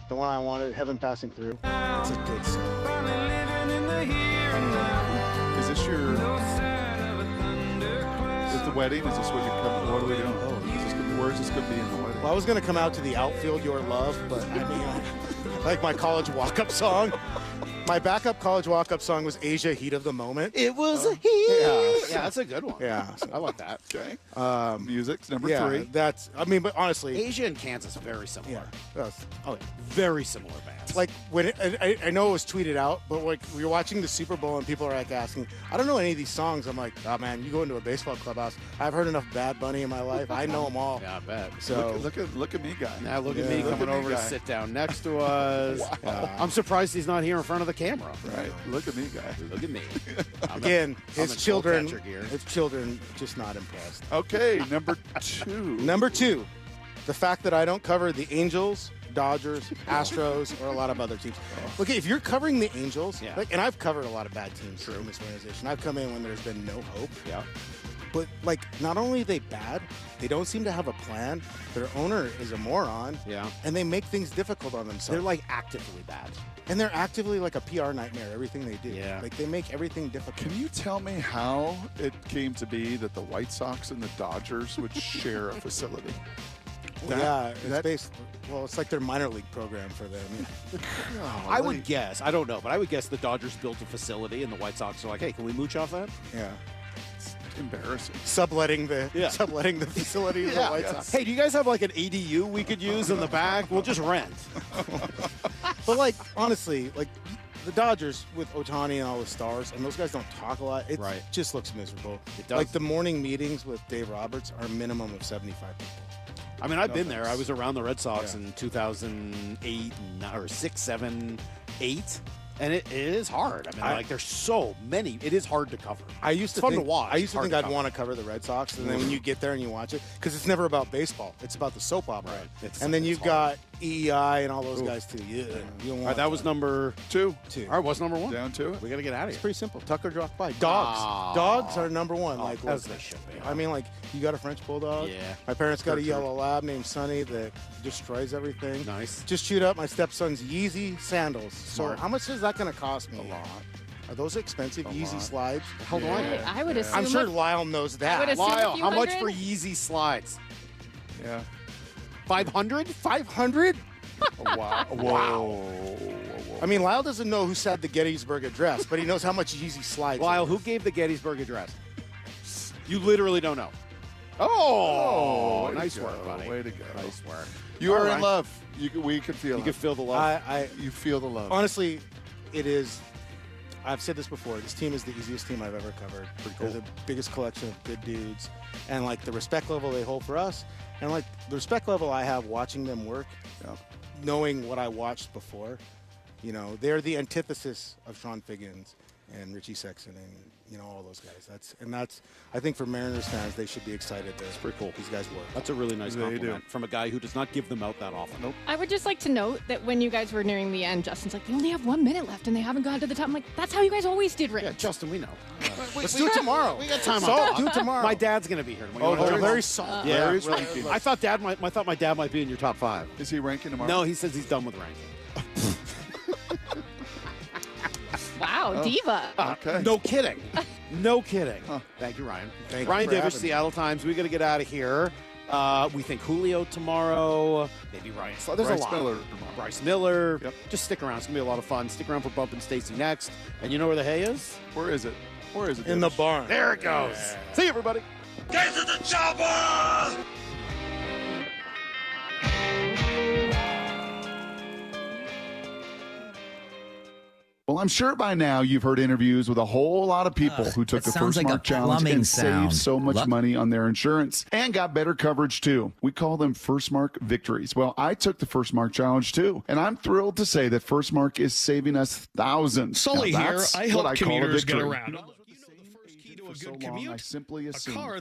the one I wanted, Heaven Passing Through. It's a good song. Is this your? Is the wedding? Is this what you're coming? What are we doing? Where's this going to be in the wedding? Well, I was going to come out to the outfield, Your Love, but I mean, like my college walk-up song. My backup college walk-up song was Asia, Heat of the Moment. It was a heat. Yeah. That's a good one. Yeah. I like that. Okay. Music's number Yeah, 3. but honestly. Asia and Kansas, very similar. Yeah. That's- Oh, yeah. Very similar bands. Like when I know it was tweeted out, but like we were watching the Super Bowl and people are like asking, I don't know any of these songs. I'm like, oh man, you go into a baseball clubhouse. I've heard enough Bad Bunny in my life. I know them all. Yeah, I bet. So Look at me, guy. Now look at me Look coming at me, over to guy. sit down next to us. Wow. I'm surprised he's not here in front of the camera. Right. Look at me, guy. Look at me. Again, I'm his in children full catcher gear. just not impressed. Okay, number 2. Number 2, the fact that I don't cover the Angels, Dodgers, Astros, or a lot of other teams. Okay, if you're covering the Angels, and I've covered a lot of bad teams in this organization. I've come in when there's been no hope. Yeah. But like, not only are they bad, they don't seem to have a plan. Their owner is a moron. Yeah. And they make things difficult on themselves. They're like actively bad. And they're actively like a PR nightmare, everything they do. Yeah. Like they make everything difficult. Can you tell me how it came to be that the White Sox and the Dodgers would share a facility? It's like their minor league program for them. I would guess. I don't know, but I would guess the Dodgers built a facility and the White Sox are like, hey, can we mooch off that? Yeah. It's embarrassing. Subletting the facility of the White Sox. Hey, do you guys have like an ADU we could use in the back? We'll just rent. But like, honestly, like the Dodgers with Ohtani and all the stars, and those guys don't talk a lot. It just looks miserable. It does. Like the morning meetings with Dave Roberts are a minimum of 75 people. I mean, I've been there. I was around the Red Sox in 2008, or 6, 7, 8. And it is hard. I mean, like, there's so many. It is hard to cover. It's fun to watch. I used to Hard think I'd cover. want to cover the Red Sox, and then when you get there and you watch it, because it's never about baseball. It's about the soap opera. Right. And then you've got EEI and all those guys, too. You don't All want right, that was number 2. All right, what's number 1? Down to it. We got to get out of It's here. pretty simple. Tucker dropped by. Dogs. Aw. Dogs are number 1. Oh, Like as they should be. I mean, like, you got a French Bulldog. Yeah. My parents got a yellow lab named Sonny that destroys everything. Nice. Just chewed up my stepson's Yeezy sandals. So Smart. how much is that going to cost me? A lot. Are those expensive Yeezy lot. slides? How do I know? I would assume. I'm sure Lyle knows I would that. assume a Lyle, few how much hundred? for Yeezy slides? Yeah. 500? 500? Wow. Whoa. I mean, Lyle doesn't know who said the Gettysburg Address, but he knows how much Yeezy slides. Lyle, are. who gave the Gettysburg Address? You literally don't know. Oh, nice way to work, go. buddy. Way to go. Nice work. You All are right. in love. We can feel You it. can feel the love. You feel the love. Honestly, it is. I've said this before. This team is the easiest team I've ever covered. They're the biggest collection of good dudes, and like the respect level they hold for us, and like the respect level I have watching them work, knowing what I watched before. You know, they're the antithesis of Sean Figgins and Richie Sexton and all those guys. That's I think for Mariners fans, they should be excited. That's pretty cool. These guys work. That's a really nice compliment from a guy who does not give them out that often. Nope. I would just like to note that when you guys were nearing the end, Justin's like, they only have 1 minute left and they haven't gotten to the top. I'm like, that's how you guys always did, Rich. Yeah, Justin, we know. Let's do it tomorrow. We got time So, on do it tomorrow. My dad's going to be here tomorrow. Very soft. Yeah, Very really. speaking. I thought my dad might be in your top 5. Is he ranking tomorrow? No, he says he's done with ranking. Wow, diva. Okay. No kidding. No kidding. Thank you, Ryan. Ryan Divish, Seattle Times. We got to get out of here. We think Julio tomorrow. Maybe Ryan. There's Bryce a lot. Miller. Bryce Miller. Yep. Just stick around. It's going to be a lot of fun. Stick around for Bump and Stacy next. And you know where the hay is? Where is it? Where is it? In the Divish? barn. There it goes. Yeah. See you, everybody. Get to the chopper! Well, I'm sure by now you've heard interviews with a whole lot of people who took the First Mark Challenge and saved so much money on their insurance and got better coverage too. We call them First Mark victories. Well, I took the First Mark Challenge too, and I'm thrilled to say that First Mark is saving us thousands. Sully Now, here. that's I what help call a commuters get victory. around. You know the first key to a So good long, commute? I simply A assumed. car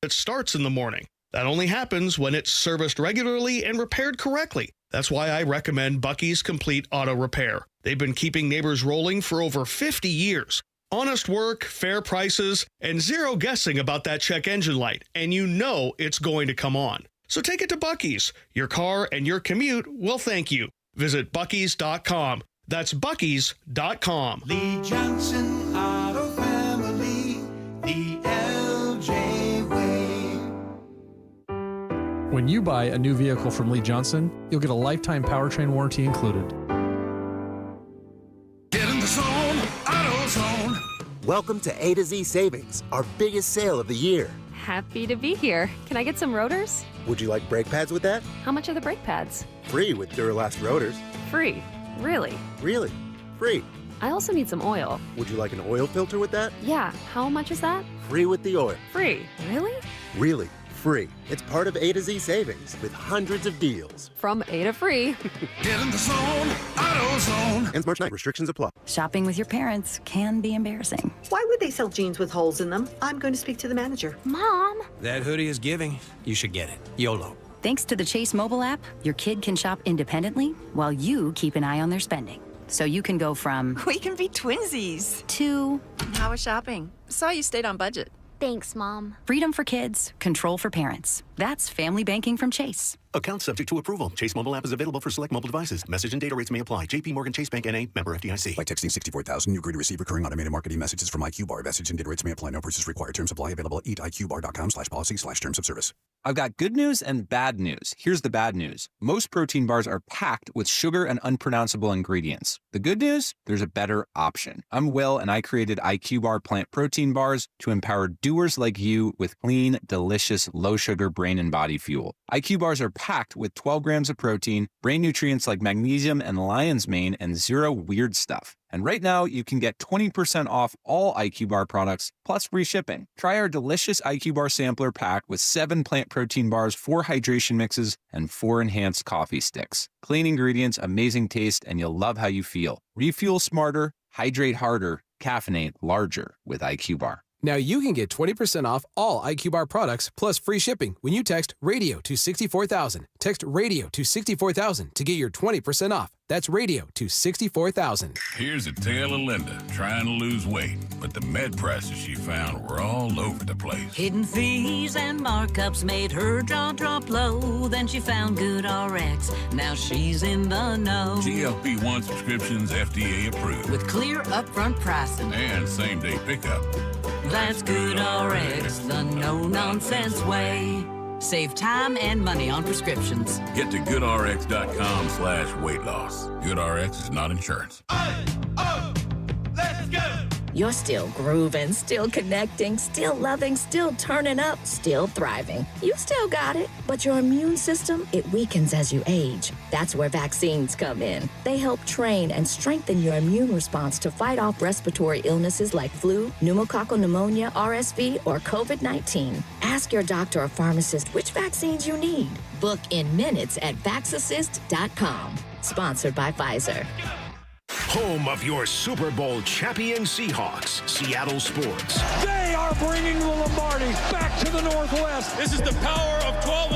that starts in the morning. That only happens when it's serviced regularly and repaired correctly. That's why I recommend Bucky's Complete Auto Repair. They've been keeping neighbors rolling for over 50 years. Honest work, fair prices, and zero guessing about that check engine light, and you know it's going to come on. So take it to Bucky's. Your car and your commute will thank you. Visit Bucky's.com. That's Bucky's.com. Lee Johnson Auto Family, the LJ way. When you buy a new vehicle from Lee Johnson, you'll get a lifetime powertrain warranty included. Get in the zone, AutoZone. Welcome to A to Z Savings, our biggest sale of the year. Happy to be here. Can I get some rotors? Would you like brake pads with that? How much are the brake pads? Free with Duralast rotors. Free. Really? Really? Free. I also need some oil. Would you like an oil filter with that? Yeah. How much is that? Free with the oil. Free. Really? Really? Free. It's part of A to Z Savings with hundreds of deals. From A to free. Get in the zone, AutoZone. Ends March 9th. Restrictions apply. Shopping with your parents can be embarrassing. Why would they sell jeans with holes in them? I'm going to speak to the manager. Mom! That hoodie is giving. You should get it. YOLO. Thanks to the Chase mobile app, your kid can shop independently while you keep an eye on their spending. So you can go from We can be twinsies. to How was shopping? Saw you stayed on budget. Thanks, Mom. Freedom for kids, control for parents. That's family banking from Chase. Account subject to approval. Chase mobile app is available for select mobile devices. Message and data rates may apply. JP Morgan Chase Bank N.A. member FDIC. By texting 64,000, you agree to receive recurring automated marketing messages from IQ Bar. Message and data rates may apply. No purchase required. Terms apply. Available at eatiqbar.com/policy/terms of service. I've got good news and bad news. Here's the bad news. Most protein bars are packed with sugar and unpronounceable ingredients. The good news? There's a better option. I'm Will, and I created IQ Bar plant protein bars to empower doers like you with clean, delicious, low-sugar brain and body fuel. IQ Bars are packed with 12 grams of protein, brain nutrients like magnesium and lion's mane, and zero weird stuff. And right now, you can get 20% off all IQ Bar products, plus free shipping. Try our delicious IQ Bar sampler pack with 7 plant protein bars, 4 hydration mixes, and 4 enhanced coffee sticks. Clean ingredients, amazing taste, and you'll love how you feel. Refuel smarter, hydrate harder, caffeinate larger with IQ Bar. Now you can get 20% off all IQ Bar products plus free shipping when you text radio to 64,000. Text radio to 64,000 to get your 20% off. That's radio to 64,000. Here's a tale of Linda trying to lose weight, but the med prices she found were all over the place. Hidden fees and markups made her jaw drop low. Then she found Good RX. Now she's in the know. GLP-1 subscriptions FDA approved. With clear upfront pricing. And same-day pickup. That's Good RX, the no-nonsense way. Save time and money on prescriptions. Get to goodrx.com/weight loss. GoodRx is not insurance. Let's go! You're still grooving, still connecting, still loving, still turning up, still thriving. You still got it, but your immune system, it weakens as you age. That's where vaccines come in. They help train and strengthen your immune response to fight off respiratory illnesses like flu, pneumococcal pneumonia, RSV, or COVID-19. Ask your doctor or pharmacist which vaccines you need. Book in minutes at Vaxassist.com. Sponsored by Pfizer. Home of your Super Bowl champion Seahawks, Seattle Sports. They are bringing the Lombardi back to the Northwest. This is the power of 12